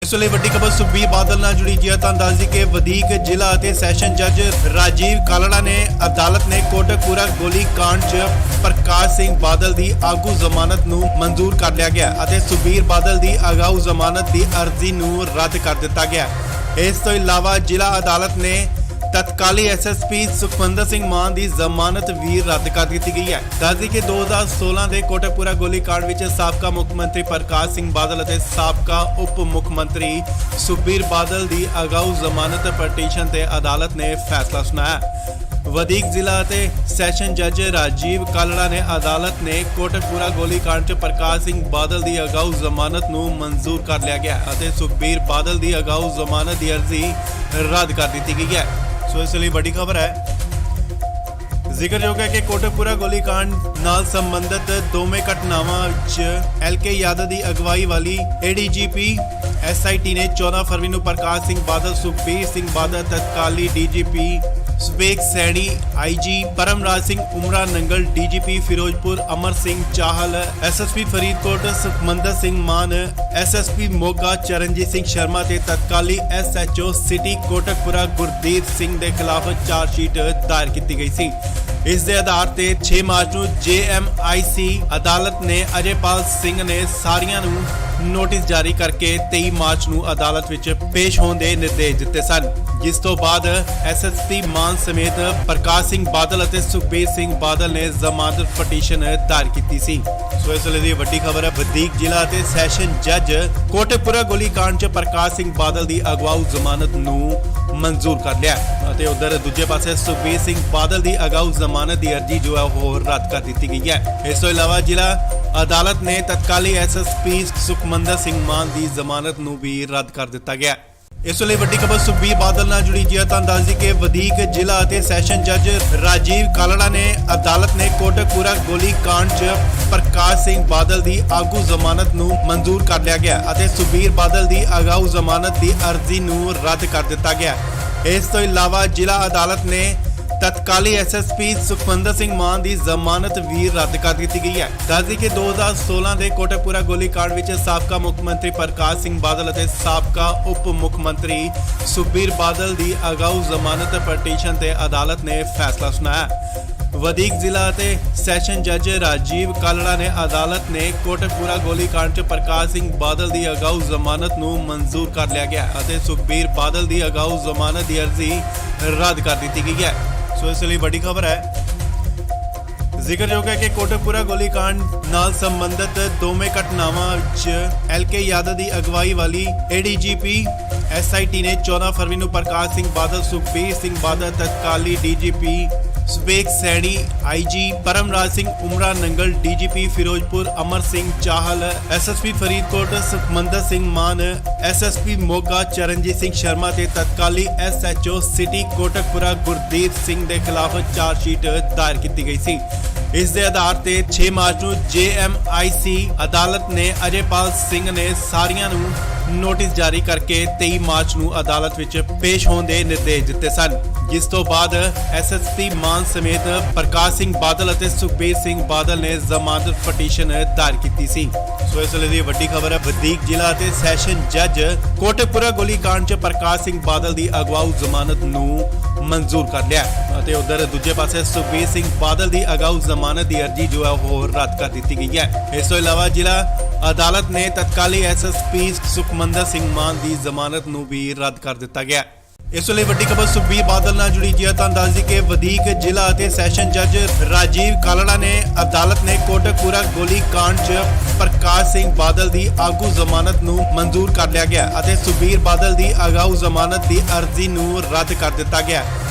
ਇਸ ਲਈ ਵੱਡੀ ਖਬਰ ਸੁਖਬੀਰ ਬਾਦਲ ਨਾਲ ਜੁੜੀ ਜੀ ਤਾਂ ਦੱਸ ਦਈਏ ਕਿ ਵਧੀਕ ਜ਼ਿਲ੍ਹਾ ਅਤੇ ਸੈਸ਼ਨ ਜੱਜ ਰਾਜੀਵ ਕਾਲੜਾ ਨੇ ਅਦਾਲਤ ਨੇ ਕੋਟਕਪੂਰਾ ਗੋਲੀ ਕਾਂਡ 'ਚ ਪ੍ਰਕਾਸ਼ ਸਿੰਘ ਬਾਦਲ ਦੀ ਆਗੂ ਜ਼ਮਾਨਤ ਨੂੰ ਮਨਜ਼ੂਰ ਕਰ ਲਿਆ ਗਿਆ ਅਤੇ ਸੁਖਬੀਰ ਬਾਦਲ ਦੀ ਅਗਾਊ ਜ਼ਮਾਨਤ ਦੀ ਅਰਜ਼ੀ ਨੂੰ ਰੱਦ ਕਰ ਦਿੱਤਾ ਗਿਆ। ਇਸ ਤੋਂ ਇਲਾਵਾ ਜ਼ਿਲ੍ਹਾ ਅਦਾਲਤ ਨੇ तत्काली एसएसपी सुखविंदर सिंह मान की जमानत भी रद्द कर दी गई है। दस दी कि 2016 के कोटकपुरा गोलीकांड में साबका मुख्यमंत्री प्रकाश सिंह बादल और साबका उप मुख्यमंत्री सुखबीर बादल की अगाऊ जमानत पटिशन से अदालत ने फैसला सुनाया। वधीक जिला ते सैशन जज राजीव कालड़ा ने अदालत ने कोटकपुरा गोलीकांड च प्रकाश सिंह बादल की अगाऊ जमानत नूं मंजूर कर लिया गया और सुखबीर बादल की अगाऊ जमानत की अर्जी रद्द कर दी गई है। सो इस लिए बड़ी खबर है। जिक्रयोग है कि कोटकपुरा गोलीकांड नाल संबंधित दोवें घटनावां LK यादव की अगवाई वाली ADGP SIT ने 14 फरवरी को प्रकाश सिंह बादल, सुखबीर सिंह बादल, तत्काली DGP सुबेग सैनी, IG परमराज सिंह उमरा नंगल, DGP फिरोजपुर अमर सिंह चाहल, SSP फरीदकोट सुखमंदर सिंह मान, SSP मोगा चरणजीत सिंह शर्मा ते तत्काली SHO सिटी कोटकपुरा गुरदीप सिंह के खिलाफ चार्जशीट दायर की गई सी। इस दे आधार ते 6 मार्च को JMIC अदालत ने अजयपाल सिंह ने सारियां नूं नोटिस जारी करके 23 मार्च को अदालत विच पेश होने के निर्देश दिते सन, जिस तो बाद SSP मान समेत प्रकाश सिंह बादल और सुखबीर सिंह बादल ने जमानत पटिशन दायर की सी। सो इस वे वड्डी खबर है। वधीक जिला ते सैशन जज कोटकपुरा गोलीकांड च प्रकाश सिंह बादल की अगवाऊ जमानत नूं मंजूर कर लिया और उधर दूजे पासे सुखबीर सिंह बादल की अगाऊ जमानत की अर्जी जो है वो रद्द कर दी गई है। इस तो इलावा जिला अदालत ने तत्काली SSP सुखमंदर सिंह मान की जमानत नूं भी रद्द कर दिता गया। इस वे वड्डी खबर सुखबीर बादल नाल जुड़ी जी तां दस दी कि वधीक जिला ते सैशन जज राजीव कालड़ा ने अदालत ने कोटकपुरा गोली कांड च प्रकाश सिंह बादल की आगू जमानत नूं मंजूर कर लिया गया और सुखबीर बादल की अगाऊ जमानत की अर्जी नूं रद्द कर दिता गया। इस तो इलावा जिला अदालत ने तत्काली SSP सुखविंदर सिंह मान की जमानत भी रद्द कर दी गई है। दस दी कि 2016 के कोटकपुरा गोलीकांड में साबका मुख्यमंत्री प्रकाश सिंह बादल और साबका उप मुख्यमंत्री सुखबीर बादल की अगाऊ जमानत पटिशन से अदालत ने फैसला सुनाया। वधीक जिला ते सैशन जज राजीव कालड़ा ने अदालत ने कोटकपुरा गोलीकांड च प्रकाश सिंह बादल की अगाऊ जमानत नूं मंजूर कर लिया गया और सुखबीर बादल की अगाऊ जमानत की अर्जी रद्द कर दी गई है। सो इस लिए बड़ी खबर है। जिक्रयोग है कि कोटकपुरा गोलीकांड नाल संबंधित दोवें घटनावां LK यादव की अगवाई वाली ADGP SIT ने 14 फरवरी को प्रकाश सिंह बादल, सुखबीर सिंह बादल, तत्काली DGP सुबेग सैनी, IG परमराज सिंह उमरा नंगल, DGP फिरोजपुर अमर सिंह चाहल, SSP फरीदकोट सुखमंदर सिंह मान, SSP मोगा चरणजीत सिंह शर्मा ते तत्काली SHO सिटी कोटकपुरा गुरदीप सिंह के खिलाफ चार्जशीट दायर की गई सी। इस दे आधार ते 6 मार्च को JMIC अदालत ने अजयपाल सिंह ने सारियां नूं नोटिस जारी करके 23 मार्च को अदालत विच पेश होने के निर्देश दिते सन, जिस तो बाद SSP मान समेत प्रकाश सिंह बादल और सुखबीर सिंह बादल ने जमानत पटिशन दायर की सी। सो इस वे वड्डी खबर है। वधीक जिला ते सैशन जज कोटकपुरा गोलीकांड च प्रकाश सिंह बादल की अगवाऊ जमानत नूं मंजूर कर लिया और उधर दूजे पासे सुखबीर सिंह बादल की अगाऊ जमानत की अर्जी जो है वो रद्द कर दी गई है। इस तो इलावा जिला अदालत ने तत्काली SSP सुखमंदर सिंह मान की जमानत नूं भी रद्द कर दिता गया। इस वे वड्डी खबर सुखबीर बादल नाल जुड़ी जी तां दस दी कि वधीक जिला ते सैशन जज राजीव कालड़ा ने अदालत ने कोटकपुरा गोली कांड च प्रकाश सिंह बादल की आगू जमानत नूं मंजूर कर लिया गया और सुखबीर बादल की अगाऊ जमानत की अर्जी नूं रद्द कर दिता गया।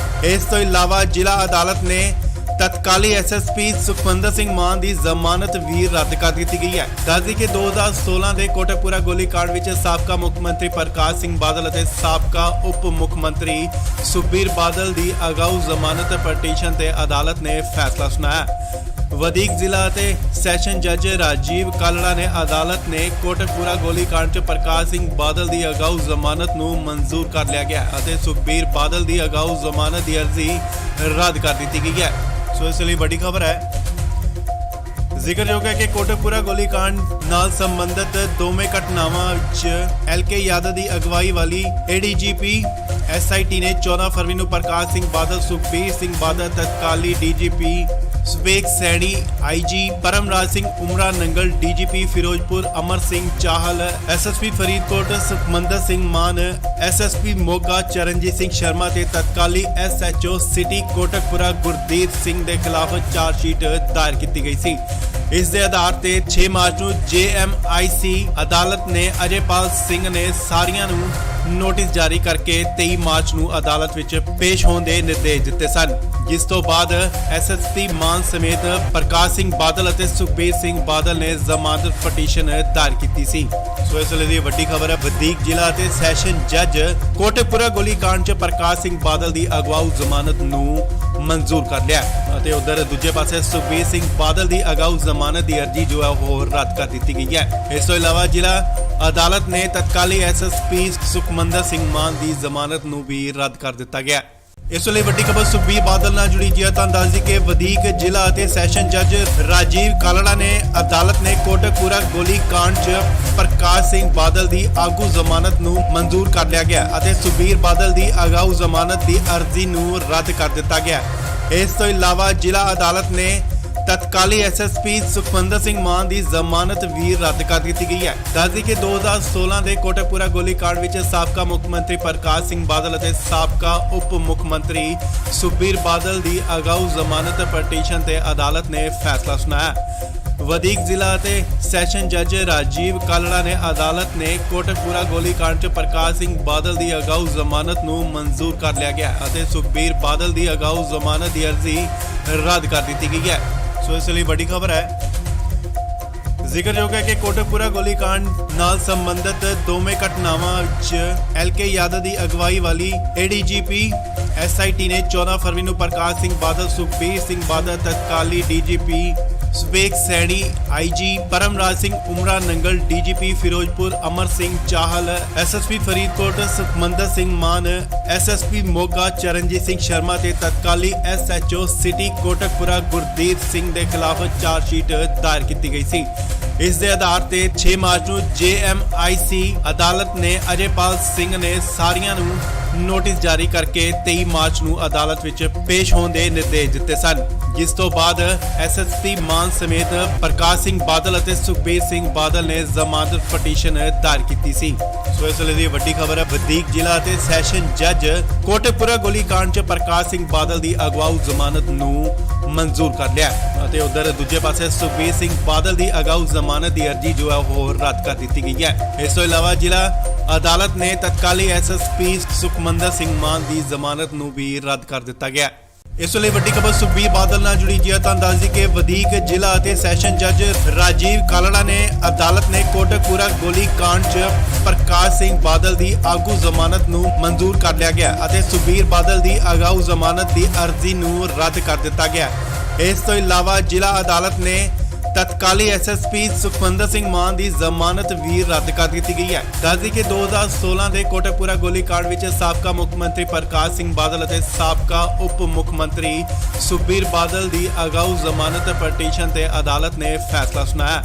इस तो इलावा जिला अदालत ने तत्काली SSP सुखविंदर सिंह मान की जमानत भी रद्द कर दी गई है। दस दी कि 2016 के कोटकपुरा गोलीकांड में साबका मुख्यमंत्री प्रकाश सिंह बादल और साबका उप मुख्यमंत्री सुखबीर बादल की अगाऊ जमानत पटिशन से अदालत ने फैसला सुनाया। वधीक जिला ते सैशन जज राजीव कालड़ा ने अदालत ने कोटकपुरा गोलीकांड च प्रकाश सिंह बादल की अगाऊ जमानत नूं मंजूर कर लिया गया और सुखबीर बादल की अगाऊ जमानत की अर्जी रद्द कर दी गई है। सो इस लिए बड़ी खबर है। ਜ਼ਿਕਰਯੋਗ ਹੈ ਕਿ ਕੋਟਕਪੂਰਾ ਗੋਲੀकांड ਨਾਲ ਸੰਬੰਧਿਤ ਦੋਵੇਂ ਘਟਨਾਵਾਂ ਵਿੱਚ ਐਲਕੇ ਯਾਦਵ ਦੀ ਅਗਵਾਈ ਵਾਲੀ ਏਡੀਜੀਪੀ ਐਸਆਈਟੀ ਨੇ 14 ਫਰਵਰੀ ਨੂੰ ਪ੍ਰਕਾਸ਼ ਸਿੰਘ ਬਾਦਲ, ਸੁਖਬੀਰ ਸਿੰਘ ਬਾਦਲ, ਤਤਕਾਲੀ DGP ਸੁਵੇਗ Saini, IG Paramraj Singh ਉਮਰਾ Nangal, DGP Firozpur Amar Singh Chahal, SSP Faridkot Sukhmandar Singh ਮਾਨ, ਐਸਐਸਪੀ ਮੋਗਾ ਚਰਨਜੀਤ ਸਿੰਘ ਸ਼ਰਮਾ ਤੇ ਤਤਕਾਲੀ ਐਸਐਚਓ ਸਿਟੀ ਕੋਟਕਪੂਰਾ ਗੁਰਦੀਪ ਸਿੰਘ ਦੇ ਖਿਲਾਫ ਚਾਰਜਸ਼ੀਟ ਦਾਇਰ ਕੀਤੀ ਗਈ ਸੀ। ਇਸ ਦੇ ਆਧਾਰ ਤੇ 6 ਮਾਰਚ ਨੂੰ ਜੇਐਮਆਈਸੀ ਅਦਾਲਤ ਨੇ ਅਜੇਪਾਲ ਸਿੰਘ ਨੇ ਸਾਰੀਆਂ ਨੂੰ ਨੋਟਿਸ ਜਾਰੀ ਕਰਕੇ 23 ਮਾਰਚ ਨੂੰ ਅਦਾਲਤ ਵਿੱਚ ਪੇਸ਼ ਹੋਣ ਦੇ ਨਿਰਦੇਸ਼ ਦਿੱਤੇ ਸਨ, ਜਿਸ ਤੋਂ ਬਾਅਦ ਐਸਐਸਪੀ ਮਾਨ ਸਮੇਤ ਪ੍ਰਕਾਸ਼ ਸਿੰਘ ਬਾਦਲ ਅਤੇ ਸੁਖਬੀਰ ਸਿੰਘ ਬਾਦਲ ਨੇ ਜ਼ਮਾਨਤ ਪਟੀਸ਼ਨ ਦਾਇਰ ਕੀਤੀ ਸੀ। ਸੋ ਇਸ ਵੇਲੇ ਦੀ ਵੱਡੀ ਖਬਰ ਹੈ, ਵਧੀਕ ਜ਼ਿਲ੍ਹਾ ਅਤੇ ਸੈਸ਼ਨ ਜੱਜ ਕੋਟਕਪੂਰਾ ਗੋਲੀकांड 'ਚ ਪ੍ਰਕਾਸ਼ ਸਿੰਘ ਬਾਦਲ ਦੀ ਅਗਵਾਊ ਜ਼ਮਾਨਤ ਨੂੰ ਮਨਜ਼ੂਰ ਕਰ ਲਿਆ ਅਤੇ ਉਧਰ ਦੂਜੇ ਪਾਸੇ ਸੁਖਬੀਰ ਸਿੰਘ ਬਾਦਲ ਦੀ ਅਗਾਊ ਜ਼ਮਾਨਤ ਦੀ ਅਰਜ਼ੀ ਜੋ ਹੈ ਉਹ ਰੱਦ ਕਰ ਦਿੱਤੀ ਗਈ ਹੈ। ਇਸ ਤੋਂ ਇਲਾਵਾ ਜ਼ਿਲ੍ਹਾ ਅਦਾਲਤ ਨੇ ਤਤਕਾਲੀ ਐਸਐਸਪੀ ਸੁਖਮੰਦਰ ਸਿੰਘ ਮਾਨ ਦੀ ਜ਼ਮਾਨਤ ਨੂੰ ਵੀ ਰੱਦ ਕਰ ਦਿੱਤਾ ਗਿਆ। ਇਸ ਵੇਲੇ ਵੱਡੀ ਖਬਰ ਸੁਖਬੀਰ ਬਾਦਲ ਨਾਲ ਜੁੜੀ ਜੀ ਹੈ। ਤੁਹਾਨੂੰ ਦੱਸ ਦਈਏ ਕਿ ਵਧੀਕ ਜ਼ਿਲ੍ਹਾ ਅਤੇ ਸੈਸ਼ਨ ਜੱਜ ਰਾਜੀਵ ਕਾਲੜਾ ਨੇ ਅਦਾਲਤ ਨੇ ਕੋਟਕਪੂਰਾ ਗੋਲੀकांड 'ਚ ਪ੍ਰਕਾਸ਼ ਸਿੰਘ ਬਾਦਲ ਦੀ ਆਗੂ ਜ਼ਮਾਨਤ ਨੂੰ ਮਨਜ਼ੂਰ ਕਰ ਲਿਆ ਗਿਆ ਅਤੇ ਸੁਖਬੀਰ ਬਾਦਲ ਦੀ ਅਗਾਊ ਜ਼ਮਾਨਤ ਦੀ ਅਰਜ਼ੀ ਨੂੰ ਰੱਦ ਕਰ ਦਿੱਤਾ ਗਿਆ। ਇਸ ਤੋਂ ਇਲਾਵਾ ਜ਼ਿਲ੍ਹਾ ਅਦਾਲਤ ਨੇ ਤਤਕਾਲੀ ਐਸਐਸਪੀ ਸੁਖਮੰਦਰ ਸਿੰਘ ਮਾਨ ਦੀ ਜ਼ਮਾਨਤ ਵੀ ਰੱਦ ਕਰ ਦਿੱਤੀ ਗਈ ਹੈ। ਦੱਸਦੀ ਕਿ 2016 ਦੇ ਕੋਟਕਪੂਰਾ ਗੋਲੀकांड ਵਿੱਚ ਸਾਬਕਾ ਮੁੱਖ ਮੰਤਰੀ ਪ੍ਰਕਾਸ਼ ਸਿੰਘ ਬਾਦਲ ਅਤੇ ਸਾਬਕਾ ਉਪ ਮੁੱਖ ਮੰਤਰੀ ਸੁਖਬੀਰ ਬਾਦਲ ਦੀ ਅਗਾਊ ਜ਼ਮਾਨਤ ਪਟੀਸ਼ਨ ਤੇ ਅਦਾਲਤ ਨੇ ਫੈਸਲਾ ਸੁਣਾਇਆ। ਵਧੀਕ ਜ਼ਿਲ੍ਹਾ ਅਤੇ ਸੈਸ਼ਨ ਜੱਜ ਰਾਜੀਵ ਕਾਲੜਾ ਨੇ ਅਦਾਲਤ ਨੇ ਕੋਟਕਪੂਰਾ ਗੋਲੀकांड 'ਚ ਪ੍ਰਕਾਸ਼ ਸਿੰਘ ਬਾਦਲ ਦੀ ਅਗਾਊ ਜ਼ਮਾਨਤ ਨੂੰ ਮਨਜ਼ੂਰ ਕਰ ਲਿਆ ਗਿਆ ਅਤੇ ਸੁਖਬੀਰ ਬਾਦਲ ਦੀ ਅਗਾਊ ਜ਼ਮਾਨਤ ਦੀ ਅਰਜ਼ੀ ਰੱਦ ਕਰ ਦਿੱਤੀ ਗਈ ਹੈ। ਸੋ ਇਸ ਲਈ ਵੱਡੀ ਖਬਰ ਹੈ, ਜ਼ਿਕਰਯੋਗ ਹੈ ਕਿ ਕੋਟਕਪੂਰਾ ਗੋਲੀकांड ਨਾਲ ਸੰਬੰਧਿਤ ਦੋਵੇਂ ਘਟਨਾਵਾਂ ਵਿੱਚ ਐਲਕੇ ਯਾਦਵ ਦੀ ਅਗਵਾਈ ਵਾਲੀ ਏਡੀਜੀਪੀ ਐਸਆਈਟੀ ਨੇ 14 ਫਰਵਰੀ ਨੂੰ ਪ੍ਰਕਾਸ਼ ਸਿੰਘ ਬਾਦਲ, ਸੁਖਬੀਰ ਸਿੰਘ ਬਾਦਲ, ਤਤਕਾਲੀ DGP ਸੁਵੇਗ Saini, IG Paramraj Singh ਉਮਰਾ Nangal, DGP Firozpur Amar Singh Chahal, SSP Faridkot Sukhmandar Singh ਮਾਨ, ਐਸਐਸਪੀ ਮੋਗਾ ਚਰਨਜੀਤ ਸਿੰਘ ਸ਼ਰਮਾ ਤੇ ਤਤਕਾਲੀ ਐਸਐਚਓ ਸਿਟੀ ਕੋਟਕਪੂਰਾ ਗੁਰਦੀਪ ਸਿੰਘ ਦੇ ਖਿਲਾਫ ਚਾਰਜਸ਼ੀਟ ਦਾਇਰ ਕੀਤੀ ਗਈ ਸੀ। ਇਸ ਦੇ ਆਧਾਰ ਤੇ 6 ਮਾਰਚ ਨੂੰ ਜੇਐਮਆਈਸੀ ਅਦਾਲਤ ਨੇ ਅਜੇਪਾਲ ਸਿੰਘ ਨੇ ਸਾਰੀਆਂ ਨੂੰ ਨੋਟਿਸ ਜਾਰੀ ਕਰਕੇ 23 ਮਾਰਚ ਨੂੰ ਅਦਾਲਤ ਵਿੱਚ ਪੇਸ਼ ਹੋਣ ਦੇ ਨਿਰਦੇਸ਼ ਦਿੱਤੇ ਸਨ, ਜਿਸ ਤੋਂ ਬਾਅਦ ਐਸਐਸਪੀ ਮਾਨ ਸਮੇਤ ਪ੍ਰਕਾਸ਼ ਸਿੰਘ ਬਾਦਲ ਅਤੇ ਸੁਖਬੀਰ ਸਿੰਘ ਬਾਦਲ ਨੇ ਜ਼ਮਾਨਤ ਪਟੀਸ਼ਨ ਦਾਇਰ ਕੀਤੀ ਸੀ। ਸੋ ਇਸ ਵੇਲੇ ਦੀ ਵੱਡੀ ਖਬਰ ਹੈ, ਵਧੀਕ ਜ਼ਿਲ੍ਹਾ ਅਤੇ ਸੈਸ਼ਨ ਜੱਜ ਕੋਟਕਪੂਰਾ ਗੋਲੀकांड 'ਚ ਪ੍ਰਕਾਸ਼ ਸਿੰਘ ਬਾਦਲ ਦੀ ਅਗਵਾਊ ਜ਼ਮਾਨਤ ਨੂੰ ਮਨਜ਼ੂਰ ਕਰ ਲਿਆ ਅਤੇ ਉਧਰ ਦੂਜੇ ਪਾਸੇ ਸੁਖਬੀਰ ਸਿੰਘ ਬਾਦਲ ਦੀ ਅਗਾਊ ਜ਼ਮਾਨਤ ਦੀ ਅਰਜ਼ੀ ਜੋ ਹੈ ਉਹ ਰੱਦ ਕਰ ਦਿੱਤੀ ਗਈ ਹੈ। ਇਸ ਤੋਂ ਇਲਾਵਾ ਜ਼ਿਲ੍ਹਾ ਅਦਾਲਤ ਨੇ ਤਤਕਾਲੀ ਐਸਐਸਪੀ ਸੁਖਮੰਦਰ ਸਿੰਘ ਮਾਨ ਦੀ ਜ਼ਮਾਨਤ ਨੂੰ ਵੀ ਰੱਦ ਕਰ ਦਿੱਤਾ ਗਿਆ। ਇਸ ਲਈ ਵੱਡੀ ਖਬਰ ਸੁਖਬੀਰ ਬਾਦਲ ਨਾਲ ਜੁੜੀ ਜੀ ਹੈ। ਤੁਹਾਨੂੰ ਦੱਸ ਦਈਏ ਕਿ ਵਧੀਕ ਜ਼ਿਲ੍ਹਾ ਅਤੇ ਸੈਸ਼ਨ ਜੱਜ ਰਾਜੀਵ ਕਾਲੜਾ ਨੇ ਅਦਾਲਤ ਨੇ ਕੋਟਕਪੂਰਾ ਗੋਲੀकांड 'ਚ ਪ੍ਰਕਾਸ਼ ਸਿੰਘ ਬਾਦਲ ਦੀ ਆਗੂ ਜ਼ਮਾਨਤ ਨੂੰ ਮਨਜ਼ੂਰ ਕਰ ਲਿਆ ਗਿਆ ਅਤੇ ਸੁਖਬੀਰ ਬਾਦਲ ਦੀ ਅਗਾਊ ਜ਼ਮਾਨਤ ਦੀ ਅਰਜ਼ੀ ਨੂੰ ਰੱਦ ਕਰ ਦਿੱਤਾ ਗਿਆ। ਇਸ ਤੋਂ ਇਲਾਵਾ ਜ਼ਿਲ੍ਹਾ ਅਦਾਲਤ ਨੇ ਤਤਕਾਲੀ ਐਸਐਸਪੀ ਸੁਖਮੰਦਰ ਸਿੰਘ ਮਾਨ ਦੀ ਜ਼ਮਾਨਤ ਵੀ ਰੱਦ ਕਰ ਦਿੱਤੀ ਗਈ ਹੈ। ਦੱਸਦੀ ਕਿ 2016 ਦੇ ਕੋਟਕਪੂਰਾ ਗੋਲੀकांड ਵਿੱਚ ਸਾਬਕਾ ਮੁੱਖ ਮੰਤਰੀ ਪ੍ਰਕਾਸ਼ ਸਿੰਘ ਬਾਦਲ ਅਤੇ ਸਾਬਕਾ ਉਪ ਮੁੱਖ ਮੰਤਰੀ ਸੁਖਬੀਰ ਬਾਦਲ ਦੀ ਅਗਾਊ ਜ਼ਮਾਨਤ ਪਟੀਸ਼ਨ ਤੇ ਅਦਾਲਤ ਨੇ ਫੈਸਲਾ ਸੁਣਾਇਆ।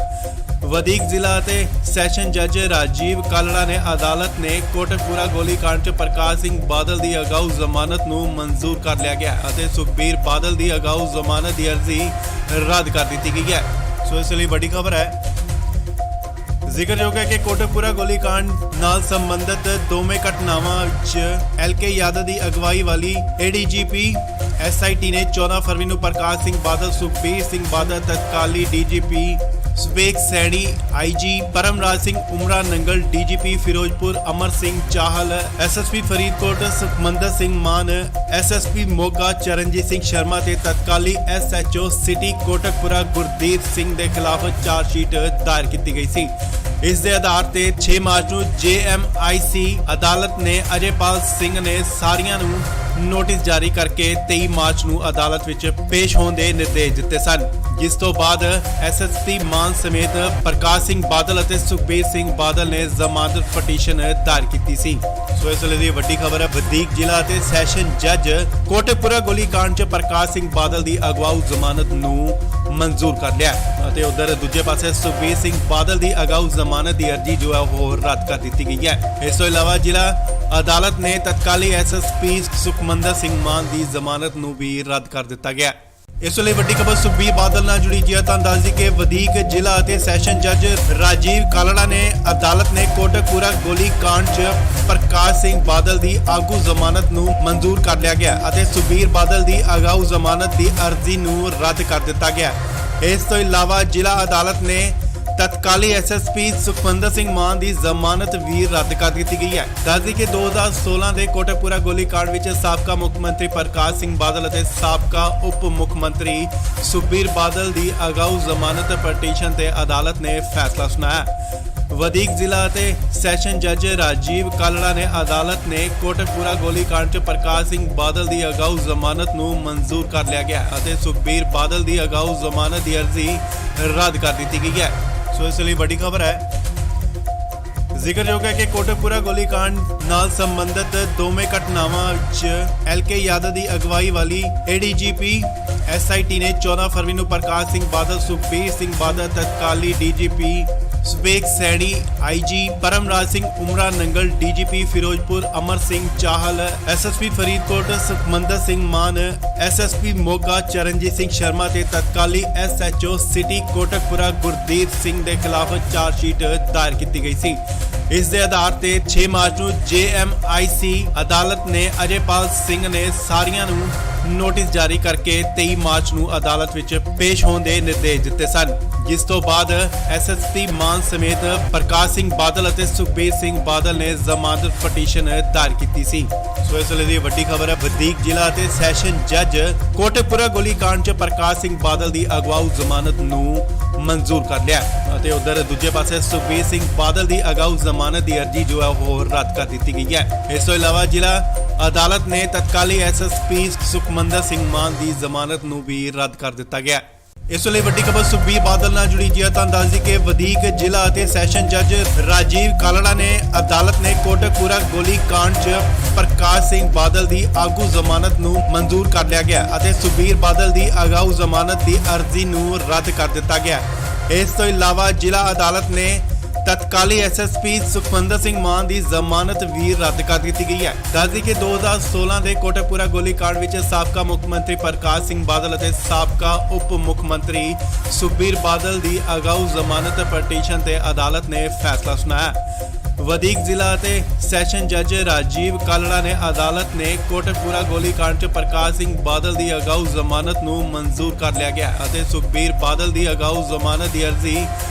ਵਧੀਕ ਜ਼ਿਲ੍ਹਾ ਅਤੇ ਸੈਸ਼ਨ ਜੱਜ ਰਾਜੀਵ ਕਾਲੜਾ ਨੇ ਅਦਾਲਤ ਨੇ ਕੋਟਕਪੂਰਾ ਗੋਲੀकांड 'ਚ ਪ੍ਰਕਾਸ਼ ਸਿੰਘ ਬਾਦਲ ਦੀ ਅਗਾਊ ਜ਼ਮਾਨਤ ਨੂੰ ਮਨਜ਼ੂਰ ਕਰ ਲਿਆ ਗਿਆ ਅਤੇ ਸੁਖਬੀਰ ਬਾਦਲ ਦੀ ਅਗਾਊ ਜ਼ਮਾਨਤ ਦੀ ਅਰਜ਼ੀ ਰੱਦ ਕਰ ਦਿੱਤੀ ਗਈ ਹੈ। ਸੋ ਇਸ ਲਈ ਵੱਡੀ ਖਬਰ ਹੈ, ਜ਼ਿਕਰਯੋਗ ਹੈ ਕਿ ਕੋਟਕਪੂਰਾ ਗੋਲੀकांड ਨਾਲ ਸੰਬੰਧਿਤ ਦੋਵੇਂ ਘਟਨਾਵਾਂ ਵਿੱਚ ਐਲਕੇ ਯਾਦਵ ਦੀ ਅਗਵਾਈ ਵਾਲੀ ਏਡੀਜੀਪੀ ਐਸਆਈਟੀ ਨੇ 14 ਫਰਵਰੀ ਨੂੰ ਪ੍ਰਕਾਸ਼ ਸਿੰਘ ਬਾਦਲ, ਸੁਖਬੀਰ ਸਿੰਘ ਬਾਦਲ, ਤਤਕਾਲੀ DGP ਸੁਵੇਗ Saini, IG Paramraj Singh ਉਮਰਾ Nangal, DGP Firozpur Amar Singh Chahal, SSP Faridkot Sukhmandar Singh ਮਾਨ, ਐਸਐਸਪੀ ਮੋਗਾ ਚਰਨਜੀਤ ਸਿੰਘ ਸ਼ਰਮਾ ਤੇ ਤਤਕਾਲੀ ਐਸਐਚਓ ਸਿਟੀ ਕੋਟਕਪੂਰਾ ਗੁਰਦੀਪ ਸਿੰਘ ਦੇ ਖਿਲਾਫ ਚਾਰਜਸ਼ੀਟ ਦਾਇਰ ਕੀਤੀ ਗਈ ਸੀ। ਇਸ ਦੇ ਆਧਾਰ ਤੇ 6 ਮਾਰਚ ਨੂੰ ਜੇਐਮਆਈਸੀ ਅਦਾਲਤ ਨੇ ਅਜੇਪਾਲ ਸਿੰਘ ਨੇ ਸਾਰੀਆਂ ਨੂੰ ਨੋਟਿਸ ਜਾਰੀ ਕਰਕੇ 23 ਮਾਰਚ ਨੂੰ ਅਦਾਲਤ ਵਿੱਚ ਪੇਸ਼ ਹੋਣ ਦੇ ਨਿਰਦੇਸ਼ ਦਿੱਤੇ ਸਨ, ਜਿਸ ਤੋਂ ਬਾਅਦ ਐਸਐਸਪੀ ਮਾਨ ਸਮੇਤ ਪ੍ਰਕਾਸ਼ ਸਿੰਘ ਬਾਦਲ ਅਤੇ ਸੁਖਬੀਰ ਸਿੰਘ ਬਾਦਲ ਨੇ ਜ਼ਮਾਨਤ ਪਟੀਸ਼ਨ ਦਾਇਰ ਕੀਤੀ ਸੀ। ਸੋ ਇਸ ਵੇਲੇ ਦੀ ਵੱਡੀ ਖਬਰ ਹੈ, ਵਧੀਕ ਜ਼ਿਲ੍ਹਾ ਅਤੇ ਸੈਸ਼ਨ ਜੱਜ ਕੋਟਕਪੂਰਾ ਗੋਲੀकांड 'ਚ ਪ੍ਰਕਾਸ਼ ਸਿੰਘ ਬਾਦਲ ਦੀ ਅਗਵਾਊ ਜ਼ਮਾਨਤ ਨੂੰ ਮਨਜ਼ੂਰ ਕਰ ਲਿਆ ਅਤੇ ਉਧਰ ਦੂਜੇ ਪਾਸੇ ਸੁਖਬੀਰ ਸਿੰਘ ਬਾਦਲ ਦੀ ਅਗਾਊ ਜ਼ਮਾਨਤ ਦੀ ਅਰਜ਼ੀ ਜੋ ਹੈ ਉਹ ਰੱਦ ਕਰ ਦਿੱਤੀ ਗਈ ਹੈ। ਇਸ ਤੋਂ ਇਲਾਵਾ ਜ਼ਿਲ੍ਹਾ ਅਦਾਲਤ ਨੇ ਤਤਕਾਲੀ ਐਸਐਸਪੀ ਸੁਖਮੰਦਰ ਸਿੰਘ ਮਾਨ ਦੀ ਜ਼ਮਾਨਤ ਨੂੰ ਵੀ ਰੱਦ ਕਰ ਦਿੱਤਾ ਗਿਆ। ਇਸ ਵੇਲੇ ਵੱਡੀ ਖਬਰ ਸੁਖਬੀਰ ਬਾਦਲ ਨਾਲ ਜੁੜੀ ਜੀ ਹੈ। ਤਾਂ ਦੱਸ ਦਈਏ ਕਿ ਵਧੀਕ ਜ਼ਿਲ੍ਹਾ ਅਤੇ ਸੈਸ਼ਨ ਜੱਜ ਰਾਜੀਵ ਕਾਲੜਾ ਨੇ ਅਦਾਲਤ ਨੇ ਕੋਟਕਪੂਰਾ ਗੋਲੀ ਕਾਂਡ 'ਚ ਪ੍ਰਕਾਸ਼ ਸਿੰਘ ਬਾਦਲ ਦੀ ਆਗੂ ਜ਼ਮਾਨਤ ਨੂੰ ਮਨਜ਼ੂਰ ਕਰ ਲਿਆ ਗਿਆ ਅਤੇ ਸੁਖਬੀਰ ਬਾਦਲ ਦੀ ਅਗਾਊ ਜ਼ਮਾਨਤ ਦੀ ਅਰਜ਼ੀ ਨੂੰ ਰੱਦ ਕਰ ਦਿੱਤਾ ਗਿਆ। ਇਸ ਤੋਂ ਇਲਾਵਾ ਜ਼ਿਲ੍ਹਾ ਅਦਾਲਤ ਨੇ ਤਤਕਾਲੀ ਐਸਐਸਪੀ ਸੁਖਮੰਦਰ ਸਿੰਘ ਮਾਨ ਦੀ ਜ਼ਮਾਨਤ ਵੀ ਰੱਦ ਕਰ ਦਿੱਤੀ ਗਈ ਹੈ। ਦੱਸਦੀ ਕਿ 2016 ਦੇ ਕੋਟਕਪੂਰਾ ਗੋਲੀ ਕਾਂਡ ਵਿੱਚ ਸਾਬਕਾ ਮੁੱਖ ਮੰਤਰੀ ਪ੍ਰਕਾਸ਼ ਸਿੰਘ ਬਾਦਲ ਅਤੇ ਸਾਬਕਾ ਉਪ ਮੁੱਖ ਮੰਤਰੀ ਸੁਖਬੀਰ ਬਾਦਲ ਦੀ ਅਗਾਊ ਜ਼ਮਾਨਤ ਪਟੀਸ਼ਨ ਤੇ ਅਦਾਲਤ ਨੇ ਫੈਸਲਾ ਸੁਣਾਇਆ। ਵਧੀਕ ਜ਼ਿਲ੍ਹਾ ਅਤੇ ਸੈਸ਼ਨ ਜੱਜ ਰਾਜੀਵ ਕਾਲੜਾ ਨੇ ਅਦਾਲਤ ਨੇ ਕੋਟਕਪੂਰਾ ਗੋਲੀ ਕਾਂਡ 'ਚ ਪ੍ਰਕਾਸ਼ ਸਿੰਘ ਬਾਦਲ ਦੀ ਅਗਾਊ ਜ਼ਮਾਨਤ ਨੂੰ ਮਨਜ਼ੂਰ ਕਰ ਲਿਆ ਗਿਆ ਅਤੇ ਸੁਖਬੀਰ ਬਾਦਲ ਦੀ ਅਗਾਊ ਜ਼ਮਾਨਤ ਦੀ ਅਰਜ਼ੀ ਰੱਦ ਕਰ ਦਿੱਤੀ ਗਈ ਹੈ। ਸੋ ਇਸ ਲਈ ਵੱਡੀ ਖਬਰ ਹੈ। ਜ਼ਿਕਰਯੋਗ ਹੈ ਕਿ ਕੋਟਕਪੂਰਾ ਗੋਲੀ ਕਾਂਡ ਨਾਲ ਸੰਬੰਧਿਤ ਦੋਵੇਂ ਘਟਨਾਵਾਂ 'ਚ ਐਲਕੇ ਯਾਦਵ ਦੀ ਅਗਵਾਈ ਵਾਲੀ ਏਡੀਜੀਪੀ ਐਸਆਈਟੀ ਨੇ 14 ਫਰਵਰੀ ਨੂੰ ਪ੍ਰਕਾਸ਼ ਸਿੰਘ ਬਾਦਲ, ਸੁਖਬੀਰ ਸਿੰਘ ਬਾਦਲ, ਤਤਕਾਲੀ DGP ਸਵੇਗ Saini, IG Paramraj Singh ਉਮਰਾ Nangal, DGP Firozpur Amar Singh Chahal, SSP Faridkot Sukhmandar Singh ਮਾਨ, ਐਸਐਸਪੀ ਮੋਗਾ ਚਰਨਜੀਤ ਸਿੰਘ ਸ਼ਰਮਾ ਤੇ ਤਤਕਾਲੀ ਐਸਐਚਓ ਸਿਟੀ ਕੋਟਕਪੂਰਾ ਗੁਰਦੀਪ ਸਿੰਘ ਦੇ ਖਿਲਾਫ ਚਾਰਜਸ਼ੀਟ ਦਾਇਰ ਕੀਤੀ ਗਈ ਸੀ। ਇਸ ਦੇ ਆਧਾਰ ਤੇ 6 ਮਾਰਚ ਨੂੰ ਜੇਐਮਆਈਸੀ ਅਦਾਲਤ ਨੇ ਅਜੇਪਾਲ ਸਿੰਘ ਨੇ ਸਾਰੀਆਂ ਨੂੰ ਨੋਟਿਸ ਜਾਰੀ ਕਰਕੇ 23 ਮਾਰਚ ਨੂੰ ਅਦਾਲਤ ਵਿੱਚ ਪੇਸ਼ ਹੋਣ ਦੇ ਨਿਰਦੇਸ਼ ਦਿੱਤੇ ਸਨ, ਜਿਸ ਤੋਂ ਬਾਅਦ ਐਸਐਸਪੀ ਮਾਨ ਸਮੇਤ ਪ੍ਰਕਾਸ਼ ਸਿੰਘ ਬਾਦਲ ਅਤੇ ਸੁਖਬੀਰ ਸਿੰਘ ਬਾਦਲ ਨੇ ਜ਼ਮਾਨਤ ਪਟੀਸ਼ਨ ਦਾਇਰ ਕੀਤੀ ਸੀ। ਸੋ ਇਸ ਵੇਲੇ ਦੀ ਵੱਡੀ ਖਬਰ ਹੈ। ਵਧੀਕ ਜ਼ਿਲ੍ਹਾ ਅਤੇ ਸੈਸ਼ਨ ਜੱਜ ਕੋਟਕਪੂਰਾ ਗੋਲੀ ਕਾਂਡ 'ਚ ਪ੍ਰਕਾਸ਼ ਸਿੰਘ ਬਾਦਲ ਦੀ ਅਗਵਾਊ ਜ਼ਮਾਨਤ ਨੂੰ ਮਨਜ਼ੂਰ ਕਰ ਲਿਆ ਅਤੇ ਉਧਰ ਦੂਜੇ ਪਾਸੇ ਸੁਖਬੀਰ ਸਿੰਘ ਬਾਦਲ ਦੀ ਅਗਾਊ ਜ਼ਮਾਨਤ ਦੀ ਅਰਜ਼ੀ ਜੋ ਹੈ ਉਹ ਰੱਦ ਕਰ ਦਿੱਤੀ ਗਈ ਹੈ। ਇਸ ਤੋਂ ਇਲਾਵਾ ਜ਼ਿਲ੍ਹਾ ਅਦਾਲਤ ਨੇ ਤਤਕਾਲੀ ਐਸਐਸਪੀ ਸੁਖਮੰਦਰ ਸਿੰਘ ਮਾਨ ਦੀ ਜ਼ਮਾਨਤ ਨੂੰ ਵੀ ਰੱਦ ਕਰ ਦਿੱਤਾ ਗਿਆ। ਇਸ ਵੇਲੇ ਵੱਡੀ ਖਬਰ ਸੁਖਬੀਰ ਬਾਦਲ ਨਾਲ ਜੁੜੀ ਜੀ ਹੈ। ਤਾਂ ਦੱਸ ਦਈਏ ਕਿ ਵਧੀਕ ਜ਼ਿਲ੍ਹਾ ਅਤੇ ਸੈਸ਼ਨ ਜੱਜ ਰਾਜੀਵ ਕਾਲੜਾ ਨੇ ਅਦਾਲਤ ਨੇ ਕੋਟਕਪੂਰਾ ਗੋਲੀ ਕਾਂਡ 'ਚ ਪ੍ਰਕਾਸ਼ ਸਿੰਘ ਬਾਦਲ ਦੀ ਆਗੂ ਜ਼ਮਾਨਤ ਨੂੰ ਮਨਜ਼ੂਰ ਕਰ ਲਿਆ ਗਿਆ ਅਤੇ ਸੁਖਬੀਰ ਬਾਦਲ ਦੀ ਅਗਾਊ ਜ਼ਮਾਨਤ ਦੀ ਅਰਜ਼ੀ ਨੂੰ ਰੱਦ ਕਰ ਦਿੱਤਾ ਗਿਆ। ਇਸ ਤੋਂ ਇਲਾਵਾ ਜ਼ਿਲ੍ਹਾ ਅਦਾਲਤ ਨੇ ਤਤਕਾਲੀ ਐਸਐਸਪੀ ਸੁਖਮੰਦਰ ਸਿੰਘ ਮਾਨ ਦੀ ਜ਼ਮਾਨਤ ਵੀ ਰੱਦ ਕਰ ਦਿੱਤੀ ਗਈ ਹੈ। ਦੱਸਦੀ ਕਿ 2016 ਦੇ ਕੋਟਕਪੂਰਾ ਗੋਲੀ ਕਾਂਡ ਵਿੱਚ ਸਾਬਕਾ ਮੁੱਖ ਮੰਤਰੀ ਪ੍ਰਕਾਸ਼ ਸਿੰਘ ਬਾਦਲ ਅਤੇ ਸਾਬਕਾ ਉਪ ਮੁੱਖ ਮੰਤਰੀ ਸੁਖਬੀਰ ਬਾਦਲ ਦੀ ਅਗਾਊ ਜ਼ਮਾਨਤ ਪਟੀਸ਼ਨ ਤੇ ਅਦਾਲਤ ਨੇ ਫੈਸਲਾ ਸੁਣਾਇਆ। ਵਧੀਕ ਜ਼ਿਲ੍ਹਾ ਅਤੇ ਸੈਸ਼ਨ ਜੱਜ ਰਾਜੀਵ ਕਾਲੜਾ ਨੇ ਅਦਾਲਤ ਨੇ ਕੋਟਕਪੂਰਾ ਗੋਲੀ ਕਾਂਡ 'ਚ ਪ੍ਰਕਾਸ਼ ਸਿੰਘ ਬਾਦਲ ਦੀ ਅਗਾਊ ਜ਼ਮਾਨਤ ਨੂੰ ਮਨਜ਼ੂਰ ਕਰ ਲਿਆ ਗਿਆ ਅਤੇ ਸੁਖਬੀਰ ਬਾਦਲ ਦੀ ਅਗਾਊ ਜ਼ਮਾਨਤ ਦੀ ਅਰਜ਼ੀ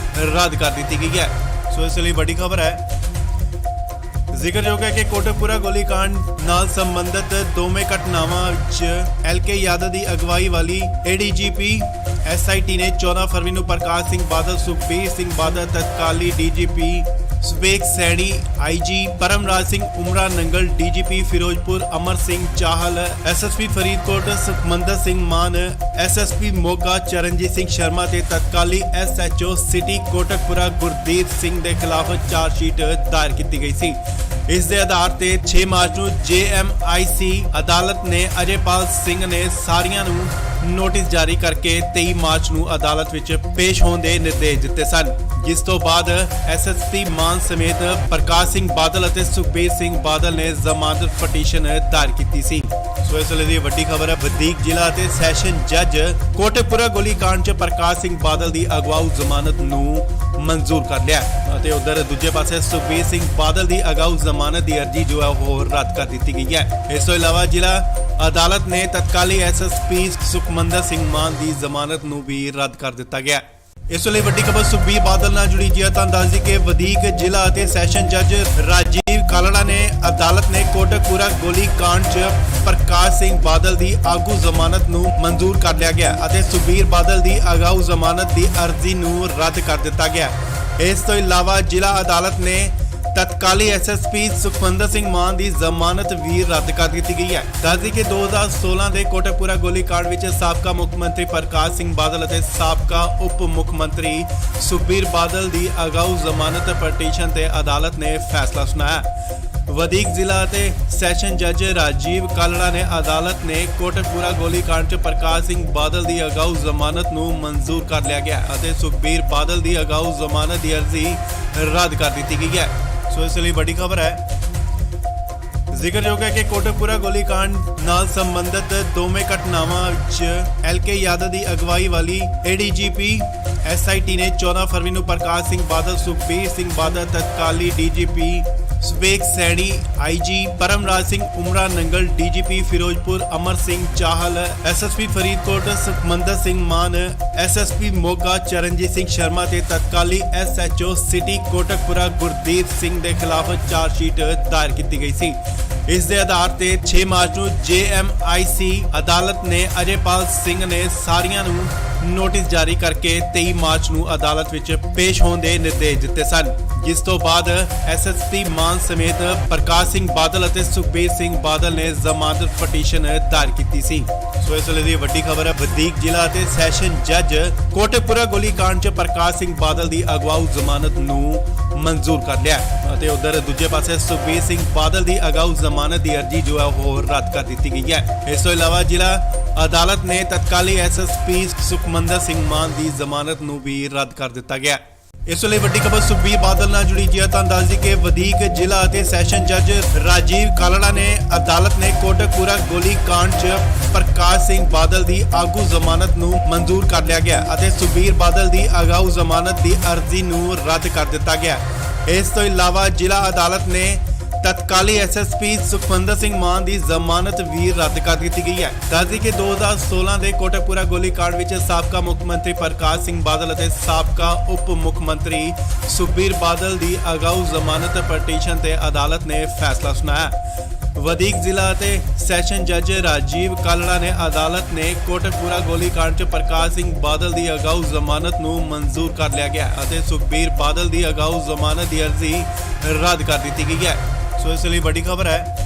ਰੱਦ ਕਰ ਦਿੱਤੀ ਗਈ ਹੈ। ਸੋ ਇਸ ਲਈ ਵੱਡੀ ਖਬਰ ਹੈ। ਜ਼ਿਕਰਯੋਗ ਹੈ ਕਿ ਕੋਟਕਪੂਰਾ ਗੋਲੀ ਕਾਂਡ ਨਾਲ ਸੰਬੰਧਿਤ ਦੋਵੇਂ ਘਟਨਾਵਾਂ 'ਚ ਐਲਕੇ ਯਾਦਵ ਦੀ ਅਗਵਾਈ ਵਾਲੀ ਏਡੀਜੀਪੀ ਐਸਆਈਟੀ ਨੇ 14 ਫਰਵਰੀ ਨੂੰ ਪ੍ਰਕਾਸ਼ ਸਿੰਘ ਬਾਦਲ, ਸੁਖਬੀਰ ਸਿੰਘ ਬਾਦਲ, ਤਤਕਾਲੀ DGP ਸਵੇਗ Saini, IG Paramraj Singh ਉਮਰਾ Nangal, DGP Firozpur Amar Singh Chahal, SSP Faridkot Sukhmandar Singh ਮਾਨ, ਐਸਐਸਪੀ ਮੋਗਾ ਚਰਨਜੀਤ ਸਿੰਘ ਸ਼ਰਮਾ ਤੇ ਤਤਕਾਲੀ ਐਸਐਚਓ ਸਿਟੀ ਕੋਟਕਪੂਰਾ ਗੁਰਦੀਪ ਸਿੰਘ ਦੇ ਖਿਲਾਫ ਚਾਰਜਸ਼ੀਟ ਦਾਇਰ ਕੀਤੀ ਗਈ ਸੀ। ਇਸ ਦੇ ਆਧਾਰ ਤੇ 6 ਮਾਰਚ ਨੂੰ ਜੇਐਮਆਈਸੀ ਅਦਾਲਤ ਨੇ ਅਜੇਪਾਲ ਸਿੰਘ ਨੇ ਸਾਰੀਆਂ ਨੂੰ ਨੋਟਿਸ ਜਾਰੀ ਕਰਕੇ 23 ਮਾਰਚ ਨੂੰ ਅਦਾਲਤ ਵਿੱਚ ਪੇਸ਼ ਹੋਣ ਦੇ ਨਿਰਦੇਸ਼ ਦਿੱਤੇ ਸਨ, ਜਿਸ ਤੋਂ ਬਾਅਦ ਐਸਐਸਪੀ ਮਾਨ ਸਮੇਤ ਪ੍ਰਕਾਸ਼ ਸਿੰਘ ਬਾਦਲ ਅਤੇ ਸੁਖਬੀਰ ਸਿੰਘ ਬਾਦਲ ਨੇ ਜ਼ਮਾਨਤ ਪਟੀਸ਼ਨ ਦਾਇਰ ਕੀਤੀ ਸੀ। ਸੋ ਇਸ ਵੇਲੇ ਦੀ ਵੱਡੀ ਖਬਰ ਹੈ। ਵਧੀਕ ਜ਼ਿਲ੍ਹਾ ਅਤੇ ਸੈਸ਼ਨ ਜੱਜ ਕੋਟਕਪੂਰਾ ਗੋਲੀ ਕਾਂਡ 'ਚ ਪ੍ਰਕਾਸ਼ ਸਿੰਘ ਬਾਦਲ ਦੀ ਅਗਵਾਊ ਜ਼ਮਾਨਤ ਨੂੰ ਮਨਜ਼ੂਰ ਕਰ ਲਿਆ ਅਤੇ ਉਧਰ ਦੂਜੇ ਪਾਸੇ ਸੁਖਬੀਰ ਸਿੰਘ ਬਾਦਲ ਦੀ ਅਗਾਊ ਜ਼ਮਾਨਤ ਦੀ ਅਰਜ਼ੀ ਜੋ ਹੈ ਉਹ ਰੱਦ ਕਰ ਦਿੱਤੀ ਗਈ ਹੈ। ਇਸ ਤੋਂ ਇਲਾਵਾ ਜ਼ਿਲ੍ਹਾ ਅਦਾਲਤ ਨੇ ਤਤਕਾਲੀ ਐਸਐਸਪੀ ਸੁਖਮੰਦਰ ਸਿੰਘ ਮਾਨ ਦੀ ਜ਼ਮਾਨਤ ਨੂੰ ਵੀ ਰੱਦ ਕਰ ਦਿੱਤਾ ਗਿਆ। ਇਸ ਵੇਲੇ ਵੱਡੀ ਖਬਰ ਸੁਖਬੀਰ ਬਾਦਲ ਨਾਲ ਜੁੜੀ ਜੀ ਹੈ। ਤਾਂ ਦੱਸ ਦਈਏ ਕਿ ਵਧੀਕ ਜ਼ਿਲ੍ਹਾ ਅਤੇ ਸੈਸ਼ਨ ਜੱਜ ਰਾਜੀਵ ਕਾਲੜਾ ਨੇ ਅਦਾਲਤ ਨੇ ਕੋਟਕਪੂਰਾ ਗੋਲੀ ਕਾਂਡ 'ਚ ਪ੍ਰਕਾਸ਼ ਸਿੰਘ ਬਾਦਲ ਦੀ ਆਗੂ ਜ਼ਮਾਨਤ ਨੂੰ ਮਨਜ਼ੂਰ ਕਰ ਲਿਆ ਗਿਆ ਅਤੇ ਸੁਖਬੀਰ ਬਾਦਲ ਦੀ ਅਗਾਊ ਜ਼ਮਾਨਤ ਦੀ ਅਰਜ਼ੀ ਨੂੰ ਰੱਦ ਕਰ ਦਿੱਤਾ ਗਿਆ। ਇਸ ਤੋਂ ਇਲਾਵਾ ਜ਼ਿਲ੍ਹਾ ਅਦਾਲਤ ਨੇ ਤਤਕਾਲੀ ਐਸਐਸਪੀ ਸੁਖਮੰਦਰ ਸਿੰਘ ਮਾਨ ਦੀ ਜ਼ਮਾਨਤ ਵੀ ਰੱਦ ਕਰ ਦਿੱਤੀ ਗਈ ਹੈ। ਦੱਸਦੀ ਕਿ 2016 ਦੇ ਕੋਟਕਪੂਰਾ ਗੋਲੀ ਕਾਂਡ ਵਿੱਚ ਸਾਬਕਾ ਮੁੱਖ ਮੰਤਰੀ ਪ੍ਰਕਾਸ਼ ਸਿੰਘ ਬਾਦਲ ਅਤੇ ਸਾਬਕਾ ਉਪ ਮੁੱਖ ਮੰਤਰੀ ਸੁਖਬੀਰ ਬਾਦਲ ਦੀ ਅਗਾਊ ਜ਼ਮਾਨਤ ਪਟੀਸ਼ਨ ਤੇ ਅਦਾਲਤ ਨੇ ਫੈਸਲਾ ਸੁਣਾਇਆ। ਵਧੀਕ ਜ਼ਿਲ੍ਹਾ ਅਤੇ ਸੈਸ਼ਨ ਜੱਜ ਰਾਜੀਵ ਕਾਲੜਾ ਨੇ ਅਦਾਲਤ ਨੇ ਕੋਟਕਪੂਰਾ ਗੋਲੀकांड 'ਚ ਪ੍ਰਕਾਸ਼ ਸਿੰਘ ਬਾਦਲ ਦੀ ਅਗਾਊ ਜ਼ਮਾਨਤ ਨੂੰ ਮਨਜ਼ੂਰ ਕਰ ਲਿਆ ਗਿਆ ਅਤੇ ਸੁਖਬੀਰ ਬਾਦਲ ਦੀ ਅਗਾਊ ਜ਼ਮਾਨਤ ਦੀ ਅਰਜ਼ੀ ਰੱਦ ਕਰ ਦਿੱਤੀ ਗਈ ਹੈ। ਸੋ ਇਸ ਲਈ ਵੱਡੀ ਖਬਰ ਹੈ। ਜ਼ਿਕਰਯੋਗ ਹੈ ਕਿ ਕੋਟਕਪੂਰਾ ਗੋਲੀकांड ਨਾਲ ਸੰਬੰਧਿਤ ਦੋਵੇਂ ਘਟਨਾਵਾਂ ਵਿੱਚ ਐਲਕੇ ਯਾਦਵ ਦੀ ਅਗਵਾਈ ਵਾਲੀ ਏਡੀਜੀਪੀ ਐਸਆਈਟੀ ਨੇ 14 ਫਰਵਰੀ ਨੂੰ ਪ੍ਰਕਾਸ਼ ਸਿੰਘ ਬਾਦਲ, ਸੁਖਬੀਰ ਸਿੰਘ ਬਾਦਲ, ਤਤਕਾਲੀ DGP ਸਵੇਕ Saini, IG Paramraj Singh ਉਮਰਾ Nangal, DGP Firozpur Amar Singh Chahal, SSP Faridkot Sukhmandar Singh ਮਾਨ, ਐਸਐਸਪੀ ਮੋਗਾ ਚਰਨਜੀਤ ਸਿੰਘ ਸ਼ਰਮਾ ਤੇ ਤਤਕਾਲੀ ਐਸਐਚਓ ਸਿਟੀ ਕੋਟਕਪੂਰਾ ਗੁਰਦੀਪ ਸਿੰਘ ਦੇ ਖਿਲਾਫ ਚਾਰਜਸ਼ੀਟ ਦਾਇਰ ਕੀਤੀ ਗਈ ਸੀ। ਇਸ ਦੇ ਆਧਾਰ ਤੇ 6 ਮਾਰਚ ਨੂੰ ਜੇਐਮਆਈਸੀ ਅਦਾਲਤ ਨੇ ਅਜੇਪਾਲ ਸਿੰਘ ਨੇ ਸਾਰੀਆਂ ਨੂੰ ਨੋਟਿਸ ਜਾਰੀ ਕਰਕੇ 23 ਮਾਰਚ ਨੂੰ ਅਦਾਲਤ ਵਿੱਚ ਪੇਸ਼ ਹੋਣ ਦੇ ਨਿਰਦੇਸ਼ ਦਿੱਤੇ ਸਨ, ਜਿਸ ਤੋਂ ਬਾਅਦ ਐਸਐਸਪੀ ਮਾਨ ਸਮੇਤ ਪ੍ਰਕਾਸ਼ ਸਿੰਘ ਬਾਦਲ ਅਤੇ ਸੁਖਬੀਰ ਸਿੰਘ ਬਾਦਲ ਨੇ ਜ਼ਮਾਨਤ ਪਟੀਸ਼ਨ ਦਾਇਰ ਕੀਤੀ ਸੀ। ਸੋ ਇਸ ਵੇਲੇ ਦੀ ਵੱਡੀ ਖਬਰ ਹੈ। ਵਧੀਕ ਜ਼ਿਲ੍ਹਾ ਅਤੇ ਸੈਸ਼ਨ ਜੱਜ ਕੋਟਕਪੂਰਾ ਗੋਲੀकांड 'ਚ ਪ੍ਰਕਾਸ਼ ਸਿੰਘ ਬਾਦਲ ਦੀ ਅਗਵਾਊ ਜ਼ਮਾਨਤ ਨੂੰ ਮਨਜ਼ੂਰ ਕਰ ਲਿਆ ਅਤੇ ਉਧਰ ਦੂਜੇ ਪਾਸੇ ਸੁਖਬੀਰ ਸਿੰਘ ਬਾਦਲ ਦੀ ਅਗਾਊ ਜ਼ਮਾਨਤ ਦੀ ਅਰਜ਼ੀ ਜੋ ਹੈ ਉਹ ਰੱਦ ਕਰ ਦਿੱਤੀ ਗਈ ਹੈ। ਇਸ ਤੋਂ ਇਲਾਵਾ ਜ਼ਿਲ੍ਹਾ ਅਦਾਲਤ ਨੇ ਤਤਕਾਲੀ ਐਸਐਸਪੀ ਸੁਖਮੰਦਰ ਸਿੰਘ ਮਾਨ ਦੀ ਜ਼ਮਾਨਤ ਨੂੰ ਵੀ ਰੱਦ ਕਰ ਦਿੱਤਾ ਗਿਆ। ਇਸ ਲਈ ਵੱਡੀ ਖਬਰ ਸੁਖਬੀਰ ਬਾਦਲ ਨਾਲ ਜੁੜੀ ਜੀ ਹੈ। ਤੁਹਾਨੂੰ ਦੱਸ ਦਈਏ ਕਿ ਵਧੀਕ ਜ਼ਿਲ੍ਹਾ ਅਤੇ ਸੈਸ਼ਨ ਜੱਜ ਰਾਜੀਵ ਕਾਲੜਾ ਨੇ ਅਦਾਲਤ ਨੇ ਕੋਟਕਪੂਰਾ ਗੋਲੀकांड 'ਚ ਪ੍ਰਕਾਸ਼ ਸਿੰਘ ਬਾਦਲ ਦੀ ਆਗੂ ਜ਼ਮਾਨਤ ਨੂੰ ਮਨਜ਼ੂਰ ਕਰ ਲਿਆ ਗਿਆ ਅਤੇ ਸੁਖਬੀਰ ਬਾਦਲ ਦੀ ਅਗਾਊ ਜ਼ਮਾਨਤ ਦੀ ਅਰਜ਼ੀ ਨੂੰ ਰੱਦ ਕਰ ਦਿੱਤਾ ਗਿਆ। ਇਸ ਤੋਂ ਇਲਾਵਾ ਜ਼ਿਲ੍ਹਾ ਅਦਾਲਤ ਨੇ ਤਤਕਾਲੀ ਐਸਐਸਪੀ ਸੁਖਮੰਦਰ ਸਿੰਘ ਮਾਨ ਦੀ ਜ਼ਮਾਨਤ ਵੀ ਰੱਦ ਕਰ ਦਿੱਤੀ ਗਈ ਹੈ। ਦੱਸਦੀ ਕਿ 2016 ਦੇ ਕੋਟਕਪੂਰਾ ਗੋਲੀकांड ਵਿੱਚ ਸਾਬਕਾ ਮੁੱਖ ਮੰਤਰੀ ਪ੍ਰਕਾਸ਼ ਸਿੰਘ ਬਾਦਲ ਅਤੇ ਸਾਬਕਾ ਉਪ ਮੁੱਖ ਮੰਤਰੀ ਸੁਖਬੀਰ ਬਾਦਲ ਦੀ ਅਗਾਊ ਜ਼ਮਾਨਤ ਪਟੀਸ਼ਨ ਤੇ ਅਦਾਲਤ ਨੇ ਫੈਸਲਾ ਸੁਣਾਇਆ। ਵਧੀਕ ਜ਼ਿਲ੍ਹਾ ਅਤੇ ਸੈਸ਼ਨ ਜੱਜ ਰਾਜੀਵ ਕਾਲੜਾ ਨੇ ਅਦਾਲਤ ਨੇ ਕੋਟਕਪੂਰਾ ਗੋਲੀकांड 'ਚ ਪ੍ਰਕਾਸ਼ ਸਿੰਘ ਬਾਦਲ ਦੀ ਅਗਾਊ ਜ਼ਮਾਨਤ ਨੂੰ ਮਨਜ਼ੂਰ ਕਰ ਲਿਆ ਗਿਆ ਅਤੇ ਸੁਖਬੀਰ ਬਾਦਲ ਦੀ ਅਗਾਊ ਜ਼ਮਾਨਤ ਦੀ ਅਰਜ਼ੀ ਰੱਦ ਕਰ ਦਿੱਤੀ ਗਈ ਹੈ। ਸੋ ਇਸ ਲਈ ਵੱਡੀ ਖਬਰ ਹੈ।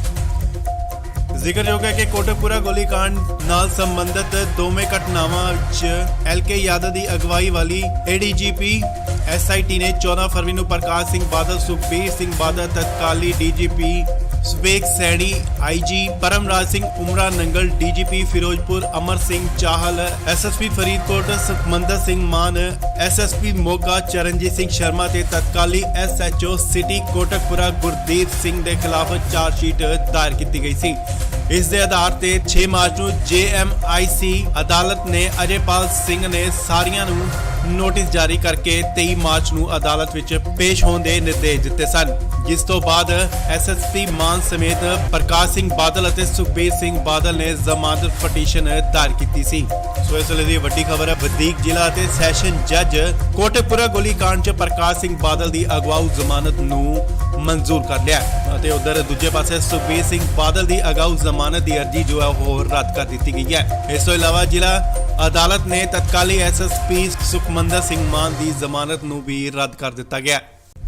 ਜ਼ਿਕਰਯੋਗ ਹੈ ਕਿ ਕੋਟਕਪੂਰਾ ਗੋਲੀकांड ਨਾਲ ਸੰਬੰਧਿਤ ਦੋਵੇਂ ਘਟਨਾਵਾਂ ਵਿੱਚ ਐਲਕੇ ਯਾਦਵ ਦੀ ਅਗਵਾਈ ਵਾਲੀ ਏਡੀਜੀਪੀ ਐਸਆਈਟੀ ਨੇ 14 ਫਰਵਰੀ ਨੂੰ ਪ੍ਰਕਾਸ਼ ਸਿੰਘ ਬਾਦਲ, ਸੁਖਬੀਰ ਸਿੰਘ ਬਾਦਲ, ਤਤਕਾਲੀ DGP ਸਵੇਕ Saini, IG Paramraj Singh ਉਮਰਾ Nangal, DGP Firozpur Amar Singh Chahal, SSP Faridkot Sukhmandar Singh ਮਾਨ, ਐਸਐਸਪੀ ਮੋਗਾ ਚਰਨਜੀਤ ਸਿੰਘ ਸ਼ਰਮਾ ਤੇ ਤਤਕਾਲੀ ਐਸਐਚਓ ਸਿਟੀ ਕੋਟਕਪੂਰਾ ਗੁਰਦੀਪ ਸਿੰਘ ਦੇ ਖਿਲਾਫ ਚਾਰਜਸ਼ੀਟ ਦਾਇਰ ਕੀਤੀ ਗਈ ਸੀ। ਇਸ ਦੇ ਆਧਾਰ ਤੇ 6 ਮਾਰਚ ਨੂੰ ਜੇਐਮਆਈਸੀ ਅਦਾਲਤ ਨੇ ਅਜੇਪਾਲ ਸਿੰਘ ਨੇ ਸਾਰੀਆਂ ਨੂੰ ਨੋਟਿਸ ਜਾਰੀ ਕਰਕੇ 23 ਮਾਰਚ ਨੂੰ ਅਦਾਲਤ ਵਿੱਚ ਪੇਸ਼ ਹੋਣ ਦੇ ਨਿਰਦੇਸ਼ ਦਿੱਤੇ ਸਨ, ਜਿਸ ਤੋਂ ਬਾਅਦ ਐਸਐਸਪੀ ਮਾਨ ਸਮੇਤ ਪ੍ਰਕਾਸ਼ ਸਿੰਘ ਬਾਦਲ ਅਤੇ ਸੁਖਬੀਰ ਸਿੰਘ ਬਾਦਲ ਨੇ ਜ਼ਮਾਨਤ ਪਟੀਸ਼ਨ ਦਾਇਰ ਕੀਤੀ ਸੀ। ਸੋ ਇਸ ਵੇਲੇ ਦੀ ਵੱਡੀ ਖਬਰ ਹੈ। ਵਧੀਕ ਜ਼ਿਲ੍ਹਾ ਅਤੇ ਸੈਸ਼ਨ ਜੱਜ ਕੋਟਕਪੂਰਾ ਗੋਲੀकांड 'ਚ ਪ੍ਰਕਾਸ਼ ਸਿੰਘ ਬਾਦਲ ਦੀ ਅਗਵਾਊ ਜ਼ਮਾਨਤ ਨੂੰ ਮਨਜ਼ੂਰ ਕਰ ਲਿਆ ਅਤੇ ਉਧਰ ਦੂਜੇ ਪਾਸੇ ਸੁਖਬੀਰ ਸਿੰਘ ਬਾਦਲ ਦੀ ਅਗਾਊ ਜ਼ਮਾਨਤ ਦੀ ਅਰਜ਼ੀ ਜੋ ਹੈ ਉਹ ਰੱਦ ਕਰ ਦਿੱਤੀ ਗਈ ਹੈ। ਇਸ ਤੋਂ ਇਲਾਵਾ ਜ਼ਿਲ੍ਹਾ ਅਦਾਲਤ ਨੇ ਤਤਕਾਲੀ ਐਸਐਸਪੀ ਸੁਖਮੰਦਰ ਸਿੰਘ ਮਾਨ ਦੀ ਜ਼ਮਾਨਤ ਨੂੰ ਵੀ ਰੱਦ ਕਰ ਦਿੱਤਾ ਗਿਆ।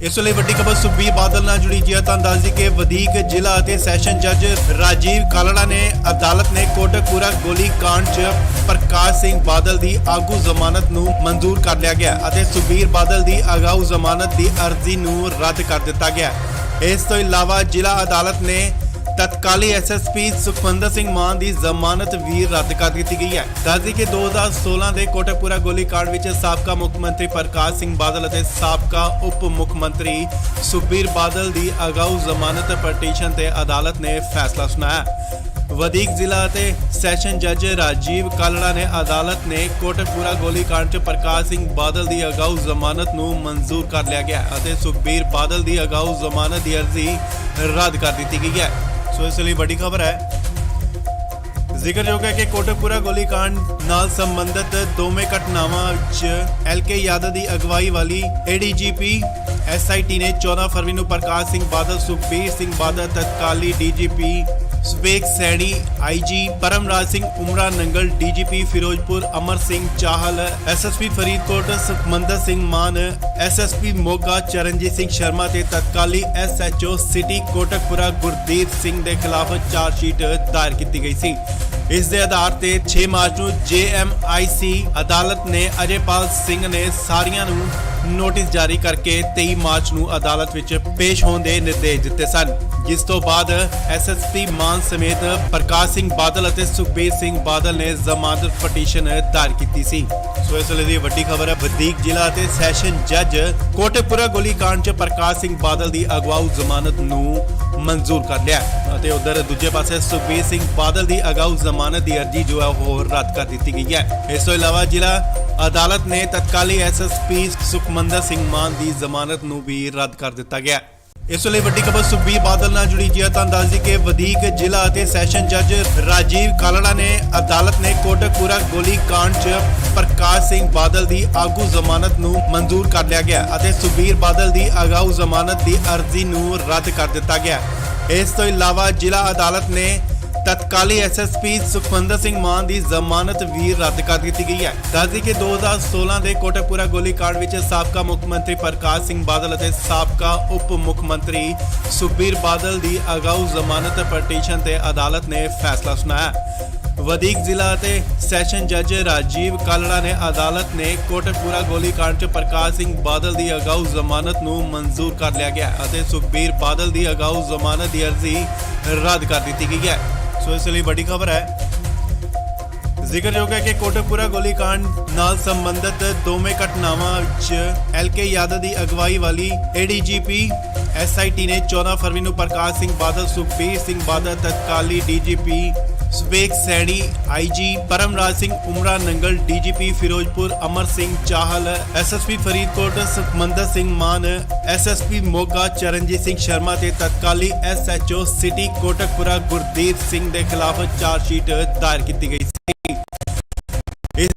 ਇਸ ਲਈ ਵੱਡੀ ਖਬਰ ਸੁਖਬੀਰ ਬਾਦਲ ਨਾਲ ਜੁੜੀ ਜੀ ਹੈ। ਤੁਹਾਨੂੰ ਦੱਸ ਦਈਏ ਕਿ ਵਧੀਕ ਜ਼ਿਲ੍ਹਾ ਅਤੇ ਸੈਸ਼ਨ ਜੱਜ ਰਾਜੀਵ ਕਾਲੜਾ ਨੇ ਅਦਾਲਤ ਨੇ ਕੋਟਕਪੂਰਾ ਗੋਲੀकांड 'ਚ ਪ੍ਰਕਾਸ਼ ਸਿੰਘ ਬਾਦਲ ਦੀ ਆਗੂ ਜ਼ਮਾਨਤ ਨੂੰ ਮਨਜ਼ੂਰ ਕਰ ਲਿਆ ਗਿਆ ਅਤੇ ਸੁਖਬੀਰ ਬਾਦਲ ਦੀ ਅਗਾਊ ਜ਼ਮਾਨਤ ਦੀ ਅਰਜ਼ੀ ਨੂੰ ਰੱਦ ਕਰ ਦਿੱਤਾ ਗਿਆ। ਇਸ ਤੋਂ ਇਲਾਵਾ ਜ਼ਿਲ੍ਹਾ ਅਦਾਲਤ ਨੇ ਤਤਕਾਲੀ ਐਸਐਸਪੀ ਸੁਖਮੰਦਰ ਸਿੰਘ ਮਾਨ ਦੀ ਜ਼ਮਾਨਤ ਵੀ ਰੱਦ ਕਰ ਦਿੱਤੀ ਗਈ ਹੈ। ਦੱਸਦੀ ਕਿ 2016 ਦੇ ਕੋਟਕਪੂਰਾ ਗੋਲੀकांड ਵਿੱਚ ਸਾਬਕਾ ਮੁੱਖ ਮੰਤਰੀ ਪ੍ਰਕਾਸ਼ ਸਿੰਘ ਬਾਦਲ ਅਤੇ ਸਾਬਕਾ ਉਪ ਮੁੱਖ ਮੰਤਰੀ ਸੁਖਬੀਰ ਬਾਦਲ ਦੀ ਅਗਾਊ ਜ਼ਮਾਨਤ ਪਟੀਸ਼ਨ ਤੇ ਅਦਾਲਤ ਨੇ ਫੈਸਲਾ ਸੁਣਾਇਆ। ਵਧੀਕ ਜ਼ਿਲ੍ਹਾ ਅਤੇ ਸੈਸ਼ਨ ਜੱਜ ਰਾਜੀਵ ਕਾਲੜਾ ਨੇ ਅਦਾਲਤ ਨੇ ਕੋਟਕਪੂਰਾ ਗੋਲੀकांड 'ਚ ਪ੍ਰਕਾਸ਼ ਸਿੰਘ ਬਾਦਲ ਦੀ ਅਗਾਊ ਜ਼ਮਾਨਤ ਨੂੰ ਮਨਜ਼ੂਰ ਕਰ ਲਿਆ ਗਿਆ ਅਤੇ ਸੁਖਬੀਰ ਬਾਦਲ ਦੀ ਅਗਾਊ ਜ਼ਮਾਨਤ ਦੀ ਅਰਜ਼ੀ ਰੱਦ ਕਰ ਦਿੱਤੀ ਗਈ ਹੈ। ਸੋ ਇਸ ਲਈ ਵੱਡੀ ਖਬਰ ਹੈ। ਜ਼ਿਕਰਯੋਗ ਹੈ ਕਿ ਕੋਟਕਪੂਰਾ ਗੋਲੀकांड ਨਾਲ ਸੰਬੰਧਿਤ ਦੋਵੇਂ ਘਟਨਾਵਾਂ ਵਿੱਚ ਐਲਕੇ ਯਾਦਵ ਦੀ ਅਗਵਾਈ ਵਾਲੀ ਏਡੀਜੀਪੀ ਐਸਆਈਟੀ ਨੇ 14 ਫਰਵਰੀ ਨੂੰ ਪ੍ਰਕਾਸ਼ ਸਿੰਘ ਬਾਦਲ, ਸੁਖਬੀਰ ਸਿੰਘ ਬਾਦਲ, ਤਤਕਾਲੀ DGP ਸਵੇਕ Saini, IG Paramraj Singh ਉਮਰਾ Nangal, DGP Firozpur Amar Singh Chahal, SSP Faridkot Sukhmandar Singh ਮਾਨ, ਐਸਐਸਪੀ ਮੋਗਾ ਚਰਨਜੀਤ ਸਿੰਘ ਸ਼ਰਮਾ ਤੇ ਤਤਕਾਲੀ ਐਸਐਚਓ ਸਿਟੀ ਕੋਟਕਪੂਰਾ ਗੁਰਦੀਪ ਸਿੰਘ ਦੇ ਖਿਲਾਫ ਚਾਰਜਸ਼ੀਟ ਦਾਇਰ ਕੀਤੀ ਗਈ ਸੀ। ਇਸ ਦੇ ਆਧਾਰ ਤੇ 6 ਮਾਰਚ ਨੂੰ ਜੇਐਮਆਈਸੀ ਅਦਾਲਤ ਨੇ ਅਜੇਪਾਲ ਸਿੰਘ ਨੇ ਸਾਰੀਆਂ ਨੂੰ ਨੋਟਿਸ ਜਾਰੀ ਕਰਕੇ 23 ਮਾਰਚ ਨੂੰ ਅਦਾਲਤ ਵਿੱਚ ਪੇਸ਼ ਹੋਣ ਦੇ ਨਿਰਦੇਸ਼ ਦਿੱਤੇ ਸਨ, ਜਿਸ ਤੋਂ ਬਾਅਦ ਐਸਐਸਪੀ ਮਾਨ ਸਮੇਤ ਪ੍ਰਕਾਸ਼ ਸਿੰਘ ਬਾਦਲ ਅਤੇ ਸੁਖਬੀਰ ਸਿੰਘ ਬਾਦਲ ਨੇ ਜ਼ਮਾਨਤ ਪਟੀਸ਼ਨ ਦਾਇਰ ਕੀਤੀ ਸੀ। ਸੋ ਇਸ ਵੇਲੇ ਦੀ ਵੱਡੀ ਖਬਰ ਹੈ, ਵਧੀਕ ਜ਼ਿਲ੍ਹਾ ਅਤੇ ਸੈਸ਼ਨ ਜੱਜ ਕੋਟਕਪੂਰਾ ਗੋਲੀकांड 'ਚ ਪ੍ਰਕਾਸ਼ ਸਿੰਘ ਬਾਦਲ ਦੀ ਅਗਵਾਊ ਜ਼ਮਾਨਤ ਨੂੰ ਮਨਜ਼ੂਰ ਕਰ ਲਿਆ ਅਤੇ ਉਧਰ ਦੂਜੇ ਪਾਸੇ ਸੁਖਬੀਰ ਸਿੰਘ ਬਾਦਲ ਦੀ ਅਗਾਊ ਜ਼ਮਾਨਤ ਦੀ ਅਰਜ਼ੀ ਜੋ ਹੈ ਉਹ ਰੱਦ ਕਰ ਦਿੱਤੀ ਗਈ ਹੈ। ਇਸ ਤੋਂ ਇਲਾਵਾ ਜ਼ਿਲ੍ਹਾ ਅਦਾਲਤ ਨੇ ਤਤਕਾਲੀ ਐਸਐਸਪੀ ਸੁਖਮੰਦਰ ਸਿੰਘ ਮਾਨ ਦੀ ਜ਼ਮਾਨਤ ਨੂੰ ਵੀ ਰੱਦ ਕਰ ਦਿੱਤਾ ਗਿਆ। ਇਸ ਵੇਲੇ ਵੱਡੀ ਖਬਰ ਸੁਖਬੀਰ ਬਾਦਲ ਨਾਲ ਜੁੜੀ ਜੀ ਹੈ। ਤੁਹਾਨੂੰ ਦੱਸ ਦਈਏ ਕਿ ਵਧੀਕ ਜ਼ਿਲ੍ਹਾ ਅਤੇ ਸੈਸ਼ਨ ਜੱਜ ਰਾਜੀਵ ਕਾਲੜਾ ਨੇ ਅਦਾਲਤ ਨੇ ਕੋਟਕਪੂਰਾ ਗੋਲੀकांड 'ਚ ਪ੍ਰਕਾਸ਼ ਸਿੰਘ ਬਾਦਲ ਦੀ ਆਗੂ ਜ਼ਮਾਨਤ ਨੂੰ ਮਨਜ਼ੂਰ ਕਰ ਲਿਆ ਗਿਆ ਅਤੇ ਸੁਖਬੀਰ ਬਾਦਲ ਦੀ ਅਗਾਊ ਜ਼ਮਾਨਤ ਦੀ ਅਰਜ਼ੀ ਨੂੰ ਰੱਦ ਕਰ ਦਿੱਤਾ ਗਿਆ। ਇਸ ਤੋਂ ਇਲਾਵਾ ਜ਼ਿਲ੍ਹਾ ਅਦਾਲਤ ਨੇ ਤਤਕਾਲੀ ਐਸਐਸਪੀ ਸੁਖਮੰਦਰ ਸਿੰਘ ਮਾਨ ਦੀ ਜ਼ਮਾਨਤ ਵੀ ਰੱਦ ਕਰ ਦਿੱਤੀ ਗਈ ਹੈ। ਦੱਸਦੀ ਕਿ 2016 ਦੇ ਕੋਟਕਪੂਰਾ ਗੋਲੀकांड ਵਿੱਚ ਸਾਬਕਾ ਮੁੱਖ ਮੰਤਰੀ ਪ੍ਰਕਾਸ਼ ਸਿੰਘ ਬਾਦਲ ਅਤੇ ਸਾਬਕਾ ਉਪ ਮੁੱਖ ਮੰਤਰੀ ਸੁਖਬੀਰ ਬਾਦਲ ਦੀ ਅਗਾਊ ਜ਼ਮਾਨਤ ਪਟੀਸ਼ਨ ਤੇ ਅਦਾਲਤ ਨੇ ਫੈਸਲਾ ਸੁਣਾਇਆ। ਵਧੀਕ ਜ਼ਿਲ੍ਹਾ ਅਤੇ ਸੈਸ਼ਨ ਜੱਜ ਰਾਜੀਵ ਕਾਲੜਾ ਨੇ ਅਦਾਲਤ ਨੇ ਕੋਟਕਪੂਰਾ ਗੋਲੀकांड 'ਚ ਪ੍ਰਕਾਸ਼ ਸਿੰਘ ਬਾਦਲ ਦੀ ਅਗਾਊ ਜ਼ਮਾਨਤ ਨੂੰ ਮਨਜ਼ੂਰ ਕਰ ਲਿਆ ਗਿਆ ਅਤੇ ਸੁਖਬੀਰ ਬਾਦਲ ਦੀ ਅਗਾਊ ਜ਼ਮਾਨਤ ਦੀ ਅਰਜ਼ੀ ਰੱਦ ਕਰ ਦਿੱਤੀ ਗਈ ਹੈ। ਸੋ ਇਸ ਲਈ ਵੱਡੀ ਖਬਰ ਹੈ। ਜ਼ਿਕਰਯੋਗ ਹੈ ਕਿ ਕੋਟਕਪੂਰਾ ਗੋਲੀकांड ਨਾਲ ਸੰਬੰਧਿਤ ਦੋਵੇਂ ਘਟਨਾਵਾਂ ਵਿੱਚ ਐਲਕੇ ਯਾਦਵ ਦੀ ਅਗਵਾਈ ਵਾਲੀ ਏਡੀਜੀਪੀ ਐਸਆਈਟੀ ਨੇ 14 ਫਰਵਰੀ ਨੂੰ ਪ੍ਰਕਾਸ਼ ਸਿੰਘ ਬਾਦਲ, ਸੁਖਬੀਰ ਸਿੰਘ ਬਾਦਲ, ਤਤਕਾਲੀ DGP ਸਵੇਗ Saini, IG Paramraj Singh ਉਮਰਾ Nangal, DGP Firozpur Amar Singh Chahal, SSP Faridkot Sukhmandar Singh ਮਾਨ, ਐਸਐਸਪੀ ਮੋਗਾ ਚਰਨਜੀਤ ਸਿੰਘ ਸ਼ਰਮਾ ਤੇ ਤਤਕਾਲੀ ਐਸਐਚਓ ਸਿਟੀ ਕੋਟਕਪੂਰਾ ਗੁਰਦੀਪ ਸਿੰਘ ਦੇ ਖਿਲਾਫ ਚਾਰਜਸ਼ੀਟ ਦਾਇਰ ਕੀਤੀ ਗਈ ਸੀ। ਇਸ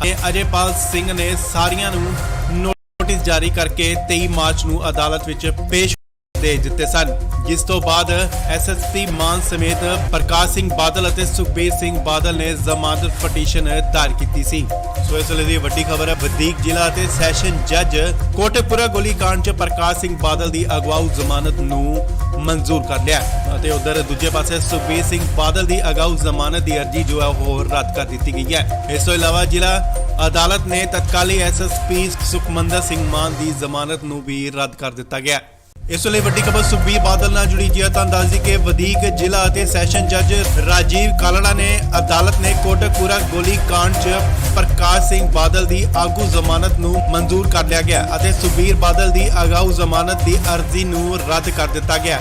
ਤੇ ਅਜੇਪਾਲ ਸਿੰਘ ਨੇ ਸਾਰੀਆਂ ਨੂੰ ਨੋਟਿਸ ਜਾਰੀ ਕਰਕੇ 23 ਮਾਰਚ ਨੂੰ ਅਦਾਲਤ ਵਿੱਚ ਪੇਸ਼ ਦੇ ਦਿੱਤੇ ਸਨ, ਜਿਸ ਤੋਂ ਬਾਅਦ ਐਸਐਸਪੀ ਮਾਨ ਸਮੇਤ ਪ੍ਰਕਾਸ਼ ਸਿੰਘ ਬਾਦਲ ਅਤੇ ਸੁਖਬੀਰ ਸਿੰਘ ਬਾਦਲ ਨੇ ਜ਼ਮਾਨਤ ਪਟੀਸ਼ਨ ਦਾਇਰ ਕੀਤੀ ਸੀ। ਸੋ ਇਸ ਵੇਲੇ ਦੀ ਵੱਡੀ ਖਬਰ ਹੈ, ਵਧੀਕ ਜ਼ਿਲ੍ਹਾ ਅਤੇ ਸੈਸ਼ਨ ਜੱਜ ਕੋਟਕਪੂਰਾ ਗੋਲੀकांड 'ਚ ਪ੍ਰਕਾਸ਼ ਸਿੰਘ ਬਾਦਲ ਦੀ ਅਗਵਾਊ ਜ਼ਮਾਨਤ ਨੂੰ ਮਨਜ਼ੂਰ ਕਰ ਲਿਆ ਅਤੇ ਉਧਰ ਦੂਜੇ ਪਾਸੇ ਸੁਖਬੀਰ ਸਿੰਘ ਬਾਦਲ ਦੀ ਅਗਾਊ ਜ਼ਮਾਨਤ ਦੀ ਅਰਜ਼ੀ ਜੋ ਹੈ ਉਹ ਰੱਦ ਕਰ ਦਿੱਤੀ ਗਈ ਹੈ। ਇਸ ਤੋਂ ਇਲਾਵਾ ਜ਼ਿਲ੍ਹਾ ਅਦਾਲਤ ਨੇ ਤਤਕਾਲੀ ਐਸਐਸਪੀ ਸੁਖਮੰਦਰ ਸਿੰਘ ਮਾਨ ਦੀ ਜ਼ਮਾਨਤ ਨੂੰ ਵੀ ਰੱਦ ਕਰ ਦਿੱਤਾ ਗਿਆ। ਇਸ ਲਈ ਵੱਡੀ ਖਬਰ ਸੁਖਬੀਰ ਬਾਦਲ ਨਾਲ ਜੁੜੀ ਜੀ ਹੈ। ਤੁਹਾਨੂੰ ਦੱਸ ਦਈਏ ਕਿ ਵਧੀਕ ਜ਼ਿਲ੍ਹਾ ਅਤੇ ਸੈਸ਼ਨ ਜੱਜ ਰਾਜੀਵ ਕਾਲੜਾ ਨੇ ਅਦਾਲਤ ਨੇ ਕੋਟਕਪੂਰਾ ਗੋਲੀकांड 'ਚ ਪ੍ਰਕਾਸ਼ ਸਿੰਘ ਬਾਦਲ ਦੀ ਆਗੂ ਜ਼ਮਾਨਤ ਨੂੰ ਮਨਜ਼ੂਰ ਕਰ ਲਿਆ ਗਿਆ ਅਤੇ ਸੁਖਬੀਰ ਬਾਦਲ ਦੀ ਅਗਾਊ ਜ਼ਮਾਨਤ ਦੀ ਅਰਜ਼ੀ ਨੂੰ ਰੱਦ ਕਰ ਦਿੱਤਾ ਗਿਆ।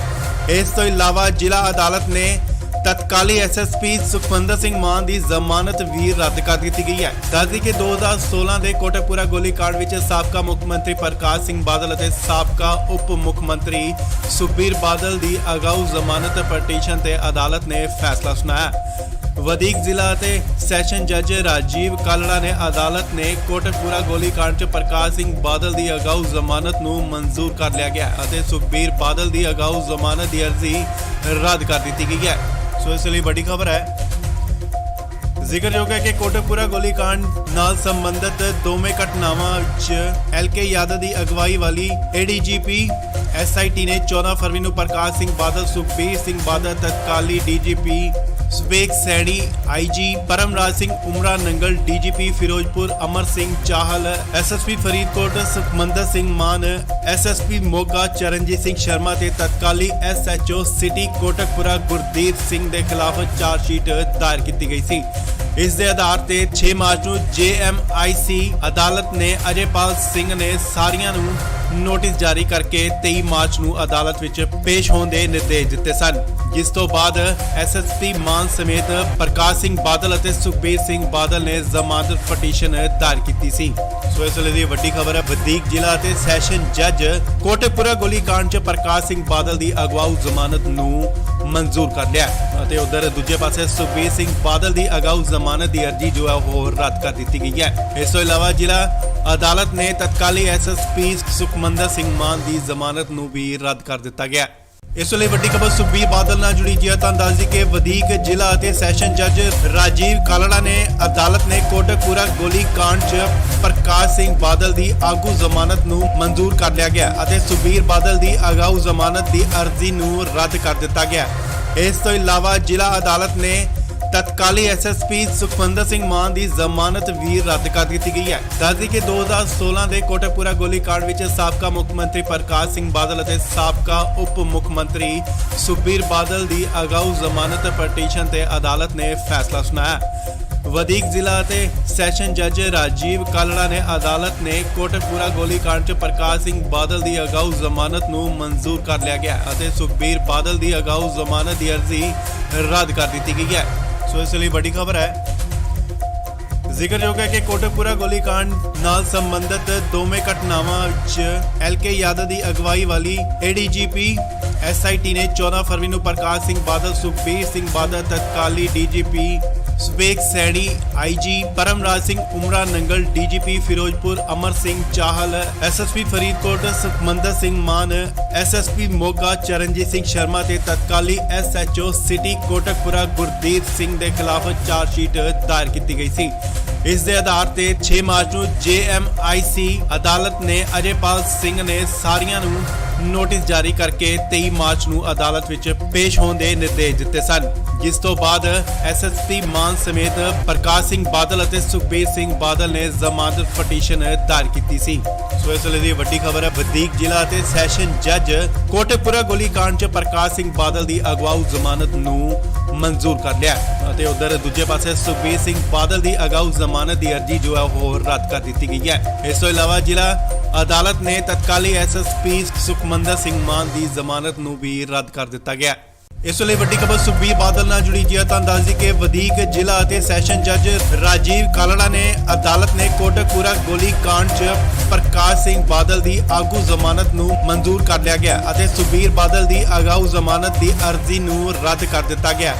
ਇਸ ਤੋਂ ਇਲਾਵਾ ਜ਼ਿਲ੍ਹਾ ਅਦਾਲਤ ਨੇ ਤਤਕਾਲੀ ਐਸਐਸਪੀ ਸੁਖਮੰਦਰ ਸਿੰਘ ਮਾਨ ਦੀ ਜ਼ਮਾਨਤ ਵੀ ਰੱਦ ਕਰ ਦਿੱਤੀ ਗਈ ਹੈ। ਦੱਸਦੀ ਕਿ 2016 ਦੇ ਕੋਟਕਪੂਰਾ ਗੋਲੀकांड ਵਿੱਚ ਸਾਬਕਾ ਮੁੱਖ ਮੰਤਰੀ ਪ੍ਰਕਾਸ਼ ਸਿੰਘ ਬਾਦਲ ਅਤੇ ਸਾਬਕਾ ਉਪ ਮੁੱਖ ਮੰਤਰੀ ਸੁਖਬੀਰ ਬਾਦਲ ਦੀ ਅਗਾਊ ਜ਼ਮਾਨਤ ਪਟੀਸ਼ਨ ਤੇ ਅਦਾਲਤ ਨੇ ਫੈਸਲਾ ਸੁਣਾਇਆ। ਵਧੀਕ ਜ਼ਿਲ੍ਹਾ ਅਤੇ ਸੈਸ਼ਨ ਜੱਜ ਰਾਜੀਵ ਕਾਲੜਾ ਨੇ ਅਦਾਲਤ ਨੇ ਕੋਟਕਪੂਰਾ ਗੋਲੀकांड 'ਚ ਪ੍ਰਕਾਸ਼ ਸਿੰਘ ਬਾਦਲ ਦੀ ਅਗਾਊ ਜ਼ਮਾਨਤ ਨੂੰ ਮਨਜ਼ੂਰ ਕਰ ਲਿਆ ਗਿਆ ਅਤੇ ਸੁਖਬੀਰ ਬਾਦਲ ਦੀ ਅਗਾਊ ਜ਼ਮਾਨਤ ਦੀ ਅਰਜ਼ੀ ਰੱਦ ਕਰ ਦਿੱਤੀ ਗਈ ਹੈ। ਸੋ ਇਸ ਲਈ ਵੱਡੀ ਖਬਰ ਹੈ। ਜ਼ਿਕਰਯੋਗ ਹੈ ਕਿ ਕੋਟਕਪੂਰਾ ਗੋਲੀकांड ਨਾਲ ਸੰਬੰਧਿਤ ਦੋਵੇਂ ਘਟਨਾਵਾਂ ਵਿੱਚ ਐਲਕੇ ਯਾਦਵ ਦੀ ਅਗਵਾਈ ਵਾਲੀ ਏਡੀਜੀਪੀ ਐਸਆਈਟੀ ਨੇ 14 ਫਰਵਰੀ ਨੂੰ ਪ੍ਰਕਾਸ਼ ਸਿੰਘ ਬਾਦਲ, ਸੁਖਬੀਰ ਸਿੰਘ ਬਾਦਲ, ਤਤਕਾਲੀ DGP ਸਵੇਗ Saini, IG Paramraj Singh ਉਮਰਾ Nangal, DGP Firozpur Amar Singh Chahal, SSP Faridkot Sukhmandar Singh ਮਾਨ, ਐਸਐਸਪੀ ਮੋਗਾ ਚਰਨਜੀਤ ਸਿੰਘ ਸ਼ਰਮਾ ਤੇ ਤਤਕਾਲੀ ਐਸਐਚਓ ਸਿਟੀ ਕੋਟਕਪੂਰਾ ਗੁਰਦੀਪ ਸਿੰਘ ਦੇ ਖਿਲਾਫ ਚਾਰਜਸ਼ੀਟ ਦਾਇਰ ਕੀਤੀ ਗਈ ਸੀ। ਇਸ ਦੇ ਆਧਾਰ ਤੇ 6 ਮਾਰਚ ਨੂੰ ਜੇਐਮਆਈਸੀ ਅਦਾਲਤ ਨੇ ਅਜੇਪਾਲ ਸਿੰਘ ਨੇ ਸਾਰੀਆਂ ਨੂੰ ਨੋਟਿਸ ਜਾਰੀ ਕਰਕੇ 23 ਮਾਰਚ ਨੂੰ ਅਦਾਲਤ ਵਿੱਚ ਪੇਸ਼ ਹੋਣ ਦੇ ਨਿਰਦੇਸ਼ ਦਿੱਤੇ ਸਨ, ਜਿਸ ਤੋਂ ਬਾਅਦ ਐਸਐਸਪੀ ਮਾਨ ਸਮੇਤ ਪ੍ਰਕਾਸ਼ ਸਿੰਘ ਬਾਦਲ ਅਤੇ ਸੁਖਬੀਰ ਸਿੰਘ ਬਾਦਲ ਨੇ ਜ਼ਮਾਨਤ ਪਟੀਸ਼ਨ ਦਾਇਰ ਕੀਤੀ ਸੀ। ਸੋ ਇਸ ਵੇਲੇ ਦੀ ਵੱਡੀ ਖਬਰ ਹੈ, ਵਧੀਕ ਜ਼ਿਲ੍ਹਾ ਅਤੇ ਸੈਸ਼ਨ ਜੱਜ ਕੋਟਕਪੂਰਾ ਗੋਲੀकांड 'ਚ ਪ੍ਰਕਾਸ਼ ਸਿੰਘ ਬਾਦਲ ਦੀ ਅਗਵਾਊ ਜ਼ਮਾਨਤ ਨੂੰ ਮਨਜ਼ੂਰ ਕਰ ਲਿਆ ਅਤੇ ਉਧਰ ਦੂਜੇ ਪਾਸੇ ਸੁਖਬੀਰ ਸਿੰਘ ਬਾਦਲ ਦੀ ਅਗਾਊ ਜ਼ਮਾਨਤ ਦੀ ਅਰਜ਼ੀ ਜੋ ਹੈ ਉਹ ਰੱਦ ਕਰ ਦਿੱਤੀ ਗਈ ਹੈ। ਇਸ ਤੋਂ ਇਲਾਵਾ ਜ਼ਿਲ੍ਹਾ ਅਦਾਲਤ ਨੇ ਤਤਕਾਲੀ ਐਸਐਸਪੀ ਸੁਖਮੰਦਰ ਸਿੰਘ ਮਾਨ ਦੀ ਜ਼ਮਾਨਤ ਨੂੰ ਵੀ ਰੱਦ ਕਰ ਦਿੱਤਾ ਗਿਆ। ਇਸ ਲਈ ਵੱਡੀ ਖਬਰ ਸੁਖਬੀਰ ਬਾਦਲ ਨਾਲ ਜੁੜੀ ਜੀ ਹੈ। ਤੁਹਾਨੂੰ ਦੱਸ ਦਈਏ ਕਿ ਵਧੀਕ ਜ਼ਿਲ੍ਹਾ ਅਤੇ ਸੈਸ਼ਨ ਜੱਜ ਰਾਜੀਵ ਕਾਲੜਾ ਨੇ ਅਦਾਲਤ ਨੇ ਕੋਟਕਪੂਰਾ ਗੋਲੀकांड 'ਚ ਪ੍ਰਕਾਸ਼ ਸਿੰਘ ਬਾਦਲ ਦੀ ਆਗੂ ਜ਼ਮਾਨਤ ਨੂੰ ਮਨਜ਼ੂਰ ਕਰ ਲਿਆ ਗਿਆ ਅਤੇ ਸੁਖਬੀਰ ਬਾਦਲ ਦੀ ਅਗਾਊ ਜ਼ਮਾਨਤ ਦੀ ਅਰਜ਼ੀ ਨੂੰ ਰੱਦ ਕਰ ਦਿੱਤਾ ਗਿਆ। ਇਸ ਤੋਂ ਇਲਾਵਾ ਜ਼ਿਲ੍ਹਾ ਅਦਾਲਤ ਨੇ ਤਤਕਾਲੀ ਐਸਐਸਪੀ ਸੁਖਵਿੰਦਰ ਸਿੰਘ ਮਾਨ ਦੀ ਜ਼ਮਾਨਤ ਵੀ ਰੱਦ ਕਰ ਦਿੱਤੀ ਗਈ ਹੈ। ਦੱਸਦੀ ਕਿ 2016 ਦੇ ਕੋਟਕਪੂਰਾ ਗੋਲੀकांड ਵਿੱਚ ਸਾਬਕਾ ਮੁੱਖ ਮੰਤਰੀ ਪ੍ਰਕਾਸ਼ ਸਿੰਘ ਬਾਦਲ ਅਤੇ ਸਾਬਕਾ ਉਪ ਮੁੱਖ ਮੰਤਰੀ ਸੁਖਬੀਰ ਬਾਦਲ ਦੀ ਅਗਾਊ ਜ਼ਮਾਨਤ ਪਟੀਸ਼ਨ ਤੇ ਅਦਾਲਤ ਨੇ ਫੈਸਲਾ ਸੁਣਾਇਆ। ਵਧੀਕ ਜ਼ਿਲ੍ਹਾ ਅਤੇ ਸੈਸ਼ਨ ਜੱਜ ਰਾਜੀਵ ਕਾਲੜਾ ਨੇ ਅਦਾਲਤ ਨੇ ਕੋਟਕਪੂਰਾ ਗੋਲੀकांड 'ਚ ਪ੍ਰਕਾਸ਼ ਸਿੰਘ ਬਾਦਲ ਦੀ ਅਗਾਊ ਜ਼ਮਾਨਤ ਨੂੰ ਮਨਜ਼ੂਰ ਕਰ ਲਿਆ ਗਿਆ ਅਤੇ ਸੁਖਬੀਰ ਬਾਦਲ ਦੀ ਅਗਾਊ ਜ਼ਮਾਨਤ ਦੀ ਅਰਜ਼ੀ ਰੱਦ ਕਰ ਦਿੱਤੀ ਗਈ ਹੈ। ਸੋ ਇਸ ਲਈ ਵੱਡੀ ਖਬਰ ਹੈ। ਜ਼ਿਕਰਯੋਗ ਹੈ ਕਿ ਕੋਟਕਪੂਰਾ ਗੋਲੀकांड ਨਾਲ ਸੰਬੰਧਿਤ ਦੋਵੇਂ ਘਟਨਾਵਾਂ ਵਿੱਚ ਐਲਕੇ ਯਾਦਵ ਦੀ ਅਗਵਾਈ ਵਾਲੀ ਏਡੀਜੀਪੀ ਐਸਆਈਟੀ ਨੇ 14 ਫਰਵਰੀ ਨੂੰ ਪ੍ਰਕਾਸ਼ ਸਿੰਘ ਬਾਦਲ, ਸੁਖਬੀਰ ਸਿੰਘ ਬਾਦਲ, ਤਤਕਾਲੀ DGP ਸਵੇਕ Saini, IG Paramraj Singh ਉਮਰਾ Nangal, DGP Firozpur Amar Singh Chahal, SSP Faridkot Sukhmandar Singh ਮਾਨ, ਐਸਐਸਪੀ ਮੋਗਾ ਚਰਨਜੀਤ ਸਿੰਘ ਸ਼ਰਮਾ ਤੇ ਤਤਕਾਲੀ ਐਸਐਚਓ ਸਿਟੀ ਕੋਟਕਪੂਰਾ ਗੁਰਦੀਪ ਸਿੰਘ ਦੇ ਖਿਲਾਫ ਚਾਰਜਸ਼ੀਟ ਦਾਇਰ ਕੀਤੀ ਗਈ ਸੀ। ਇਸ ਦੇ ਆਧਾਰ ਤੇ 6 ਮਾਰਚ ਨੂੰ ਜੇਐਮਆਈਸੀ ਅਦਾਲਤ ਨੇ ਅਜੇਪਾਲ ਸਿੰਘ ਨੇ ਸਾਰੀਆਂ ਨੂੰ ਨੋਟਿਸ ਜਾਰੀ ਕਰਕੇ 23 ਮਾਰਚ ਨੂੰ ਅਦਾਲਤ ਵਿੱਚ ਪੇਸ਼ ਹੋਣ ਦੇ ਨਿਰਦੇਸ਼ ਦਿੱਤੇ ਸਨ, ਜਿਸ ਤੋਂ ਬਾਅਦ ਐਸਐਸਪੀ ਮਾਨ ਸਮੇਤ ਪ੍ਰਕਾਸ਼ ਸਿੰਘ ਬਾਦਲ ਅਤੇ ਸੁਖਬੀਰ ਸਿੰਘ ਬਾਦਲ ਨੇ ਜ਼ਮਾਨਤ ਪਟੀਸ਼ਨ ਦਾਇਰ ਕੀਤੀ ਸੀ। ਸੋ ਇਸ ਵੇਲੇ ਦੀ ਵੱਡੀ ਖਬਰ ਹੈ। ਵਧੀਕ ਜ਼ਿਲ੍ਹਾ ਅਤੇ ਸੈਸ਼ਨ ਜੱਜ ਕੋਟਕਪੂਰਾ ਗੋਲੀकांड 'ਚ ਪ੍ਰਕਾਸ਼ ਸਿੰਘ ਬਾਦਲ ਦੀ ਅਗਵਾਊ ਜ਼ਮਾਨਤ ਨੂੰ ਮਨਜ਼ੂਰ ਕਰ ਲਿਆ ਅਤੇ ਉਧਰ ਦੂਜੇ ਪਾਸੇ ਸੁਖਬੀਰ ਸਿੰਘ ਬਾਦਲ ਦੀ ਅਗਾਊ ਜ਼ਮਾਨਤ ਦੀ ਅਰਜ਼ੀ ਜੋ ਹੈ ਉਹ ਰੱਦ ਕਰ ਦਿੱਤੀ ਗਈ ਹੈ। ਇਸ ਤੋਂ ਇਲਾਵਾ ਜ਼ਿਲ੍ਹਾ ਅਦਾਲਤ ਨੇ ਤਤਕਾਲੀ ਐਸਐਸਪੀ ਸੁਖਮੰਦਰ ਸਿੰਘ ਮਾਨ ਦੀ ਜ਼ਮਾਨਤ ਨੂੰ ਵੀ ਰੱਦ ਕਰ ਦਿੱਤਾ ਗਿਆ। ਇਸ ਲਈ ਵੱਡੀ ਖਬਰ ਸੁਖਬੀਰ ਬਾਦਲ ਨਾਲ ਜੁੜੀ ਜੀ ਹੈ। ਤਾਂ ਦੱਸ ਦਈਏ ਕਿ ਵਧੀਕ ਜ਼ਿਲ੍ਹਾ ਅਤੇ ਸੈਸ਼ਨ ਜੱਜ ਰਾਜੀਵ ਕਾਲੜਾ ਨੇ ਅਦਾਲਤ ਨੇ ਕੋਟਕਪੂਰਾ ਗੋਲੀकांड 'ਚ ਪ੍ਰਕਾਸ਼ ਸਿੰਘ ਬਾਦਲ ਦੀ ਆਗੂ ਜ਼ਮਾਨਤ ਨੂੰ ਮਨਜ਼ੂਰ ਕਰ ਲਿਆ ਗਿਆ ਅਤੇ ਸੁਖਬੀਰ ਬਾਦਲ ਦੀ ਅਗਾਊ ਜ਼ਮਾਨਤ ਦੀ ਅਰਜ਼ੀ ਨੂੰ ਰੱਦ ਕਰ ਦਿੱਤਾ ਗਿਆ।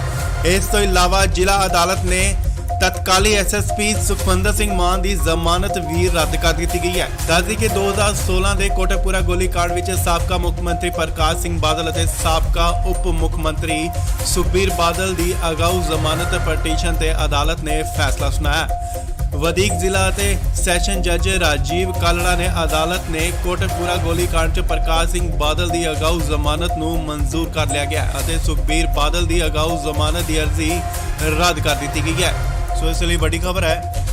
ਇਸ ਤੋਂ ਇਲਾਵਾ ਜ਼ਿਲ੍ਹਾ ਅਦਾਲਤ ਨੇ ਤਤਕਾਲੀ ਐਸਐਸਪੀ ਸੁਖਵਿੰਦਰ ਸਿੰਘ ਮਾਨ ਦੀ ਜ਼ਮਾਨਤ ਵੀ ਰੱਦ ਕਰ ਦਿੱਤੀ ਗਈ ਹੈ। ਦੱਸਦੀ ਕਿ 2016 ਦੇ ਕੋਟਕਪੂਰਾ ਗੋਲੀकांड ਵਿੱਚ ਸਾਬਕਾ ਮੁੱਖ ਮੰਤਰੀ ਪ੍ਰਕਾਸ਼ ਸਿੰਘ ਬਾਦਲ ਅਤੇ ਸਾਬਕਾ ਉਪ ਮੁੱਖ ਮੰਤਰੀ ਸੁਖਬੀਰ ਬਾਦਲ ਦੀ ਅਗਾਊ ਜ਼ਮਾਨਤ ਪਟੀਸ਼ਨ ਤੇ ਅਦਾਲਤ ਨੇ ਫੈਸਲਾ ਸੁਣਾਇਆ। ਵਧੀਕ ਜ਼ਿਲ੍ਹਾ ਅਤੇ ਸੈਸ਼ਨ ਜੱਜ ਰਾਜੀਵ ਕਾਲੜਾ ਨੇ ਅਦਾਲਤ ਨੇ ਕੋਟਕਪੂਰਾ ਗੋਲੀकांड 'ਚ ਪ੍ਰਕਾਸ਼ ਸਿੰਘ ਬਾਦਲ ਦੀ ਅਗਾਊ ਜ਼ਮਾਨਤ ਨੂੰ ਮਨਜ਼ੂਰ ਕਰ ਲਿਆ ਗਿਆ ਅਤੇ ਸੁਖਬੀਰ ਬਾਦਲ ਦੀ ਅਗਾਊ ਜ਼ਮਾਨਤ ਦੀ ਅਰਜ਼ੀ ਰੱਦ ਕਰ ਦਿੱਤੀ ਗਈ ਹੈ। ਸੋ ਇਸ ਲਈ ਵੱਡੀ ਖਬਰ ਹੈ।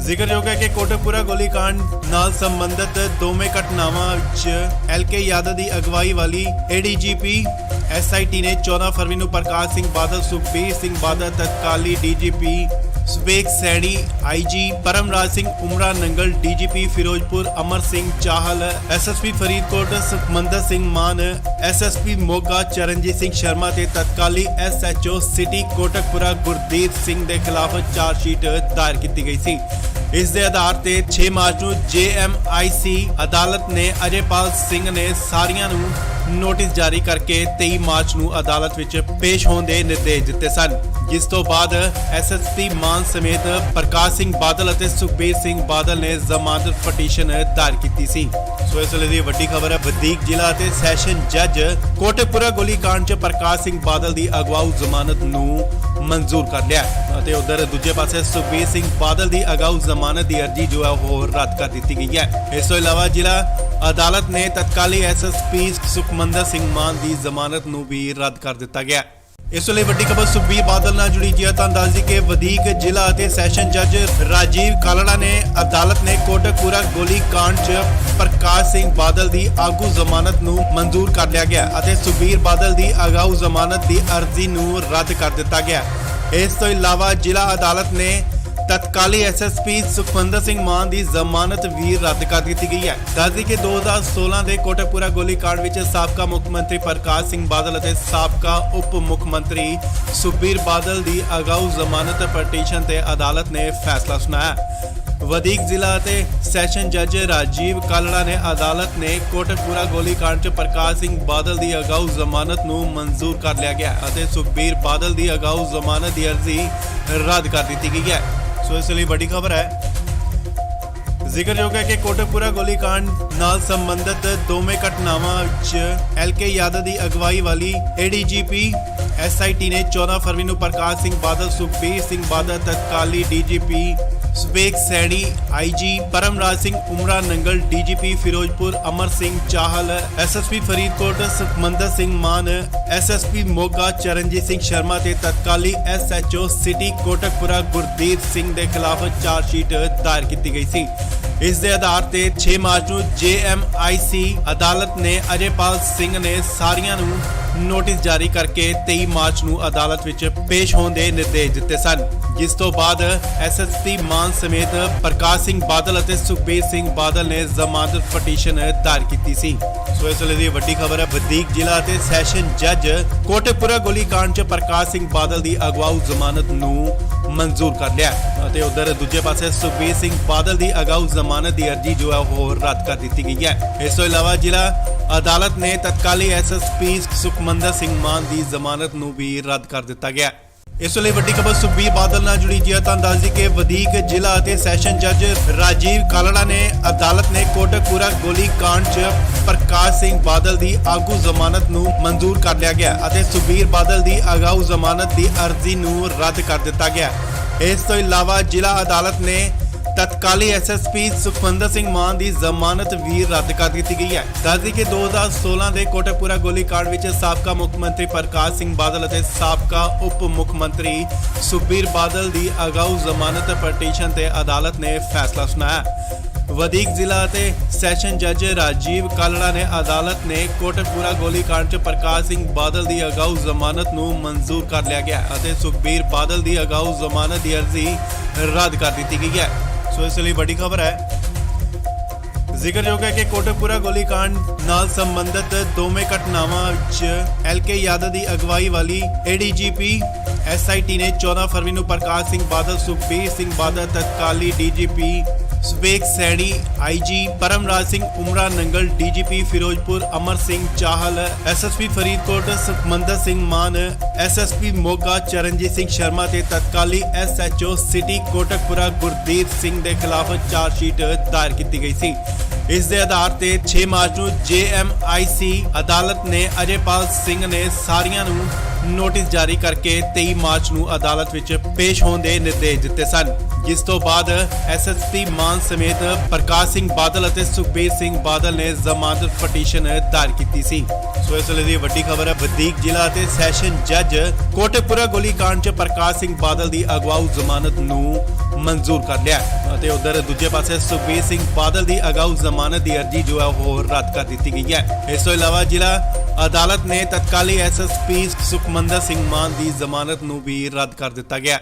ਜ਼ਿਕਰਯੋਗ ਹੈ ਕਿ ਕੋਟਕਪੂਰਾ ਗੋਲੀकांड ਨਾਲ ਸੰਬੰਧਿਤ ਦੋਵੇਂ ਘਟਨਾਵਾਂ ਵਿੱਚ ਐਲਕੇ ਯਾਦਵ ਦੀ ਅਗਵਾਈ ਵਾਲੀ ਏਡੀਜੀਪੀ ਐਸਆਈਟੀ ਨੇ 14 ਫਰਵਰੀ ਨੂੰ ਪ੍ਰਕਾਸ਼ ਸਿੰਘ ਬਾਦਲ, ਸੁਖਬੀਰ ਸਿੰਘ ਬਾਦਲ, ਤਤਕਾਲੀ DGP ਸਵੇਕ Saini, IG Paramraj Singh ਉਮਰਾ Nangal, DGP Firozpur Amar Singh Chahal, SSP Faridkot Sukhmandar Singh ਮਾਨ, ਐਸਐਸਪੀ ਮੋਗਾ ਚਰਨਜੀਤ ਸਿੰਘ ਸ਼ਰਮਾ ਤੇ ਤਤਕਾਲੀ ਐਸਐਚਓ ਸਿਟੀ ਕੋਟਕਪੂਰਾ ਗੁਰਦੀਪ ਸਿੰਘ ਦੇ ਖਿਲਾਫ ਚਾਰਜਸ਼ੀਟ ਦਾਇਰ ਕੀਤੀ ਗਈ ਸੀ। ਇਸ ਦੇ ਆਧਾਰ ਤੇ 6 ਮਾਰਚ ਨੂੰ ਜੇਐਮਆਈਸੀ ਅਦਾਲਤ ਨੇ ਅਜੇਪਾਲ ਸਿੰਘ ਨੇ ਸਾਰੀਆਂ ਨੂੰ ਨੋਟਿਸ ਜਾਰੀ ਕਰਕੇ 23 ਮਾਰਚ ਨੂੰ ਅਦਾਲਤ ਵਿੱਚ ਪੇਸ਼ ਹੋਣ ਦੇ ਨਿਰਦੇਸ਼ ਦਿੱਤੇ ਸਨ, ਜਿਸ ਤੋਂ ਬਾਅਦ ਐਸਐਸਪੀ ਮਾਨ ਸਮੇਤ ਪ੍ਰਕਾਸ਼ ਸਿੰਘ ਬਾਦਲ ਅਤੇ ਸੁਖਬੀਰ ਸਿੰਘ ਬਾਦਲ ਨੇ ਜ਼ਮਾਨਤ ਪਟੀਸ਼ਨ ਦਾਇਰ ਕੀਤੀ ਸੀ। ਸੋ ਇਸ ਵੇਲੇ ਦੀ ਵੱਡੀ ਖਬਰ ਹੈ। ਵਧੀਕ ਜ਼ਿਲ੍ਹਾ ਅਤੇ ਸੈਸ਼ਨ ਜੱਜ ਕੋਟਕਪੂਰਾ ਗੋਲੀकांड 'ਚ ਪ੍ਰਕਾਸ਼ ਸਿੰਘ ਬਾਦਲ ਦੀ ਅਗਵਾਊ ਜ਼ਮਾਨਤ ਨੂੰ ਮਨਜ਼ੂਰ ਕਰ ਲਿਆ ਅਤੇ ਉਧਰ ਦੂਜੇ ਪਾਸੇ ਸੁਖਬੀਰ ਸਿੰਘ ਬਾਦਲ ਦੀ ਅਗਾਊ ਜ਼ਮਾਨਤ ਦੀ ਅਰਜ਼ੀ ਜੋ ਹੈ ਉਹ ਰੱਦ ਕਰ ਦਿੱਤੀ ਗਈ ਹੈ। ਇਸ ਤੋਂ ਇਲਾਵਾ ਜ਼ਿਲ੍ਹਾ ਅਦਾਲਤ ਨੇ ਤਤਕਾਲੀ ਐਸਐਸਪੀ ਸੁਖਮੰਦਰ ਸਿੰਘ ਮਾਨ ਦੀ ਜ਼ਮਾਨਤ ਨੂੰ ਵੀ ਰੱਦ ਕਰ ਦਿੱਤਾ ਗਿਆ। ਇਸ ਲਈ ਵੱਡੀ ਖਬਰ ਸੁਖਬੀਰ ਬਾਦਲ ਨਾਲ ਜੁੜੀ ਜੀ ਹੈ। ਤਾਂ ਦੱਸ ਦਈਏ ਕਿ ਵਧੀਕ ਜ਼ਿਲ੍ਹਾ ਅਤੇ ਸੈਸ਼ਨ ਜੱਜ ਰਾਜੀਵ ਕਾਲੜਾ ਨੇ ਅਦਾਲਤ ਨੇ ਕੋਟਕਪੂਰਾ ਗੋਲੀकांड 'ਚ ਪ੍ਰਕਾਸ਼ ਸਿੰਘ ਬਾਦਲ ਦੀ ਆਗੂ ਜ਼ਮਾਨਤ ਨੂੰ ਮਨਜ਼ੂਰ ਕਰ ਲਿਆ ਗਿਆ ਅਤੇ ਸੁਖਬੀਰ ਬਾਦਲ ਦੀ ਅਗਾਊ ਜ਼ਮਾਨਤ ਦੀ ਅਰਜ਼ੀ ਨੂੰ ਰੱਦ ਕਰ ਦਿੱਤਾ ਗਿਆ। ਇਸ ਤੋਂ ਇਲਾਵਾ ਜ਼ਿਲ੍ਹਾ ਅਦਾਲਤ ਨੇ ਤਤਕਾਲੀ ਐਸਐਸਪੀ ਸੁਖਵਿੰਦਰ ਸਿੰਘ ਮਾਨ ਦੀ ਜ਼ਮਾਨਤ ਵੀ ਰੱਦ ਕਰ ਦਿੱਤੀ ਗਈ ਹੈ। ਦੱਸਦੀ ਕਿ 2016 ਦੇ ਕੋਟਕਪੂਰਾ ਗੋਲੀकांड ਵਿੱਚ ਸਾਬਕਾ ਮੁੱਖ ਮੰਤਰੀ ਪ੍ਰਕਾਸ਼ ਸਿੰਘ ਬਾਦਲ ਅਤੇ ਸਾਬਕਾ ਉਪ ਮੁੱਖ ਮੰਤਰੀ ਸੁਖਬੀਰ ਬਾਦਲ ਦੀ ਅਗਾਊ ਜ਼ਮਾਨਤ ਪਟੀਸ਼ਨ ਤੇ ਅਦਾਲਤ ਨੇ ਫੈਸਲਾ ਸੁਣਾਇਆ। ਵਧੀਕ ਜ਼ਿਲ੍ਹਾ ਅਤੇ ਸੈਸ਼ਨ ਜੱਜ ਰਾਜੀਵ ਕਾਲੜਾ ਨੇ ਅਦਾਲਤ ਨੇ ਕੋਟਕਪੂਰਾ ਗੋਲੀकांड 'ਚ ਪ੍ਰਕਾਸ਼ ਸਿੰਘ ਬਾਦਲ ਦੀ ਅਗਾਊ ਜ਼ਮਾਨਤ ਨੂੰ ਮਨਜ਼ੂਰ ਕਰ ਲਿਆ ਗਿਆ ਅਤੇ ਸੁਖਬੀਰ ਬਾਦਲ ਦੀ ਅਗਾਊ ਜ਼ਮਾਨਤ ਦੀ ਅਰਜ਼ੀ ਰੱਦ ਕਰ ਦਿੱਤੀ ਗਈ ਹੈ। ਸੋ ਇਸ ਲਈ ਵੱਡੀ ਖਬਰ ਹੈ। ਜ਼ਿਕਰਯੋਗ ਹੈ ਕਿ ਕੋਟਕਪੂਰਾ ਗੋਲੀकांड ਨਾਲ ਸੰਬੰਧਿਤ ਦੋਵੇਂ ਘਟਨਾਵਾਂ ਵਿੱਚ ਐਲਕੇ ਯਾਦਵ ਦੀ ਅਗਵਾਈ ਵਾਲੀ ਏਡੀਜੀਪੀ ਐਸਆਈਟੀ ਨੇ 14 ਫਰਵਰੀ ਨੂੰ ਪ੍ਰਕਾਸ਼ ਸਿੰਘ ਬਾਦਲ, ਸੁਖਬੀਰ ਸਿੰਘ ਬਾਦਲ, ਤਤਕਾਲੀ DGP Subeg Saini IG Paramraj Singh ਉਮਰਾ Nangal DGP Firozpur Amar Singh Chahal SSP Faridkot Sukhmandar Singh ਮਾਨ ਐਸਐਸਪੀ ਮੋਗਾ ਚਰਨਜੀਤ ਸਿੰਘ ਸ਼ਰਮਾ ਤੇ ਤਤਕਾਲੀ ਐਸਐਚਓ ਸਿਟੀ ਕੋਟਕਪੁਰਾ ਗੁਰਦੀਪ ਸਿੰਘ ਦੇ ਖਿਲਾਫ ਚਾਰਜਸ਼ੀਟ ਦਾਇਰ ਕੀਤੀ ਗਈ ਸੀ। ਇਸ ਦੇ ਆਧਾਰ ਤੇ 6 ਮਾਰਚ ਨੂੰ ਜੇਐਮਆਈਸੀ ਅਦਾਲਤ ਨੇ ਅਜੇਪਾਲ ਸਿੰਘ ਨੇ ਸਾਰੀਆਂ ਨੂੰ ਨੋਟਿਸ ਜਾਰੀ ਕਰਕੇ 23 ਮਾਰਚ ਨੂੰ ਅਦਾਲਤ ਵਿੱਚ ਪੇਸ਼ ਹੋਣ ਦੇ ਨਿਰਦੇਸ਼ ਦਿੱਤੇ ਸਨ, ਜਿਸ ਤੋਂ ਬਾਅਦ ਐਸਐਸਪੀ ਮਾਨ ਸਮੇਤ ਪ੍ਰਕਾਸ਼ ਸਿੰਘ ਬਾਦਲ ਅਤੇ ਸੁਖਬੀਰ ਸਿੰਘ ਬਾਦਲ ਨੇ ਜ਼ਮਾਨਤ ਪਟੀਸ਼ਨ ਦਾਇਰ ਕੀਤੀ ਸੀ। ਸੋ ਇਸ ਵੇਲੇ ਦੀ ਵੱਡੀ ਖਬਰ ਹੈ, ਵਧੀਕ ਜ਼ਿਲ੍ਹਾ ਅਤੇ ਸੈਸ਼ਨ ਜੱਜ ਕੋਟਕਪੁਰਾ ਗੋਲੀकांड 'ਚ ਪ੍ਰਕਾਸ਼ ਸਿੰਘ ਬਾਦਲ ਦੀ ਅਗਵਾਊ ਜ਼ਮਾਨਤ ਨੂੰ ਮਨਜ਼ੂਰ ਕਰ ਲਿਆ ਅਤੇ ਉਧਰ ਦੂਜੇ ਪਾਸੇ ਸੁਖਬੀਰ ਸਿੰਘ ਬਾਦਲ ਦੀ ਅਗਾਊ ਜ਼ਮਾਨਤ ਦੀ ਅਰਜ਼ੀ ਜੋ ਹੈ ਉਹ ਰੱਦ ਕਰ ਦਿੱਤੀ ਗਈ ਹੈ। ਇਸ ਤੋਂ ਇਲਾਵਾ ਜ਼ਿਲ੍ਹਾ ਅਦਾਲਤ ਨੇ ਤਤਕਾਲੀ ਐਸਐਸਪੀ ਸੁਖਮੰਦਰ ਸਿੰਘ ਮਾਨ ਦੀ ਜ਼ਮਾਨਤ ਨੂੰ ਵੀ ਰੱਦ ਕਰ ਦਿੱਤਾ ਗਿਆ। ਇਸ ਲਈ ਵੱਡੀ ਖਬਰ ਸੁਖਬੀਰ ਬਾਦਲ ਨਾਲ ਜੁੜੀ ਜੀ ਹੈ ਤਾਂ ਦੱਸ ਦਈਏ ਕਿ ਵਧੀਕ ਜ਼ਿਲ੍ਹਾ ਅਤੇ ਸੈਸ਼ਨ ਜੱਜ ਰਾਜੀਵ ਕਾਲੜਾ ਨੇ ਅਦਾਲਤ ਨੇ ਕੋਟਕਪੂਰਾ ਗੋਲੀकांड 'ਚ ਪ੍ਰਕਾਸ਼ ਸਿੰਘ ਬਾਦਲ ਦੀ ਆਗੂ ਜ਼ਮਾਨਤ ਨੂੰ ਮਨਜ਼ੂਰ ਕਰ ਲਿਆ ਗਿਆ ਅਤੇ ਸੁਖਬੀਰ ਬਾਦਲ ਦੀ ਅਗਾਊ ਜ਼ਮਾਨਤ ਦੀ ਅਰਜ਼ੀ ਨੂੰ ਰੱਦ ਕਰ ਦਿੱਤਾ ਗਿਆ। ਇਸ ਤੋਂ ਇਲਾਵਾ ਜ਼ਿਲ੍ਹਾ ਅਦਾਲਤ ਨੇ ਤਤਕਾਲੀ ਐਸਐਸਪੀ ਸੁਖਮੰਦਰ ਸਿੰਘ ਮਾਨ ਦੀ ਜ਼ਮਾਨਤ ਵੀ ਰੱਦ ਕਰ ਦਿੱਤੀ ਗਈ ਹੈ। ਦੱਸਦੀ ਕਿ 2016 ਦੇ ਕੋਟਕਪੂਰਾ ਗੋਲੀकांड ਵਿੱਚ ਸਾਬਕਾ ਮੁੱਖ ਮੰਤਰੀ ਪ੍ਰਕਾਸ਼ ਸਿੰਘ ਬਾਦਲ ਅਤੇ ਸਾਬਕਾ ਉਪ ਮੁੱਖ ਮੰਤਰੀ ਸੁਖਬੀਰ ਬਾਦਲ ਦੀ ਅਗਾਊ ਜ਼ਮਾਨਤ ਪਟੀਸ਼ਨ ਤੇ ਅਦਾਲਤ ਨੇ ਫੈਸਲਾ ਸੁਣਾਇਆ। ਵਧੀਕ ਜ਼ਿਲ੍ਹਾ ਅਤੇ ਸੈਸ਼ਨ ਜੱਜ ਰਾਜੀਵ ਕਾਲੜਾ ਨੇ ਅਦਾਲਤ ਨੇ ਕੋਟਕਪੂਰਾ ਗੋਲੀकांड 'ਚ ਪ੍ਰਕਾਸ਼ ਸਿੰਘ ਬਾਦਲ ਦੀ ਅਗਾਊ ਜ਼ਮਾਨਤ ਨੂੰ ਮਨਜ਼ੂਰ ਕਰ ਲਿਆ ਗਿਆ ਅਤੇ ਸੁਖਬੀਰ ਬਾਦਲ ਦੀ ਅਗਾਊ ਜ਼ਮਾਨਤ ਦੀ ਅਰਜ਼ੀ ਰੱਦ ਕਰ ਦਿੱਤੀ ਗਈ ਹੈ। ਸੋ ਇਸ ਲਈ ਵੱਡੀ ਖਬਰ ਹੈ, ਜ਼ਿਕਰਯੋਗ ਹੈ ਕਿ ਕੋਟਕਪੂਰਾ ਗੋਲੀकांड ਨਾਲ ਸੰਬੰਧਿਤ ਦੋਵੇਂ ਘਟਨਾਵਾਂ ਵਿੱਚ ਐਲਕੇ ਯਾਦਵ ਦੀ ਅਗਵਾਈ ਵਾਲੀ ਏਡੀਜੀਪੀ ਐਸਆਈਟੀ ਨੇ 14 ਫਰਵਰੀ ਨੂੰ ਪ੍ਰਕਾਸ਼ ਸਿੰਘ ਬਾਦਲ, ਸੁਖਬੀਰ ਸਿੰਘ ਬਾਦਲ, ਤਤਕਾਲੀ DGP Subeg Saini IG Paramraj Singh ਉਮਰਾ Nangal DGP Firozpur Amar Singh Chahal SSP Faridkot Sukhmandar Singh ਮਾਨ ਐਸਐਸਪੀ ਮੋਗਾ ਚਰਨਜੀਤ ਸਿੰਘ ਸ਼ਰਮਾ ਤੇ ਤਤਕਾਲੀ ਐਸਐਚਓ ਸਿਟੀ ਕੋਟਕਪੁਰਾ ਗੁਰਦੀਪ ਸਿੰਘ ਦੇ ਖਿਲਾਫ ਚਾਰਜਸ਼ੀਟ ਦਾਇਰ ਕੀਤੀ ਗਈ ਸੀ। ਇਸ ਦੇ ਆਧਾਰ ਤੇ 6 ਮਾਰਚ ਨੂੰ ਜੇਐਮਆਈਸੀ ਅਦਾਲਤ ਨੇ ਅਜੇਪਾਲ ਸਿੰਘ ਨੇ ਸਾਰੀਆਂ ਨੂੰ ਨੋਟਿਸ ਜਾਰੀ ਕਰਕੇ 23 ਮਾਰਚ ਨੂੰ ਅਦਾਲਤ ਵਿੱਚ ਪੇਸ਼ ਹੋਣ ਦੇ ਨਿਰਦੇਸ਼ ਦਿੱਤੇ ਸਨ, ਜਿਸ ਤੋਂ ਬਾਅਦ ਐਸਐਸਪੀ ਮਾਨ ਸਮੇਤ ਪ੍ਰਕਾਸ਼ ਸਿੰਘ ਬਾਦਲ ਅਤੇ ਸੁਖਬੀਰ ਸਿੰਘ ਬਾਦਲ ਨੇ ਜ਼ਮਾਨਤ ਪਟੀਸ਼ਨ ਦਾਇਰ ਕੀਤੀ ਸੀ। ਸੋ ਇਸ ਵੇਲੇ ਦੀ ਵੱਡੀ ਖਬਰ ਹੈ, ਵਧੀਕ ਜ਼ਿਲ੍ਹਾ ਅਤੇ ਸੈਸ਼ਨ ਜੱਜ ਕੋਟਕਪੂਰਾ ਗੋਲੀकांड 'ਚ ਪ੍ਰਕਾਸ਼ ਸਿੰਘ ਬਾਦਲ ਦੀ ਅਗਵਾਊ ਜ਼ਮਾਨਤ ਨੂੰ ਮਨਜ਼ੂਰ ਕਰ ਲਿਆ ਅਤੇ ਉਧਰ ਦੂਜੇ ਪਾਸੇ ਸੁਖਬੀਰ ਸਿੰਘ ਬਾਦਲ ਦੀ ਅਗਾਊ ਜ਼ਮਾਨਤ ਦੀ ਅਰਜ਼ੀ ਜੋ ਹੈ ਉਹ ਰੱਦ ਕਰ ਦਿੱਤੀ ਗਈ ਹੈ। ਇਸ ਤੋਂ ਇਲਾਵਾ ਜ਼ਿਲ੍ਹਾ ਅਦਾਲਤ ਨੇ ਤਤਕਾਲੀ ਐਸਐਸਪੀ ਸੁਖਮੰਦਰ ਸਿੰਘ ਮਾਨ ਦੀ ਜ਼ਮਾਨਤ ਨੂੰ ਵੀ ਰੱਦ ਕਰ ਦਿੱਤਾ ਗਿਆ।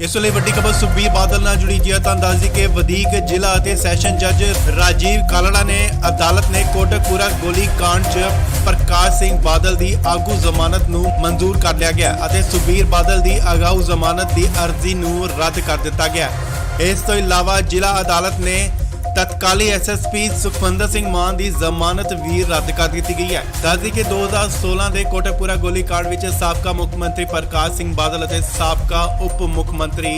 ਇਸ ਲਈ ਵੱਡੀ ਖਬਰ ਸੁਖਬੀਰ ਬਾਦਲ ਨਾਲ ਜੁੜੀ ਜੀ ਹੈ ਤਾਂ ਦੱਸ ਦਈਏ ਕਿ ਵਧੀਕ ਜ਼ਿਲ੍ਹਾ ਅਤੇ ਸੈਸ਼ਨ ਜੱਜ ਰਾਜੀਵ ਕਾਲੜਾ ਨੇ ਅਦਾਲਤ ਨੇ ਕੋਟਕਪੂਰਾ ਗੋਲੀकांड 'ਚ ਪ੍ਰਕਾਸ਼ ਸਿੰਘ ਬਾਦਲ ਦੀ ਆਗੂ ਜ਼ਮਾਨਤ ਨੂੰ ਮਨਜ਼ੂਰ ਕਰ ਲਿਆ ਗਿਆ ਅਤੇ ਸੁਖਬੀਰ ਬਾਦਲ ਦੀ ਅਗਾਊ ਜ਼ਮਾਨਤ ਦੀ ਅਰਜ਼ੀ ਨੂੰ ਰੱਦ ਕਰ ਦਿੱਤਾ ਗਿਆ। ਇਸ ਤੋਂ ਇਲਾਵਾ ਜ਼ਿਲ੍ਹਾ ਅਦਾਲਤ ਨੇ ਤਤਕਾਲੀ ਐਸਐਸਪੀ ਸੁਖਮੰਦਰ ਸਿੰਘ ਮਾਨ ਦੀ ਜ਼ਮਾਨਤ ਵੀ ਰੱਦ ਕਰ ਦਿੱਤੀ ਗਈ ਹੈ। ਦੱਸਦੀ ਕਿ 2016 ਦੇ ਕੋਟਕਪੂਰਾ ਗੋਲੀकांड ਵਿੱਚ ਸਾਬਕਾ ਮੁੱਖ ਮੰਤਰੀ ਪ੍ਰਕਾਸ਼ ਸਿੰਘ ਬਾਦਲ ਅਤੇ ਸਾਬਕਾ ਉਪ ਮੁੱਖ ਮੰਤਰੀ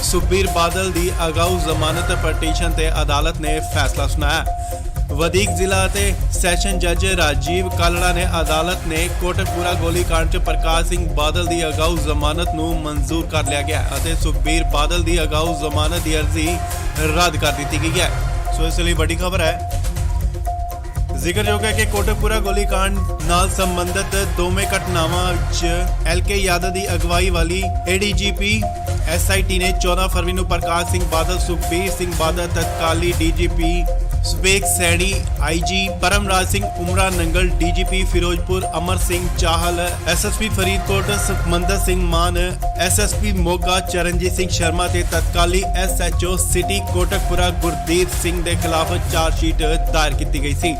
ਸੁਖਬੀਰ ਬਾਦਲ ਦੀ ਅਗਾਊ ਜ਼ਮਾਨਤ ਪਟੀਸ਼ਨ ਤੇ ਅਦਾਲਤ ਨੇ ਫੈਸਲਾ ਸੁਣਾਇਆ। ਵਧੀਕ ਜ਼ਿਲ੍ਹਾ ਅਤੇ ਸੈਸ਼ਨ ਜੱਜ ਰਾਜੀਵ ਕਾਲੜਾ ਨੇ ਅਦਾਲਤ ਨੇ ਕੋਟਕਪੂਰਾ ਗੋਲੀकांड 'ਚ ਪ੍ਰਕਾਸ਼ ਸਿੰਘ ਬਾਦਲ ਦੀ ਅਗਾਊ ਜ਼ਮਾਨਤ ਨੂੰ ਮਨਜ਼ੂਰ ਕਰ ਲਿਆ ਗਿਆ ਅਤੇ ਸੁਖਬੀਰ ਬਾਦਲ ਦੀ ਅਗਾਊ ਜ਼ਮਾਨਤ ਦੀ ਅਰਜ਼ੀ ਰੱਦ ਕਰ ਦਿੱਤੀ ਗਈ ਹੈ। ਸੋ ਇਸ ਲਈ ਵੱਡੀ ਖਬਰ ਹੈ, ਜ਼ਿਕਰਯੋਗ ਹੈ ਕਿ ਕੋਟਕਪੂਰਾ ਗੋਲੀकांड ਨਾਲ ਸੰਬੰਧਿਤ ਦੋਵੇਂ ਘਟਨਾਵਾਂ ਵਿੱਚ ਐਲਕੇ ਯਾਦਵ ਦੀ ਅਗਵਾਈ ਵਾਲੀ ਏਡੀਜੀਪੀ ਐਸਆਈਟੀ ਨੇ 14 ਫਰਵਰੀ ਨੂੰ ਪ੍ਰਕਾਸ਼ ਸਿੰਘ ਬਾਦਲ, ਸੁਖਬੀਰ ਸਿੰਘ ਬਾਦਲ, ਤਤਕਾਲੀ DGP Subeg Saini IG Paramraj Singh ਉਮਰਾ Nangal DGP Firozpur Amar Singh Chahal SSP Faridkot Sukhmandar Singh ਮਾਨ ਐਸਐਸਪੀ ਮੋਗਾ ਚਰਨਜੀਤ ਸਿੰਘ ਸ਼ਰਮਾ ਤੇ ਤਤਕਾਲੀ ਐਸਐਚਓ ਸਿਟੀ ਕੋਟਕਪੁਰਾ ਗੁਰਦੀਪ ਸਿੰਘ ਦੇ ਖਿਲਾਫ ਚਾਰਜਸ਼ੀਟ ਦਾਇਰ ਕੀਤੀ ਗਈ ਸੀ।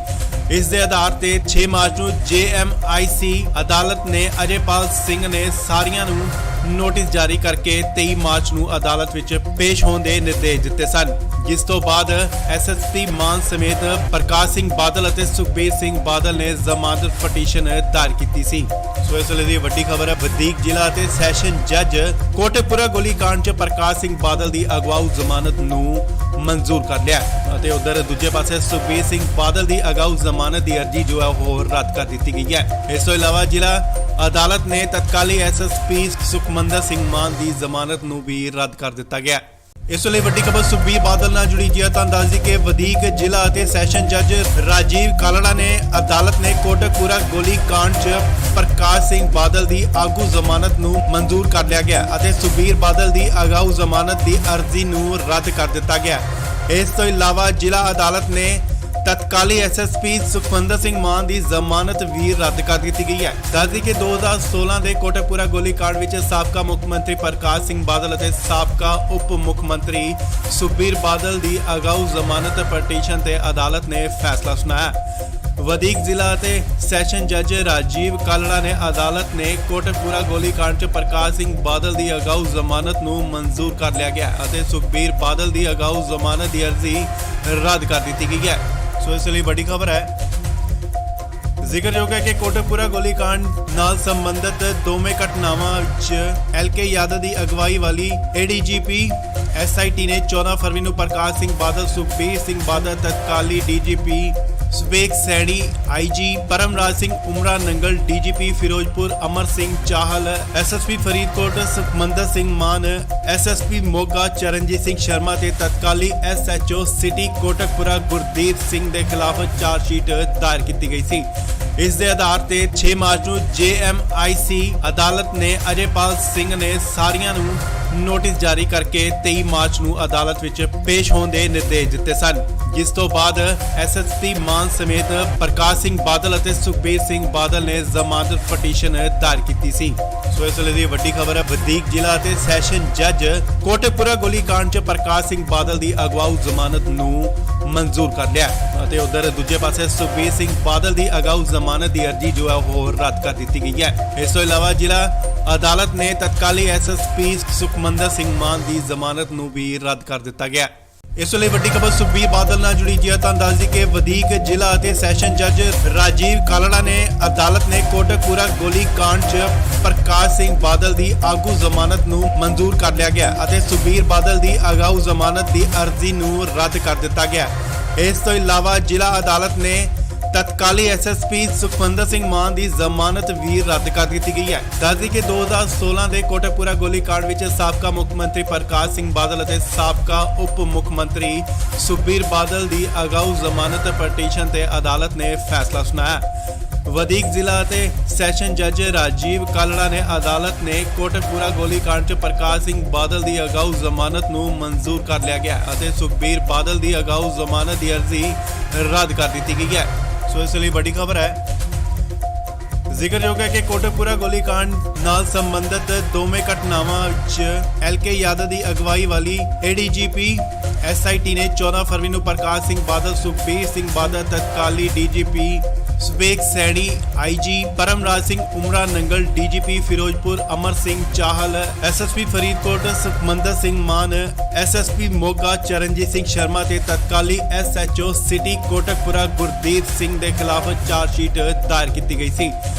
ਇਸ ਦੇ ਆਧਾਰ ਤੇ 6 ਮਾਰਚ ਨੂੰ ਜੇਐਮਆਈਸੀ ਅਦਾਲਤ ਨੇ ਅਜੇਪਾਲ ਸਿੰਘ ਨੇ ਸਾਰੀਆਂ ਨੂੰ ਨੋਟਿਸ ਜਾਰੀ ਕਰਕੇ 23 ਮਾਰਚ ਨੂੰ ਅਦਾਲਤ ਵਿੱਚ ਪੇਸ਼ ਹੋਣ ਦੇ ਨਿਰਦੇਸ਼ ਦਿੱਤੇ ਸਨ, ਜਿਸ ਤੋਂ ਬਾਅਦ ਐਸਐਸਪੀ ਮਾਨ ਸਮੇਤ ਪ੍ਰਕਾਸ਼ ਸਿੰਘ ਬਾਦਲ ਅਤੇ ਸੁਖਬੀਰ ਸਿੰਘ ਬਾਦਲ ਨੇ ਜ਼ਮਾਨਤ ਪਟੀਸ਼ਨ ਦਾਇਰ ਕੀਤੀ ਸੀ। ਸੋ ਇਸ ਵੇਲੇ ਦੀ ਵੱਡੀ ਖਬਰ ਹੈ, ਵਧੀਕ ਜ਼ਿਲ੍ਹਾ ਅਤੇ ਸੈਸ਼ਨ ਜੱਜ ਕੋਟਕਪੂਰਾ ਗੋਲੀकांड 'ਚ ਪ੍ਰਕਾਸ਼ ਸਿੰਘ ਬਾਦਲ ਦੀ ਅਗਵਾਊ ਜ਼ਮਾਨਤ ਨੂੰ ਮਨਜ਼ੂਰ ਕਰ ਲਿਆ ਅਤੇ ਉਧਰ ਦੂਜੇ ਪਾਸੇ ਸੁਖਬੀਰ ਸਿੰਘ ਬਾਦਲ ਦੀ ਅਗਾਊ ਜ਼ਮਾਨਤ ਦੀ ਅਰਜ਼ੀ ਜੋ ਹੈ ਉਹ ਰੱਦ ਕਰ ਦਿੱਤੀ ਗਈ ਹੈ। ਇਸ ਤੋਂ ਇਲਾਵਾ ਜ਼ਿਲ੍ਹਾ ਅਦਾਲਤ ਨੇ ਤਤਕਾਲੀ ਐਸਐਸਪੀ ਸੁਖਮੰਦਰ ਸਿੰਘ ਮਾਨ ਦੀ ਜ਼ਮਾਨਤ ਨੂੰ ਵੀ ਰੱਦ ਕਰ ਦਿੱਤਾ ਗਿਆ। ਇਸ ਵੇਲੇ ਵੱਡੀ ਖਬਰ ਸੁਖਬੀਰ ਬਾਦਲ ਨਾਲ ਜੁੜੀ ਜੀ ਹੈ। ਤਾਂ ਦੱਸ ਦਈਏ ਕਿ ਵਧੀਕ ਜ਼ਿਲ੍ਹਾ ਅਤੇ ਸੈਸ਼ਨ ਜੱਜ ਰਾਜੀਵ ਕਾਲੜਾ ਨੇ ਅਦਾਲਤ ਨੇ ਕੋਟਕਪੂਰਾ ਗੋਲੀ ਕਾਂਡ 'ਚ ਪ੍ਰਕਾਸ਼ ਸਿੰਘ ਬਾਦਲ ਦੀ ਆਗੂ ਜ਼ਮਾਨਤ ਨੂੰ ਮਨਜ਼ੂਰ ਕਰ ਲਿਆ ਗਿਆ ਅਤੇ ਸੁਖਬੀਰ ਬਾਦਲ ਦੀ ਅਗਾਊ ਜ਼ਮਾਨਤ ਦੀ ਅਰਜ਼ੀ ਨੂੰ ਰੱਦ ਕਰ ਦਿੱਤਾ ਗਿਆ। ਇਸ ਤੋਂ ਇਲਾਵਾ ਜ਼ਿਲ੍ਹਾ ਅਦਾਲਤ ਨੇ ਤਤਕਾਲੀ ਐਸਐਸਪੀ ਸੁਖਵਿੰਦਰ ਸਿੰਘ ਮਾਨ ਦੀ ਜ਼ਮਾਨਤ ਵੀ ਰੱਦ ਕਰ ਦਿੱਤੀ ਗਈ ਹੈ। ਦੱਸਦੀ ਕਿ 2016 ਦੇ ਕੋਟਕਪੂਰਾ ਗੋਲੀकांड ਵਿੱਚ ਸਾਬਕਾ ਮੁੱਖ ਮੰਤਰੀ ਪ੍ਰਕਾਸ਼ ਸਿੰਘ ਬਾਦਲ ਅਤੇ ਸਾਬਕਾ ਉਪ ਮੁੱਖ ਮੰਤਰੀ ਸੁਖਬੀਰ ਬਾਦਲ ਦੀ ਅਗਾਊ ਜ਼ਮਾਨਤ ਪਟੀਸ਼ਨ ਤੇ ਅਦਾਲਤ ਨੇ ਫੈਸਲਾ ਸੁਣਾਇਆ। ਵਧੀਕ ਜ਼ਿਲ੍ਹਾ ਅਤੇ ਸੈਸ਼ਨ ਜੱਜ ਰਾਜੀਵ ਕਾਲੜਾ ਨੇ ਅਦਾਲਤ ਨੇ ਕੋਟਕਪੂਰਾ ਗੋਲੀकांड 'ਚ ਪ੍ਰਕਾਸ਼ ਸਿੰਘ ਬਾਦਲ ਦੀ ਅਗਾਊ ਜ਼ਮਾਨਤ ਨੂੰ ਮਨਜ਼ੂਰ ਕਰ ਲਿਆ ਗਿਆ ਅਤੇ ਸੁਖਬੀਰ ਬਾਦਲ ਦੀ ਅਗਾਊ ਜ਼ਮਾਨਤ ਦੀ ਅਰਜ਼ੀ ਰੱਦ ਕਰ ਦਿੱਤੀ ਗਈ ਹੈ। ਸੋ ਇਸ ਲਈ ਵੱਡੀ ਖਬਰ ਹੈ। ਜ਼ਿਕਰਯੋਗ ਹੈ ਕਿ ਕੋਟਕਪੂਰਾ ਗੋਲੀकांड ਨਾਲ ਸੰਬੰਧਿਤ ਦੋਵੇਂ ਘਟਨਾਵਾਂ 'ਚ ਐਲਕੇ ਯਾਦਵ ਦੀ ਅਗਵਾਈ ਵਾਲੀ ਏਡੀਜੀਪੀ ਐਸਆਈਟੀ ਨੇ 14 ਫਰਵਰੀ ਨੂੰ ਪ੍ਰਕਾਸ਼ ਸਿੰਘ ਬਾਦਲ, ਸੁਖਬੀਰ ਸਿੰਘ ਬਾਦਲ, ਤਤਕਾਲੀ DGP ਸਵੇਕ Saini, IG Paramraj Singh ਉਮਰਾ Nangal, DGP Firozpur Amar Singh Chahal, SSP Faridkot Sukhmandar Singh ਮਾਨ, ਐਸਐਸਪੀ ਮੋਗਾ ਚਰਨਜੀਤ ਸਿੰਘ ਸ਼ਰਮਾ ਤੇ ਤਤਕਾਲੀ ਐਸਐਚਓ ਸਿਟੀ ਕੋਟਕਪੂਰਾ ਗੁਰਦੀਪ ਸਿੰਘ ਦੇ ਖਿਲਾਫ ਚਾਰਜਸ਼ੀਟ ਦਾਇਰ ਕੀਤੀ ਗਈ ਸੀ। ਇਸ ਦੇ ਆਧਾਰ ਤੇ 6 ਮਾਰਚ ਨੂੰ ਜੇਐਮਆਈਸੀ ਅਦਾਲਤ ਨੇ ਅਜੇਪਾਲ ਸਿੰਘ ਨੇ ਸਾਰੀਆਂ ਨੂੰ ਨੋਟਿਸ ਜਾਰੀ ਕਰਕੇ 23 ਮਾਰਚ ਨੂੰ ਅਦਾਲਤ ਵਿੱਚ ਪੇਸ਼ ਹੋਣ ਦੇ ਨਿਰਦੇਸ਼ ਦਿੱਤੇ ਸਨ, ਜਿਸ ਤੋਂ ਬਾਅਦ ਐਸਐਸਪੀ ਮਾਨ ਸਮੇਤ ਪ੍ਰਕਾਸ਼ ਸਿੰਘ ਬਾਦਲ ਅਤੇ ਸੁਖਬੀਰ ਸਿੰਘ ਬਾਦਲ ਨੇ ਜ਼ਮਾਨਤ ਪਟੀਸ਼ਨ ਦਾਇਰ ਕੀਤੀ ਸੀ। ਸੋ ਇਸ ਵੇਲੇ ਦੀ ਵੱਡੀ ਖਬਰ ਹੈ। ਵਧੀਕ ਜ਼ਿਲ੍ਹਾ ਅਤੇ ਸੈਸ਼ਨ ਜੱਜ ਕੋਟਕਪੂਰਾ ਗੋਲੀकांड 'ਚ ਪ੍ਰਕਾਸ਼ ਸਿੰਘ ਬਾਦਲ ਦੀ ਅਗਵਾਊ ਜ਼ਮਾਨਤ ਨੂੰ ਮਨਜ਼ੂਰ ਕਰ ਲਿਆ ਅਤੇ ਉਧਰ ਦੂਜੇ ਪਾਸੇ ਸੁਖਬੀਰ ਸਿੰਘ ਬਾਦਲ ਦੀ ਅਗਾਊ ਜ਼ਮਾਨਤ ਦੀ ਅਰਜ਼ੀ ਜੋ ਹੈ ਉਹ ਰੱਦ ਕਰ ਦਿੱਤੀ ਗਈ ਹੈ। ਇਸ ਤੋਂ ਇਲਾਵਾ ਜ਼ਿਲ੍ਹਾ ਅਦਾਲਤ ਨੇ ਤਤਕਾਲੀ ਐਸਐਸਪੀ ਸੁਖਮੰਦਰ ਸਿੰਘ ਮਾਨ ਦੀ ਜ਼ਮਾਨਤ ਨੂੰ ਵੀ ਰੱਦ ਕਰ ਦਿੱਤਾ ਗਿਆ। ਇਸ ਵੇਲੇ ਵੱਡੀ ਖਬਰ ਸੁਖਬੀਰ ਬਾਦਲ ਨਾਲ ਜੁੜੀ ਜੀ ਹੈ। ਤਾਂ ਦੱਸ ਦਈਏ ਕਿ ਵਧੀਕ ਜ਼ਿਲ੍ਹਾ ਅਤੇ ਸੈਸ਼ਨ ਜੱਜ ਰਾਜੀਵ ਕਾਲੜਾ ਨੇ ਅਦਾਲਤ ਨੇ ਕੋਟਕਪੂਰਾ ਗੋਲੀकांड 'ਚ ਪ੍ਰਕਾਸ਼ ਸਿੰਘ ਬਾਦਲ ਦੀ ਆਗੂ ਜ਼ਮਾਨਤ ਨੂੰ ਮਨਜ਼ੂਰ ਕਰ ਲਿਆ ਗਿਆ ਅਤੇ ਸੁਖਬੀਰ ਬਾਦਲ ਦੀ ਅਗਾਊ ਜ਼ਮਾਨਤ ਦੀ ਅਰਜ਼ੀ ਨੂੰ ਰੱਦ ਕਰ ਦਿੱਤਾ ਗਿਆ। ਇਸ ਤੋਂ ਇਲਾਵਾ ਜ਼ਿਲ੍ਹਾ ਅਦਾਲਤ ਨੇ ਤਤਕਾਲੀ ਐਸਐਸਪੀ ਸੁਖਵਿੰਦਰ ਸਿੰਘ ਮਾਨ ਦੀ ਜ਼ਮਾਨਤ ਵੀ ਰੱਦ ਕਰ ਦਿੱਤੀ ਗਈ ਹੈ। ਦੱਸਦੀ ਕਿ 2016 ਦੇ ਕੋਟਕਪੂਰਾ ਗੋਲੀकांड ਵਿੱਚ ਸਾਬਕਾ ਮੁੱਖ ਮੰਤਰੀ ਪ੍ਰਕਾਸ਼ ਸਿੰਘ ਬਾਦਲ ਅਤੇ ਸਾਬਕਾ ਉਪ ਮੁੱਖ ਮੰਤਰੀ ਸੁਖਬੀਰ ਬਾਦਲ ਦੀ ਅਗਾਊ ਜ਼ਮਾਨਤ ਪਟੀਸ਼ਨ ਤੇ ਅਦਾਲਤ ਨੇ ਫੈਸਲਾ ਸੁਣਾਇਆ। ਵਧੀਕ ਜ਼ਿਲ੍ਹਾ ਅਤੇ ਸੈਸ਼ਨ ਜੱਜ ਰਾਜੀਵ ਕਾਲੜਾ ਨੇ ਅਦਾਲਤ ਨੇ ਕੋਟਕਪੂਰਾ ਗੋਲੀकांड 'ਚ ਪ੍ਰਕਾਸ਼ ਸਿੰਘ ਬਾਦਲ ਦੀ ਅਗਾਊ ਜ਼ਮਾਨਤ ਨੂੰ ਮਨਜ਼ੂਰ ਕਰ ਲਿਆ ਗਿਆ ਅਤੇ ਸੁਖਬੀਰ ਬਾਦਲ ਦੀ ਅਗਾਊ ਜ਼ਮਾਨਤ ਦੀ ਅਰਜ਼ੀ ਰੱਦ ਕਰ ਦਿੱਤੀ ਗਈ ਹੈ। ਸੋ ਇਸ ਲਈ ਵੱਡੀ ਖਬਰ ਹੈ। ਜ਼ਿਕਰਯੋਗ ਹੈ ਕਿ ਕੋਟਕਪੂਰਾ ਗੋਲੀकांड ਨਾਲ ਸੰਬੰਧਿਤ ਦੋਵੇਂ ਘਟਨਾਵਾਂ 'ਚ ਐਲਕੇ ਯਾਦਵ ਦੀ ਅਗਵਾਈ ਵਾਲੀ ਏਡੀਜੀਪੀ ਐਸਆਈਟੀ ਨੇ 14 ਫਰਵਰੀ ਨੂੰ ਪ੍ਰਕਾਸ਼ ਸਿੰਘ ਬਾਦਲ, ਸੁਖਬੀਰ ਸਿੰਘ ਬਾਦਲ, ਤਤਕਾਲੀ DGP ਸਵੇਕ Saini, IG Paramraj Singh ਉਮਰਾ Nangal, DGP Firozpur Amar Singh Chahal, SSP Faridkot Sukhmandar Singh ਮਾਨ, ਐਸਐਸਪੀ ਮੋਗਾ ਚਰਨਜੀਤ ਸਿੰਘ ਸ਼ਰਮਾ ਤੇ ਤਤਕਾਲੀ ਐਸਐਚਓ ਸਿਟੀ ਕੋਟਕਪੂਰਾ ਗੁਰਦੀਪ ਸਿੰਘ ਦੇ ਖਿਲਾਫ ਚਾਰਜਸ਼ੀਟ ਦਾਇਰ ਕੀਤੀ ਗਈ ਸੀ।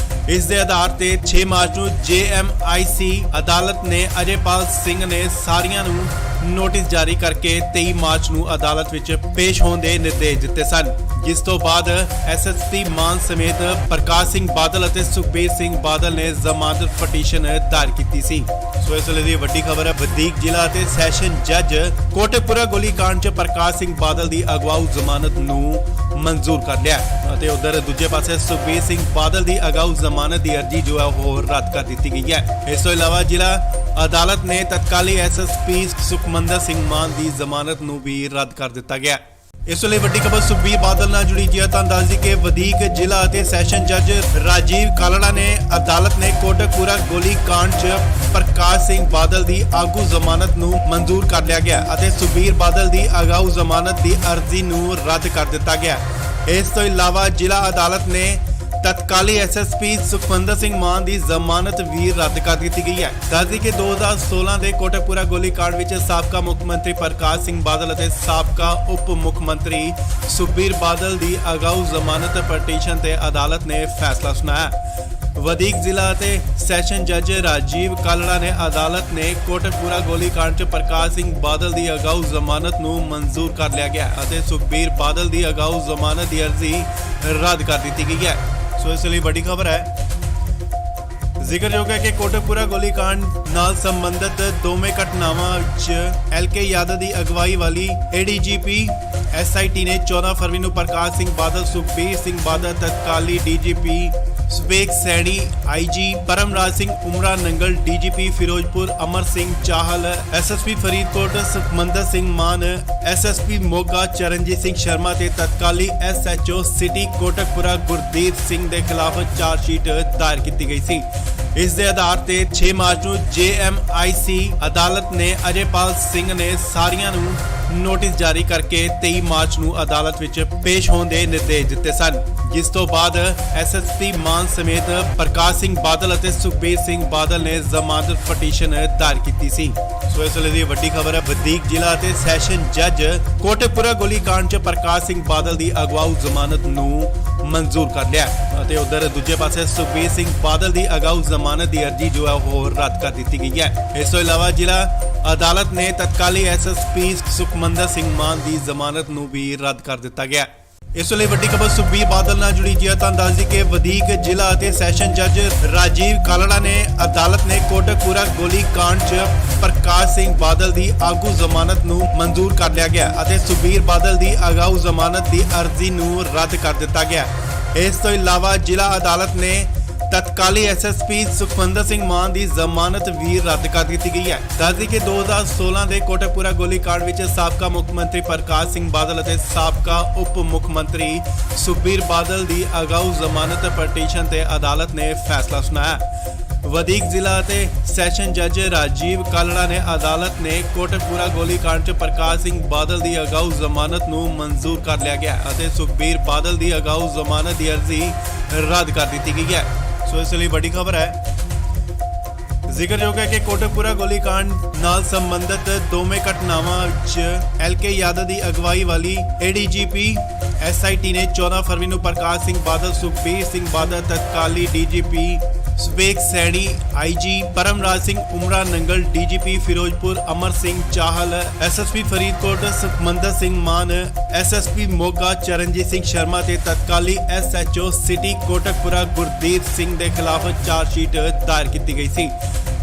ਇਸ ਦੇ ਆਧਾਰ ਤੇ 6 ਮਾਰਚ ਨੂੰ ਜੇਐਮਆਈਸੀ ਅਦਾਲਤ ਨੇ ਅਜੇਪਾਲ ਸਿੰਘ ਨੇ ਸਾਰੀਆਂ ਨੂੰ ਨੋਟਿਸ ਜਾਰੀ ਕਰਕੇ 23 ਮਾਰਚ ਨੂੰ ਅਦਾਲਤ ਵਿੱਚ ਪੇਸ਼ ਹੋਣ ਦੇ ਨਿਰਦੇਸ਼ ਦਿੱਤੇ ਸਨ, ਜਿਸ ਤੋਂ ਬਾਅਦ ਐਸਐਸਪੀ ਮਾਨ ਸਮੇਤ ਪ੍ਰਕਾਸ਼ ਸਿੰਘ ਬਾਦਲ ਅਤੇ ਸੁਖਬੀਰ ਸਿੰਘ ਬਾਦਲ ਨੇ ਜ਼ਮਾਨਤ ਪਟੀਸ਼ਨ ਦਾਇਰ ਕੀਤੀ ਸੀ। ਸੋ ਇਸ ਵੇਲੇ ਦੀ ਵੱਡੀ ਖਬਰ ਹੈ। ਵਧੀਕ ਜ਼ਿਲ੍ਹਾ ਅਤੇ ਸੈਸ਼ਨ ਜੱਜ ਕੋਟਕਪੂਰਾ ਗੋਲੀकांड 'ਚ ਪ੍ਰਕਾਸ਼ ਸਿੰਘ ਬਾਦਲ ਦੀ ਅਗਵਾਊ ਜ਼ਮਾਨਤ ਨੂੰ ਮਨਜ਼ੂਰ ਕਰ ਲਿਆ ਅਤੇ ਉਧਰ ਦੂਜੇ ਪਾਸੇ ਸੁਖਬੀਰ ਸਿੰਘ ਬਾਦਲ ਦੀ ਅਗਾਊ ਜ਼ਮਾਨਤ ਦੀ ਅਰਜ਼ੀ ਜੋ ਹੈ ਉਹ ਰੱਦ ਕਰ ਦਿੱਤੀ ਗਈ ਹੈ। ਇਸ ਤੋਂ ਇਲਾਵਾ ਜ਼ਿਲ੍ਹਾ ਅਦਾਲਤ ਨੇ ਤਤਕਾਲੀ ਐਸਐਸਪੀ ਸੁਖਮੰਦਰ ਸਿੰਘ ਮਾਨ ਦੀ ਜ਼ਮਾਨਤ ਨੂੰ ਵੀ ਰੱਦ ਕਰ ਦਿੱਤਾ ਗਿਆ। ਇਸ ਵੇਲੇ ਵੱਡੀ ਖਬਰ ਸੁਖਬੀਰ ਬਾਦਲ ਨਾਲ ਜੁੜੀ ਜੀ ਹੈ। ਤਾਂ ਦੱਸ ਦਈਏ ਕਿ ਵਧੀਕ ਜ਼ਿਲ੍ਹਾ ਅਤੇ ਸੈਸ਼ਨ ਜੱਜ ਰਾਜੀਵ ਕਾਲੜਾ ਨੇ ਅਦਾਲਤ ਨੇ ਕੋਟਕਪੂਰਾ ਗੋਲੀकांड 'ਚ ਪ੍ਰਕਾਸ਼ ਸਿੰਘ ਬਾਦਲ ਦੀ ਆਗੂ ਜ਼ਮਾਨਤ ਨੂੰ ਮਨਜ਼ੂਰ ਕਰ ਲਿਆ ਗਿਆ ਅਤੇ ਸੁਖਬੀਰ ਬਾਦਲ ਦੀ ਅਗਾਊ ਜ਼ਮਾਨਤ ਦੀ ਅਰਜ਼ੀ ਨੂੰ ਰੱਦ ਕਰ ਦਿੱਤਾ ਗਿਆ। ਇਸ ਤੋਂ ਇਲਾਵਾ ਜ਼ਿਲ੍ਹਾ ਅਦਾਲਤ ਨੇ ਤਤਕਾਲੀ ਐਸਐਸਪੀ ਸੁਖਵਿੰਦਰ ਸਿੰਘ ਮਾਨ ਦੀ ਜ਼ਮਾਨਤ ਵੀ ਰੱਦ ਕਰ ਦਿੱਤੀ ਗਈ ਹੈ। ਦੱਸਦੀ ਕਿ 2016 ਦੇ ਕੋਟਕਪੂਰਾ ਗੋਲੀकांड ਵਿੱਚ ਸਾਬਕਾ ਮੁੱਖ ਮੰਤਰੀ ਪ੍ਰਕਾਸ਼ ਸਿੰਘ ਬਾਦਲ ਅਤੇ ਸਾਬਕਾ ਉਪ ਮੁੱਖ ਮੰਤਰੀ ਸੁਖਬੀਰ ਬਾਦਲ ਦੀ ਅਗਾਊ ਜ਼ਮਾਨਤ ਪਟੀਸ਼ਨ ਤੇ ਅਦਾਲਤ ਨੇ ਫੈਸਲਾ ਸੁਣਾਇਆ। ਵਧੀਕ ਜ਼ਿਲ੍ਹਾ ਅਤੇ ਸੈਸ਼ਨ ਜੱਜ ਰਾਜੀਵ ਕਾਲੜਾ ਨੇ ਅਦਾਲਤ ਨੇ ਕੋਟਕਪੂਰਾ ਗੋਲੀकांड 'ਚ ਪ੍ਰਕਾਸ਼ ਸਿੰਘ ਬਾਦਲ ਦੀ ਅਗਾਊ ਜ਼ਮਾਨਤ ਨੂੰ ਮਨਜ਼ੂਰ ਕਰ ਲਿਆ ਗਿਆ ਅਤੇ ਸੁਖਬੀਰ ਬਾਦਲ ਦੀ ਅਗਾਊ ਜ਼ਮਾਨਤ ਦੀ ਅਰਜ਼ੀ ਰੱਦ ਕਰ ਦਿੱਤੀ ਗਈ ਹੈ। ਸੋ ਇਸ ਲਈ ਵੱਡੀ ਖਬਰ ਹੈ। ਜ਼ਿਕਰਯੋਗ ਹੈ ਕਿ ਕੋਟਕਪੂਰਾ ਗੋਲੀकांड ਨਾਲ ਸੰਬੰਧਿਤ ਦੋਵੇਂ ਘਟਨਾਵਾਂ 'ਚ ਐਲਕੇ ਯਾਦਵ ਦੀ ਅਗਵਾਈ ਵਾਲੀ ਏਡੀਜੀਪੀ ਐਸਆਈਟੀ ਨੇ 14 ਫਰਵਰੀ ਨੂੰ ਪ੍ਰਕਾਸ਼ ਸਿੰਘ ਬਾਦਲ, ਸੁਖਬੀਰ ਸਿੰਘ ਬਾਦਲ, ਤਤਕਾਲੀ DGP Subeg Saini, IG Paramraj Singh ਉਮਰਾ Nangal, DGP Firozpur Amar Singh Chahal, SSP Faridkot Sukhmandar Singh ਮਾਨ, ਐਸਐਸਪੀ ਮੋਗਾ ਚਰਨਜੀਤ ਸਿੰਘ ਸ਼ਰਮਾ ਤੇ ਤਤਕਾਲੀ ਐਸਐਚਓ ਸਿਟੀ ਕੋਟਕਪੂਰਾ ਗੁਰਦੀਪ ਸਿੰਘ ਦੇ ਖਿਲਾਫ ਚਾਰਜਸ਼ੀਟ ਦਾਇਰ ਕੀਤੀ ਗਈ ਸੀ। ਇਸ ਦੇ ਆਧਾਰ ਤੇ 6 ਮਾਰਚ ਨੂੰ ਜੇਐਮਆਈਸੀ ਅਦਾਲਤ ਨੇ ਅਜੇਪਾਲ ਸਿੰਘ ਨੇ ਸਾਰੀਆਂ ਨੂੰ ਨੋਟਿਸ ਜਾਰੀ ਕਰਕੇ 23 ਮਾਰਚ ਨੂੰ ਅਦਾਲਤ ਵਿੱਚ ਪੇਸ਼ ਹੋਣ ਦੇ ਨਿਰਦੇਸ਼ ਦਿੱਤੇ ਸਨ, ਜਿਸ ਤੋਂ ਬਾਅਦ ਐਸਐਸਪੀ ਮਾਨ ਸਮੇਤ ਪ੍ਰਕਾਸ਼ ਸਿੰਘ ਬਾਦਲ ਅਤੇ ਸੁਖਬੀਰ ਸਿੰਘ ਬਾਦਲ ਨੇ ਜ਼ਮਾਨਤ ਪਟੀਸ਼ਨ ਦਾਇਰ ਕੀਤੀ ਸੀ। ਸੋ ਇਸ ਵੇਲੇ ਦੀ ਵੱਡੀ ਖਬਰ ਹੈ, ਵਧੀਕ ਜ਼ਿਲ੍ਹਾ ਅਤੇ ਸੈਸ਼ਨ ਜੱਜ ਕੋਟਕਪੂਰਾ ਗੋਲੀकांड 'ਚ ਪ੍ਰਕਾਸ਼ ਸਿੰਘ ਬਾਦਲ ਦੀ ਅਗਵਾਊ ਜ਼ਮਾਨਤ ਨੂੰ ਮਨਜ਼ੂਰ ਕਰ ਲਿਆ ਅਤੇ ਉਧਰ ਦੂਜੇ ਪਾਸੇ ਸੁਖਬੀਰ ਸਿੰਘ ਬਾਦਲ ਦੀ ਅਗਾਊ ਜ਼ਮਾਨਤ ਦੀ ਅਰਜ਼ੀ ਜੋ ਹੈ ਉਹ ਰੱਦ ਕਰ ਦਿੱਤੀ ਗਈ ਹੈ। ਇਸ ਤੋਂ ਇਲਾਵਾ ਜ਼ਿਲ੍ਹਾ ਅਦਾਲਤ ਨੇ ਤਤਕਾਲੀ ਐਸਐਸਪੀ ਸੁਖਮੰਦਰ ਸਿੰਘ ਮਾਨ ਦੀ ਜ਼ਮਾਨਤ ਨੂੰ ਵੀ ਰੱਦ ਕਰ ਦਿੱਤਾ ਗਿਆ। ਇਸ ਲਈ ਵੱਡੀ ਖਬਰ ਸੁਖਬੀਰ ਬਾਦਲ ਨਾਲ ਜੁੜੀ ਜੀ ਹੈ ਤਾਂ ਦੱਸ ਦਈਏ ਕਿ ਵਧੀਕ ਜ਼ਿਲ੍ਹਾ ਅਤੇ ਸੈਸ਼ਨ ਜੱਜ ਰਾਜੀਵ ਕਾਲੜਾ ਨੇ ਅਦਾਲਤ ਨੇ ਕੋਟਕਪੂਰਾ ਗੋਲੀकांड 'ਚ ਪ੍ਰਕਾਸ਼ ਸਿੰਘ ਬਾਦਲ ਦੀ ਆਗੂ ਜ਼ਮਾਨਤ ਨੂੰ ਮਨਜ਼ੂਰ ਕਰ ਲਿਆ ਗਿਆ ਅਤੇ ਸੁਖਬੀਰ ਬਾਦਲ ਦੀ ਅਗਾਊ ਜ਼ਮਾਨਤ ਦੀ ਅਰਜ਼ੀ ਨੂੰ ਰੱਦ ਕਰ ਦਿੱਤਾ ਗਿਆ। ਇਸ ਤੋਂ ਇਲਾਵਾ ਜ਼ਿਲ੍ਹਾ ਅਦਾਲਤ ਨੇ ਤਤਕਾਲੀ ਐਸਐਸਪੀ ਸੁਖਮੰਦਰ ਸਿੰਘ ਮਾਨ ਦੀ ਜ਼ਮਾਨਤ ਵੀ ਰੱਦ ਕਰ ਦਿੱਤੀ ਗਈ ਹੈ। ਦੱਸਦੀ ਕਿ 2016 ਦੇ ਕੋਟਕਪੂਰਾ ਗੋਲੀकांड ਵਿੱਚ ਸਾਬਕਾ ਮੁੱਖ ਮੰਤਰੀ ਪ੍ਰਕਾਸ਼ ਸਿੰਘ ਬਾਦਲ ਅਤੇ ਸਾਬਕਾ ਉਪ ਮੁੱਖ ਮੰਤਰੀ ਸੁਖਬੀਰ ਬਾਦਲ ਦੀ ਅਗਾਊ ਜ਼ਮਾਨਤ ਪਟੀਸ਼ਨ ਤੇ ਅਦਾਲਤ ਨੇ ਫੈਸਲਾ ਸੁਣਾਇਆ। ਵਧੀਕ ਜ਼ਿਲ੍ਹਾ ਅਤੇ ਸੈਸ਼ਨ ਜੱਜ ਰਾਜੀਵ ਕਾਲੜਾ ਨੇ ਅਦਾਲਤ ਨੇ ਕੋਟਕਪੂਰਾ ਗੋਲੀकांड 'ਚ ਪ੍ਰਕਾਸ਼ ਸਿੰਘ ਬਾਦਲ ਦੀ ਅਗਾਊ ਜ਼ਮਾਨਤ ਨੂੰ ਮਨਜ਼ੂਰ ਕਰ ਲਿਆ ਗਿਆ ਅਤੇ ਸੁਖਬੀਰ ਬਾਦਲ ਦੀ ਅਗਾਊ ਜ਼ਮਾਨਤ ਦੀ ਅਰਜ਼ੀ ਰੱਦ ਕਰ ਦਿੱਤੀ ਗਈ ਹੈ। ਸੋ ਇਸ ਲਈ ਵੱਡੀ ਖਬਰ ਹੈ, ਜ਼ਿਕਰਯੋਗ ਹੈ ਕਿ ਕੋਟਕਪੂਰਾ ਗੋਲੀकांड ਨਾਲ ਸੰਬੰਧਿਤ ਦੋਵੇਂ ਘਟਨਾਵਾਂ 'ਚ ਐਲਕੇ ਯਾਦਵ ਦੀ ਅਗਵਾਈ ਵਾਲੀ ਏਡੀਜੀਪੀ ਐਸਆਈਟੀ ਨੇ 14 ਫਰਵਰੀ ਨੂੰ ਪ੍ਰਕਾਸ਼ ਸਿੰਘ ਬਾਦਲ, ਸੁਖਬੀਰ ਸਿੰਘ ਬਾਦਲ, ਤਤਕਾਲੀ DGP Subeg Saini, IG Paramraj Singh ਉਮਰਾ Nangal, DGP Firozpur Amar Singh Chahal, SSP Faridkot Sukhmandar Singh ਮਾਨ, ਐਸਐਸਪੀ ਮੋਗਾ ਚਰਨਜੀਤ ਸਿੰਘ ਸ਼ਰਮਾ ਤੇ ਤਤਕਾਲੀ ਐਸਐਚਓ ਸਿਟੀ ਕੋਟਕਪੂਰਾ ਗੁਰਦੀਪ ਸਿੰਘ ਦੇ ਖਿਲਾਫ ਚਾਰਜਸ਼ੀਟ ਦਾਇਰ ਕੀਤੀ ਗਈ ਸੀ।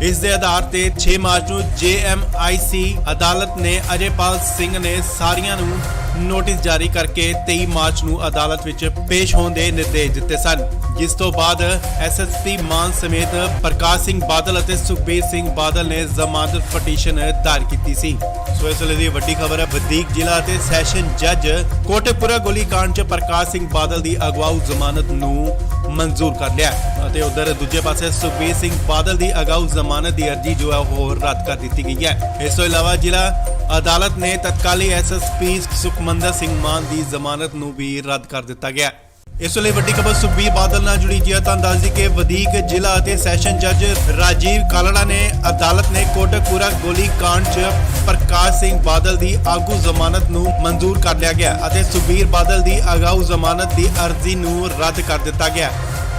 ਇਸ ਦੇ ਆਧਾਰ ਤੇ 6 ਮਾਰਚ ਨੂੰ ਜੇਐਮਆਈਸੀ ਅਦਾਲਤ ਨੇ ਅਜੇਪਾਲ ਸਿੰਘ ਨੇ ਸਾਰੀਆਂ ਨੂੰ ਨੋਟਿਸ ਜਾਰੀ ਕਰਕੇ 23 ਮਾਰਚ ਨੂੰ ਅਦਾਲਤ ਵਿੱਚ ਪੇਸ਼ ਹੋਣ ਦੇ ਨਿਰਦੇਸ਼ ਦਿੱਤੇ ਸਨ, ਜਿਸ ਤੋਂ ਬਾਅਦ ਐਸਐਸਪੀ ਮਾਨ ਸਮੇਤ ਪ੍ਰਕਾਸ਼ ਸਿੰਘ ਬਾਦਲ ਅਤੇ ਸੁਖਬੀਰ ਸਿੰਘ ਬਾਦਲ ਨੇ ਜ਼ਮਾਨਤ ਪਟੀਸ਼ਨ ਦਾਇਰ ਕੀਤੀ ਸੀ। ਸੋ ਇਸ ਵੇਲੇ ਦੀ ਵੱਡੀ ਖਬਰ ਹੈ, ਵਧੀਕ ਜ਼ਿਲ੍ਹਾ ਅਤੇ ਸੈਸ਼ਨ ਜੱਜ ਕੋਟਕਪੂਰਾ ਗੋਲੀकांड 'ਚ ਪ੍ਰਕਾਸ਼ ਸਿੰਘ ਬਾਦਲ ਦੀ ਅਗਵਾਊ ਜ਼ਮਾਨਤ ਨੂੰ ਮਨਜ਼ੂਰ ਕਰ ਲਿਆ ਅਤੇ ਉਧਰ ਦੂਜੇ ਪਾਸੇ ਸੁਖਬੀਰ ਸਿੰਘ ਬਾਦਲ ਦੀ ਅਗਾਊ ਜ਼ਮਾਨਤ ਦੀ ਅਰਜ਼ੀ ਜੋ ਹੈ ਉਹ ਰੱਦ ਕਰ ਦਿੱਤੀ ਗਈ ਹੈ। ਇਸ ਤੋਂ ਇਲਾਵਾ ਜ਼ਿਲ੍ਹਾ ਅਦਾਲਤ ਨੇ ਤਤਕਾਲੀ ਐਸਐਸਪੀ ਸੁਖਮੰਦਰ ਸਿੰਘ ਮਾਨ ਦੀ ਜ਼ਮਾਨਤ ਨੂੰ ਵੀ ਰੱਦ ਕਰ ਦਿੱਤਾ ਗਿਆ। ਇਸ ਲਈ ਵੱਡੀ ਖਬਰ ਸੁਖਬੀਰ ਬਾਦਲ ਨਾਲ ਜੁੜੀ ਜੀ ਹੈ ਤਾਂ ਦੱਸ ਦਈਏ ਕਿ ਵਧੀਕ ਜ਼ਿਲ੍ਹਾ ਅਤੇ ਸੈਸ਼ਨ ਜੱਜ ਰਾਜੀਵ ਕਾਲੜਾ ਨੇ ਅਦਾਲਤ ਨੇ ਕੋਟਕਪੂਰਾ ਗੋਲੀकांड 'ਚ ਪ੍ਰਕਾਸ਼ ਸਿੰਘ ਬਾਦਲ ਦੀ ਆਗੂ ਜ਼ਮਾਨਤ ਨੂੰ ਮਨਜ਼ੂਰ ਕਰ ਲਿਆ ਗਿਆ ਅਤੇ ਸੁਖਬੀਰ ਬਾਦਲ ਦੀ ਅਗਾਊ ਜ਼ਮਾਨਤ ਦੀ ਅਰਜ਼ੀ ਨੂੰ ਰੱਦ ਕਰ ਦਿੱਤਾ ਗਿਆ।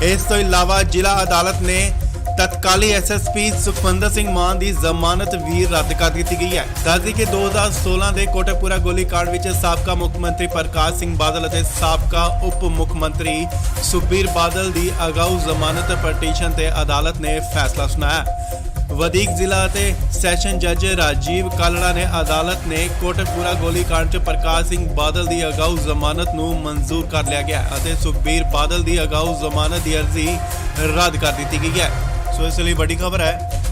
ਇਸ ਤੋਂ ਇਲਾਵਾ ਜ਼ਿਲ੍ਹਾ ਅਦਾਲਤ ਨੇ ਤਤਕਾਲੀ ਐਸਐਸਪੀ ਸੁਖਮੰਦਰ ਸਿੰਘ ਮਾਨ ਦੀ ਜ਼ਮਾਨਤ ਵੀ ਰੱਦ ਕਰ ਦਿੱਤੀ ਗਈ ਹੈ। ਦੱਸਦੀ ਕਿ 2016 ਦੇ ਕੋਟਕਪੂਰਾ ਗੋਲੀकांड ਵਿੱਚ ਸਾਬਕਾ ਮੁੱਖ ਮੰਤਰੀ ਪ੍ਰਕਾਸ਼ ਸਿੰਘ ਬਾਦਲ ਅਤੇ ਸਾਬਕਾ ਉਪ ਮੁੱਖ ਮੰਤਰੀ ਸੁਖਬੀਰ ਬਾਦਲ ਦੀ ਅਗਾਊ ਜ਼ਮਾਨਤ ਪਟੀਸ਼ਨ ਤੇ ਅਦਾਲਤ ਨੇ ਫੈਸਲਾ ਸੁਣਾਇਆ। ਵਧੀਕ ਜ਼ਿਲ੍ਹਾ ਅਤੇ ਸੈਸ਼ਨ ਜੱਜ ਰਾਜੀਵ ਕਾਲੜਾ ਨੇ ਅਦਾਲਤ ਨੇ ਕੋਟਕਪੂਰਾ ਗੋਲੀकांड 'ਚ ਪ੍ਰਕਾਸ਼ ਸਿੰਘ ਬਾਦਲ ਦੀ ਅਗਾਊ ਜ਼ਮਾਨਤ ਨੂੰ ਮਨਜ਼ੂਰ ਕਰ ਲਿਆ ਗਿਆ ਅਤੇ ਸੁਖਬੀਰ ਬਾਦਲ ਦੀ ਅਗਾਊ ਜ਼ਮਾਨਤ ਦੀ ਅਰਜ਼ੀ ਰੱਦ ਕਰ ਦਿੱਤੀ ਗਈ ਹੈ। ਸੋ ਇਸ ਲਈ ਵੱਡੀ ਖਬਰ ਹੈ,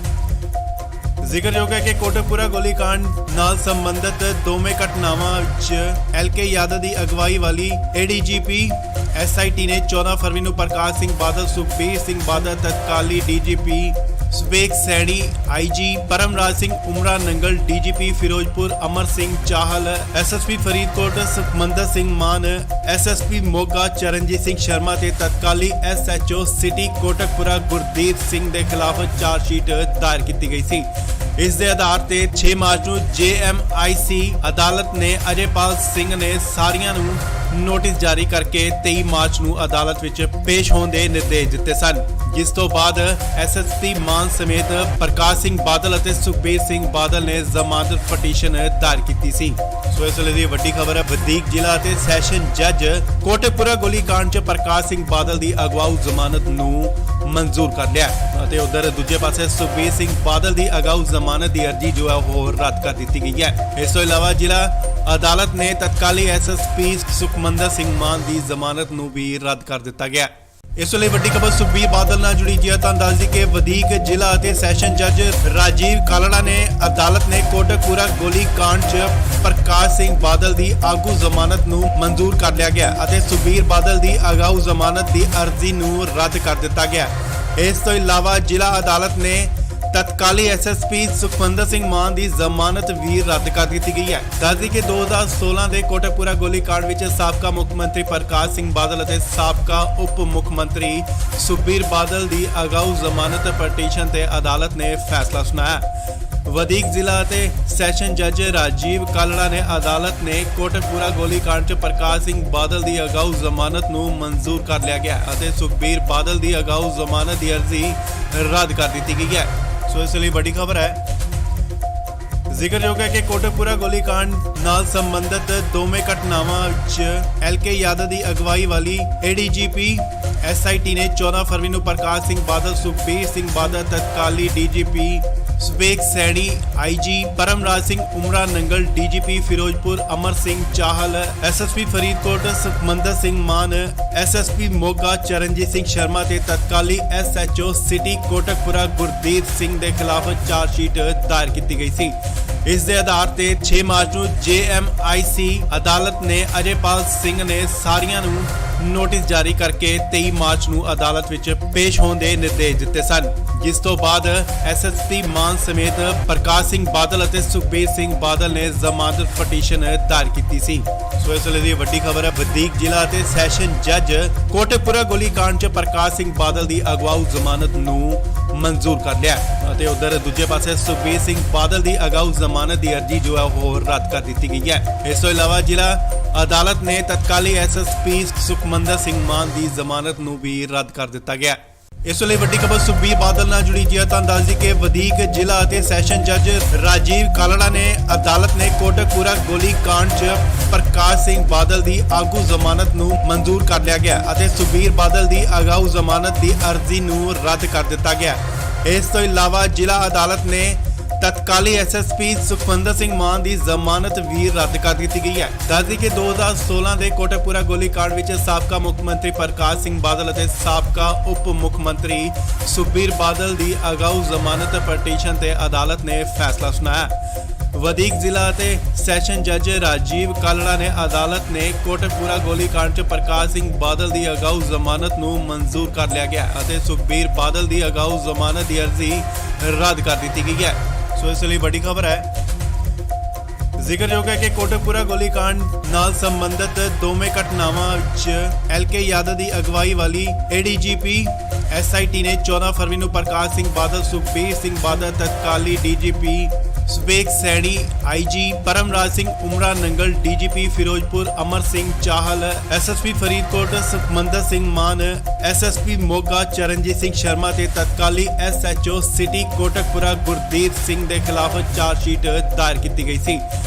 ਜ਼ਿਕਰਯੋਗ ਹੈ ਕਿ ਕੋਟਕਪੂਰਾ ਗੋਲੀकांड ਨਾਲ ਸੰਬੰਧਿਤ ਦੋਵੇਂ ਘਟਨਾਵਾਂ 'ਚ ਐਲਕੇ ਯਾਦਵ ਦੀ ਅਗਵਾਈ ਵਾਲੀ ਏਡੀਜੀਪੀ ਐਸਆਈਟੀ ਨੇ 14 ਫਰਵਰੀ ਨੂੰ ਪ੍ਰਕਾਸ਼ ਸਿੰਘ ਬਾਦਲ, ਸੁਖਬੀਰ ਸਿੰਘ ਬਾਦਲ, ਤਤਕਾਲੀ DGP Subeg Saini, IG Paramraj Singh ਉਮਰਾ Nangal, DGP Firozpur Amar Singh Chahal, SSP Faridkot Sukhmandar Singh ਮਾਨ, ਐਸਐਸਪੀ ਮੋਗਾ ਚਰਨਜੀਤ ਸਿੰਘ ਸ਼ਰਮਾ ਤੇ ਤਤਕਾਲੀ ਐਸਐਚਓ ਸਿਟੀ ਕੋਟਕਪੂਰਾ ਗੁਰਦੀਪ ਸਿੰਘ ਦੇ ਖਿਲਾਫ ਚਾਰਜਸ਼ੀਟ ਦਾਇਰ ਕੀਤੀ ਗਈ ਸੀ। ਇਸ ਦੇ ਆਧਾਰ ਤੇ 6 ਮਾਰਚ ਨੂੰ ਜੇਐਮਆਈਸੀ ਅਦਾਲਤ ਨੇ ਅਜੇਪਾਲ ਸਿੰਘ ਨੇ ਸਾਰੀਆਂ ਨੂੰ ਨੋਟਿਸ ਜਾਰੀ ਕਰਕੇ 23 ਮਾਰਚ ਨੂੰ ਅਦਾਲਤ ਵਿੱਚ ਪੇਸ਼ ਹੋਣ ਦੇ ਨਿਰਦੇਸ਼ ਦਿੱਤੇ ਸਨ, ਜਿਸ ਤੋਂ ਬਾਅਦ ਐਸਐਸਪੀ ਮਾਨ ਸਮੇਤ ਪ੍ਰਕਾਸ਼ ਸਿੰਘ ਬਾਦਲ ਅਤੇ ਸੁਖਬੀਰ ਸਿੰਘ ਬਾਦਲ ਨੇ ਜ਼ਮਾਨਤ ਪਟੀਸ਼ਨ ਦਾਇਰ ਕੀਤੀ ਸੀ। ਸੋ ਇਸ ਵੇਲੇ ਦੀ ਵੱਡੀ ਖਬਰ ਹੈ, ਵਧੀਕ ਜ਼ਿਲ੍ਹਾ ਅਤੇ ਸੈਸ਼ਨ ਜੱਜ ਕੋਟਕਪੂਰਾ ਗੋਲੀकांड 'ਚ ਪ੍ਰਕਾਸ਼ ਸਿੰਘ ਬਾਦਲ ਦੀ ਅਗਵਾਊ ਜ਼ਮਾਨਤ ਨੂੰ ਮਨਜ਼ੂਰ ਕਰ ਲਿਆ ਅਤੇ ਉਧਰ ਦੂਜੇ ਪਾਸੇ ਸੁਖਬੀਰ ਸਿੰਘ ਬਾਦਲ ਦੀ ਅਗਾਊ ਜ਼ਮਾਨਤ ਦੀ ਅਰਜ਼ੀ ਜੋ ਹੈ ਉਹ ਰੱਦ ਕਰ ਦਿੱਤੀ ਗਈ ਹੈ। ਇਸ ਤੋਂ ਇਲਾਵਾ ਜ਼ਿਲ੍ਹਾ ਅਦਾਲਤ ਨੇ ਤਤਕਾਲੀ ਐਸਐਸਪੀ ਸੁਖਮੰਦਰ ਸਿੰਘ ਮਾਨ ਦੀ ਜ਼ਮਾਨਤ ਨੂੰ ਵੀ ਰੱਦ ਕਰ ਦਿੱਤਾ ਗਿਆ। ਇਸ ਵੇਲੇ ਵੱਡੀ ਖਬਰ ਸੁਖਬੀਰ ਬਾਦਲ ਨਾਲ ਜੁੜੀ ਜੀ। ਤੁਹਾਨੂੰ ਦੱਸ ਦਈਏ ਕਿ ਵਧੀਕ ਜ਼ਿਲ੍ਹਾ ਅਤੇ ਸੈਸ਼ਨ ਜੱਜ ਰਾਜੀਵ ਕਾਲੜਾ ਨੇ ਅਦਾਲਤ ਨੇ ਕੋਟਕਪੂਰਾ ਗੋਲੀ ਕਾਂਡ 'ਚ ਪ੍ਰਕਾਸ਼ ਸਿੰਘ ਬਾਦਲ ਦੀ ਆਗੂ ਜ਼ਮਾਨਤ ਨੂੰ ਮਨਜ਼ੂਰ ਕਰ ਲਿਆ ਗਿਆ ਅਤੇ ਸੁਖਬੀਰ ਬਾਦਲ ਦੀ ਅਗਾਊ ਜ਼ਮਾਨਤ ਦੀ ਅਰਜ਼ੀ ਨੂੰ ਰੱਦ ਕਰ ਦਿੱਤਾ ਗਿਆ। ਇਸ ਤੋਂ ਇਲਾਵਾ ਜ਼ਿਲ੍ਹਾ ਅਦਾਲਤ ਨੇ ਤਤਕਾਲੀ ਐਸਐਸਪੀ ਸੁਖਮੰਦਰ ਸਿੰਘ ਮਾਨ ਦੀ ਜ਼ਮਾਨਤ ਵੀ ਰੱਦ ਕਰ ਦਿੱਤੀ ਗਈ ਹੈ। ਦੱਸਦੀ ਕਿ 2016 ਦੇ ਕੋਟਕਪੂਰਾ ਗੋਲੀ ਕਾਂਡ ਵਿੱਚ ਸਾਬਕਾ ਮੁੱਖ ਮੰਤਰੀ ਪ੍ਰਕਾਸ਼ ਸਿੰਘ ਬਾਦਲ ਅਤੇ ਸਾਬਕਾ ਉਪ ਮੁੱਖ ਮੰਤਰੀ ਸੁਖਬੀਰ ਬਾਦਲ ਦੀ ਅਗਾਊ ਜ਼ਮਾਨਤ ਪਟੀਸ਼ਨ ਤੇ ਅਦਾਲਤ ਨੇ ਫੈਸਲਾ ਸੁਣਾਇਆ। ਵਧੀਕ ਜ਼ਿਲ੍ਹਾ ਅਤੇ ਸੈਸ਼ਨ ਜੱਜ ਰਾਜੀਵ ਕਾਲੜਾ ਨੇ ਅਦਾਲਤ ਨੇ ਕੋਟਕਪੂਰਾ ਗੋਲੀ ਕਾਂਡ 'ਚ ਪ੍ਰਕਾਸ਼ ਸਿੰਘ ਬਾਦਲ ਦੀ ਅਗਾਊ ਜ਼ਮਾਨਤ ਨੂੰ ਮਨਜ਼ੂਰ ਕਰ ਲਿਆ ਗਿਆ ਅਤੇ ਸੁਖਬੀਰ ਬਾਦਲ ਦੀ ਅਗਾਊ ਜ਼ਮਾਨਤ ਦੀ ਅਰਜ਼ੀ ਰੱਦ ਕਰ ਦਿੱਤੀ ਗਈ ਹੈ। ਸੋ ਇਸ ਲਈ ਵੱਡੀ ਖਬਰ ਹੈ। ਜ਼ਿਕਰਯੋਗ ਹੈ ਕਿ ਕੋਟਕਪੂਰਾ ਗੋਲੀ ਕਾਂਡ ਨਾਲ ਸੰਬੰਧਿਤ ਦੋਵੇਂ ਘਟਨਾਵਾਂ ਵਿੱਚ ਐਲਕੇ ਯਾਦਵ ਦੀ ਅਗਵਾਈ ਵਾਲੀ ਏਡੀਜੀਪੀ ਐਸਆਈਟੀ ਨੇ 14 ਫਰਵਰੀ ਨੂੰ ਪ੍ਰਕਾਸ਼ ਸਿੰਘ ਬਾਦਲ, ਸੁਖਬੀਰ ਸਿੰਘ ਬਾਦਲ, ਤਤਕਾਲੀ DGP ਸਵੇਕ Saini, IG Paramraj Singh ਉਮਰਾ Nangal, DGP Firozpur Amar Singh Chahal, SSP Faridkot Sukhmandar Singh ਮਾਨ, ਐਸਐਸਪੀ ਮੋਗਾ ਚਰਨਜੀਤ ਸਿੰਘ ਸ਼ਰਮਾ ਤੇ ਤਤਕਾਲੀ ਐਸਐਚਓ ਸਿਟੀ ਕੋਟਕਪੂਰਾ ਗੁਰਦੀਪ ਸਿੰਘ ਦੇ ਖਿਲਾਫ ਚਾਰਜਸ਼ੀਟ ਦਾਇਰ ਕੀਤੀ ਗਈ ਸੀ। ਇਸ ਦੇ ਆਧਾਰ ਤੇ 6 ਮਾਰਚ ਨੂੰ ਜੇਐਮਆਈਸੀ ਅਦਾਲਤ ਨੇ ਅਜੇਪਾਲ ਸਿੰਘ ਨੇ ਸਾਰੀਆਂ ਨੂੰ ਨੋਟਿਸ ਜਾਰੀ ਕਰਕੇ 23 ਮਾਰਚ ਨੂੰ ਅਦਾਲਤ ਵਿੱਚ ਪੇਸ਼ ਹੋਣ ਦੇ ਨਿਰਦੇਸ਼ ਦਿੱਤੇ ਸਨ, ਜਿਸ ਤੋਂ ਬਾਅਦ ਐਸਐਸਪੀ ਮਾਨ ਸਮੇਤ ਪ੍ਰਕਾਸ਼ ਸਿੰਘ ਬਾਦਲ ਅਤੇ ਸੁਖਬੀਰ ਸਿੰਘ ਬਾਦਲ ਨੇ ਜ਼ਮਾਨਤ ਪਟੀਸ਼ਨ ਦਾਇਰ ਕੀਤੀ ਸੀ। ਸੋ ਇਸ ਵੇਲੇ ਦੀ ਵੱਡੀ ਖਬਰ ਹੈ। ਵਧੀਕ ਜ਼ਿਲ੍ਹਾ ਅਤੇ ਸੈਸ਼ਨ ਜੱਜ ਕੋਟਕਪੂਰਾ ਗੋਲੀ ਕਾਂਡ 'ਚ ਪ੍ਰਕਾਸ਼ ਸਿੰਘ ਬਾਦਲ ਦੀ ਅਗਵਾਊ ਜ਼ਮਾਨਤ ਨੂੰ ਮਨਜ਼ੂਰ ਕਰ ਲਿਆ ਅਤੇ ਉਧਰ ਦੂਜੇ ਪਾਸੇ ਸੁਖਬੀਰ ਸਿੰਘ ਬਾਦਲ ਦੀ ਅਗਾਊ ਜ਼ਮਾਨਤ ਦੀ ਅਰਜ਼ੀ ਜੋ ਹੈ ਉਹ ਰੱਦ ਕਰ ਦਿੱਤੀ ਗਈ ਹੈ। ਇਸ ਤੋਂ ਇਲਾਵਾ ਜ਼ਿਲ੍ਹਾ ਅਦਾਲਤ ਨੇ ਤਤਕਾਲੀ ਐਸਐਸਪੀ ਸੁਖਮੰਦਰ ਸਿੰਘ ਮਾਨ ਦੀ ਜ਼ਮਾਨਤ ਨੂੰ ਵੀ ਰੱਦ ਕਰ ਦਿੱਤਾ ਗਿਆ। ਇਸ ਵੇਲੇ ਵੱਡੀ ਖਬਰ ਸੁਖਬੀਰ ਬਾਦਲ ਨਾਲ ਜੁੜੀ ਜੀ। ਤੁਹਾਨੂੰ ਦੱਸ ਦਈਏ ਕਿ ਵਧੀਕ ਜ਼ਿਲ੍ਹਾ ਅਤੇ ਸੈਸ਼ਨ ਜੱਜ ਰਾਜੀਵ ਕਾਲੜਾ ਨੇ ਅਦਾਲਤ ਨੇ ਕੋਟਕਪੂਰਾ ਗੋਲੀ ਕਾਂਡ 'ਚ ਪ੍ਰਕਾਸ਼ ਸਿੰਘ ਬਾਦਲ ਦੀ ਆਗੂ ਜ਼ਮਾਨਤ ਨੂੰ ਮਨਜ਼ੂਰ ਕਰ ਲਿਆ ਗਿਆ ਅਤੇ ਸੁਖਬੀਰ ਬਾਦਲ ਦੀ ਅਗਾਊ ਜ਼ਮਾਨਤ ਦੀ ਅਰਜ਼ੀ ਨੂੰ ਰੱਦ ਕਰ ਦਿੱਤਾ ਗਿਆ। ਇਸ ਤੋਂ ਇਲਾਵਾ ਜ਼ਿਲ੍ਹਾ ਅਦਾਲਤ ਨੇ ਤਤਕਾਲੀ ਐਸਐਸਪੀ ਸੁਖਮੰਦਰ ਸਿੰਘ ਮਾਨ ਦੀ ਜ਼ਮਾਨਤ ਵੀ ਰੱਦ ਕਰ ਦਿੱਤੀ ਗਈ ਹੈ। ਦੱਸਦੀ ਕਿ 2016 ਦੇ ਕੋਟਕਪੂਰਾ ਗੋਲੀ ਕਾਂਡ ਵਿੱਚ ਸਾਬਕਾ ਮੁੱਖ ਮੰਤਰੀ ਪ੍ਰਕਾਸ਼ ਸਿੰਘ ਬਾਦਲ ਅਤੇ ਸਾਬਕਾ ਉਪ ਮੁੱਖ ਮੰਤਰੀ ਸੁਖਬੀਰ ਬਾਦਲ ਦੀ ਅਗਾਊ ਜ਼ਮਾਨਤ ਪਟੀਸ਼ਨ ਤੇ ਅਦਾਲਤ ਨੇ ਫੈਸਲਾ ਸੁਣਾਇਆ। ਵਧੀਕ ਜ਼ਿਲ੍ਹਾ ਅਤੇ ਸੈਸ਼ਨ ਜੱਜ ਰਾਜੀਵ ਕਾਲੜਾ ਨੇ ਅਦਾਲਤ ਨੇ ਕੋਟਕਪੂਰਾ ਗੋਲੀ ਕਾਂਡ 'ਚ ਪ੍ਰਕਾਸ਼ ਸਿੰਘ ਬਾਦਲ ਦੀ ਅਗਾਊ ਜ਼ਮਾਨਤ ਨੂੰ ਮਨਜ਼ੂਰ ਕਰ ਲਿਆ ਗਿਆ ਅਤੇ ਸੁਖਬੀਰ ਬਾਦਲ ਦੀ ਅਗਾਊ ਜ਼ਮਾਨਤ ਦੀ ਅਰਜ਼ੀ ਰੱਦ ਕਰ ਦਿੱਤੀ ਗਈ ਹੈ। ਸੋ ਇਸ ਲਈ ਵੱਡੀ ਖਬਰ ਹੈ। ਜ਼ਿਕਰਯੋਗ ਹੈ ਕਿ ਕੋਟਕਪੂਰਾ ਗੋਲੀ ਕਾਂਡ ਨਾਲ ਸੰਬੰਧਿਤ ਦੋਵੇਂ ਘਟਨਾਵਾਂ ਵਿੱਚ ਐਲਕੇ ਯਾਦਵ ਦੀ ਅਗਵਾਈ ਵਾਲੀ ਏਡੀਜੀਪੀ ਐਸਆਈਟੀ ਨੇ 14 ਫਰਵਰੀ ਨੂੰ ਪ੍ਰਕਾਸ਼ ਸਿੰਘ ਬਾਦਲ, ਸੁਖਬੀਰ ਸਿੰਘ ਬਾਦਲ, ਤਤਕਾਲੀ DGP ਸਵੇਕ Saini, IG Paramraj Singh ਉਮਰਾ Nangal, DGP Firozpur Amar Singh Chahal, SSP Faridkot Sukhmandar Singh ਮਾਨ, ਐਸਐਸਪੀ ਮੋਗਾ ਚਰਨਜੀਤ ਸਿੰਘ ਸ਼ਰਮਾ ਤੇ ਤਤਕਾਲੀ ਐਸਐਚਓ ਸਿਟੀ ਕੋਟਕਪੂਰਾ ਗੁਰਦੀਪ ਸਿੰਘ ਦੇ ਖਿਲਾਫ ਚਾਰਜਸ਼ੀਟ ਦਾਇਰ ਕੀਤੀ ਗਈ ਸੀ।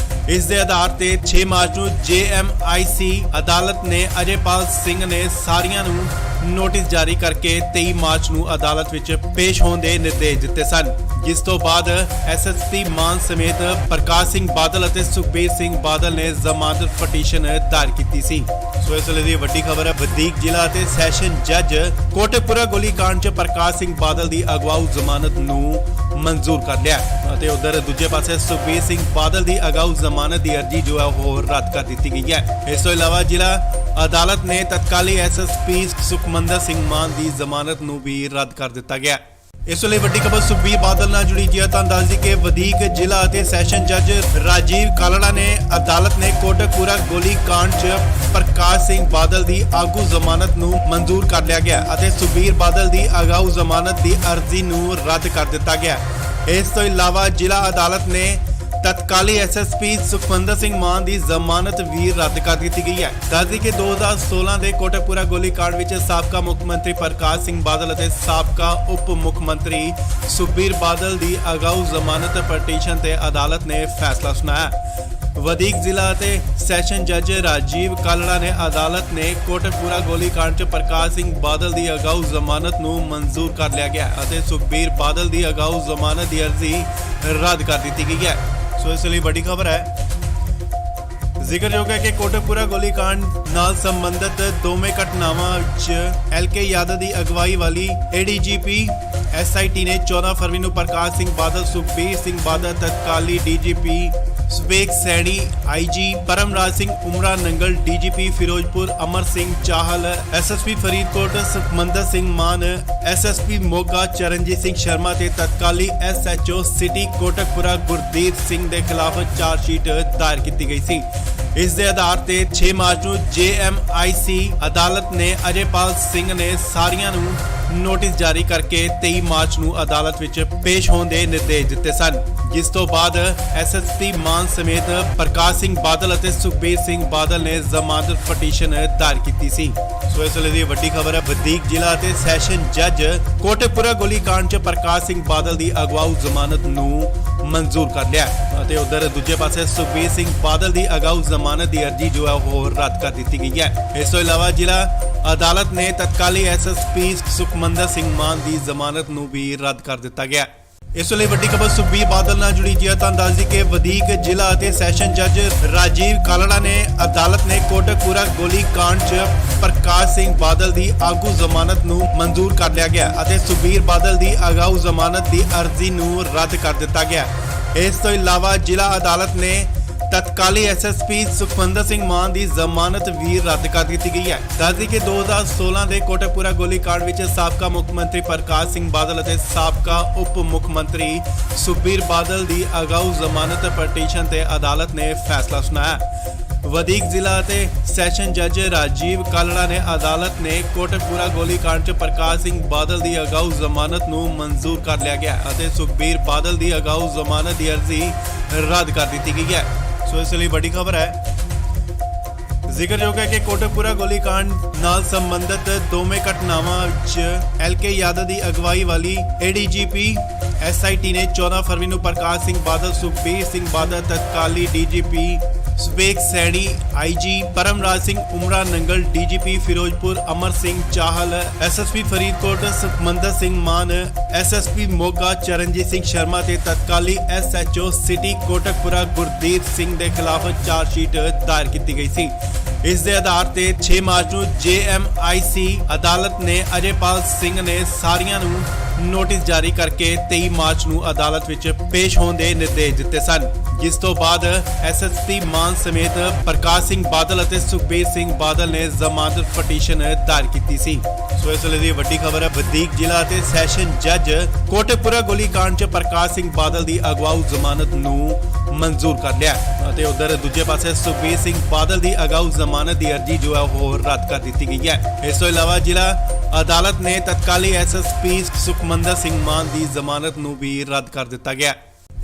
ਇਸ ਦੇ ਆਧਾਰ ਤੇ 6 ਮਾਰਚ ਨੂੰ ਜੇਐਮਆਈਸੀ ਅਦਾਲਤ ਨੇ ਅਜੇਪਾਲ ਸਿੰਘ ਨੇ ਸਾਰੀਆਂ ਨੂੰ ਨੋਟਿਸ ਜਾਰੀ ਕਰਕੇ 23 ਮਾਰਚ ਨੂੰ ਅਦਾਲਤ ਵਿੱਚ ਪੇਸ਼ ਹੋਣ ਦੇ ਨਿਰਦੇਸ਼ ਦਿੱਤੇ ਸਨ, ਜਿਸ ਤੋਂ ਬਾਅਦ ਐਸਐਸਪੀ ਮਾਨ ਸਮੇਤ ਪ੍ਰਕਾਸ਼ ਸਿੰਘ ਬਾਦਲ ਅਤੇ ਸੁਖਬੀਰ ਸਿੰਘ ਬਾਦਲ ਨੇ ਜ਼ਮਾਨਤ ਪਟੀਸ਼ਨ ਦਾਇਰ ਕੀਤੀ ਸੀ। ਸੋ ਇਸ ਵੇਲੇ ਦੀ ਵੱਡੀ ਖਬਰ ਹੈ। ਵਧੀਕ ਜ਼ਿਲ੍ਹਾ ਅਤੇ ਸੈਸ਼ਨ ਜੱਜ ਕੋਟਕਪੂਰਾ ਗੋਲੀ ਕਾਂਡ 'ਚ ਪ੍ਰਕਾਸ਼ ਸਿੰਘ ਬਾਦਲ ਦੀ ਅਗਵਾਊ ਜ਼ਮਾਨਤ ਨੂੰ ਮਨਜ਼ੂਰ ਕਰ ਲਿਆ ਅਤੇ ਉਧਰ ਦੂਜੇ ਪਾਸੇ ਸੁਖਬੀਰ ਸਿੰਘ ਬਾਦਲ ਦੀ ਅਗਾਊ ਜ਼ਮਾਨਤ ਦੀ ਅਰਜ਼ੀ ਜੋ ਹੈ ਉਹ ਰੱਦ ਕਰ ਦਿੱਤੀ ਗਈ ਹੈ। ਇਸ ਤੋਂ ਇਲਾਵਾ ਜ਼ਿਲ੍ਹਾ ਅਦਾਲਤ ਨੇ ਤਤਕਾਲੀ ਐਸਐਸਪੀ ਸੁਖਮੰਦਰ ਸਿੰਘ ਮਾਨ ਦੀ ਜ਼ਮਾਨਤ ਨੂੰ ਵੀ ਰੱਦ ਕਰ ਦਿੱਤਾ ਗਿਆ। ਇਸ ਵੇਲੇ ਵੱਡੀ ਖਬਰ ਸੁਖਬੀਰ ਬਾਦਲ ਨਾਲ ਜੁੜੀ ਜੀ। ਤੁਹਾਨੂੰ ਦੱਸ ਦਈਏ ਕਿ ਵਧੀਕ ਜ਼ਿਲ੍ਹਾ ਅਤੇ ਸੈਸ਼ਨ ਜੱਜ ਰਾਜੀਵ ਕਾਲੜਾ ਨੇ ਅਦਾਲਤ ਨੇ ਕੋਟਕਪੂਰਾ ਗੋਲੀ ਕਾਂਡ 'ਚ ਪ੍ਰਕਾਸ਼ ਸਿੰਘ ਬਾਦਲ ਦੀ ਆਗੂ ਜ਼ਮਾਨਤ ਨੂੰ ਮਨਜ਼ੂਰ ਕਰ ਲਿਆ ਗਿਆ ਅਤੇ ਸੁਖਬੀਰ ਬਾਦਲ ਦੀ ਅਗਾਊ ਜ਼ਮਾਨਤ ਦੀ ਅਰਜ਼ੀ ਨੂੰ ਰੱਦ ਕਰ ਦਿੱਤਾ ਗਿਆ। ਇਸ ਤੋਂ ਇਲਾਵਾ ਜ਼ਿਲ੍ਹਾ ਅਦਾਲਤ ਨੇ ਤਤਕਾਲੀ ਐਸਐਸਪੀ ਸੁਖਮੰਦਰ ਸਿੰਘ ਮਾਨ ਦੀ ਜ਼ਮਾਨਤ ਵੀ ਰੱਦ ਕਰ ਦਿੱਤੀ ਗਈ ਹੈ। ਦੱਸਦੀ ਕਿ 2016 ਦੇ ਕੋਟਕਪੂਰਾ ਗੋਲੀ ਕਾਂਡ ਵਿੱਚ ਸਾਬਕਾ ਮੁੱਖ ਮੰਤਰੀ ਪ੍ਰਕਾਸ਼ ਸਿੰਘ ਬਾਦਲ ਅਤੇ ਸਾਬਕਾ ਉਪ ਮੁੱਖ ਮੰਤਰੀ ਸੁਖਬੀਰ ਬਾਦਲ ਦੀ ਅਗਾਊ ਜ਼ਮਾਨਤ ਪਟੀਸ਼ਨ ਤੇ ਅਦਾਲਤ ਨੇ ਫੈਸਲਾ ਸੁਣਾਇਆ। ਵਧੀਕ ਜ਼ਿਲ੍ਹਾ ਅਤੇ ਸੈਸ਼ਨ ਜੱਜ ਰਾਜੀਵ ਕਾਲੜਾ ਨੇ ਅਦਾਲਤ ਨੇ ਕੋਟਕਪੂਰਾ ਗੋਲੀकांड 'ਚ ਪ੍ਰਕਾਸ਼ ਸਿੰਘ ਬਾਦਲ ਦੀ ਅਗਾਊ ਜ਼ਮਾਨਤ ਨੂੰ ਮਨਜ਼ੂਰ ਕਰ ਲਿਆ ਗਿਆ ਅਤੇ ਸੁਖਬੀਰ ਬਾਦਲ ਦੀ ਅਗਾਊ ਜ਼ਮਾਨਤ ਦੀ ਅਰਜ਼ੀ ਰੱਦ ਕਰ ਦਿੱਤੀ ਗਈ ਹੈ। ਸੋ ਇਸ ਲਈ ਵੱਡੀ ਖਬਰ ਹੈ। ਜ਼ਿਕਰਯੋਗ ਹੈ ਕਿ ਕੋਟਕਪੂਰਾ ਗੋਲੀकांड ਨਾਲ ਸੰਬੰਧਿਤ ਦੋਵੇਂ ਘਟਨਾਵਾਂ 'ਚ LK ਯਾਦਵ ਦੀ ਅਗਵਾਈ ਵਾਲੀ ADGP SIT ਨੇ 14 ਫਰਵਰੀ ਨੂੰ ਪ੍ਰਕਾਸ਼ ਸਿੰਘ ਬਾਦਲ, ਸੁਖਬੀਰ ਸਿੰਘ ਬਾਦਲ, ਤਤਕਾਲੀ DGP Subeg Saini, IG Paramraj Singh ਉਮਰਾ Nangal, DGP Firozpur Amar Singh Chahal, SSP Faridkot Sukhmandar Singh ਮਾਨ, SSP ਮੋਗਾ ਚਰਨਜੀਤ ਸਿੰਘ ਸ਼ਰਮਾ ਤੇ ਤਤਕਾਲੀ SHO ਸਿਟੀ ਕੋਟਕਪੂਰਾ ਗੁਰਦੀਪ ਸਿੰਘ ਦੇ ਖਿਲਾਫ ਚਾਰਜਸ਼ੀਟ ਦਾਇਰ ਕੀਤੀ ਗਈ ਸੀ। ਇਸ ਦੇ ਆਧਾਰ ਤੇ 6 ਮਾਰਚ ਨੂੰ JMIC ਅਦਾਲਤ ਨੇ ਅਜੇਪਾਲ ਸਿੰਘ ਨੇ ਸਾਰੀਆਂ ਨੂੰ ਨੋਟਿਸ ਜਾਰੀ ਕਰਕੇ 23 ਮਾਰਚ ਨੂੰ ਅਦਾਲਤ ਵਿੱਚ ਪੇਸ਼ ਹੋਣ ਦੇ ਨਿਰਦੇਸ਼ ਦਿੱਤੇ ਸਨ, ਜਿਸ ਤੋਂ ਬਾਅਦ SSP ਮਾਨ ਸਮੇਤ ਪ੍ਰਕਾਸ਼ ਸਿੰਘ ਬਾਦਲ ਅਤੇ ਸੁਖਬੀਰ ਸਿੰਘ ਬਾਦਲ ਨੇ ਜ਼ਮਾਨਤ ਪਟੀਸ਼ਨ ਦਾਇਰ ਕੀਤੀ ਸੀ। ਸੋ ਇਸ ਵੇਲੇ ਦੀ ਵੱਡੀ ਖਬਰ ਹੈ। ਵਧੀਕ ਜ਼ਿਲ੍ਹਾ ਅਤੇ ਸੈਸ਼ਨ ਜੱਜ ਕੋਟਕਪੂਰਾ ਗੋਲੀकांड 'ਚ ਪ੍ਰਕਾਸ਼ ਸਿੰਘ ਬਾਦਲ ਦੀ ਅਗਵਾਊ ਜ਼ਮਾਨਤ ਨੂੰ ਮਨਜ਼ੂਰ ਕਰ ਲਿਆ ਅਤੇ ਉਧਰ ਦੂਜੇ ਪਾਸੇ ਸੁਖਬੀਰ ਸਿੰਘ ਬਾਦਲ ਦੀ ਅਗਾਊ ਜ਼ਮਾਨਤ ਦੀ ਅਰਜ਼ੀ ਜੋ ਹੈ ਉਹ ਰੱਦ ਕਰ ਦਿੱਤੀ ਗਈ ਹੈ। ਇਸ ਤੋਂ ਇਲਾਵਾ ਜ਼ਿਲ੍ਹਾ ਅਦਾਲਤ ਨੇ ਤਤਕਾਲੀ SSP ਸੁਖਮੰਦਰ ਸਿੰਘ ਮਾਨ ਦੀ ਜ਼ਮਾਨਤ ਨੂੰ ਵੀ ਰੱਦ ਕਰ ਦਿੱਤਾ ਗਿਆ। ਇਸ ਲਈ ਵੱਡੀ ਖਬਰ ਸੁਖਬੀਰ ਬਾਦਲ ਨਾਲ ਜੁੜੀ ਜੀ ਤਾਂ ਦੱਸ ਦਈਏ ਕਿ ਵਧੀਕ ਜ਼ਿਲ੍ਹਾ ਅਤੇ ਸੈਸ਼ਨ ਜੱਜ ਰਾਜੀਵ ਕਾਲੜਾ ਨੇ ਅਦਾਲਤ ਨੇ ਕੋਟਕਪੂਰਾ ਗੋਲੀकांड 'ਚ ਪ੍ਰਕਾਸ਼ ਸਿੰਘ ਬਾਦਲ ਦੀ ਆਗੂ ਜ਼ਮਾਨਤ ਨੂੰ ਮਨਜ਼ੂਰ ਕਰ ਲਿਆ ਗਿਆ ਅਤੇ ਸੁਖਬੀਰ ਬਾਦਲ ਦੀ ਅਗਾਊ ਜ਼ਮਾਨਤ ਦੀ ਅਰਜ਼ੀ ਨੂੰ ਰੱਦ ਕਰ ਦਿੱਤਾ ਗਿਆ। ਇਸ ਤੋਂ ਇਲਾਵਾ ਜ਼ਿਲ੍ਹਾ ਅਦਾਲਤ ਨੇ ਤਤਕਾਲੀ SSP ਸੁਖਮੰਦਰ ਸਿੰਘ ਮਾਨ ਦੀ ਜ਼ਮਾਨਤ ਵੀ ਰੱਦ ਕਰ ਦਿੱਤੀ ਗਈ ਹੈ। ਦੱਸਦੀ ਕਿ 2016 ਦੇ ਕੋਟਕਪੂਰਾ ਗੋਲੀकांड ਵਿੱਚ ਸਾਬਕਾ ਮੁੱਖ ਮੰਤਰੀ ਪ੍ਰਕਾਸ਼ ਸਿੰਘ ਬਾਦਲ ਅਤੇ ਸਾਬਕਾ ਉਪ ਮੁੱਖ ਮੰਤਰੀ ਸੁਖਬੀਰ ਬਾਦਲ ਦੀ ਅਗਾਊ ਜ਼ਮਾਨਤ ਪਟੀਸ਼ਨ ਤੇ ਅਦਾਲਤ ਨੇ ਫੈਸਲਾ ਸੁਣਾਇਆ। ਵਧੀਕ ਜ਼ਿਲ੍ਹਾ ਅਤੇ ਸੈਸ਼ਨ ਜੱਜ ਰਾਜੀਵ ਕਾਲੜਾ ਨੇ ਅਦਾਲਤ ਨੇ ਕੋਟਕਪੂਰਾ ਗੋਲੀकांड 'ਚ ਪ੍ਰਕਾਸ਼ ਸਿੰਘ ਬਾਦਲ ਦੀ ਅਗਾਊ ਜ਼ਮਾਨਤ ਨੂੰ ਮਨਜ਼ੂਰ ਕਰ ਲਿਆ ਗਿਆ ਅਤੇ ਸੁਖਬੀਰ ਬਾਦਲ ਦੀ ਅਗਾਊ ਜ਼ਮਾਨਤ ਦੀ ਅਰਜ਼ੀ ਰੱਦ ਕਰ ਦਿੱਤੀ ਗਈ ਹੈ। ਸੋ ਇਸ ਲਈ ਵੱਡੀ ਖਬਰ ਹੈ। ਜ਼ਿਕਰਯੋਗ ਹੈ ਕਿ ਕੋਟਕਪੂਰਾ ਗੋਲੀकांड ਨਾਲ ਸੰਬੰਧਿਤ ਦੋਵੇਂ ਘਟਨਾਵਾਂ 'ਚ LK ਯਾਦਵ ਦੀ ਅਗਵਾਈ ਵਾਲੀ ADGP SIT ਨੇ 14 ਫਰਵਰੀ ਨੂੰ ਪ੍ਰਕਾਸ਼ ਸਿੰਘ ਬਾਦਲ, ਸੁਖਬੀਰ ਸਿੰਘ ਬਾਦਲ, ਤਤਕਾਲੀ DGP Subeg Saini, IG Paramraj Singh ਉਮਰਾ Nangal, DGP Firozpur Amar Singh Chahal, SSP Faridkot Sukhmandar Singh ਮਾਨ, SSP ਮੋਗਾ ਚਰਨਜੀਤ ਸਿੰਘ ਸ਼ਰਮਾ ਤੇ ਤਤਕਾਲੀ SHO ਸਿਟੀ ਕੋਟਕਪੂਰਾ ਗੁਰਦੀਪ ਸਿੰਘ ਦੇ ਖਿਲਾਫ ਚਾਰਜਸ਼ੀਟ ਦਾਇਰ ਕੀਤੀ ਗਈ ਸੀ। ਇਸ ਦੇ ਆਧਾਰ ਤੇ 6 ਮਾਰਚ ਨੂੰ JMIC ਅਦਾਲਤ ਨੇ ਅਜੇਪਾਲ ਸਿੰਘ ਨੇ ਸਾਰੀਆਂ ਨੂੰ ਨੋਟਿਸ ਜਾਰੀ ਕਰਕੇ 23 ਮਾਰਚ ਨੂੰ ਅਦਾਲਤ ਵਿੱਚ ਪੇਸ਼ ਹੋਣ ਦੇ ਨਿਰਦੇਸ਼ ਦਿੱਤੇ ਸਨ, ਜਿਸ ਤੋਂ ਬਾਅਦ SSP ਮਾਨ ਸਮੇਤ ਪ੍ਰਕਾਸ਼ ਸਿੰਘ ਬਾਦਲ ਅਤੇ ਸੁਖਬੀਰ ਸਿੰਘ ਬਾਦਲ ਨੇ ਜ਼ਮਾਨਤ ਪਟੀਸ਼ਨ ਦਾਇਰ ਕੀਤੀ ਸੀ। ਸੋ ਇਸ ਵੇਲੇ ਦੀ ਵੱਡੀ ਖਬਰ ਹੈ। ਵਧੀਕ ਜ਼ਿਲ੍ਹਾ ਅਤੇ ਸੈਸ਼ਨ ਜੱਜ ਕੋਟਕਪੂਰਾ ਗੋਲੀकांड 'ਚ ਪ੍ਰਕਾਸ਼ ਸਿੰਘ ਬਾਦਲ ਦੀ ਅਗਵਾਊ ਜ਼ਮਾਨਤ ਨੂੰ ਮਨਜ਼ੂਰ ਕਰ ਲਿਆ ਅਤੇ ਉਧਰ ਦੂਜੇ ਪਾਸੇ ਸੁਖਬੀਰ ਸਿੰਘ ਬਾਦਲ ਦੀ ਅਗਾਊ ਜ਼ਮਾਨਤ ਦੀ ਅਰਜ਼ੀ ਜੋ ਹੈ ਉਹ ਰੱਦ ਕਰ ਦਿੱਤੀ ਗਈ ਹੈ। ਇਸ ਤੋਂ ਇਲਾਵਾ ਜ਼ਿਲ੍ਹਾ ਅਦਾਲਤ ਨੇ ਤਤਕਾਲੀ SSP ਸੁਖਮੰਦਰ ਸਿੰਘ ਮਾਨ ਦੀ ਜ਼ਮਾਨਤ ਨੂੰ ਵੀ ਰੱਦ ਕਰ ਦਿੱਤਾ ਗਿਆ।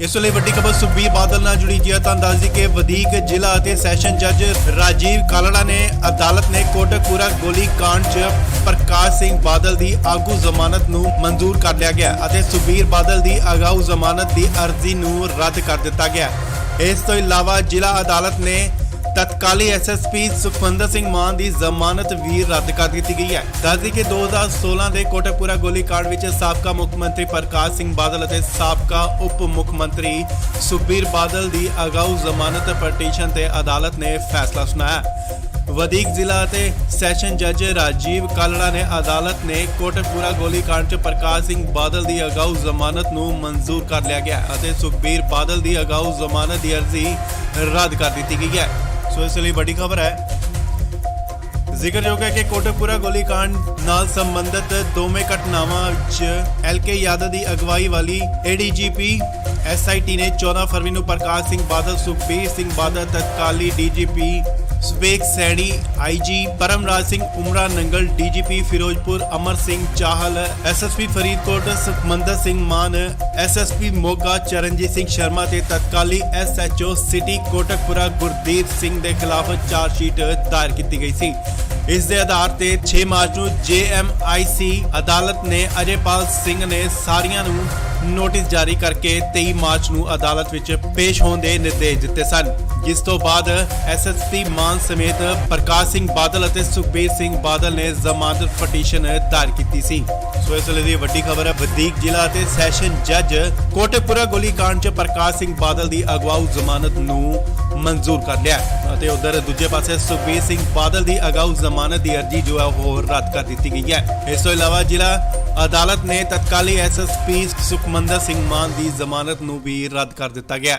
ਇਸ ਲਈ ਵੱਡੀ ਖਬਰ ਸੁਖਬੀਰ ਬਾਦਲ ਨਾਲ ਜੁੜੀ ਜੀ ਤਾਂ ਦੱਸ ਦਈਏ ਕਿ ਵਧੀਕ ਜ਼ਿਲ੍ਹਾ ਅਤੇ ਸੈਸ਼ਨ ਜੱਜ ਰਾਜੀਵ ਕਾਲੜਾ ਨੇ ਅਦਾਲਤ ਨੇ ਕੋਟਕਪੂਰਾ ਗੋਲੀकांड 'ਚ ਪ੍ਰਕਾਸ਼ ਸਿੰਘ ਬਾਦਲ ਦੀ ਆਗੂ ਜ਼ਮਾਨਤ ਨੂੰ ਮਨਜ਼ੂਰ ਕਰ ਲਿਆ ਗਿਆ ਅਤੇ ਸੁਖਬੀਰ ਬਾਦਲ ਦੀ ਅਗਾਊ ਜ਼ਮਾਨਤ ਦੀ ਅਰਜ਼ੀ ਨੂੰ ਰੱਦ ਕਰ ਦਿੱਤਾ ਗਿਆ। ਇਸ ਤੋਂ ਇਲਾਵਾ ਜ਼ਿਲ੍ਹਾ ਅਦਾਲਤ ਨੇ ਤਤਕਾਲੀ SSP ਸੁਖਮੰਦਰ ਸਿੰਘ ਮਾਨ ਦੀ ਜ਼ਮਾਨਤ ਵੀ ਰੱਦ ਕਰ ਦਿੱਤੀ ਗਈ ਹੈ। ਦੱਸਦੀ ਕਿ 2016 ਦੇ ਕੋਟਕਪੂਰਾ ਗੋਲੀकांड ਵਿੱਚ ਸਾਬਕਾ ਮੁੱਖ ਮੰਤਰੀ ਪ੍ਰਕਾਸ਼ ਸਿੰਘ ਬਾਦਲ ਅਤੇ ਸਾਬਕਾ ਉਪ ਮੁੱਖ ਮੰਤਰੀ ਸੁਖਬੀਰ ਬਾਦਲ ਦੀ ਅਗਾਊ ਜ਼ਮਾਨਤ ਪਟੀਸ਼ਨ ਤੇ ਅਦਾਲਤ ਨੇ ਫੈਸਲਾ ਸੁਣਾਇਆ। ਵਧੀਕ ਜ਼ਿਲ੍ਹਾ ਅਤੇ ਸੈਸ਼ਨ ਜੱਜ ਰਾਜੀਵ ਕਾਲੜਾ ਨੇ ਅਦਾਲਤ ਨੇ ਕੋਟਕਪੂਰਾ ਗੋਲੀकांड 'ਚ ਪ੍ਰਕਾਸ਼ ਸਿੰਘ ਬਾਦਲ ਦੀ ਅਗਾਊ ਜ਼ਮਾਨਤ ਨੂੰ ਮਨਜ਼ੂਰ ਕਰ ਲਿਆ ਗਿਆ ਅਤੇ ਸੁਖਬੀਰ ਬਾਦਲ ਦੀ ਅਗਾਊ ਜ਼ਮਾਨਤ ਦੀ ਅਰਜ਼ੀ ਰੱਦ ਕਰ ਦਿੱਤੀ ਗਈ ਹੈ। ਸੋ ਇਸ ਲਈ ਵੱਡੀ ਖਬਰ ਹੈ। ਜ਼ਿਕਰਯੋਗ ਹੈ ਕਿ ਕੋਟਕਪੂਰਾ ਗੋਲੀकांड ਨਾਲ ਸੰਬੰਧਿਤ ਦੋਵੇਂ ਘਟਨਾਵਾਂ 'ਚ LK ਯਾਦਵ ਦੀ ਅਗਵਾਈ ਵਾਲੀ ADGP SIT ਨੇ 14 ਫਰਵਰੀ ਨੂੰ ਪ੍ਰਕਾਸ਼ ਸਿੰਘ ਬਾਦਲ, ਸੁਖਬੀਰ ਸਿੰਘ ਬਾਦਲ, ਤਤਕਾਲੀ DGP Subeg Saini, IG Paramraj Singh ਉਮਰਾ Nangal, DGP Firozpur Amar Singh Chahal, SSP Faridkot Sukhmandar Singh ਮਾਨ, SSP ਮੋਗਾ ਚਰਨਜੀਤ ਸਿੰਘ ਸ਼ਰਮਾ ਤੇ ਤਤਕਾਲੀ SHO ਸਿਟੀ ਕੋਟਕਪੂਰਾ ਗੁਰਦੀਪ ਸਿੰਘ ਦੇ ਖਿਲਾਫ ਚਾਰਜਸ਼ੀਟ ਦਾਇਰ ਕੀਤੀ ਗਈ ਸੀ। ਇਸ ਦੇ ਆਧਾਰ ਤੇ 6 ਮਾਰਚ ਨੂੰ JMIC ਅਦਾਲਤ ਨੇ ਅਜੇਪਾਲ ਸਿੰਘ ਨੇ ਸਾਰੀਆਂ ਨੂੰ ਨੋਟਿਸ ਜਾਰੀ ਕਰਕੇ 23 ਮਾਰਚ ਨੂੰ ਅਦਾਲਤ ਵਿੱਚ ਪੇਸ਼ ਹੋਣ ਦੇ ਨਿਰਦੇਸ਼ ਦਿੱਤੇ ਸਨ, ਜਿਸ ਤੋਂ ਬਾਅਦ ਐਸਐਸਪੀ ਮਾਨ ਸਮੇਤ ਪ੍ਰਕਾਸ਼ ਸਿੰਘ ਬਾਦਲ ਅਤੇ ਸੁਖਬੀਰ ਸਿੰਘ ਬਾਦਲ ਨੇ ਜ਼ਮਾਨਤ ਪਟੀਸ਼ਨ ਦਾਇਰ ਕੀਤੀ ਸੀ। ਸੋ ਇਸ ਵੇਲੇ ਦੀ ਵੱਡੀ ਖਬਰ ਹੈ, ਵਧੀਕ ਜ਼ਿਲ੍ਹਾ ਅਤੇ ਸੈਸ਼ਨ ਜੱਜ ਕੋਟਕਪੂਰਾ ਗੋਲੀकांड 'ਚ ਪ੍ਰਕਾਸ਼ ਸਿੰਘ ਬਾਦਲ ਦੀ ਅਗਵਾਊ ਜ਼ਮਾਨਤ ਨੂੰ ਮਨਜ਼ੂਰ ਕਰ ਲਿਆ ਅਤੇ ਉਧਰ ਦੂਜੇ ਪਾਸੇ ਸੁਖਬੀਰ ਸਿੰਘ ਬਾਦਲ ਦੀ ਅਗਾਊ ਜ਼ਮਾਨਤ ਦੀ ਅਰਜ਼ੀ ਜੋ ਹੈ ਉਹ ਰੱਦ ਕਰ ਦਿੱਤੀ ਗਈ ਹੈ। ਇਸ ਤੋਂ ਇਲਾਵਾ ਜ਼ਿਲ੍ਹਾ ਅਦਾਲਤ ਨੇ ਤਤਕਾਲੀ ਐਸਐਸਪੀ ਸੁਖਮੰਦਰ ਸਿੰਘ ਮਾਨ ਦੀ ਜ਼ਮਾਨਤ ਨੂੰ ਵੀ ਰੱਦ ਕਰ ਦਿੱਤਾ ਗਿਆ।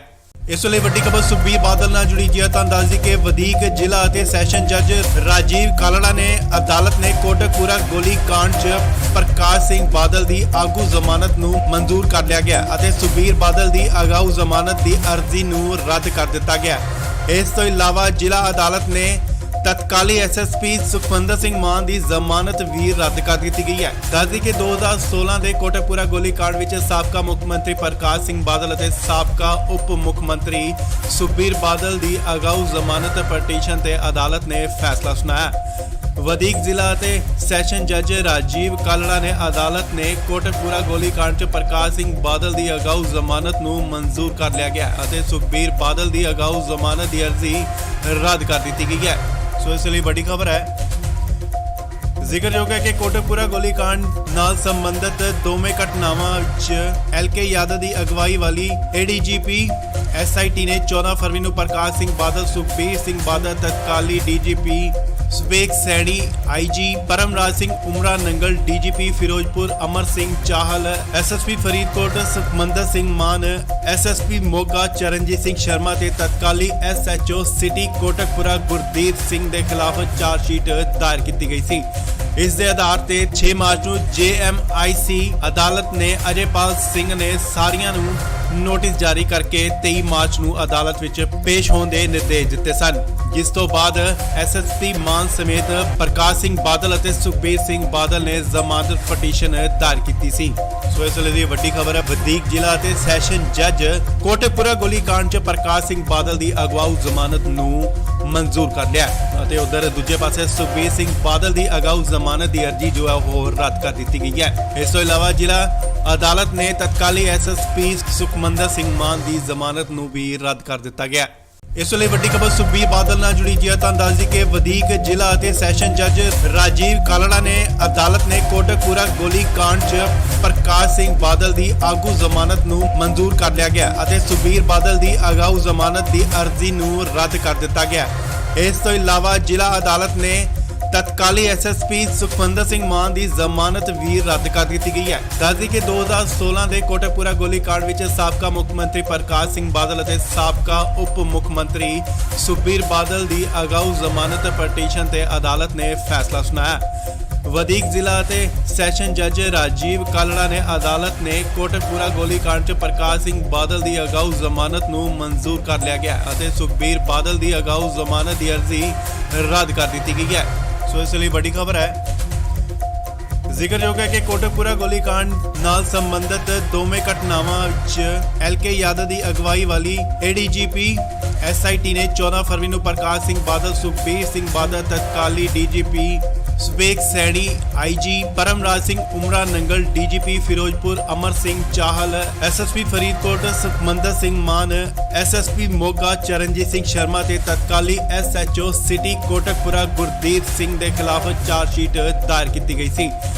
ਇਸ ਵੇਲੇ ਵੱਡੀ ਖਬਰ ਸੁਖਬੀਰ ਬਾਦਲ ਨਾਲ ਜੁੜੀ ਜੀ ਹੈ। ਤਾਂ ਦੱਸ ਦਈਏ ਕਿ ਵਧੀਕ ਜ਼ਿਲ੍ਹਾ ਅਤੇ ਸੈਸ਼ਨ ਜੱਜ ਰਾਜੀਵ ਕਾਲੜਾ ਨੇ ਅਦਾਲਤ ਨੇ ਕੋਟਕਪੂਰਾ ਗੋਲੀकांड 'ਚ ਪ੍ਰਕਾਸ਼ ਸਿੰਘ ਬਾਦਲ ਦੀ ਆਗੂ ਜ਼ਮਾਨਤ ਨੂੰ ਮਨਜ਼ੂਰ ਕਰ ਲਿਆ ਗਿਆ ਅਤੇ ਸੁਖਬੀਰ ਬਾਦਲ ਦੀ ਅਗਾਊ ਜ਼ਮਾਨਤ ਦੀ ਅਰਜ਼ੀ ਨੂੰ ਰੱਦ ਕਰ ਦਿੱਤਾ ਗਿਆ। ਇਸ ਤੋਂ ਇਲਾਵਾ ਜ਼ਿਲ੍ਹਾ ਅਦਾਲਤ ਨੇ ਤਤਕਾਲੀ ਐਸਐਸਪੀ ਸੁਖਮੰਦਰ ਸਿੰਘ ਮਾਨ ਦੀ ਜ਼ਮਾਨਤ ਵੀ ਰੱਦ ਕਰ ਦਿੱਤੀ ਗਈ ਹੈ। ਦੱਸਦੀ ਕਿ 2016 ਦੇ ਕੋਟਕਪੂਰਾ ਗੋਲੀकांड ਵਿੱਚ ਸਾਬਕਾ ਮੁੱਖ ਮੰਤਰੀ ਪ੍ਰਕਾਸ਼ ਸਿੰਘ ਬਾਦਲ ਅਤੇ ਸਾਬਕਾ ਉਪ ਮੁੱਖ ਮੰਤਰੀ ਸੁਖਬੀਰ ਬਾਦਲ ਦੀ ਅਗਾਊ ਜ਼ਮਾਨਤ ਪਟੀਸ਼ਨ ਤੇ ਅਦਾਲਤ ਨੇ ਫੈਸਲਾ ਸੁਣਾਇਆ। ਵਧੀਕ ਜ਼ਿਲ੍ਹਾ ਅਤੇ ਸੈਸ਼ਨ ਜੱਜ ਰਾਜੀਵ ਕਾਲੜਾ ਨੇ ਅਦਾਲਤ ਨੇ ਕੋਟਕਪੂਰਾ ਗੋਲੀकांड 'ਚ ਪ੍ਰਕਾਸ਼ ਸਿੰਘ ਬਾਦਲ ਦੀ ਅਗਾਊ ਜ਼ਮਾਨਤ ਨੂੰ ਮਨਜ਼ੂਰ ਕਰ ਲਿਆ ਗਿਆ ਅਤੇ ਸੁਖਬੀਰ ਬਾਦਲ ਦੀ ਅਗਾਊ ਜ਼ਮਾਨਤ ਦੀ ਅਰਜ਼ੀ ਰੱਦ ਕਰ ਦਿੱਤੀ ਗਈ ਹੈ। ਸੋ ਇਸ ਲਈ ਵੱਡੀ ਖਬਰ ਹੈ। ਜ਼ਿਕਰਯੋਗ ਹੈ ਕਿ ਕੋਟਕਪੂਰਾ ਗੋਲੀकांड ਨਾਲ ਸੰਬੰਧਿਤ ਦੋਵੇਂ ਘਟਨਾਵਾਂ ਵਿੱਚ ਐਲਕੇ ਯਾਦਵ ਦੀ ਅਗਵਾਈ ਵਾਲੀ ਏਡੀਜੀਪੀ ਐਸਆਈਟੀ ਨੇ 14 ਫਰਵਰੀ ਨੂੰ ਪ੍ਰਕਾਸ਼ ਸਿੰਘ ਬਾਦਲ, ਸੁਖਬੀਰ ਸਿੰਘ ਬਾਦਲ, ਤਤਕਾਲੀ DGP ਸਵੇਕ Saini, IG Paramraj Singh ਉਮਰਾ Nangal, DGP Firozpur Amar Singh Chahal, SSP Faridkot Sukhmandar Singh ਮਾਨ, ਐਸਐਸਪੀ ਮੋਗਾ ਚਰਨਜੀਤ ਸਿੰਘ ਸ਼ਰਮਾ ਤੇ ਤਤਕਾਲੀ ਐਸਐਚਓ ਸਿਟੀ ਕੋਟਕਪੂਰਾ ਗੁਰਦੀਪ ਸਿੰਘ ਦੇ ਖਿਲਾਫ ਚਾਰਜਸ਼ੀਟ ਦਾਇਰ ਕੀਤੀ ਗਈ ਸੀ। ਇਸ ਦੇ ਆਧਾਰ ਤੇ 6 ਮਾਰਚ ਨੂੰ ਜੇਐਮਆਈਸੀ ਅਦਾਲਤ ਨੇ ਅਜੇਪਾਲ ਸਿੰਘ ਨੇ ਸਾਰੀਆਂ ਨੂੰ ਨੋਟਿਸ ਜਾਰੀ ਕਰਕੇ 23 ਮਾਰਚ ਨੂੰ ਅਦਾਲਤ ਵਿੱਚ ਪੇਸ਼ ਹੋਣ ਦੇ ਨਿਰਦੇਸ਼ ਦਿੱਤੇ ਸਨ, ਜਿਸ ਤੋਂ ਬਾਅਦ ਐਸਐਸਪੀ ਮਾਨ ਸਮੇਤ ਪ੍ਰਕਾਸ਼ ਸਿੰਘ ਬਾਦਲ ਅਤੇ ਸੁਖਬੀਰ ਸਿੰਘ ਬਾਦਲ ਨੇ ਜ਼ਮਾਨਤ ਪਟੀਸ਼ਨ ਦਾਇਰ ਕੀਤੀ ਸੀ। ਸੋ ਇਸ ਵੇਲੇ ਦੀ ਵੱਡੀ ਖਬਰ ਹੈ, ਵਧੀਕ ਜ਼ਿਲ੍ਹਾ ਅਤੇ ਸੈਸ਼ਨ ਜੱਜ ਕੋਟਕਪੂਰਾ ਗੋਲੀकांड 'ਚ ਪ੍ਰਕਾਸ਼ ਸਿੰਘ ਬਾਦਲ ਦੀ ਅਗਵਾਊ ਜ਼ਮਾਨਤ ਨੂੰ ਮਨਜ਼ੂਰ ਕਰ ਲਿਆ ਅਤੇ ਉਧਰ ਦੂਜੇ ਪਾਸੇ ਸੁਖਬੀਰ ਸਿੰਘ ਬਾਦਲ ਦੀ ਅਗਾਊ ਜ਼ਮਾਨਤ ਦੀ ਅਰਜ਼ੀ ਜੋ ਹੈ ਉਹ ਰੱਦ ਕਰ ਦਿੱਤੀ ਗਈ ਹੈ। ਇਸ ਤੋਂ ਇਲਾਵਾ ਜ਼ਿਲ੍ਹਾ ਅਦਾਲਤ ਨੇ ਤਤਕਾਲੀ ਐਸਐਸਪੀ ਸੁਖਮੰਦਰ ਸਿੰਘ ਮਾਨ ਦੀ ਜ਼ਮਾਨਤ ਨੂੰ ਵੀ ਰੱਦ ਕਰ ਦਿੱਤਾ ਗਿਆ। ਇਸ ਵੇਲੇ ਵੱਡੀ ਖਬਰ ਸੁਖਬੀਰ ਬਾਦਲ ਨਾਲ ਜੁੜੀ ਜੀ ਹੈ। ਤਾਂ ਦੱਸ ਦਈਏ ਕਿ ਵਧੀਕ ਜ਼ਿਲ੍ਹਾ ਅਤੇ ਸੈਸ਼ਨ ਜੱਜ ਰਾਜੀਵ ਕਾਲੜਾ ਨੇ ਅਦਾਲਤ ਨੇ ਕੋਟਕਪੂਰਾ ਗੋਲੀकांड 'ਚ ਪ੍ਰਕਾਸ਼ ਸਿੰਘ ਬਾਦਲ ਦੀ ਆਗੂ ਜ਼ਮਾਨਤ ਨੂੰ ਮਨਜ਼ੂਰ ਕਰ ਲਿਆ ਗਿਆ ਅਤੇ ਸੁਖਬੀਰ ਬਾਦਲ ਦੀ ਅਗਾਊ ਜ਼ਮਾਨਤ ਦੀ ਅਰਜ਼ੀ ਨੂੰ ਰੱਦ ਕਰ ਦਿੱਤਾ ਗਿਆ। ਇਸ ਤੋਂ ਇਲਾਵਾ ਜ਼ਿਲ੍ਹਾ ਅਦਾਲਤ ਨੇ ਤਤਕਾਲੀ ਐਸਐਸਪੀ ਸੁਖਮੰਦਰ ਸਿੰਘ ਮਾਨ ਦੀ ਜ਼ਮਾਨਤ ਵੀ ਰੱਦ ਕਰ ਦਿੱਤੀ ਗਈ ਹੈ। ਦੱਸਦੀ ਕਿ 2016 ਦੇ ਕੋਟਕਪੂਰਾ ਗੋਲੀकांड ਵਿੱਚ ਸਾਬਕਾ ਮੁੱਖ ਮੰਤਰੀ ਪ੍ਰਕਾਸ਼ ਸਿੰਘ ਬਾਦਲ ਅਤੇ ਸਾਬਕਾ ਉਪ ਮੁੱਖ ਮੰਤਰੀ ਸੁਖਬੀਰ ਬਾਦਲ ਦੀ ਅਗਾਊ ਜ਼ਮਾਨਤ ਪਟੀਸ਼ਨ ਤੇ ਅਦਾਲਤ ਨੇ ਫੈਸਲਾ ਸੁਣਾਇਆ। ਵਧੀਕ ਜ਼ਿਲ੍ਹਾ ਅਤੇ ਸੈਸ਼ਨ ਜੱਜ ਰਾਜੀਵ ਕਾਲੜਾ ਨੇ ਅਦਾਲਤ ਨੇ ਕੋਟਕਪੂਰਾ ਗੋਲੀकांड 'ਚ ਪ੍ਰਕਾਸ਼ ਸਿੰਘ ਬਾਦਲ ਦੀ ਅਗਾਊ ਜ਼ਮਾਨਤ ਨੂੰ ਮਨਜ਼ੂਰ ਕਰ ਲਿਆ ਗਿਆ ਅਤੇ ਸੁਖਬੀਰ ਬਾਦਲ ਦੀ ਅਗਾਊ ਜ਼ਮਾਨਤ ਦੀ ਅਰਜ਼ੀ ਰੱਦ ਕਰ ਦਿੱਤੀ ਗਈ ਹੈ। ਸੋ ਇਸ ਲਈ ਵੱਡੀ ਖਬਰ ਹੈ। ਜ਼ਿਕਰਯੋਗ ਹੈ ਕਿ ਕੋਟਕਪੂਰਾ ਗੋਲੀकांड ਨਾਲ ਸੰਬੰਧਿਤ ਦੋਵੇਂ ਘਟਨਾਵਾਂ ਵਿੱਚ ਐਲਕੇ ਯਾਦਵ ਦੀ ਅਗਵਾਈ ਵਾਲੀ ਏਡੀਜੀਪੀ ਐਸਆਈਟੀ ਨੇ 14 ਫਰਵਰੀ ਨੂੰ ਪ੍ਰਕਾਸ਼ ਸਿੰਘ ਬਾਦਲ, ਸੁਖਬੀਰ ਸਿੰਘ ਬਾਦਲ, ਤਤਕਾਲੀ DGP ਸਵੇਕ Saini, IG Paramraj Singh ਉਮਰਾ Nangal, DGP Firozpur Amar Singh Chahal, SSP Faridkot Sukhmandar Singh ਮਾਨ, ਐਸਐਸਪੀ ਮੋਗਾ ਚਰਨਜੀਤ ਸਿੰਘ ਸ਼ਰਮਾ ਤੇ ਤਤਕਾਲੀ ਐਸਐਚਓ ਸਿਟੀ ਕੋਟਕਪੂਰਾ ਗੁਰਦੀਪ ਸਿੰਘ ਦੇ ਖਿਲਾਫ ਚਾਰਜਸ਼ੀਟ ਦਾਇਰ ਕੀਤੀ ਗਈ ਸੀ।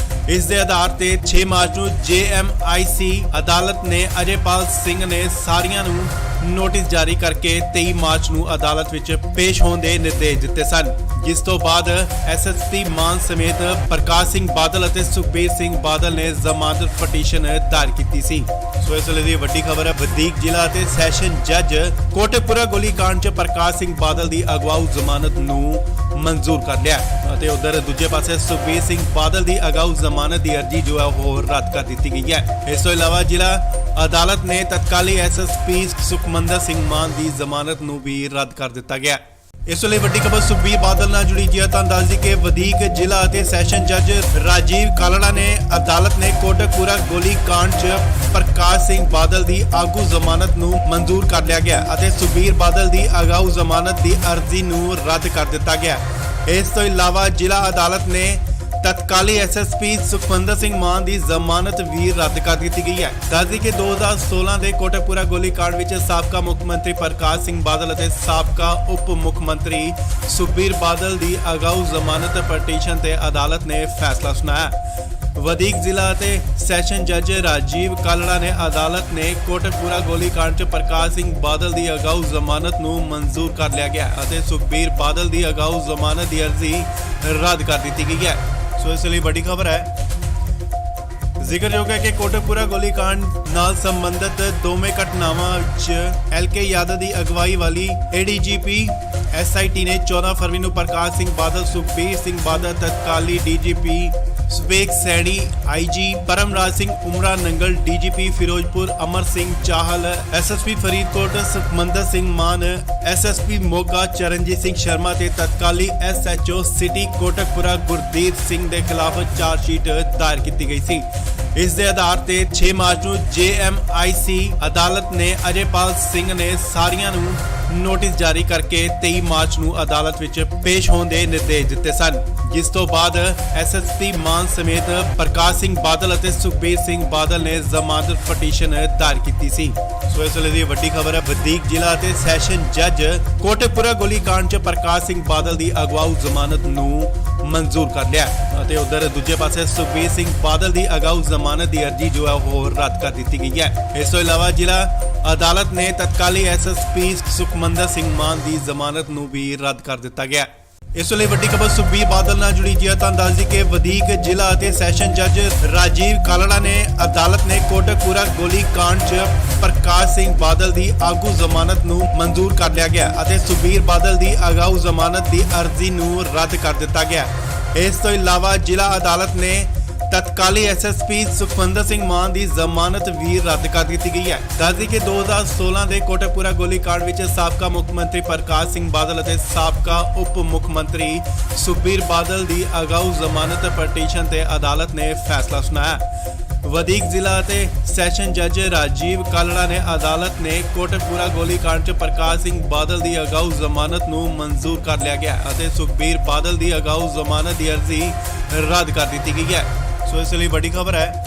ਇਸ ਦੇ ਆਧਾਰ ਤੇ 6 ਮਾਰਚ ਨੂੰ ਜੇਐਮਆਈਸੀ ਅਦਾਲਤ ਨੇ ਅਜੇਪਾਲ ਸਿੰਘ ਨੇ ਸਾਰੀਆਂ ਨੂੰ ਨੋਟਿਸ ਜਾਰੀ ਕਰਕੇ 23 ਮਾਰਚ ਨੂੰ ਅਦਾਲਤ ਵਿੱਚ ਪੇਸ਼ ਹੋਣ ਦੇ ਨਿਰਦੇਸ਼ ਦਿੱਤੇ ਸਨ, ਜਿਸ ਤੋਂ ਬਾਅਦ ਐਸਐਸਪੀ ਮਾਨ ਸਮੇਤ ਪ੍ਰਕਾਸ਼ ਸਿੰਘ ਬਾਦਲ ਅਤੇ ਸੁਖਬੀਰ ਸਿੰਘ ਬਾਦਲ ਨੇ ਜ਼ਮਾਨਤ ਪਟੀਸ਼ਨ ਦਾਇਰ ਕੀਤੀ ਸੀ। ਸੋ ਇਸ ਵੇਲੇ ਦੀ ਵੱਡੀ ਖਬਰ ਹੈ, ਵਧੀਕ ਜ਼ਿਲ੍ਹਾ ਅਤੇ ਸੈਸ਼ਨ ਜੱਜ ਕੋਟਕਪੂਰਾ ਗੋਲੀकांड 'ਚ ਪ੍ਰਕਾਸ਼ ਸਿੰਘ ਬਾਦਲ ਦੀ ਅਗਵਾਊ ਜ਼ਮਾਨਤ ਨੂੰ ਮਨਜ਼ੂਰ ਕਰ ਲਿਆ ਅਤੇ ਉਧਰ ਦੂਜੇ ਪਾਸੇ ਸੁਖਬੀਰ ਸਿੰਘ ਬਾਦਲ ਦੀ ਅਗਾਊ ਜ਼ਮਾਨਤ ਦੀ ਅਰਜ਼ੀ ਜੋ ਹੈ ਉਹ ਰੱਦ ਕਰ ਦਿੱਤੀ ਗਈ ਹੈ। ਇਸ ਤੋਂ ਇਲਾਵਾ ਜ਼ਿਲ੍ਹਾ ਅਦਾਲਤ ਨੇ ਤਤਕਾਲੀ ਐਸਐਸਪੀ ਸੁਖਮੰਦਰ ਸਿੰਘ ਮਾਨ ਦੀ ਜ਼ਮਾਨਤ ਨੂੰ ਵੀ ਰੱਦ ਕਰ ਦਿੱਤਾ ਗਿਆ। ਇਸ ਲਈ ਵੱਡੀ ਖਬਰ ਸੁਖਬੀਰ ਬਾਦਲ ਨਾਲ ਜੁੜੀ ਜੀ ਹੈ। ਤਾਂ ਦੱਸ ਦਈਏ ਕਿ ਵਧੀਕ ਜ਼ਿਲ੍ਹਾ ਅਤੇ ਸੈਸ਼ਨ ਜੱਜ ਰਾਜੀਵ ਕਾਲੜਾ ਨੇ ਅਦਾਲਤ ਨੇ ਕੋਟਕਪੂਰਾ ਗੋਲੀकांड 'ਚ ਪ੍ਰਕਾਸ਼ ਸਿੰਘ ਬਾਦਲ ਦੀ ਆਗੂ ਜ਼ਮਾਨਤ ਨੂੰ ਮਨਜ਼ੂਰ ਕਰ ਲਿਆ ਗਿਆ ਅਤੇ ਸੁਖਬੀਰ ਬਾਦਲ ਦੀ ਅਗਾਊ ਜ਼ਮਾਨਤ ਦੀ ਅਰਜ਼ੀ ਨੂੰ ਰੱਦ ਕਰ ਦਿੱਤਾ ਗਿਆ। ਇਸ ਤੋਂ ਇਲਾਵਾ ਜ਼ਿਲ੍ਹਾ ਅਦਾਲਤ ਨੇ ਤਤਕਾਲੀ ਐਸਐਸਪੀ ਸੁਖਵਿੰਦਰ ਸਿੰਘ ਮਾਨ ਦੀ ਜ਼ਮਾਨਤ ਵੀ ਰੱਦ ਕਰ ਦਿੱਤੀ ਗਈ ਹੈ। ਦੱਸਦੀ ਕਿ 2016 ਦੇ ਕੋਟਕਪੂਰਾ ਗੋਲੀकांड ਵਿੱਚ ਸਾਬਕਾ ਮੁੱਖ ਮੰਤਰੀ ਪ੍ਰਕਾਸ਼ ਸਿੰਘ ਬਾਦਲ ਅਤੇ ਸਾਬਕਾ ਉਪ ਮੁੱਖ ਮੰਤਰੀ ਸੁਖਬੀਰ ਬਾਦਲ ਦੀ ਅਗਾਊ ਜ਼ਮਾਨਤ ਪਟੀਸ਼ਨ ਤੇ ਅਦਾਲਤ ਨੇ ਫੈਸਲਾ ਸੁਣਾਇਆ। ਵਧੀਕ ਜ਼ਿਲ੍ਹਾ ਅਤੇ ਸੈਸ਼ਨ ਜੱਜ ਰਾਜੀਵ ਕਾਲੜਾ ਨੇ ਅਦਾਲਤ ਨੇ ਕੋਟਕਪੂਰਾ ਗੋਲੀकांड 'ਚ ਪ੍ਰਕਾਸ਼ ਸਿੰਘ ਬਾਦਲ ਦੀ ਅਗਾਊ ਜ਼ਮਾਨਤ ਨੂੰ ਮਨਜ਼ੂਰ ਕਰ ਲਿਆ ਗਿਆ ਅਤੇ ਸੁਖਬੀਰ ਬਾਦਲ ਦੀ ਅਗਾਊ ਜ਼ਮਾਨਤ ਦੀ ਅਰਜ਼ੀ ਰੱਦ ਕਰ ਦਿੱਤੀ ਗਈ ਹੈ। ਸੋ ਇਸ ਲਈ ਵੱਡੀ ਖਬਰ ਹੈ। ਜ਼ਿਕਰਯੋਗ ਹੈ ਕਿ ਕੋਟਕਪੂਰਾ ਗੋਲੀकांड ਨਾਲ ਸੰਬੰਧਿਤ ਦੋਵੇਂ ਘਟਨਾਵਾਂ ਵਿੱਚ ਐਲਕੇ ਯਾਦਵ ਦੀ ਅਗਵਾਈ ਵਾਲੀ ਏਡੀਜੀਪੀ ਐਸਆਈਟੀ ਨੇ 14 ਫਰਵਰੀ ਨੂੰ ਪ੍ਰਕਾਸ਼ ਸਿੰਘ ਬਾਦਲ, ਸੁਖਬੀਰ ਸਿੰਘ ਬਾਦਲ, ਤਤਕਾਲੀ DGP Subeg Saini, IG Paramraj Singh ਉਮਰਾ Nangal, DGP Firozpur Amar Singh Chahal, SSP Faridkot Sukhmandar Singh ਮਾਨ, ਐਸਐਸਪੀ ਮੋਗਾ ਚਰਨਜੀਤ ਸਿੰਘ ਸ਼ਰਮਾ ਤੇ ਤਤਕਾਲੀ ਐਸਐਚਓ ਸਿਟੀ ਕੋਟਕਪੂਰਾ ਗੁਰਦੀਪ ਸਿੰਘ ਦੇ ਖਿਲਾਫ ਚਾਰਜਸ਼ੀਟ ਦਾਇਰ ਕੀਤੀ ਗਈ ਸੀ। ਇਸ ਦੇ ਆਧਾਰ ਤੇ 6 ਮਾਰਚ ਨੂੰ ਜੇਐਮਆਈਸੀ ਅਦਾਲਤ ਨੇ ਅਜੇਪਾਲ ਸਿੰਘ ਨੇ ਸਾਰੀਆਂ ਨੂੰ ਨੋਟਿਸ ਜਾਰੀ ਕਰਕੇ 23 ਮਾਰਚ ਨੂੰ ਅਦਾਲਤ ਵਿੱਚ ਪੇਸ਼ ਹੋਣ ਦੇ ਨਿਰਦੇਸ਼ ਦਿੱਤੇ ਸਨ, ਜਿਸ ਤੋਂ ਬਾਅਦ ਐਸਐਸਪੀ ਮਾਨ ਸਮੇਤ ਪ੍ਰਕਾਸ਼ ਸਿੰਘ ਬਾਦਲ ਅਤੇ ਸੁਖਬੀਰ ਸਿੰਘ ਬਾਦਲ ਨੇ ਜ਼ਮਾਨਤ ਪਟੀਸ਼ਨ ਦਾਇਰ ਕੀਤੀ ਸੀ। ਸੋ ਇਸ ਵੇਲੇ ਦੀ ਵੱਡੀ ਖਬਰ ਹੈ। ਵਧੀਕ ਜ਼ਿਲ੍ਹਾ ਅਤੇ ਸੈਸ਼ਨ ਜੱਜ ਕੋਟਕਪੂਰਾ ਗੋਲੀकांड 'ਚ ਪ੍ਰਕਾਸ਼ ਸਿੰਘ ਬਾਦਲ ਦੀ ਅਗਵਾਊ ਜ਼ਮਾਨਤ ਨੂੰ ਮਨਜ਼ੂਰ ਕਰ ਲਿਆ ਅਤੇ ਉਧਰ ਦੂਜੇ ਪਾਸੇ ਸੁਖਬੀਰ ਸਿੰਘ ਬਾਦਲ ਦੀ ਅਗਾਊ ਜ਼ਮਾਨਤ ਦੀ ਅਰਜ਼ੀ ਜੋ ਹੈ ਉਹ ਰੱਦ ਕਰ ਦਿੱਤੀ ਗਈ ਹੈ। ਇਸ ਤੋਂ ਇਲਾਵਾ ਜ਼ਿਲ੍ਹਾ ਅਦਾਲਤ ਨੇ ਤਤਕਾਲੀ ਐਸਐਸਪੀ ਸੁਖਮੰਦਰ ਸਿੰਘ ਮਾਨ ਦੀ ਜ਼ਮਾਨਤ ਨੂੰ ਵੀ ਰੱਦ ਕਰ ਦਿੱਤਾ ਗਿਆ। ਇਸ ਲਈ ਵੱਡੀ ਖਬਰ ਸੁਖਬੀਰ ਬਾਦਲ ਨਾਲ ਜੁੜੀ ਜੀ ਤਾਂ ਦੱਸਦੀ ਕਿ ਵਧੀਕ ਜ਼ਿਲ੍ਹਾ ਅਤੇ ਸੈਸ਼ਨ ਜੱਜ ਰਾਜੀਵ ਕਾਲੜਾ ਨੇ ਅਦਾਲਤ ਨੇ ਕੋਟਕਪੂਰਾ ਗੋਲੀकांड 'ਚ ਪ੍ਰਕਾਸ਼ ਸਿੰਘ ਬਾਦਲ ਦੀ ਆਗੂ ਜ਼ਮਾਨਤ ਨੂੰ ਮਨਜ਼ੂਰ ਕਰ ਲਿਆ ਗਿਆ ਅਤੇ ਸੁਖਬੀਰ ਬਾਦਲ ਦੀ ਅਗਾਊ ਜ਼ਮਾਨਤ ਦੀ ਅਰਜ਼ੀ ਨੂੰ ਰੱਦ ਕਰ ਦਿੱਤਾ ਗਿਆ। ਇਸ ਤੋਂ ਇਲਾਵਾ ਜ਼ਿਲ੍ਹਾ ਅਦਾਲਤ ਨੇ ਤਤਕਾਲੀ ਐਸਐਸਪੀ ਸੁਖਵਿੰਦਰ ਸਿੰਘ ਮਾਨ ਦੀ ਜ਼ਮਾਨਤ ਵੀ ਰੱਦ ਕਰ ਦਿੱਤੀ ਗਈ ਹੈ। ਦੱਸਦੀ ਕਿ 2016 ਦੇ ਕੋਟਕਪੂਰਾ ਗੋਲੀकांड ਵਿੱਚ ਸਾਬਕਾ ਮੁੱਖ ਮੰਤਰੀ ਪ੍ਰਕਾਸ਼ ਸਿੰਘ ਬਾਦਲ ਅਤੇ ਸਾਬਕਾ ਉਪ ਮੁੱਖ ਮੰਤਰੀ ਸੁਖਬੀਰ ਬਾਦਲ ਦੀ ਅਗਾਊ ਜ਼ਮਾਨਤ ਪਟੀਸ਼ਨ ਤੇ ਅਦਾਲਤ ਨੇ ਫੈਸਲਾ ਸੁਣਾਇਆ। ਵਧੀਕ ਜ਼ਿਲ੍ਹਾ ਅਤੇ ਸੈਸ਼ਨ ਜੱਜ ਰਾਜੀਵ ਕਾਲੜਾ ਨੇ ਅਦਾਲਤ ਨੇ ਕੋਟਕਪੂਰਾ ਗੋਲੀकांड 'ਚ ਪ੍ਰਕਾਸ਼ ਸਿੰਘ ਬਾਦਲ ਦੀ ਅਗਾਊ ਜ਼ਮਾਨਤ ਨੂੰ ਮਨਜ਼ੂਰ ਕਰ ਲਿਆ ਗਿਆ ਅਤੇ ਸੁਖਬੀਰ ਬਾਦਲ ਦੀ ਅਗਾਊ ਜ਼ਮਾਨਤ ਦੀ ਅਰਜ਼ੀ ਰੱਦ ਕਰ ਦਿੱਤੀ ਗਈ ਹੈ। ਸੋ ਇਸ ਲਈ ਵੱਡੀ ਖਬਰ ਹੈ।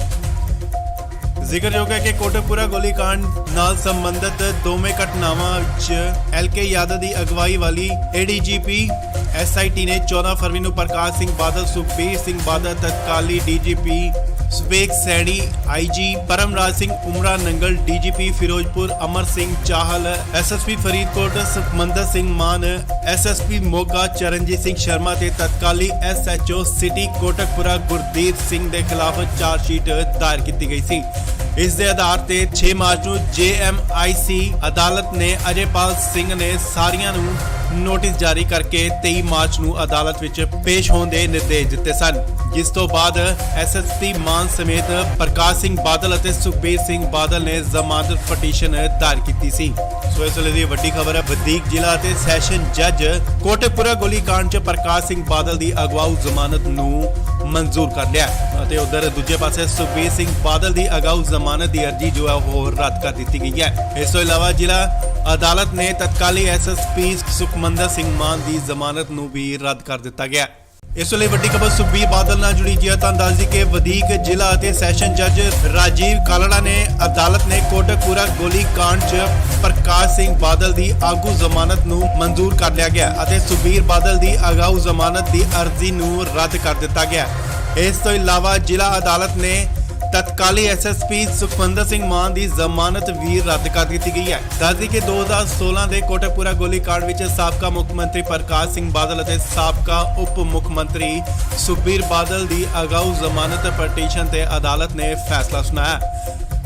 ਜ਼ਿਕਰਯੋਗ ਹੈ ਕਿ ਕੋਟਕਪੂਰਾ ਗੋਲੀकांड ਨਾਲ ਸੰਬੰਧਿਤ ਦੋਵੇਂ ਘਟਨਾਵਾਂ ਵਿੱਚ ਐਲਕੇ ਯਾਦਵ ਦੀ ਅਗਵਾਈ ਵਾਲੀ ਏਡੀਜੀਪੀ ਐਸਆਈਟੀ ਨੇ 14 ਫਰਵਰੀ ਨੂੰ ਪ੍ਰਕਾਸ਼ ਸਿੰਘ ਬਾਦਲ, ਸੁਖਬੀਰ ਸਿੰਘ ਬਾਦਲ, ਤਤਕਾਲੀ DGP Subeg Saini, IG Paramraj Singh ਉਮਰਾ Nangal, DGP Firozpur Amar Singh Chahal, SSP Faridkot Sukhmandar Singh ਮਾਨ, ਐਸਐਸਪੀ ਮੋਗਾ ਚਰਨਜੀਤ ਸਿੰਘ ਸ਼ਰਮਾ ਤੇ ਤਤਕਾਲੀ ਐਸਐਚਓ ਸਿਟੀ ਕੋਟਕਪੂਰਾ ਗੁਰਦੀਪ ਸਿੰਘ ਦੇ ਖਿਲਾਫ ਚਾਰਜਸ਼ੀਟ ਦਾਇਰ ਕੀਤੀ ਗਈ ਸੀ। ਇਸ ਦੇ ਆਧਾਰ ਤੇ 6 ਮਾਰਚ ਨੂੰ ਜੇਐਮਆਈਸੀ ਅਦਾਲਤ ਨੇ ਅਜੇਪਾਲ ਸਿੰਘ ਨੇ ਸਾਰੀਆਂ ਨੂੰ ਨੋਟਿਸ ਜਾਰੀ ਕਰਕੇ 23 ਮਾਰਚ ਨੂੰ ਅਦਾਲਤ ਵਿੱਚ ਪੇਸ਼ ਹੋਣ ਦੇ ਨਿਰਦੇਸ਼ ਦਿੱਤੇ ਸਨ, ਜਿਸ ਤੋਂ ਬਾਅਦ ਐਸਐਸਪੀ ਮਾਨ ਸਮੇਤ ਪ੍ਰਕਾਸ਼ ਸਿੰਘ ਬਾਦਲ ਅਤੇ ਸੁਖਬੀਰ ਸਿੰਘ ਬਾਦਲ ਨੇ ਜ਼ਮਾਨਤ ਪਟੀਸ਼ਨ ਦਾਇਰ ਕੀਤੀ ਸੀ। ਸੋ ਇਸ ਵੇਲੇ ਦੀ ਵੱਡੀ ਖਬਰ ਹੈ। ਵਧੀਕ ਜ਼ਿਲ੍ਹਾ ਅਤੇ ਸੈਸ਼ਨ ਜੱਜ ਕੋਟਕਪੂਰਾ ਗੋਲੀकांड 'ਚ ਪ੍ਰਕਾਸ਼ ਸਿੰਘ ਬਾਦਲ ਦੀ ਅਗਵਾਊ ਜ਼ਮਾਨਤ ਨੂੰ ਮਨਜ਼ੂਰ ਕਰ ਲਿਆ ਅਤੇ ਉਧਰ ਦੂਜੇ ਪਾਸੇ ਸੁਖਬੀਰ ਸਿੰਘ ਬਾਦਲ ਦੀ ਅਗਾਊ ਜ਼ਮਾਨਤ ਦੀ ਅਰਜ਼ੀ ਜੋ ਹੈ ਉਹ ਰੱਦ ਕਰ ਦਿੱਤੀ ਗਈ ਹੈ। ਇਸ ਤੋਂ ਇਲਾਵਾ ਜ਼ਿਲ੍ਹਾ ਅਦਾਲਤ ਨੇ ਤਤਕਾਲੀ ਐਸਐਸਪੀ ਸੁਖਮੰਦਰ ਸਿੰਘ ਮਾਨ ਦੀ ਜ਼ਮਾਨਤ ਨੂੰ ਵੀ ਰੱਦ ਕਰ ਦਿੱਤਾ ਗਿਆ। ਇਸ ਲਈ ਵੱਡੀ ਖਬਰ ਸੁਖਬੀਰ ਬਾਦਲ ਨਾਲ ਜੁੜੀ ਜੀ ਤਾਂ ਦੱਸਦੀ ਕਿ ਵਧੀਕ ਜ਼ਿਲ੍ਹਾ ਅਤੇ ਸੈਸ਼ਨ ਜੱਜ ਰਾਜੀਵ ਕਾਲੜਾ ਨੇ ਅਦਾਲਤ ਨੇ ਕੋਟਕਪੂਰਾ ਗੋਲੀकांड 'ਚ ਪ੍ਰਕਾਸ਼ ਸਿੰਘ ਬਾਦਲ ਦੀ ਆਗੂ ਜ਼ਮਾਨਤ ਨੂੰ ਮਨਜ਼ੂਰ ਕਰ ਲਿਆ ਗਿਆ ਅਤੇ ਸੁਖਬੀਰ ਬਾਦਲ ਦੀ ਅਗਾਊ ਜ਼ਮਾਨਤ ਦੀ ਅਰਜ਼ੀ ਨੂੰ ਰੱਦ ਕਰ ਦਿੱਤਾ ਗਿਆ। ਇਸ ਤੋਂ ਇਲਾਵਾ ਜ਼ਿਲ੍ਹਾ ਅਦਾਲਤ ਨੇ ਤਤਕਾਲੀ ਐਸਐਸਪੀ ਸੁਖਵਿੰਦਰ ਸਿੰਘ ਮਾਨ ਦੀ ਜ਼ਮਾਨਤ ਵੀ ਰੱਦ ਕਰ ਦਿੱਤੀ ਗਈ ਹੈ। ਦੱਸਦੀ ਕਿ 2016 ਦੇ ਕੋਟਕਪੂਰਾ ਗੋਲੀकांड ਵਿੱਚ ਸਾਬਕਾ ਮੁੱਖ ਮੰਤਰੀ ਪ੍ਰਕਾਸ਼ ਸਿੰਘ ਬਾਦਲ ਅਤੇ ਸਾਬਕਾ ਉਪ ਮੁੱਖ ਮੰਤਰੀ ਸੁਖਬੀਰ ਬਾਦਲ ਦੀ ਅਗਾਊ ਜ਼ਮਾਨਤ ਪਟੀਸ਼ਨ ਤੇ ਅਦਾਲਤ ਨੇ ਫੈਸਲਾ ਸੁਣਾਇਆ।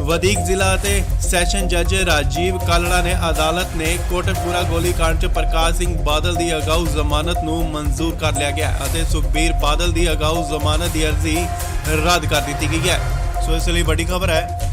ਵਧੀਕ ਜ਼ਿਲ੍ਹਾ ਅਤੇ ਸੈਸ਼ਨ ਜੱਜ ਰਾਜੀਵ ਕਾਲੜਾ ਨੇ ਅਦਾਲਤ ਨੇ ਕੋਟਕਪੂਰਾ ਗੋਲੀकांड 'ਚ ਪ੍ਰਕਾਸ਼ ਸਿੰਘ ਬਾਦਲ ਦੀ ਅਗਾਊ ਜ਼ਮਾਨਤ ਨੂੰ ਮਨਜ਼ੂਰ ਕਰ ਲਿਆ ਗਿਆ ਅਤੇ ਸੁਖਬੀਰ ਬਾਦਲ ਦੀ ਅਗਾਊ ਜ਼ਮਾਨਤ ਦੀ ਅਰਜ਼ੀ ਰੱਦ ਕਰ ਦਿੱਤੀ ਗਈ ਹੈ। ਸੋ ਇਸ ਲਈ ਵੱਡੀ ਖਬਰ ਹੈ।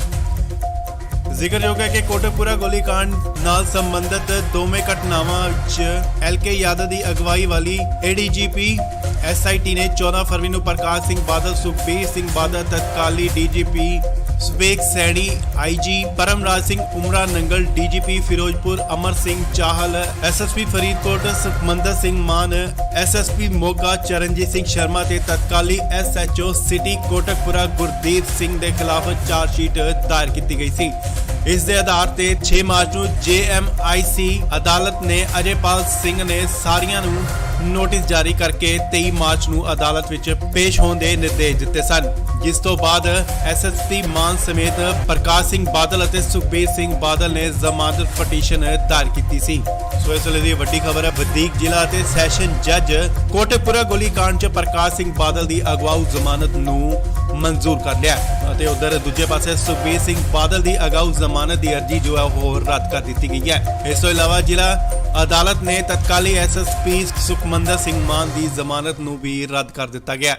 ਜ਼ਿਕਰਯੋਗ ਹੈ ਕਿ ਕੋਟਕਪੂਰਾ ਗੋਲੀकांड ਨਾਲ ਸੰਬੰਧਿਤ ਦੋਵੇਂ ਘਟਨਾਵਾਂ ਵਿੱਚ ਐਲਕੇ ਯਾਦਵ ਦੀ ਅਗਵਾਈ ਵਾਲੀ ਏਡੀਜੀਪੀ ਐਸਆਈਟੀ ਨੇ 14 ਫਰਵਰੀ ਨੂੰ ਪ੍ਰਕਾਸ਼ ਸਿੰਘ ਬਾਦਲ, ਸੁਖਬੀਰ ਸਿੰਘ ਬਾਦਲ, ਤਤਕਾਲੀ ਡੀਜੀਪੀ सुबेग सैनी IG परमराज सिंह उमरा नंगल DGP फिरोजपुर अमर सिंह चाहल SSP फरीदकोट सुखमंदर सिंह मान SSP मोगा चरणजीत सिंह शर्मा ते तत्काली SHO सिटी कोटकपुरा गुरदीप सिंह के खिलाफ चार्जशीट दायर की गई सी। इस दे आधार ते 6 मार्च ਨੂੰ JMIC अदालत ने अजयपाल सिंह ने सारियां ਨੂੰ नोटिस जारी करके 23 मार्च ਨੂੰ अदालत ਵਿੱਚ पेश होने ਦੇ निर्देश ਦਿੱਤੇ ਸਨ। जिस तो बाद SSP मान समेत प्रकाश सिंह बादल ਅਤੇ ਸੁਖਬੀਰ ਸਿੰਘ ਬਾਦਲ ਨੇ ਜ਼ਮਾਨਤ ਪਟੀਸ਼ਨ ਦਾਇਰ ਕੀਤੀ ਸੀ। ਸੋ ਇਸ ਵੇਲੇ ਦੀ ਵੱਡੀ ਖਬਰ ਹੈ, ਵਧੀਕ ਜ਼ਿਲ੍ਹਾ ਅਤੇ ਸੈਸ਼ਨ ਜੱਜ ਕੋਟਕਪੂਰਾ ਗੋਲੀकांड 'ਚ ਪ੍ਰਕਾਸ਼ ਸਿੰਘ ਬਾਦਲ ਦੀ ਅਗਵਾਊ ਜ਼ਮਾਨਤ ਨੂੰ ਮਨਜ਼ੂਰ ਕਰ ਲਿਆ ਅਤੇ ਉਧਰ ਦੂਜੇ ਪਾਸੇ ਸੁਖਬੀਰ ਸਿੰਘ ਬਾਦਲ ਦੀ ਅਗਾਊ ਜ਼ਮਾਨਤ ਦੀ ਅਰਜ਼ੀ ਜੋ ਹੈ ਉਹ ਰੱਦ ਕਰ ਦਿੱਤੀ ਗਈ ਹੈ। ਇਸ ਤੋਂ ਇਲਾਵਾ ਜ਼ਿਲ੍ਹਾ ਅਦਾਲਤ ਨੇ ਤਤਕਾਲੀ SSP ਸੁਖਮੰਦਰ ਸਿੰਘ ਮਾਨ ਦੀ ਜ਼ਮਾਨਤ ਨੂੰ ਵੀ ਰੱਦ ਕਰ ਦਿੱਤਾ ਗਿਆ।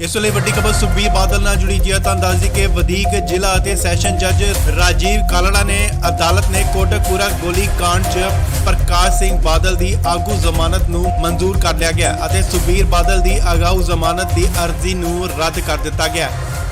ਇਸ ਵੇਲੇ ਵੱਡੀ ਖਬਰ ਸੁਖਬੀਰ ਬਾਦਲ ਨਾਲ ਜੁੜੀ ਜੀ ਹੈ। ਤਾਂ ਦੱਸ ਦਈਏ ਕਿ ਵਧੀਕ ਜ਼ਿਲ੍ਹਾ ਅਤੇ ਸੈਸ਼ਨ ਜੱਜ ਰਾਜੀਵ ਕਾਲੜਾ ਨੇ ਅਦਾਲਤ ਨੇ ਕੋਟਕਪੂਰਾ ਗੋਲੀकांड 'ਚ ਪ੍ਰਕਾਸ਼ ਸਿੰਘ ਬਾਦਲ ਦੀ ਆਗੂ ਜ਼ਮਾਨਤ ਨੂੰ ਮਨਜ਼ੂਰ ਕਰ ਲਿਆ ਗਿਆ ਅਤੇ ਸੁਖਬੀਰ ਬਾਦਲ ਦੀ ਅਗਾਊ ਜ਼ਮਾਨਤ ਦੀ ਅਰਜ਼ੀ ਨੂੰ ਰੱਦ ਕਰ ਦਿੱਤਾ ਗਿਆ।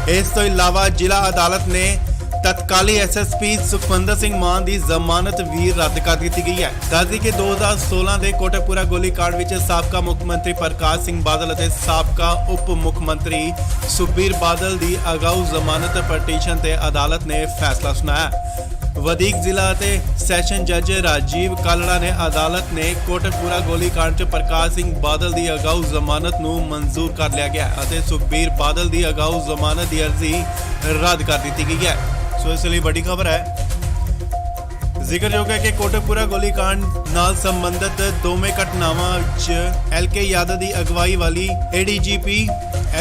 ਇਸ ਤੋਂ ਇਲਾਵਾ ਜ਼ਿਲ੍ਹਾ ਅਦਾਲਤ ਨੇ तत्काली SSP ਸੁਖਮੰਦਰ ਸਿੰਘ ਮਾਨ ਦੀ ਜ਼ਮਾਨਤ ਵੀ ਰੱਦ ਕਰ ਦਿੱਤੀ ਗਈ ਹੈ। ਦੱਸਦੀ ਕਿ 2016 ਦੇ ਕੋਟਕਪੂਰਾ ਗੋਲੀकांड ਵਿੱਚ ਸਾਬਕਾ ਮੁੱਖ ਮੰਤਰੀ ਪ੍ਰਕਾਸ਼ ਸਿੰਘ ਬਾਦਲ ਅਤੇ ਸਾਬਕਾ ਉਪ ਮੁੱਖ ਮੰਤਰੀ ਸੁਖਬੀਰ ਬਾਦਲ ਦੀ ਅਗਾਊ ਜ਼ਮਾਨਤ ਪਟੀਸ਼ਨ ਤੇ ਅਦਾਲਤ ਨੇ ਫੈਸਲਾ ਸੁਣਾਇਆ। ਵਧੀਕ ਜ਼ਿਲ੍ਹਾ ਅਤੇ ਸੈਸ਼ਨ ਜੱਜ ਰਾਜੀਵ ਕਾਲੜਾ ਨੇ ਅਦਾਲਤ ਨੇ ਕੋਟਕਪੂਰਾ ਗੋਲੀकांड 'ਚ ਪ੍ਰਕਾਸ਼ ਸਿੰਘ ਬਾਦਲ ਦੀ ਅਗਾਊ ਜ਼ਮਾਨਤ ਨੂੰ ਮਨਜ਼ੂਰ ਕਰ ਲਿਆ ਗਿਆ ਅਤੇ ਸੁਖਬੀਰ ਬਾਦਲ ਦੀ ਅਗਾਊ ਜ਼ਮਾਨਤ ਦੀ ਅਰਜ਼ੀ ਰੱਦ ਕਰ ਦਿੱਤੀ ਗਈ ਹੈ। ਸੋ ਇਸ ਲਈ ਵੱਡੀ ਖਬਰ ਹੈ। ਜ਼ਿਕਰਯੋਗ ਹੈ ਕਿ ਕੋਟਕਪੂਰਾ ਗੋਲੀकांड ਨਾਲ ਸੰਬੰਧਿਤ ਦੋਵੇਂ ਘਟਨਾਵਾਂ ਵਿੱਚ LK ਯਾਦਵ ਦੀ ਅਗਵਾਈ ਵਾਲੀ ADGP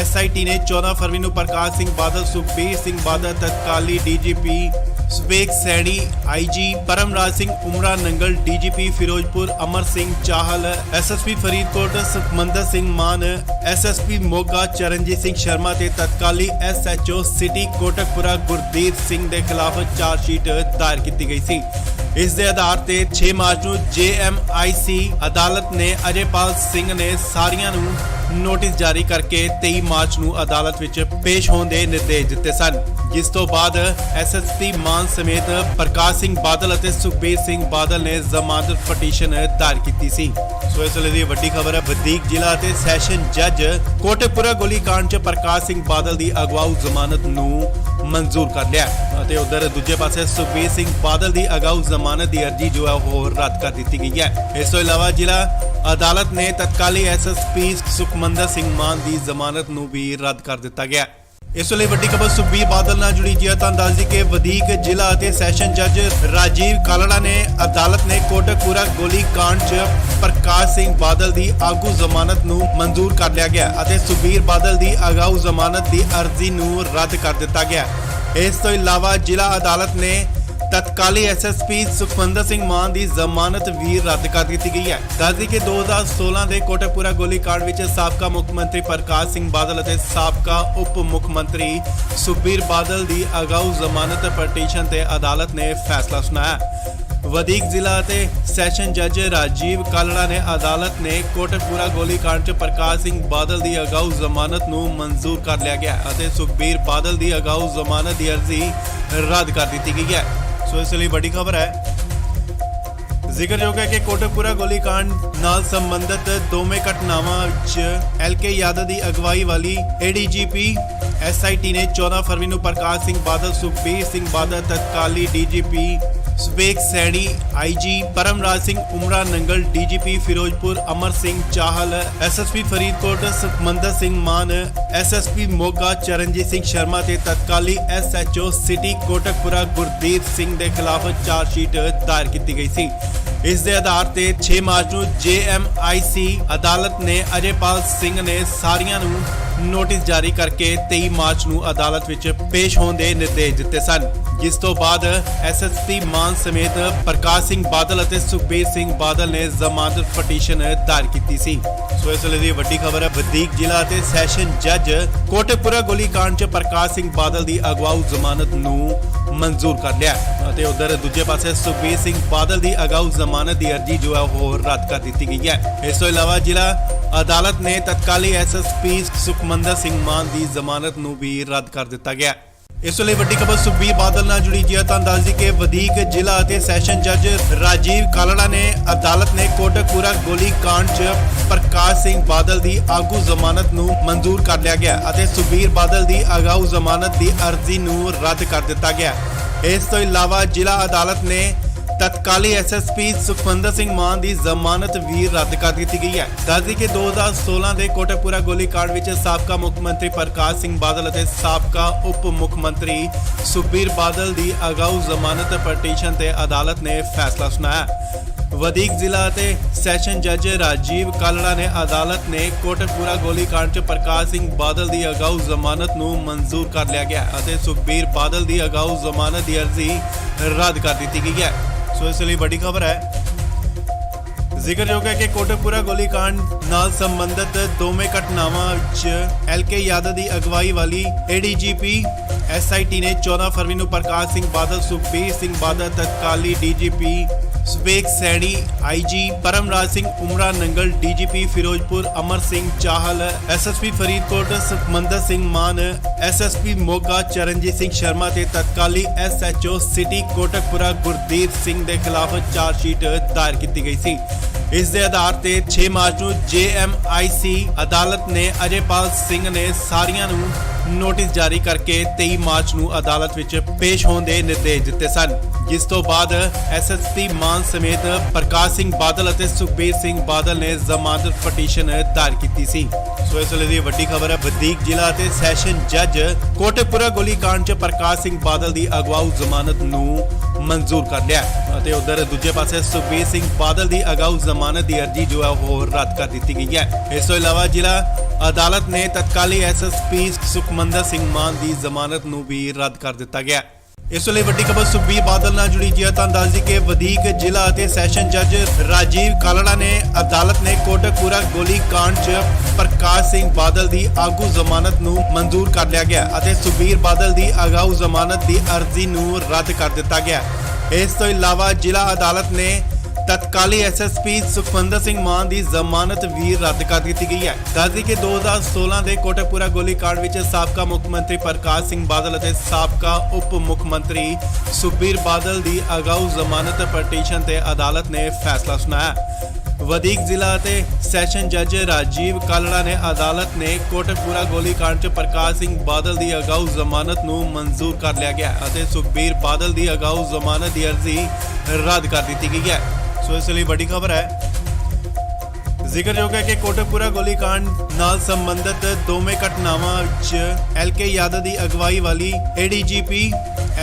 SIT ਨੇ 14 ਫਰਵਰੀ ਨੂੰ ਪ੍ਰਕਾਸ਼ ਸਿੰਘ ਬਾਦਲ, ਸੁਖਬੀਰ ਸਿੰਘ ਬਾਦਲ, ਤਤਕਾਲੀ DGP ਸੁਬੇਗ ਸੈਣੀ IG परमराज सिंह उमरा नंगल DGP फिरोजपुर अमर सिंह चाहल SSP फरीदकोट सुखमंदर सिंह मान SSP मोगा चरणजीत सिंह शर्मा ते तत्काली SHO सिटी कोटकपुरा गुरदीप सिंह के खिलाफ चार्जशीट दायर की गई सी। इस दे आधार ते 6 मार्च ਨੂੰ JMIC अदालत ने अजयपाल सिंह ने सारियां ਨੂੰ नोटिस जारी करके 23 मार्च ਨੂੰ अदालत ਵਿੱਚ पेश होने ਦੇ निर्देश ਦਿੱਤੇ ਸਨ। जिस तो बाद SSP मान समेत प्रकाश सिंह बादल ਅਤੇ ਸੁਖਬੀਰ ਸਿੰਘ ਬਾਦਲ ਨੇ ਜ਼ਮਾਨਤ ਪਟੀਸ਼ਨ ਦਾਇਰ ਕੀਤੀ ਸੀ। ਸੋ ਇਸ ਵੇਲੇ ਦੀ ਵੱਡੀ ਖਬਰ ਹੈ, ਵਧੀਕ ਜ਼ਿਲ੍ਹਾ ਅਤੇ ਸੈਸ਼ਨ ਜੱਜ ਕੋਟਕਪੂਰਾ ਗੋਲੀकांड 'ਚ ਪ੍ਰਕਾਸ਼ ਸਿੰਘ ਬਾਦਲ ਦੀ ਅਗਵਾਊ ਜ਼ਮਾਨਤ ਨੂੰ ਮਨਜ਼ੂਰ ਕਰ ਲਿਆ ਅਤੇ ਉਧਰ ਦੂਜੇ ਪਾਸੇ ਸੁਖਬੀਰ ਸਿੰਘ ਬਾਦਲ ਦੀ ਅਗਾਊ ਜ਼ਮਾਨਤ ਦੀ ਅਰਜ਼ੀ ਜੋ ਹੈ ਉਹ ਰੱਦ ਕਰ ਦਿੱਤੀ ਗਈ ਹੈ। ਇਸ ਤੋਂ ਇਲਾਵਾ ਜ਼ਿਲ੍ਹਾ ਅਦਾਲਤ ਨੇ ਤਤਕਾਲੀ SSP ਸੁਖਮੰਦਰ ਸਿੰਘ ਮਾਨ ਦੀ ਜ਼ਮਾਨਤ ਨੂੰ ਵੀ ਰੱਦ ਕਰ ਦਿੱਤਾ ਗਿਆ। ਇਸ ਵੇਲੇ ਵੱਡੀ ਖਬਰ ਸੁਖਬੀਰ ਬਾਦਲ ਨਾਲ ਜੁੜੀ ਜੀ ਹੈ। ਤਾਂ ਦੱਸ ਦਈਏ ਕਿ ਵਧੀਕ ਜ਼ਿਲ੍ਹਾ ਅਤੇ ਸੈਸ਼ਨ ਜੱਜ ਰਾਜੀਵ ਕਾਲੜਾ ਨੇ ਅਦਾਲਤ ਨੇ ਕੋਟਕਪੂਰਾ ਗੋਲੀकांड 'ਚ ਪ੍ਰਕਾਸ਼ ਸਿੰਘ ਬਾਦਲ ਦੀ ਆਗੂ ਜ਼ਮਾਨਤ ਨੂੰ ਮਨਜ਼ੂਰ ਕਰ ਲਿਆ ਗਿਆ ਅਤੇ ਸੁਖਬੀਰ ਬਾਦਲ ਦੀ ਅਗਾਊ ਜ਼ਮਾਨਤ ਦੀ ਅਰਜ਼ੀ ਨੂੰ ਰੱਦ ਕਰ ਦਿੱਤਾ ਗਿਆ। ਇਸ ਤੋਂ ਇਲਾਵਾ ਜ਼ਿਲ੍ਹਾ ਅਦਾਲਤ ਨੇ तत्काली SSP ਸੁਖਮੰਦਰ ਸਿੰਘ ਮਾਨ ਦੀ ਜ਼ਮਾਨਤ ਵੀ ਰੱਦ ਕਰ ਦਿੱਤੀ ਗਈ ਹੈ। ਦੱਸਦੀ ਕਿ 2016 ਦੇ ਕੋਟਕਪੂਰਾ ਗੋਲੀकांड ਵਿੱਚ ਸਾਬਕਾ ਮੁੱਖ ਮੰਤਰੀ ਪ੍ਰਕਾਸ਼ ਸਿੰਘ ਬਾਦਲ ਅਤੇ ਸਾਬਕਾ ਉਪ ਮੁੱਖ ਮੰਤਰੀ ਸੁਖਬੀਰ ਬਾਦਲ ਦੀ ਅਗਾਊ ਜ਼ਮਾਨਤ ਪਟੀਸ਼ਨ ਤੇ ਅਦਾਲਤ ਨੇ ਫੈਸਲਾ ਸੁਣਾਇਆ। ਵਧੀਕ ਜ਼ਿਲ੍ਹਾ ਅਤੇ ਸੈਸ਼ਨ ਜੱਜ ਰਾਜੀਵ ਕਾਲੜਾ ਨੇ ਅਦਾਲਤ ਨੇ ਕੋਟਕਪੂਰਾ ਗੋਲੀकांड 'ਚ ਪ੍ਰਕਾਸ਼ ਸਿੰਘ ਬਾਦਲ ਦੀ ਅਗਾਊ ਜ਼ਮਾਨਤ ਨੂੰ ਮਨਜ਼ੂਰ ਕਰ ਲਿਆ ਗਿਆ ਅਤੇ ਸੁਖਬੀਰ ਬਾਦਲ ਦੀ ਅਗਾਊ ਜ਼ਮਾਨਤ ਦੀ ਅਰਜ਼ੀ ਰੱਦ ਕਰ ਦਿੱਤੀ ਗਈ ਹੈ। ਸੋ ਇਸ ਲਈ ਵੱਡੀ ਖਬਰ ਹੈ। ਜ਼ਿਕਰਯੋਗ ਹੈ ਕਿ ਕੋਟਕਪੂਰਾ ਗੋਲੀकांड ਨਾਲ ਸੰਬੰਧਿਤ ਦੋਵੇਂ ਘਟਨਾਵਾਂ ਵਿੱਚ LK ਯਾਦਵ ਦੀ ਅਗਵਾਈ ਵਾਲੀ ADGP SIT ਨੇ 14 ਫਰਵਰੀ ਨੂੰ ਪ੍ਰਕਾਸ਼ ਸਿੰਘ ਬਾਦਲ, ਸੁਖਬੀਰ ਸਿੰਘ ਬਾਦਲ, ਤਤਕਾਲੀ DGP ਸੁਬੇਗ ਸੈਣੀ IG परमराज सिंह उमरा नंगल DGP फिरोजपुर अमर सिंह चाहल SSP फरीदकोट सुखमंदर सिंह मान SSP मोगा चरणजीत सिंह शर्मा ते तत्काली SHO सिटी कोटकपुरा गुरदीप सिंह के खिलाफ चार्जशीट दायर की गई सी। इस दे आधार ते 6 मार्च ਨੂੰ JMIC अदालत ने अजयपाल सिंह ने सारियां ਨੂੰ नोटिस जारी करके 23 मार्च ਨੂੰ अदालत ਵਿੱਚ पेश होने ਦੇ निर्देश ਦਿੱਤੇ ਸਨ। जिस तो बाद SSP मान समेत प्रकाश सिंह बादल ਅਤੇ ਸੁਖਬੀਰ ਸਿੰਘ ਬਾਦਲ ਨੇ ਜ਼ਮਾਨਤ ਪਟੀਸ਼ਨ ਦਾਇਰ ਕੀਤੀ ਸੀ। ਸੋ ਇਸ ਵੇਲੇ ਦੀ ਵੱਡੀ ਖਬਰ ਹੈ, ਵਧੀਕ ਜ਼ਿਲ੍ਹਾ ਅਤੇ ਸੈਸ਼ਨ ਜੱਜ ਕੋਟਕਪੂਰਾ ਗੋਲੀकांड 'ਚ ਪ੍ਰਕਾਸ਼ ਸਿੰਘ ਬਾਦਲ ਦੀ ਅਗਵਾਊ ਜ਼ਮਾਨਤ ਨੂੰ ਮਨਜ਼ੂਰ ਕਰ ਲਿਆ ਅਤੇ ਉਧਰ ਦੂਜੇ ਪਾਸੇ ਸੁਖਬੀਰ ਸਿੰਘ ਬਾਦਲ ਦੀ ਅਗਾਊ ਜ਼ਮਾਨਤ ਦੀ ਅਰਜ਼ੀ ਜੋ ਹੈ ਉਹ ਰੱਦ ਕਰ ਦਿੱਤੀ ਗਈ ਹੈ। ਇਸ ਤੋਂ ਇਲਾਵਾ ਜ਼ਿਲ੍ਹਾ ਅਦਾਲਤ ਨੇ ਤਤਕਾਲੀ SSP ਸੁਖਮੰਦਰ ਸਿੰਘ ਮਾਨ ਦੀ ਜ਼ਮਾਨਤ ਨੂੰ ਵੀ ਰੱਦ ਕਰ ਦਿੱਤਾ ਗਿਆ। ਇਸ ਲਈ ਵੱਡੀ ਖਬਰ ਸੁਖਬੀਰ ਬਾਦਲ ਨਾਲ ਜੁੜੀ ਜੀ ਹੈ। ਤਾਂ ਦੱਸ ਦਈਏ ਕਿ ਵਧੀਕ ਜ਼ਿਲ੍ਹਾ ਅਤੇ ਸੈਸ਼ਨ ਜੱਜ ਰਾਜੀਵ ਕਾਲੜਾ ਨੇ ਅਦਾਲਤ ਨੇ ਕੋਟਕਪੂਰਾ ਗੋਲੀ ਕਾਂਡ 'ਚ ਪ੍ਰਕਾਸ਼ ਸਿੰਘ ਬਾਦਲ ਦੀ ਆਗੂ ਜ਼ਮਾਨਤ ਨੂੰ ਮਨਜ਼ੂਰ ਕਰ ਲਿਆ ਗਿਆ ਅਤੇ ਸੁਖਬੀਰ ਬਾਦਲ ਦੀ ਅਗਾਊ ਜ਼ਮਾਨਤ ਦੀ ਅਰਜ਼ੀ ਨੂੰ ਰੱਦ ਕਰ ਦਿੱਤਾ ਗਿਆ। ਇਸ ਤੋਂ ਇਲਾਵਾ ਜ਼ਿਲ੍ਹਾ ਅਦਾਲਤ ਨੇ तत्काली एसएसपी सुखविंदर सिंह मान की जमानत भी रद्द कर दी गई है। दस दी कि 2016 के कोटकपूरा गोलीकांड में साबका मुख्य मंत्री प्रकाश सिंह बादल और साबका उप मुख्यमंत्री सुखबीर बादल की अगाऊ जमानत पटीशन से अदालत ने फैसला सुनाया। वधीक जिला ते सैशन जज राजीव कालड़ा ने अदालत ने कोटकपूरा गोलीकांड च प्रकाश सिंह बादल की अगाऊ जमानत नूं मंजूर कर लिया गया और सुखबीर बादल की अगाऊ जमानत की अर्जी रद्द कर दी गई है। सो इस लिए बड़ी खबर है। जिक्रयोग है कि कोटकपूरा गोलीकांड नाल संबंधित दोवें घटनावां च LK यादव की अगवाई वाली ADGP SIT ने 14 फरवरी को प्रकाश सिंह बादल, सुखबीर सिंह बादल, तत्काली DGP सुबेग सैनी, IG परमराज सिंह उमरा नंगल, DGP फिरोजपुर अमर सिंह चाहल, SSP फरीदकोट सुखमंदर सिंह मान, SSP मोगा चरणजीत सिंह शर्मा ते तत्काली SHO सिटी कोटकपुरा गुरदीप सिंह के खिलाफ चार्जशीट दायर की गई सी। इस दे आधार ते 6 मार्च को JMIC अदालत ने अजयपाल सिंह ने सारियां नूं नोटिस जारी करके 23 मार्च को अदालत विच पेश होने के निर्देश दिते सन, जिस तो बाद SSP मान समेत प्रकाश सिंह बादल और सुखबीर सिंह बादल ने जमानत पटीशन दायर की सी। सो इस वेले दी वड्डी खबर है। वधीक जिला ते सैशन जज कोटकपूरा गोलीकांड च प्रकाश सिंह बादल की अगवाऊ जमानत नूं मंजूर कर लिया और उधर दूजे पासे सुखबीर सिंह बादल की अगाऊ जमानत की अर्जी जो है वो रद्द कर दी गई है। इस तो इलावा जिला अदालत ने तत्काली SSP सुखमंदर सिंह मान की जमानत नूं भी रद्द कर दिता गया। इस लिए वड्डी खबर सुखबीर बादल नाल जुड़ी जी है। तां दस दी कि वधीक जिला ते सैशन जज राजीव कालड़ा ने अदालत ने कोटकपूरा गोलीकांड च प्रकाश सिंह बादल की आगू जमानत नूं मंजूर कर लिया गया और सुखबीर बादल की अगाऊ जमानत की अर्जी नूं रद्द कर दिता गया। इस तो इलावा जिला अदालत ने तत्काली SSP सुखविंदर सिंह मान की जमानत भी रद्द कर दी गई है। दस दी कि 2016 के कोटकपूरा गोलीकांड में साबका मुख्यमंत्री प्रकाश सिंह बादल और साबका उप मुख्यमंत्री सुखबीर बादल की अगाऊ जमानत पटीशन से अदालत ने फैसला सुनाया। वधीक जिला ते सैशन जज राजीव कालड़ा ने अदालत ने कोटकपूरा गोलीकांड च प्रकाश सिंह बादल की अगाऊ जमानत नूं मंजूर कर लिया गया और सुखबीर बादल की अगाऊ जमानत की अर्जी रद्द कर दी गई है। सो इस लिए बड़ी खबर है। जिक्रयोग है कि कोटकपूरा गोलीकांड नाल संबंधित दोवें घटनावां च LK यादव की अगवाई वाली ADGP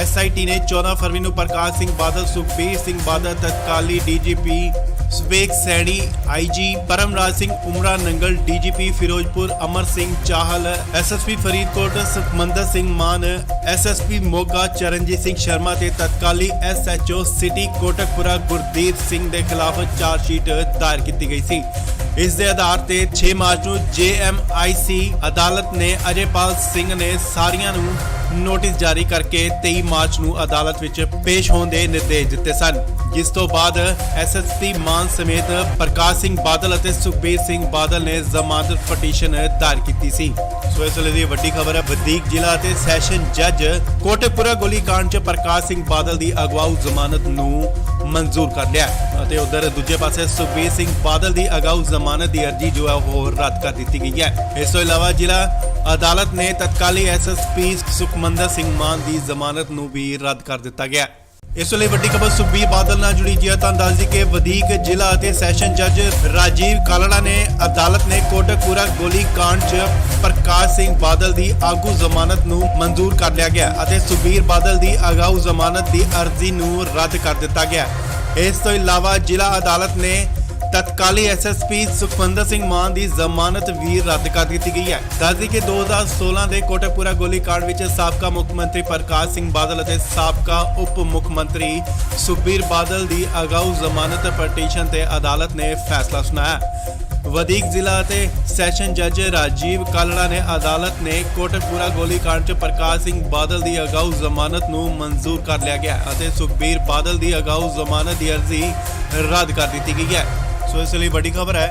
SIT ने 14 फरवरी को प्रकाश सिंह बादल, सुखबीर सिंह बादल, तत्काली DGP सुबेग सैनी, IG परमराज सिंह उमरा नंगल, DGP फिरोजपुर अमर सिंह चाहल, SSP फरीदकोट सुखमंदर सिंह मान, SSP मोगा चरणजीत सिंह शर्मा ते तत्काली SHO सिटी कोटकपुरा गुरदीप सिंह के खिलाफ चार्जशीट दायर की गई सी। इस दे आधार ते 6 मार्च को JMIC अदालत ने अजयपाल सिंह ने सारियां नूं नोटिस जारी करके 23 मार्च को अदालत विच पेश होने के निर्देश दिते सन, जिस तो बाद SSP मान समेत प्रकाश सिंह बादल और सुखबीर सिंह बादल ने जमानत पटीशन दायर की सी। सो इस वेले दी वड्डी खबर है। वधीक जिला ते सैशन जज कोटकपूरा गोलीकांड च प्रकाश सिंह बादल की अगवाऊ जमानत नूं मंजूर कर लिया और उधर दूजे पासे सुखबीर सिंह बादल की अगाऊ जमानत की अर्जी जो है वो रद्द कर दी गई है। इस तो इलावा जिला अदालत ने तत्काली SSP सुखमंदर सिंह मान की जमानत नूं भी रद्द कर दिता गया। इस लिए वड्डी खबर सुखबीर बादल नाल जुड़ी जी है। तां दस दी कि वधीक जिला ते सैशन जज राजीव कालड़ा ने अदालत ने कोटकपूरा गोलीकांड च प्रकाश सिंह बादल की आगू जमानत नूं मंजूर कर लिया गया और सुखबीर बादल की अगाऊ जमानत की अर्जी नूं रद्द कर दिता गया। इस तो इलावा जिला अदालत ने तत्काली SSP सुखविंदर सिंह मान की जमानत भी रद्द कर दी गई है। दस दी कि 2016 के कोटकपूरा गोलीकांड में साबका मुख्यमंत्री प्रकाश सिंह बादल और साबका उप मुख्यमंत्री सुखबीर बादल की अगाऊ जमानत पटीशन से अदालत ने फैसला सुनाया। वधीक जिला ते सैशन जज राजीव कालड़ा ने अदालत ने कोटकपूरा गोलीकांड च प्रकाश सिंह बादल की अगाऊ जमानत नूं मंजूर कर लिया गया और सुखबीर बादल की अगाऊ जमानत की अर्जी रद्द कर दी गई है। सो इस लिए बड़ी खबर है।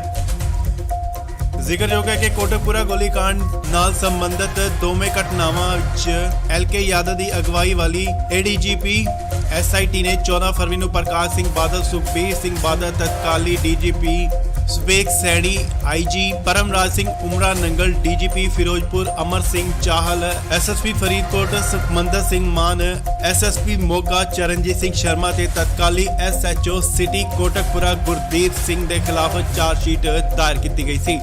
ਜ਼ਿਕਰਯੋਗ ਹੈ ਕਿ ਕੋਟਕਪੂਰਾ ਗੋਲੀकांड ਨਾਲ ਸੰਬੰਧਿਤ ਦੋਵੇਂ ਘਟਨਾਵਾਂ ਵਿੱਚ ਐਲਕੇ ਯਾਦਵ ਦੀ ਅਗਵਾਈ ਵਾਲੀ ਏਡੀਜੀਪੀ ਐਸਆਈਟੀ ਨੇ 14 ਫਰਵਰੀ ਨੂੰ ਪ੍ਰਕਾਸ਼ ਸਿੰਘ ਬਾਦਲ, ਸੁਖਬੀਰ ਸਿੰਘ ਬਾਦਲ, ਤਤਕਾਲੀ DGP ਸਵੇਗ Saini, IG Paramraj Singh ਉਮਰਾ Nangal, DGP Firozpur Amar Singh Chahal, SSP Faridkot Sukhmandar Singh ਮਾਨ, ਐਸਐਸਪੀ ਮੋਗਾ ਚਰਨਜੀਤ ਸਿੰਘ ਸ਼ਰਮਾ ਤੇ ਤਤਕਾਲੀ ਐਸਐਚਓ ਸਿਟੀ ਕੋਟਕਪੂਰਾ ਗੁਰਦੀਪ ਸਿੰਘ ਦੇ ਖਿਲਾਫ ਚਾਰਜਸ਼ੀਟ ਦਾਇਰ ਕੀਤੀ ਗਈ ਸੀ।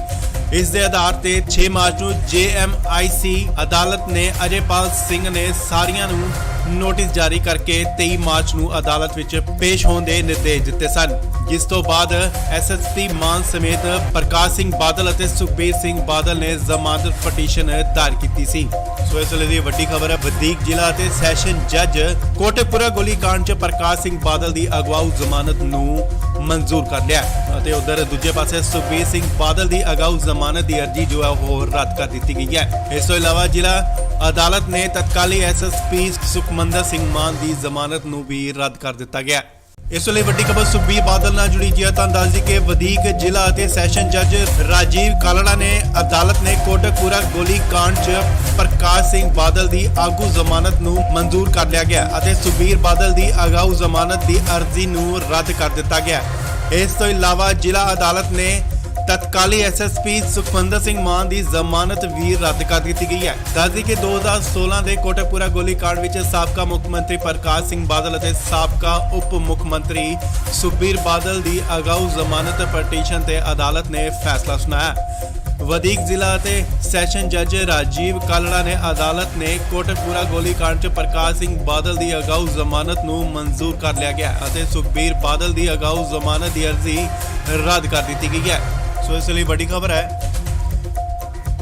ਇਸ ਦੇ ਆਧਾਰ ਤੇ 6 ਮਾਰਚ ਨੂੰ ਜੇਐਮਆਈਸੀ ਅਦਾਲਤ ਨੇ ਅਜੇਪਾਲ ਸਿੰਘ ਨੇ ਸਾਰੀਆਂ ਨੂੰ ਨੋਟਿਸ ਜਾਰੀ ਕਰਕੇ 23 ਮਾਰਚ ਨੂੰ ਅਦਾਲਤ ਵਿੱਚ ਪੇਸ਼ ਹੋਣ ਦੇ ਨਿਰਦੇਸ਼ ਦਿੱਤੇ ਸਨ, ਜਿਸ ਤੋਂ ਬਾਅਦ ਐਸਐਸਪੀ ਮਾਨ ਸਮੇਤ ਪ੍ਰਕਾਸ਼ ਸਿੰਘ ਬਾਦਲ ਅਤੇ ਸੁਖਬੀਰ ਸਿੰਘ ਬਾਦਲ ਨੇ ਜ਼ਮਾਨਤ ਪਟੀਸ਼ਨ ਦਾਇਰ ਕੀਤੀ ਸੀ। ਸੋ ਇਸ ਵੇਲੇ ਦੀ ਵੱਡੀ ਖਬਰ ਹੈ, ਵਧੀਕ ਜ਼ਿਲ੍ਹਾ ਅਤੇ ਸੈਸ਼ਨ ਜੱਜ ਕੋਟਕਪੂਰਾ ਗੋਲੀकांड 'ਚ ਪ੍ਰਕਾਸ਼ ਸਿੰਘ ਬਾਦਲ ਦੀ ਅਗਵਾਊ ਜ਼ਮਾਨਤ ਨੂੰ ਮਨਜ਼ੂਰ ਕਰ ਲਿਆ ਅਤੇ ਉਧਰ ਦੂਜੇ ਪਾਸੇ ਸੁਖਬੀਰ ਸਿੰਘ ਬਾਦਲ ਦੀ ਅਗਾਊ ਜ਼ਮਾਨਤ ਦੀ ਅਰਜ਼ੀ ਜੋ ਹੈ ਉਹ ਰੱਦ ਕਰ ਦਿੱਤੀ ਗਈ ਹੈ। ਇਸ ਤੋਂ ਇਲਾਵਾ ਜ਼ਿਲ੍ਹਾ ਅਦਾਲਤ ਨੇ ਤਤਕਾਲੀ ਐਸਐਸਪੀ ਸੁਖਮੰਦਰ ਸਿੰਘ ਮਾਨ ਦੀ ਜ਼ਮਾਨਤ ਨੂੰ ਵੀ ਰੱਦ ਕਰ ਦਿੱਤਾ ਗਿਆ। ਇਸ ਵੇਲੇ ਵੱਡੀ ਖਬਰ ਸੁਖਬੀਰ ਬਾਦਲ ਨਾਲ ਜੁੜੀ ਜੀ ਹੈ। ਤੁਹਾਨੂੰ ਦੱਸ ਦਈਏ ਕਿ ਵਧੀਕ ਜ਼ਿਲ੍ਹਾ ਅਤੇ ਸੈਸ਼ਨ ਜੱਜ ਰਾਜੀਵ ਕਾਲੜਾ ਨੇ ਅਦਾਲਤ ਨੇ ਕੋਟਕਪੂਰਾ ਗੋਲੀकांड 'ਚ ਪ੍ਰਕਾਸ਼ ਸਿੰਘ ਬਾਦਲ ਦੀ ਆਗੂ ਜ਼ਮਾਨਤ ਨੂੰ ਮਨਜ਼ੂਰ ਕਰ ਲਿਆ ਗਿਆ ਅਤੇ ਸੁਖਬੀਰ ਬਾਦਲ ਦੀ ਅਗਾਊ ਜ਼ਮਾਨਤ ਦੀ ਅਰਜ਼ੀ ਨੂੰ ਰੱਦ ਕਰ ਦਿੱਤਾ ਗਿਆ। ਇਸ ਤੋਂ ਇਲਾਵਾ ਜ਼ਿਲ੍ਹਾ ਅਦਾਲਤ ਨੇ ਤਤਕਾਲੀ ਐਸਐਸਪੀ ਸੁਖਮੰਦਰ ਸਿੰਘ ਮਾਨ ਦੀ ਜ਼ਮਾਨਤ ਵੀ ਰੱਦ ਕਰ ਦਿੱਤੀ ਗਈ ਹੈ। ਦੱਸਦੀ ਕਿ 2016 ਦੇ ਕੋਟਕਪੂਰਾ ਗੋਲੀकांड ਵਿੱਚ ਸਾਬਕਾ ਮੁੱਖ ਮੰਤਰੀ ਪ੍ਰਕਾਸ਼ ਸਿੰਘ ਬਾਦਲ ਅਤੇ ਸਾਬਕਾ ਉਪ ਮੁੱਖ ਮੰਤਰੀ ਸੁਖਬੀਰ ਬਾਦਲ ਦੀ ਅਗਾਊ ਜ਼ਮਾਨਤ ਪਟੀਸ਼ਨ ਤੇ ਅਦਾਲਤ ਨੇ ਫੈਸਲਾ ਸੁਣਾਇਆ। ਵਧੀਕ ਜ਼ਿਲ੍ਹਾ ਅਤੇ ਸੈਸ਼ਨ ਜੱਜ ਰਾਜੀਵ ਕਾਲੜਾ ਨੇ ਅਦਾਲਤ ਨੇ ਕੋਟਕਪੂਰਾ ਗੋਲੀकांड 'ਚ ਪ੍ਰਕਾਸ਼ ਸਿੰਘ ਬਾਦਲ ਦੀ ਅਗਾਊ ਜ਼ਮਾਨਤ ਨੂੰ ਮਨਜ਼ੂਰ ਕਰ ਲਿਆ ਗਿਆ ਅਤੇ ਸੁਖਬੀਰ ਬਾਦਲ ਦੀ ਅਗਾਊ ਜ਼ਮਾਨਤ ਦੀ ਅਰਜ਼ੀ ਰੱਦ ਕਰ ਦਿੱਤੀ ਗਈ ਹੈ। ਸੋ ਇਸ ਲਈ ਵੱਡੀ ਖਬਰ ਹੈ,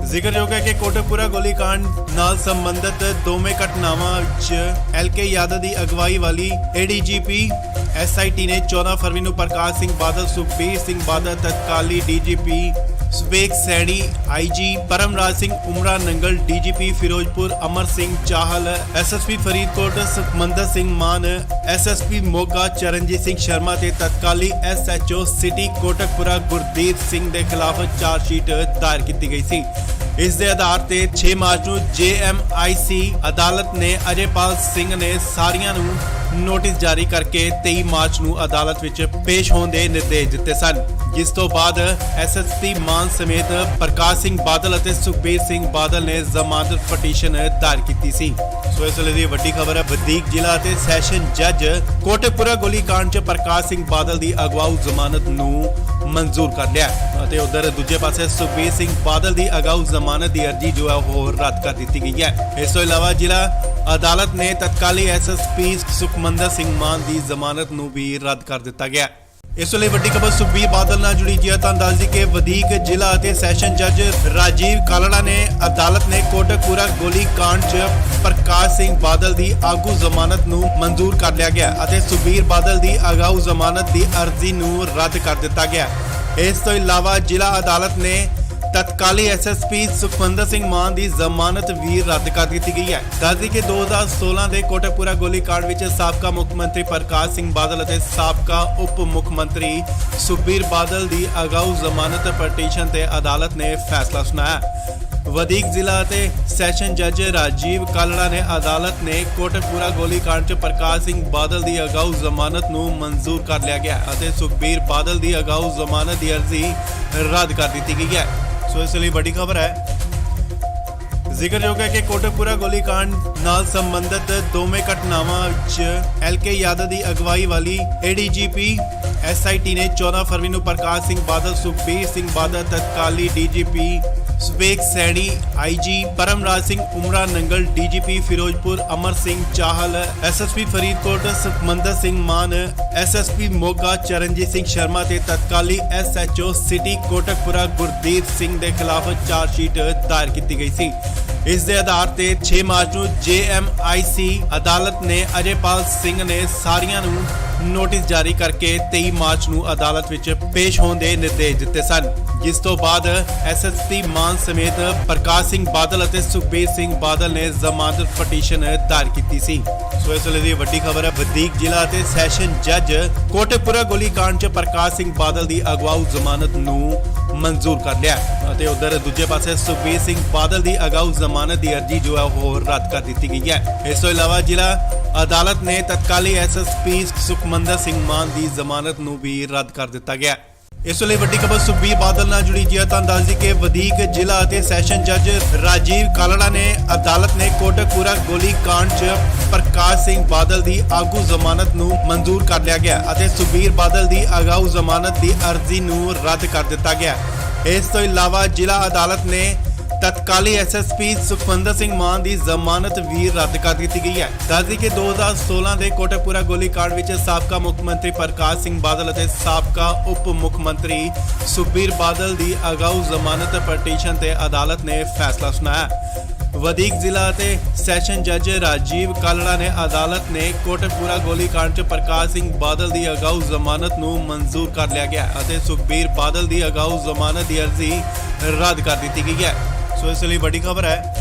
ਜ਼ਿਕਰਯੋਗ ਹੈ ਕਿ ਕੋਟਕਪੂਰਾ ਗੋਲੀकांड ਨਾਲ ਸੰਬੰਧਿਤ ਦੋਵੇਂ ਘਟਨਾਵਾਂ ਵਿੱਚ ਐਲਕੇ ਯਾਦਵ ਦੀ ਅਗਵਾਈ ਵਾਲੀ ਏਡੀਜੀਪੀ ਐਸਆਈਟੀ ਨੇ 14 ਫਰਵਰੀ ਨੂੰ ਪ੍ਰਕਾਸ਼ ਸਿੰਘ ਬਾਦਲ, ਸੁਖਬੀਰ ਸਿੰਘ ਬਾਦਲ, ਤਤਕਾਲੀ DGP ਸਵੇਗ Saini, IG Paramraj Singh ਉਮਰਾ Nangal, DGP Firozpur Amar Singh Chahal, SSP Faridkot Sukhmandar Singh ਮਾਨ, ਐਸਐਸਪੀ ਮੋਗਾ ਚਰਨਜੀਤ ਸਿੰਘ ਸ਼ਰਮਾ ਤੇ ਤਤਕਾਲੀ ਐਸਐਚਓ ਸਿਟੀ ਕੋਟਕਪੂਰਾ ਗੁਰਦੀਪ ਸਿੰਘ ਦੇ ਖਿਲਾਫ ਚਾਰਜਸ਼ੀਟ ਦਾਇਰ ਕੀਤੀ ਗਈ ਸੀ। ਇਸ ਦੇ ਆਧਾਰ ਤੇ 6 ਮਾਰਚ ਨੂੰ ਜੇਐਮਆਈਸੀ ਅਦਾਲਤ ਨੇ ਅਜੇਪਾਲ ਸਿੰਘ ਨੇ ਸਾਰੀਆਂ ਨੂੰ ਨੋਟਿਸ ਜਾਰੀ ਕਰਕੇ 23 ਮਾਰਚ ਨੂੰ ਅਦਾਲਤ ਵਿੱਚ ਪੇਸ਼ ਹੋਣ ਦੇ ਨਿਰਦੇਸ਼ ਦਿੱਤੇ ਸਨ, ਜਿਸ ਤੋਂ ਬਾਅਦ ਐਸਐਸਪੀ ਮਾਨ ਸਮੇਤ ਪ੍ਰਕਾਸ਼ ਸਿੰਘ ਬਾਦਲ ਅਤੇ ਸੁਖਬੀਰ ਸਿੰਘ ਬਾਦਲ ਨੇ ਜ਼ਮਾਨਤ ਪਟੀਸ਼ਨ ਦਾਇਰ ਕੀਤੀ ਸੀ। ਸੋ ਇਸ ਵੇਲੇ ਦੀ ਵੱਡੀ ਖਬਰ ਹੈ, ਵਧੀਕ ਜ਼ਿਲ੍ਹਾ ਅਤੇ ਸੈਸ਼ਨ ਜੱਜ ਕੋਟਕਪੂਰਾ ਗੋਲੀकांड 'ਚ ਪ੍ਰਕਾਸ਼ ਸਿੰਘ ਬਾਦਲ ਦੀ ਅਗਵਾਊ ਜ਼ਮਾਨਤ ਨੂੰ ਮਨਜ਼ੂਰ ਕਰ ਲਿਆ ਅਤੇ ਉਧਰ ਦੂਜੇ ਪਾਸੇ ਸੁਖਬੀਰ ਸਿੰਘ ਬਾਦਲ ਦੀ ਅਗਾਊ ਜ਼ਮਾਨਤ ਦੀ ਅਰਜ਼ੀ ਜੋ ਹੈ ਉਹ ਰੱਦ ਕਰ ਦਿੱਤੀ ਗਈ ਹੈ। ਇਸ ਤੋਂ ਇਲਾਵਾ ਜ਼ਿਲ੍ਹਾ ਅਦਾਲਤ ਨੇ ਤਤਕਾਲੀ ਐਸਐਸਪੀ ਸੁਖਮੰਦਰ ਸਿੰਘ ਮਾਨ ਦੀ ਜ਼ਮਾਨਤ ਨੂੰ ਵੀ ਰੱਦ ਕਰ ਦਿੱਤਾ ਗਿਆ। ਇਸ ਵੇਲੇ ਵੱਡੀ ਖਬਰ ਸੁਖਬੀਰ ਬਾਦਲ ਨਾਲ ਜੁੜੀ ਜੀ ਹੈ। ਤੁਹਾਨੂੰ ਦੱਸ ਦਈਏ ਕਿ ਵਧੀਕ ਜ਼ਿਲ੍ਹਾ ਅਤੇ ਸੈਸ਼ਨ ਜੱਜ ਰਾਜੀਵ ਕਾਲੜਾ ਨੇ ਅਦਾਲਤ ਨੇ ਕੋਟਕਪੂਰਾ ਗੋਲੀकांड 'ਚ ਪ੍ਰਕਾਸ਼ ਸਿੰਘ ਬਾਦਲ ਦੀ ਆਗੂ ਜ਼ਮਾਨਤ ਨੂੰ ਮਨਜ਼ੂਰ ਕਰ ਲਿਆ ਗਿਆ ਅਤੇ ਸੁਖਬੀਰ ਬਾਦਲ ਦੀ ਅਗਾਊ ਜ਼ਮਾਨਤ ਦੀ ਅਰਜ਼ੀ ਨੂੰ ਰੱਦ ਕਰ ਦਿੱਤਾ ਗਿਆ। ਇਸ ਤੋਂ ਇਲਾਵਾ ਜ਼ਿਲ੍ਹਾ ਅਦਾਲਤ ਨੇ ਤਤਕਾਲੀ ਐਸਐਸਪੀ ਸੁਖਮੰਦਰ ਸਿੰਘ ਮਾਨ ਦੀ ਜ਼ਮਾਨਤ ਵੀ ਰੱਦ ਕਰ ਦਿੱਤੀ ਗਈ ਹੈ। ਦੱਸਦੀ ਕਿ 2016 ਦੇ ਕੋਟਕਪੂਰਾ ਗੋਲੀकांड ਵਿੱਚ ਸਾਬਕਾ ਮੁੱਖ ਮੰਤਰੀ ਪ੍ਰਕਾਸ਼ ਸਿੰਘ ਬਾਦਲ ਅਤੇ ਸਾਬਕਾ ਉਪ ਮੁੱਖ ਮੰਤਰੀ ਸੁਖਬੀਰ ਬਾਦਲ ਦੀ ਅਗਾਊ ਜ਼ਮਾਨਤ ਪਟੀਸ਼ਨ ਤੇ ਅਦਾਲਤ ਨੇ ਫੈਸਲਾ ਸੁਣਾਇਆ। ਵਧੀਕ ਜ਼ਿਲ੍ਹਾ ਅਤੇ ਸੈਸ਼ਨ ਜੱਜ ਰਾਜੀਵ ਕਾਲੜਾ ਨੇ ਅਦਾਲਤ ਨੇ ਕੋਟਕਪੂਰਾ ਗੋਲੀकांड 'ਚ ਪ੍ਰਕਾਸ਼ ਸਿੰਘ ਬਾਦਲ ਦੀ ਅਗਾਊ ਜ਼ਮਾਨਤ ਨੂੰ ਮਨਜ਼ੂਰ ਕਰ ਲਿਆ ਗਿਆ ਅਤੇ ਸੁਖਬੀਰ ਬਾਦਲ ਦੀ ਅਗਾਊ ਜ਼ਮਾਨਤ ਦੀ ਅਰਜ਼ੀ ਰੱਦ ਕਰ ਦਿੱਤੀ ਗਈ ਹੈ। ਸੋ ਇਸ ਲਈ ਵੱਡੀ ਖਬਰ ਹੈ, ਜ਼ਿਕਰਯੋਗ ਹੈ ਕਿ ਕੋਟਕਪੂਰਾ ਗੋਲੀकांड ਨਾਲ ਸੰਬੰਧਿਤ ਦੋਵੇਂ ਘਟਨਾਵਾਂ ਵਿੱਚ ਐਲਕੇ ਯਾਦਵ ਦੀ ਅਗਵਾਈ ਵਾਲੀ ਏਡੀਜੀਪੀ ਐਸਆਈਟੀ ਨੇ 14 ਫਰਵਰੀ ਨੂੰ ਪ੍ਰਕਾਸ਼ ਸਿੰਘ ਬਾਦਲ, ਸੁਖਬੀਰ ਸਿੰਘ ਬਾਦਲ, ਤਤਕਾਲੀ DGP ਸਵੇਗ Saini, IG Paramraj Singh ਉਮਰਾ Nangal, DGP Firozpur Amar Singh Chahal, SSP Faridkot Sukhmandar Singh ਮਾਨ, ਐਸਐਸਪੀ ਮੋਗਾ ਚਰਨਜੀਤ ਸਿੰਘ ਸ਼ਰਮਾ ਤੇ ਤਤਕਾਲੀ ਐਸਐਚਓ ਸਿਟੀ ਕੋਟਕਪੂਰਾ ਗੁਰਦੀਪ ਸਿੰਘ ਦੇ ਖਿਲਾਫ ਚਾਰਜਸ਼ੀਟ ਦਾਇਰ ਕੀਤੀ ਗਈ ਸੀ। ਇਸ ਦੇ ਆਧਾਰ ਤੇ 6 ਮਾਰਚ ਨੂੰ ਜੇਐਮਆਈਸੀ ਅਦਾਲਤ ਨੇ ਅਜੇਪਾਲ ਸਿੰਘ ਨੇ ਸਾਰੀਆਂ ਨੂੰ ਨੋਟਿਸ ਜਾਰੀ ਕਰਕੇ 23 ਮਾਰਚ ਨੂੰ ਅਦਾਲਤ ਵਿੱਚ ਪੇਸ਼ ਹੋਣ ਦੇ ਨਿਰਦੇਸ਼ ਦਿੱਤੇ ਸਨ, ਜਿਸ ਤੋਂ ਬਾਅਦ ਐਸਐਸਪੀ ਮਾਨ ਸਮੇਤ ਪ੍ਰਕਾਸ਼ ਸਿੰਘ ਬਾਦਲ ਅਤੇ ਸੁਖਬੀਰ ਸਿੰਘ ਬਾਦਲ ਨੇ ਜ਼ਮਾਨਤ ਪਟੀਸ਼ਨ ਦਾਇਰ ਕੀਤੀ ਸੀ। ਸੋ ਇਸ ਵੇਲੇ ਦੀ ਵੱਡੀ ਖਬਰ ਹੈ, ਵਧੀਕ ਜ਼ਿਲ੍ਹਾ ਅਤੇ ਸੈਸ਼ਨ ਜੱਜ ਕੋਟਕਪੂਰਾ ਗੋਲੀकांड 'ਚ ਪ੍ਰਕਾਸ਼ ਸਿੰਘ ਬਾਦਲ ਦੀ ਅਗਵਾਊ ਜ਼ਮਾਨਤ ਨੂੰ ਮਨਜ਼ੂਰ ਕਰ ਲਿਆ ਅਤੇ ਉਧਰ ਦੂਜੇ ਪਾਸੇ ਸੁਖਬੀਰ ਸਿੰਘ ਬਾਦਲ ਦੀ ਅਗਾਊ ਜ਼ਮਾਨਤ ਦੀ ਅਰਜ਼ੀ ਜੋ ਹੈ ਉਹ ਰੱਦ ਕਰ ਦਿੱਤੀ ਗਈ ਹੈ। ਇਸ ਤੋਂ ਇਲਾਵਾ ਜ਼ਿਲ੍ਹਾ ਅਦਾਲਤ ਨੇ ਤਤਕਾਲੀ ਐਸਐਸਪੀ ਸੁਖਮੰਦਰ ਸਿੰਘ ਮਾਨ ਦੀ ਜ਼ਮਾਨਤ ਨੂੰ ਵੀ ਰੱਦ ਕਰ ਦਿੱਤਾ ਗਿਆ। ਇਸ ਲਈ ਵੱਡੀ ਖਬਰ ਸੁਖਬੀਰ ਬਾਦਲ ਨਾਲ ਜੁੜੀ ਜੀ ਹੈ ਤਾਂ ਦੱਸ ਦਈਏ ਕਿ ਵਧੀਕ ਜ਼ਿਲ੍ਹਾ ਅਤੇ ਸੈਸ਼ਨ ਜੱਜ ਰਾਜੀਵ ਕਾਲੜਾ ਨੇ ਅਦਾਲਤ ਨੇ ਕੋਟਕਪੂਰਾ ਗੋਲੀ ਕਾਂਡ 'ਚ ਪ੍ਰਕਾਸ਼ ਸਿੰਘ ਬਾਦਲ ਦੀ ਆਗੂ ਜ਼ਮਾਨਤ ਨੂੰ ਮਨਜ਼ੂਰ ਕਰ ਲਿਆ ਗਿਆ ਅਤੇ ਸੁਖਬੀਰ ਬਾਦਲ ਦੀ ਅਗਾਊ ਜ਼ਮਾਨਤ ਦੀ ਅਰਜ਼ੀ ਨੂੰ ਰੱਦ ਕਰ ਦਿੱਤਾ ਗਿਆ। ਇਸ ਤੋਂ ਇਲਾਵਾ ਜ਼ਿਲ੍ਹਾ ਅਦਾਲਤ ਨੇ ਤਤਕਾਲੀ ਐਸਐਸਪੀ ਸੁਖਵਿੰਦਰ ਸਿੰਘ ਮਾਨ ਦੀ ਜ਼ਮਾਨਤ ਵੀ ਰੱਦ ਕਰ ਦਿੱਤੀ ਗਈ ਹੈ। ਦੱਸਦੀ ਕਿ 2016 ਦੇ ਕੋਟਕਪੂਰਾ ਗੋਲੀकांड ਵਿੱਚ ਸਾਬਕਾ ਮੁੱਖ ਮੰਤਰੀ ਪ੍ਰਕਾਸ਼ ਸਿੰਘ ਬਾਦਲ ਅਤੇ ਸਾਬਕਾ ਉਪ ਮੁੱਖ ਮੰਤਰੀ ਸੁਖਬੀਰ ਬਾਦਲ ਦੀ ਅਗਾਊ ਜ਼ਮਾਨਤ ਪਟੀਸ਼ਨ ਤੇ ਅਦਾਲਤ ਨੇ ਫੈਸਲਾ ਸੁਣਾਇਆ। ਵਧੀਕ ਜ਼ਿਲ੍ਹਾ ਅਤੇ ਸੈਸ਼ਨ ਜੱਜ ਰਾਜੀਵ ਕਾਲੜਾ ਨੇ ਅਦਾਲਤ ਨੇ ਕੋਟਕਪੂਰਾ ਗੋਲੀकांड 'ਚ ਪ੍ਰਕਾਸ਼ ਸਿੰਘ ਬਾਦਲ ਦੀ ਅਗਾਊ ਜ਼ਮਾਨਤ ਨੂੰ ਮਨਜ਼ੂਰ ਕਰ ਲਿਆ ਗਿਆ ਅਤੇ ਸੁਖਬੀਰ ਬਾਦਲ ਦੀ ਅਗਾਊ ਜ਼ਮਾਨਤ ਦੀ ਅਰਜ਼ੀ ਰੱਦ ਕਰ ਦਿੱਤੀ ਗਈ ਹੈ। ਸੋ ਇਸ ਲਈ ਵੱਡੀ ਖਬਰ ਹੈ।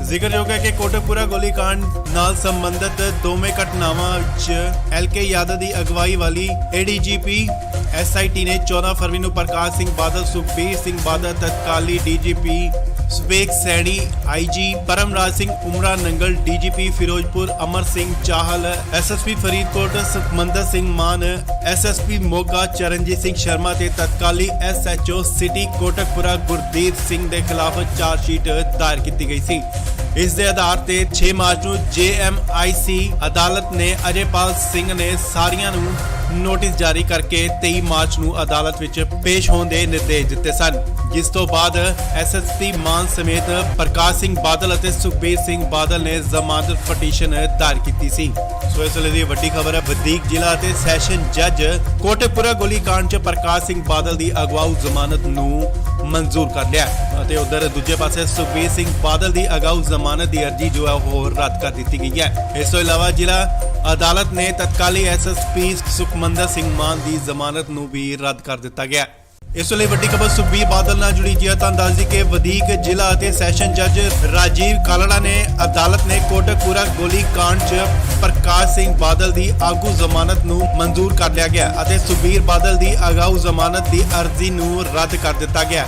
ਜ਼ਿਕਰਯੋਗ ਹੈ ਕਿ ਕੋਟਕਪੂਰਾ ਗੋਲੀकांड ਨਾਲ ਸੰਬੰਧਿਤ ਦੋਵੇਂ ਘਟਨਾਵਾਂ ਵਿੱਚ ਐਲਕੇ ਯਾਦਵ ਦੀ ਅਗਵਾਈ ਵਾਲੀ ਏਡੀਜੀਪੀ ਐਸਆਈਟੀ ਨੇ 14 ਫਰਵਰੀ ਨੂੰ ਪ੍ਰਕਾਸ਼ ਸਿੰਘ ਬਾਦਲ, ਸੁਖਬੀਰ ਸਿੰਘ ਬਾਦਲ, ਤਤਕਾਲੀ DGP ਸੁਵੇਗ Saini, IG Paramraj Singh ਉਮਰਾ Nangal, DGP Firozpur Amar Singh Chahal, SSP Faridkot Sukhmandar Singh ਮਾਨ, ਐਸਐਸਪੀ ਮੋਗਾ ਚਰਨਜੀਤ ਸਿੰਘ ਸ਼ਰਮਾ ਤੇ ਤਤਕਾਲੀ ਐਸਐਚਓ ਸਿਟੀ ਕੋਟਕਪੂਰਾ ਗੁਰਦੀਪ ਸਿੰਘ ਦੇ ਖਿਲਾਫ ਚਾਰਜਸ਼ੀਟ ਦਾਇਰ ਕੀਤੀ ਗਈ ਸੀ। ਇਸ ਦੇ ਆਧਾਰ ਤੇ 6 ਮਾਰਚ ਨੂੰ ਜੇਐਮਆਈਸੀ ਅਦਾਲਤ ਨੇ ਅਜੇਪਾਲ ਸਿੰਘ ਨੇ ਸਾਰੀਆਂ ਨੂੰ ਨੋਟਿਸ ਜਾਰੀ ਕਰਕੇ 23 ਮਾਰਚ ਨੂੰ ਅਦਾਲਤ ਵਿੱਚ ਪੇਸ਼ ਹੋਣ ਦੇ ਨਿਰਦੇਸ਼ ਦਿੱਤੇ ਸਨ, ਜਿਸ ਤੋਂ ਬਾਅਦ ਐਸਐਸਪੀ ਮਾਨ ਸਮੇਤ ਪ੍ਰਕਾਸ਼ ਸਿੰਘ ਬਾਦਲ ਅਤੇ ਸੁਖਬੀਰ ਸਿੰਘ ਬਾਦਲ ਨੇ ਜ਼ਮਾਨਤ ਪਟੀਸ਼ਨ ਦਾਇਰ ਕੀਤੀ ਸੀ। ਸੋ ਇਸ ਲਈ ਦੀ ਵੱਡੀ ਖਬਰ ਹੈ। ਵਧੀਕ ਜ਼ਿਲ੍ਹਾ ਅਤੇ ਸੈਸ਼ਨ ਜੱਜ ਕੋਟਕਪੂਰਾ ਗੋਲੀकांड 'ਚ ਪ੍ਰਕਾਸ਼ ਸਿੰਘ ਬਾਦਲ ਦੀ ਅਗਵਾਊ ਜ਼ਮਾਨਤ ਨੂੰ ਮਨਜ਼ੂਰ ਕਰ ਲਿਆ ਅਤੇ ਉਧਰ ਦੂਜੇ ਪਾਸੇ ਸੁਖਬੀਰ ਸਿੰਘ ਬਾਦਲ ਦੀ ਅਗਾਊ ਜ਼ਮਾਨਤ ਦੀ ਅਰਜ਼ੀ ਜੋ ਹੈ ਉਹ ਰੱਦ ਕਰ ਦਿੱਤੀ ਗਈ ਹੈ। ਇਸ ਤੋਂ ਇਲਾਵਾ ਜ਼ਿਲ੍ਹਾ ਅਦਾਲਤ ਨੇ ਤਤਕਾਲੀ ਐਸਐਸਪੀ ਸੁਖਮੰਦਰ ਸਿੰਘ ਮਾਨ ਦੀ ਜ਼ਮਾਨਤ ਨੂੰ ਵੀ ਰੱਦ ਕਰ ਦਿੱਤਾ ਗਿਆ। ਇਸ ਲਈ ਵੱਡੀ ਖਬਰ ਸੁਖਬੀਰ ਬਾਦਲ ਨਾਲ ਜੁੜੀ ਜੀ ਹੈ ਤਾਂ ਦੱਸ ਦਈਏ ਕਿ ਵਧੀਕ ਜ਼ਿਲ੍ਹਾ ਅਤੇ ਸੈਸ਼ਨ ਜੱਜ ਰਾਜੀਵ ਕਾਲੜਾ ਨੇ ਅਦਾਲਤ ਨੇ ਕੋਟਕਪੂਰਾ ਗੋਲੀकांड 'ਚ ਪ੍ਰਕਾਸ਼ ਸਿੰਘ ਬਾਦਲ ਦੀ ਆਗੂ ਜ਼ਮਾਨਤ ਨੂੰ ਮਨਜ਼ੂਰ ਕਰ ਲਿਆ ਗਿਆ ਅਤੇ ਸੁਖਬੀਰ ਬਾਦਲ ਦੀ ਅਗਾਊ ਜ਼ਮਾਨਤ ਦੀ ਅਰਜ਼ੀ ਨੂੰ ਰੱਦ ਕਰ ਦਿੱਤਾ ਗਿਆ।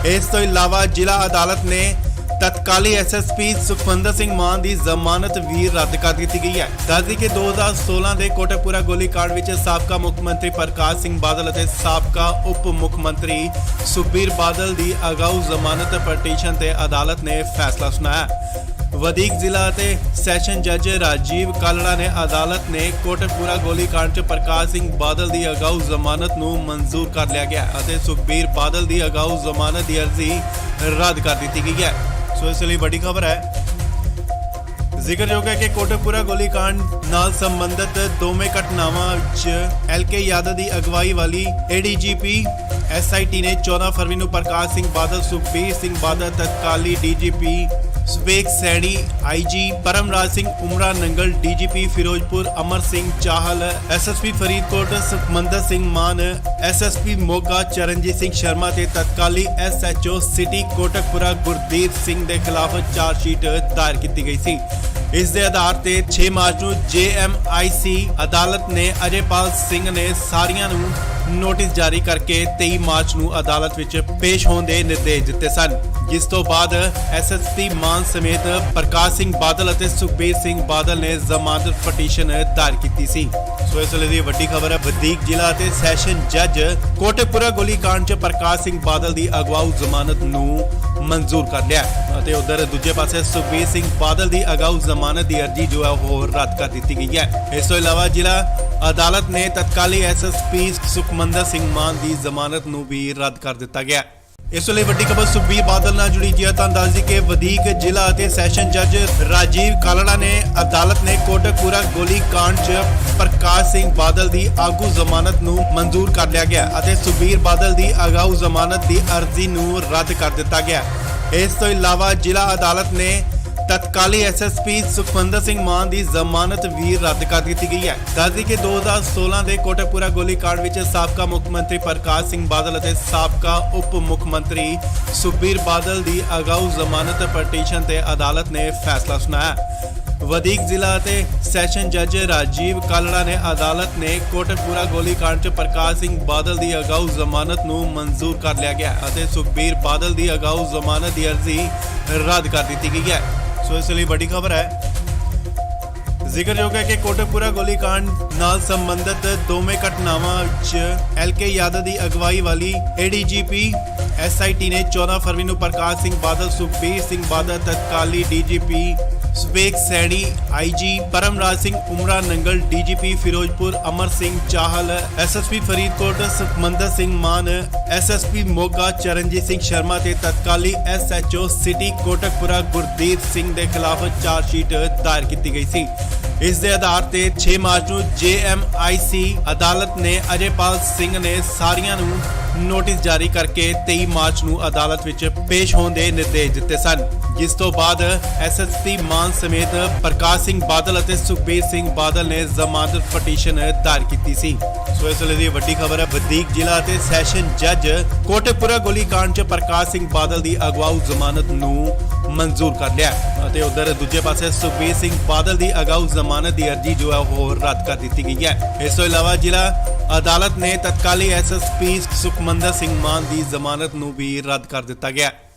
ਇਸ ਤੋਂ ਇਲਾਵਾ ਜ਼ਿਲ੍ਹਾ ਅਦਾਲਤ ਨੇ ਤਤਕਾਲੀ ਐਸਐਸਪੀ ਸੁਖਵਿੰਦਰ ਸਿੰਘ ਮਾਨ ਦੀ ਜ਼ਮਾਨਤ ਵੀ ਰੱਦ ਕਰ ਦਿੱਤੀ ਗਈ ਹੈ। ਦੱਸਦੀ ਕਿ 2016 ਦੇ ਕੋਟਕਪੂਰਾ ਗੋਲੀकांड ਵਿੱਚ ਸਾਬਕਾ ਮੁੱਖ ਮੰਤਰੀ ਪ੍ਰਕਾਸ਼ ਸਿੰਘ ਬਾਦਲ ਅਤੇ ਸਾਬਕਾ ਉਪ ਮੁੱਖ ਮੰਤਰੀ ਸੁਖਬੀਰ ਬਾਦਲ ਦੀ ਅਗਾਊ ਜ਼ਮਾਨਤ ਪਟੀਸ਼ਨ ਤੇ ਅਦਾਲਤ ਨੇ ਫੈਸਲਾ ਸੁਣਾਇਆ। ਵਧੀਕ ਜ਼ਿਲ੍ਹਾ ਅਤੇ ਸੈਸ਼ਨ ਜੱਜ ਰਾਜੀਵ ਕਾਲੜਾ ਨੇ ਅਦਾਲਤ ਨੇ ਕੋਟਕਪੂਰਾ ਗੋਲੀकांड 'ਚ ਪ੍ਰਕਾਸ਼ ਸਿੰਘ ਬਾਦਲ ਦੀ ਅਗਾਊ ਜ਼ਮਾਨਤ ਨੂੰ ਮਨਜ਼ੂਰ ਕਰ ਲਿਆ ਗਿਆ ਅਤੇ ਸੁਖਬੀਰ ਬਾਦਲ ਦੀ ਅਗਾਊ ਜ਼ਮਾਨਤ ਦੀ ਅਰਜ਼ੀ ਰੱਦ ਕਰ ਦਿੱਤੀ ਗਈ ਹੈ। ਸੋ ਇਸ ਲਈ ਵੱਡੀ ਖਬਰ ਹੈ। ਜ਼ਿਕਰਯੋਗ ਹੈ ਕਿ ਕੋਟਕਪੂਰਾ ਗੋਲੀकांड ਨਾਲ ਸੰਬੰਧਿਤ ਦੋਵੇਂ ਘਟਨਾਵਾਂ ਵਿੱਚ ਐਲਕੇ ਯਾਦਵ ਦੀ ਅਗਵਾਈ ਵਾਲੀ ਏਡੀਜੀਪੀ ਐਸਆਈਟੀ ਨੇ 14 ਫਰਵਰੀ ਨੂੰ ਪ੍ਰਕਾਸ਼ ਸਿੰਘ ਬਾਦਲ, ਸੁਖਬੀਰ ਸਿੰਘ ਬਾਦਲ, ਤਤਕਾਲੀ DGP ਸੁਵੇਗ Saini, IG Paramraj Singh ਉਮਰਾ Nangal, DGP Firozpur Amar Singh Chahal, SSP Faridkot Sukhmandar Singh ਮਾਨ, ਐਸਐਸਪੀ ਮੋਗਾ ਚਰਨਜੀਤ ਸਿੰਘ ਸ਼ਰਮਾ ਤੇ ਤਤਕਾਲੀ ਐਸਐਚਓ ਸਿਟੀ ਕੋਟਕਪੂਰਾ ਗੁਰਦੀਪ ਸਿੰਘ ਦੇ ਖਿਲਾਫ ਚਾਰਜਸ਼ੀਟ ਦਾਇਰ ਕੀਤੀ ਗਈ ਸੀ। ਇਸ ਦੇ ਆਧਾਰ ਤੇ 6 ਮਾਰਚ ਨੂੰ ਜੇਐਮਆਈਸੀ ਅਦਾਲਤ ਨੇ ਅਜੇਪਾਲ ਸਿੰਘ ਨੇ ਸਾਰੀਆਂ ਨੂੰ ਨੋਟਿਸ ਜਾਰੀ ਕਰਕੇ 23 ਮਾਰਚ ਨੂੰ ਅਦਾਲਤ ਵਿੱਚ ਪੇਸ਼ ਹੋਣ ਦੇ ਨਿਰਦੇਸ਼ ਦਿੱਤੇ ਸਨ, ਜਿਸ ਤੋਂ ਬਾਅਦ ਐਸਐਸਪੀ ਮਾਨ ਸਮੇਤ ਪ੍ਰਕਾਸ਼ ਸਿੰਘ ਬਾਦਲ ਅਤੇ ਸੁਖਬੀਰ ਸਿੰਘ ਬਾਦਲ ਨੇ ਜ਼ਮਾਨਤ ਪਟੀਸ਼ਨ ਦਾਇਰ ਕੀਤੀ ਸੀ। ਸੋ ਇਸ ਲਈ ਦੀ ਵੱਡੀ ਖਬਰ ਹੈ। ਵਧੀਕ ਜ਼ਿਲ੍ਹਾ ਅਤੇ ਸੈਸ਼ਨ ਜੱਜ ਕੋਟਕਪੂਰਾ ਗੋਲੀकांड 'ਚ ਪ੍ਰਕਾਸ਼ ਸਿੰਘ ਬਾਦਲ ਦੀ ਅਗਵਾਊ ਜ਼ਮਾਨਤ ਨੂੰ ਮਨਜ਼ੂਰ ਕਰ ਲਿਆ ਅਤੇ ਉਧਰ ਦੂਜੇ ਪਾਸੇ ਸੁਖਬੀਰ ਸਿੰਘ ਬਾਦਲ ਦੀ ਅਗਾਊ ਜ਼ਮਾਨਤ ਦੀ ਅਰਜ਼ੀ ਜੋ ਹੈ ਉਹ ਰੱਦ ਕਰ ਦਿੱਤੀ ਗਈ ਹੈ। ਇਸ ਤੋਂ ਇਲਾਵਾ ਜ਼ਿਲ੍ਹਾ ਅਦਾਲਤ ਨੇ ਤਤਕਾਲੀ ਐਸਐਸਪੀ ਸੁਖਮੰਦਰ ਸਿੰਘ ਮਾਨ ਦੀ ਜ਼ਮਾਨਤ ਨੂੰ ਵੀ ਰੱਦ ਕਰ ਦਿੱਤਾ ਗਿਆ। ਇਸ ਲਈ ਵੱਡੀ ਖਬਰ ਸੁਖਬੀਰ ਬਾਦਲ ਨਾਲ ਜੁੜੀ ਜੀ ਹੈ ਤਾਂ ਦੱਸ ਦਈਏ ਕਿ ਵਧੀਕ ਜ਼ਿਲ੍ਹਾ ਅਤੇ ਸੈਸ਼ਨ ਜੱਜ ਰਾਜੀਵ ਕਾਲੜਾ ਨੇ ਅਦਾਲਤ ਨੇ ਕੋਟਕਪੂਰਾ ਗੋਲੀकांड 'ਚ ਪ੍ਰਕਾਸ਼ ਸਿੰਘ ਬਾਦਲ ਦੀ ਆਗੂ ਜ਼ਮਾਨਤ ਨੂੰ ਮਨਜ਼ੂਰ ਕਰ ਲਿਆ ਗਿਆ ਅਤੇ ਸੁਖਬੀਰ ਬਾਦਲ ਦੀ ਅਗਾਊ ਜ਼ਮਾਨਤ ਦੀ ਅਰਜ਼ੀ ਨੂੰ ਰੱਦ ਕਰ ਦਿੱਤਾ ਗਿਆ। ਇਸ ਤੋਂ ਇਲਾਵਾ ਜ਼ਿਲ੍ਹਾ ਅਦਾਲਤ ਨੇ ਤਤਕਾਲੀ ਐਸਐਸਪੀ ਸੁਖਵਿੰਦਰ ਸਿੰਘ ਮਾਨ ਦੀ ਜ਼ਮਾਨਤ ਵੀ ਰੱਦ ਕਰ ਦਿੱਤੀ ਗਈ ਹੈ। ਦੱਸਦੀ ਕਿ 2016 ਦੇ ਕੋਟਕਪੂਰਾ ਗੋਲੀकांड ਵਿੱਚ ਸਾਬਕਾ ਮੁੱਖ ਮੰਤਰੀ ਪ੍ਰਕਾਸ਼ ਸਿੰਘ ਬਾਦਲ ਅਤੇ ਸਾਬਕਾ ਉਪ ਮੁੱਖ ਮੰਤਰੀ ਸੁਖਬੀਰ ਬਾਦਲ ਦੀ ਅਗਾਊ ਜ਼ਮਾਨਤ ਪਟੀਸ਼ਨ ਤੇ ਅਦਾਲਤ ਨੇ ਫੈਸਲਾ ਸੁਣਾਇਆ। ਵਧੀਕ ਜ਼ਿਲ੍ਹਾ ਅਤੇ ਸੈਸ਼ਨ ਜੱਜ ਰਾਜੀਵ ਕਾਲੜਾ ਨੇ ਅਦਾਲਤ ਨੇ ਕੋਟਕਪੂਰਾ ਗੋਲੀकांड 'ਚ ਪ੍ਰਕਾਸ਼ ਸਿੰਘ ਬਾਦਲ ਦੀ ਅਗਾਊ ਜ਼ਮਾਨਤ ਨੂੰ ਮਨਜ਼ੂਰ ਕਰ ਲਿਆ ਗਿਆ ਅਤੇ ਸੁਖਬੀਰ ਬਾਦਲ ਦੀ ਅਗਾਊ ਜ਼ਮਾਨਤ ਦੀ ਅਰਜ਼ੀ ਰੱਦ ਕਰ ਦਿੱਤੀ ਗਈ ਹੈ। ਸੋ ਇਸ ਲਈ ਵੱਡੀ ਖਬਰ ਹੈ। ਜ਼ਿਕਰਯੋਗ ਹੈ ਕਿ ਕੋਟਕਪੂਰਾ ਗੋਲੀकांड ਨਾਲ ਸੰਬੰਧਿਤ ਦੋਵੇਂ ਘਟਨਾਵਾਂ 'ਚ ਐਲਕੇ ਯਾਦਵ ਦੀ ਅਗਵਾਈ ਵਾਲੀ ਏਡੀਜੀਪੀ ਐਸਆਈਟੀ ਨੇ 14 ਫਰਵਰੀ ਨੂੰ ਪ੍ਰਕਾਸ਼ ਸਿੰਘ ਬਾਦਲ, ਸੁਖਬੀਰ ਸਿੰਘ ਬਾਦਲ, ਤਤਕਾਲੀ DGP ਸਵੇਕ Saini, IG Paramraj Singh ਉਮਰਾ Nangal, DGP Firozpur Amar Singh Chahal, SSP Faridkot Sukhmandar Singh ਮਾਨ, ਐਸਐਸਪੀ ਮੋਗਾ ਚਰਨਜੀਤ ਸਿੰਘ ਸ਼ਰਮਾ ਤੇ ਤਤਕਾਲੀ ਐਸਐਚਓ ਸਿਟੀ ਕੋਟਕਪੂਰਾ ਗੁਰਦੀਪ ਸਿੰਘ ਦੇ ਖਿਲਾਫ ਚਾਰਜਸ਼ੀਟ ਦਾਇਰ ਕੀਤੀ ਗਈ ਸੀ। ਇਸ ਦੇ ਆਧਾਰ ਤੇ 6 ਮਾਰਚ ਨੂੰ ਜੇਐਮਆਈਸੀ ਅਦਾਲਤ ਨੇ ਅਜੇਪਾਲ ਸਿੰਘ ਨੇ ਸਾਰੀਆਂ ਨੂੰ ਨੋਟਿਸ ਜਾਰੀ ਕਰਕੇ 23 ਮਾਰਚ ਨੂੰ ਅਦਾਲਤ ਵਿੱਚ ਪੇਸ਼ ਹੋਣ ਦੇ ਨਿਰਦੇਸ਼ ਦਿੱਤੇ ਸਨ, ਜਿਸ ਤੋਂ ਬਾਅਦ ਐਸਐਸਪੀ ਮਾਨ ਸਮੇਤ ਪ੍ਰਕਾਸ਼ ਸਿੰਘ ਬਾਦਲ ਅਤੇ ਸੁਖਬੀਰ ਸਿੰਘ ਬਾਦਲ ਨੇ ਜ਼ਮਾਨਤ ਪਟੀਸ਼ਨ ਦਾਇਰ ਕੀਤੀ ਸੀ। ਸੋ ਇਸ ਵੇਲੇ ਦੀ ਵੱਡੀ ਖਬਰ ਹੈ। ਵਧੀਕ ਜ਼ਿਲ੍ਹਾ ਅਤੇ ਸੈਸ਼ਨ ਜੱਜ ਕੋਟਕਪੂਰਾ ਗੋਲੀकांड 'ਚ ਪ੍ਰਕਾਸ਼ ਸਿੰਘ ਬਾਦਲ ਦੀ ਅਗਵਾਊ ਜ਼ਮਾਨਤ ਨੂੰ ਮਨਜ਼ੂਰ ਕਰ ਲਿਆ ਅਤੇ ਉਧਰ ਦੂਜੇ ਪਾਸੇ ਸੁਖਬੀਰ ਸਿੰਘ ਬਾਦਲ ਦੀ ਅਗਾਊ ਜ਼ਮਾਨਤ ਦੀ ਅਰਜ਼ੀ ਜੋ ਹੈ ਉਹ ਰੱਦ ਕਰ ਦਿੱਤੀ ਗਈ ਹੈ। ਇਸ ਤੋਂ ਇਲਾਵਾ ਜ਼ਿਲ੍ਹਾ ਅਦਾਲਤ ਨੇ ਤਤਕਾਲੀ ਐਸਐਸਪੀ ਸੁਖਮੰਦਰ ਸਿੰਘ ਮਾਨ ਦੀ ਜ਼ਮਾਨਤ ਨੂੰ ਵੀ ਰੱਦ ਕਰ ਦਿੱਤਾ ਗਿਆ।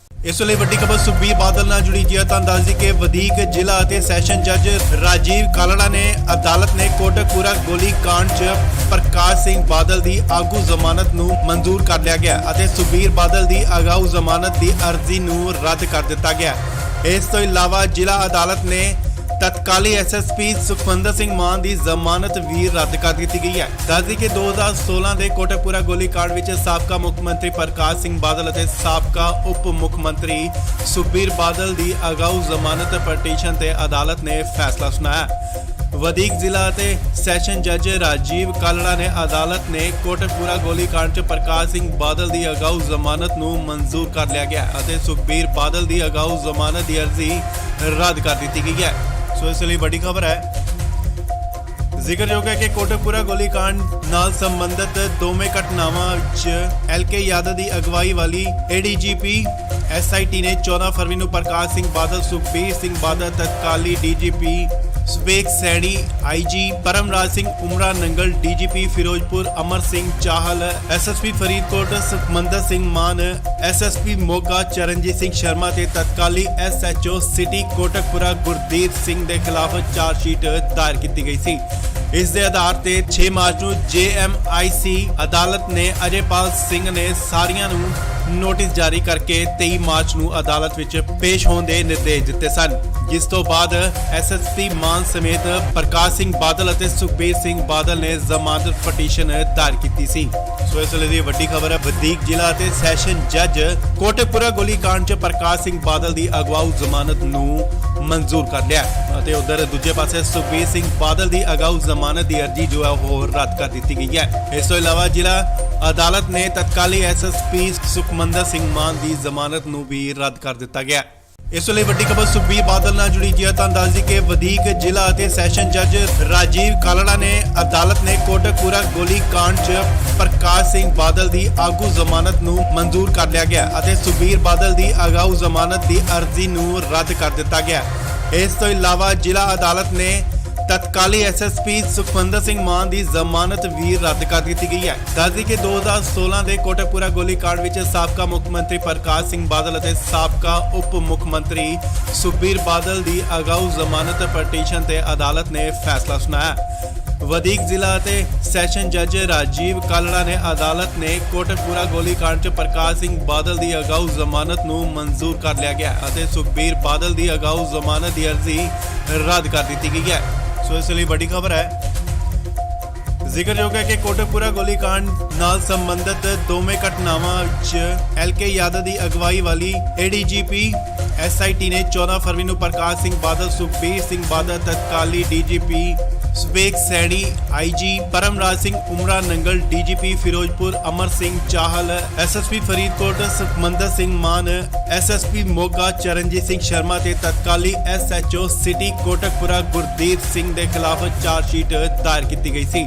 ਇਸ ਲਈ ਵੱਡੀ ਖਬਰ ਸੁਖਬੀਰ ਬਾਦਲ ਨਾਲ ਜੁੜੀ ਜੀ ਤਾਂ ਦੱਸ ਦਈਏ ਕਿ ਵਧੀਕ ਜ਼ਿਲ੍ਹਾ ਅਤੇ ਸੈਸ਼ਨ ਜੱਜ ਰਾਜੀਵ ਕਾਲੜਾ ਨੇ ਅਦਾਲਤ ਨੇ ਕੋਟਕਪੂਰਾ ਗੋਲੀकांड 'ਚ ਪ੍ਰਕਾਸ਼ ਸਿੰਘ ਬਾਦਲ ਦੀ ਆਗੂ ਜ਼ਮਾਨਤ ਨੂੰ ਮਨਜ਼ੂਰ ਕਰ ਲਿਆ ਗਿਆ ਅਤੇ ਸੁਖਬੀਰ ਬਾਦਲ ਦੀ ਅਗਾਊ ਜ਼ਮਾਨਤ ਦੀ ਅਰਜ਼ੀ ਨੂੰ ਰੱਦ ਕਰ ਦਿੱਤਾ ਗਿਆ। ਇਸ ਤੋਂ ਇਲਾਵਾ ਜ਼ਿਲ੍ਹਾ ਅਦਾਲਤ ਨੇ ਤਤਕਾਲੀ ਐਸਐਸਪੀ ਸੁਖਮੰਦਰ ਸਿੰਘ ਮਾਨ ਦੀ ਜ਼ਮਾਨਤ ਵੀ ਰੱਦ ਕਰ ਦਿੱਤੀ ਗਈ ਹੈ। ਦੱਸਦੀ ਕਿ 2016 ਦੇ ਕੋਟਕਪੂਰਾ ਗੋਲੀकांड ਵਿੱਚ ਸਾਬਕਾ ਮੁੱਖ ਮੰਤਰੀ ਪ੍ਰਕਾਸ਼ ਸਿੰਘ ਬਾਦਲ ਅਤੇ ਸਾਬਕਾ ਉਪ ਮੁੱਖ ਮੰਤਰੀ ਸੁਖਬੀਰ ਬਾਦਲ ਦੀ ਅਗਾਊ ਜ਼ਮਾਨਤ ਪਟੀਸ਼ਨ ਤੇ ਅਦਾਲਤ ਨੇ ਫੈਸਲਾ ਸੁਣਾਇਆ। ਵਧੀਕ ਜ਼ਿਲ੍ਹਾ ਅਤੇ ਸੈਸ਼ਨ ਜੱਜ ਰਾਜੀਵ ਕਾਲੜਾ ਨੇ ਅਦਾਲਤ ਨੇ ਕੋਟਕਪੂਰਾ ਗੋਲੀकांड 'ਚ ਪ੍ਰਕਾਸ਼ ਸਿੰਘ ਬਾਦਲ ਦੀ ਅਗਾਊ ਜ਼ਮਾਨਤ ਨੂੰ ਮਨਜ਼ੂਰ ਕਰ ਲਿਆ ਗਿਆ ਅਤੇ ਸੁਖਬੀਰ ਬਾਦਲ ਦੀ ਅਗਾਊ ਜ਼ਮਾਨਤ ਦੀ ਅਰਜ਼ੀ ਰੱਦ ਕਰ ਦਿੱਤੀ ਗਈ ਹੈ। ਸੋ ਇਸ ਲਈ ਵੱਡੀ ਖਬਰ ਹੈ। ਜ਼ਿਕਰਯੋਗ ਹੈ ਕਿ ਕੋਟਕਪੂਰਾ ਗੋਲੀकांड ਨਾਲ ਸੰਬੰਧਿਤ ਦੋਵੇਂ ਘਟਨਾਵਾਂ 'ਚ ਐਲਕੇ ਯਾਦਵ ਦੀ ਅਗਵਾਈ ਵਾਲੀ ਏਡੀਜੀਪੀ ਐਸਆਈਟੀ ਨੇ 14 ਫਰਵਰੀ ਨੂੰ ਪ੍ਰਕਾਸ਼ ਸਿੰਘ ਬਾਦਲ, ਸੁਖਬੀਰ ਸਿੰਘ ਬਾਦਲ, ਤਤਕਾਲੀ DGP ਸਵੇਕ Saini, IG Paramraj Singh ਉਮਰਾ Nangal, DGP Firozpur Amar Singh Chahal, SSP Faridkot Sukhmandar Singh ਮਾਨ, ਐਸਐਸਪੀ ਮੋਗਾ ਚਰਨਜੀਤ ਸਿੰਘ ਸ਼ਰਮਾ ਤੇ ਤਤਕਾਲੀ ਐਸਐਚਓ ਸਿਟੀ ਕੋਟਕਪੂਰਾ ਗੁਰਦੀਪ ਸਿੰਘ ਦੇ ਖਿਲਾਫ ਚਾਰਜਸ਼ੀਟ ਦਾਇਰ ਕੀਤੀ ਗਈ ਸੀ। ਇਸ ਦੇ ਆਧਾਰ ਤੇ 6 ਮਾਰਚ ਨੂੰ ਜੇਐਮਆਈਸੀ ਅਦਾਲਤ ਨੇ ਅਜੇਪਾਲ ਸਿੰਘ ਨੇ ਸਾਰੀਆਂ ਨੂੰ ਨੋਟਿਸ ਜਾਰੀ ਕਰਕੇ 23 ਮਾਰਚ ਨੂੰ ਅਦਾਲਤ ਵਿੱਚ ਪੇਸ਼ ਹੋਣ ਦੇ ਨਿਰਦੇਸ਼ ਦਿੱਤੇ ਸਨ, ਜਿਸ ਤੋਂ ਬਾਅਦ ਐਸਐਸਪੀ ਮਾਨ ਸਮੇਤ ਪ੍ਰਕਾਸ਼ ਸਿੰਘ ਬਾਦਲ ਅਤੇ ਸੁਖਬੀਰ ਸਿੰਘ ਬਾਦਲ ਨੇ ਜ਼ਮਾਨਤ ਪਟੀਸ਼ਨ ਦਾਇਰ ਕੀਤੀ ਸੀ। ਸੋ ਇਸ ਵੇਲੇ ਦੀ ਵੱਡੀ ਖਬਰ ਹੈ। ਵਧੀਕ ਜ਼ਿਲ੍ਹਾ ਅਤੇ ਸੈਸ਼ਨ ਜੱਜ ਕੋਟਕਪੂਰਾ ਗੋਲੀकांड 'ਚ ਪ੍ਰਕਾਸ਼ ਸਿੰਘ ਬਾਦਲ ਦੀ ਅਗਵਾਊ ਜ਼ਮਾਨਤ ਨੂੰ ਮਨਜ਼ੂਰ ਕਰ ਲਿਆ ਅਤੇ ਉਧਰ ਦੂਜੇ ਪਾਸੇ ਸੁਖਬੀਰ ਸਿੰਘ ਬਾਦਲ ਦੀ ਅਗਾਊ ਜ਼ਮਾਨਤ ਦੀ ਅਰਜ਼ੀ ਜੋ ਹੈ ਉਹ ਰੱਦ ਕਰ ਦਿੱਤੀ ਗਈ ਹੈ। ਇਸ ਤੋਂ ਇਲਾਵਾ ਜ਼ਿਲ੍ਹਾ ਅਦਾਲਤ ਨੇ ਤਤਕਾਲੀ ਐਸਐਸਪੀ ਸੁਖਮੰਦਰ ਸਿੰਘ ਮਾਨ ਦੀ ਜ਼ਮਾਨਤ ਨੂੰ ਵੀ ਰੱਦ ਕਰ ਦਿੱਤਾ ਗਿਆ। ਇਸ ਲਈ ਵੱਡੀ ਖਬਰ ਸੁਖਬੀਰ ਬਾਦਲ ਨਾਲ ਜੁੜੀ ਜੀ ਤਾਂ ਦੱਸ ਦਈਏ ਕਿ ਵਧੀਕ ਜ਼ਿਲ੍ਹਾ ਅਤੇ ਸੈਸ਼ਨ ਜੱਜ ਰਾਜੀਵ ਕਾਲੜਾ ਨੇ ਅਦਾਲਤ ਨੇ ਕੋਟਕਪੂਰਾ ਗੋਲੀकांड 'ਚ ਪ੍ਰਕਾਸ਼ ਸਿੰਘ ਬਾਦਲ ਦੀ ਆਗੂ ਜ਼ਮਾਨਤ ਨੂੰ ਮਨਜ਼ੂਰ ਕਰ ਲਿਆ ਗਿਆ ਅਤੇ ਸੁਖਬੀਰ ਬਾਦਲ ਦੀ ਅਗਾਊ ਜ਼ਮਾਨਤ ਦੀ ਅਰਜ਼ੀ ਨੂੰ ਰੱਦ ਕਰ ਦਿੱਤਾ ਗਿਆ। ਇਸ ਤੋਂ ਇਲਾਵਾ ਜ਼ਿਲ੍ਹਾ ਅਦਾਲਤ ਨੇ ਤਤਕਾਲੀ ਐਸਐਸਪੀ ਸੁਖਮੰਦਰ ਸਿੰਘ ਮਾਨ ਦੀ ਜ਼ਮਾਨਤ ਵੀ ਰੱਦ ਕਰ ਦਿੱਤੀ ਗਈ ਹੈ। ਦੱਸਦੀ ਕਿ 2016 ਦੇ ਕੋਟਕਪੂਰਾ ਗੋਲੀकांड ਵਿੱਚ ਸਾਬਕਾ ਮੁੱਖ ਮੰਤਰੀ ਪ੍ਰਕਾਸ਼ ਸਿੰਘ ਬਾਦਲ ਅਤੇ ਸਾਬਕਾ ਉਪ ਮੁੱਖ ਮੰਤਰੀ ਸੁਖਬੀਰ ਬਾਦਲ ਦੀ ਅਗਾਊ ਜ਼ਮਾਨਤ ਪਟੀਸ਼ਨ ਤੇ ਅਦਾਲਤ ਨੇ ਫੈਸਲਾ ਸੁਣਾਇਆ। ਵਧੀਕ ਜ਼ਿਲ੍ਹਾ ਅਤੇ ਸੈਸ਼ਨ ਜੱਜ ਰਾਜੀਵ ਕਾਲੜਾ ਨੇ ਅਦਾਲਤ ਨੇ ਕੋਟਕਪੂਰਾ ਗੋਲੀकांड 'ਚ ਪ੍ਰਕਾਸ਼ ਸਿੰਘ ਬਾਦਲ ਦੀ ਅਗਾਊ ਜ਼ਮਾਨਤ ਨੂੰ ਮਨਜ਼ੂਰ ਕਰ ਲਿਆ ਗਿਆ ਅਤੇ ਸੁਖਬੀਰ ਬਾਦਲ ਦੀ ਅਗਾਊ ਜ਼ਮਾਨਤ ਦੀ ਅਰਜ਼ੀ ਰੱਦ ਕਰ ਦਿੱਤੀ ਗਈ ਹੈ। ਸੋ ਇਸ ਲਈ ਵੱਡੀ ਖਬਰ ਹੈ। ਜ਼ਿਕਰਯੋਗ ਹੈ ਕਿ ਕੋਟਕਪੂਰਾ ਗੋਲੀकांड ਨਾਲ ਸੰਬੰਧਿਤ ਦੋਵੇਂ ਘਟਨਾਵਾਂ 'ਚ ਐਲਕੇ ਯਾਦਵ ਦੀ ਅਗਵਾਈ ਵਾਲੀ ਏਡੀਜੀਪੀ ਐਸਆਈਟੀ ਨੇ 14 ਫਰਵਰੀ ਨੂੰ ਪ੍ਰਕਾਸ਼ ਸਿੰਘ ਬਾਦਲ, ਸੁਖਬੀਰ ਸਿੰਘ ਬਾਦਲ, ਤਤਕਾਲੀ DGP ਸਵੇਕ Saini, IG Paramraj Singh ਉਮਰਾ Nangal, DGP Firozpur Amar Singh Chahal, SSP Faridkot Sukhmandar Singh ਮਾਨ, ਐਸਐਸਪੀ ਮੋਗਾ ਚਰਨਜੀਤ ਸਿੰਘ ਸ਼ਰਮਾ ਤੇ ਤਤਕਾਲੀ ਐਸਐਚਓ ਸਿਟੀ ਕੋਟਕਪੂਰਾ ਗੁਰਦੀਪ ਸਿੰਘ ਦੇ ਖਿਲਾਫ ਚਾਰਜਸ਼ੀਟ ਦਾਇਰ ਕੀਤੀ ਗਈ ਸੀ।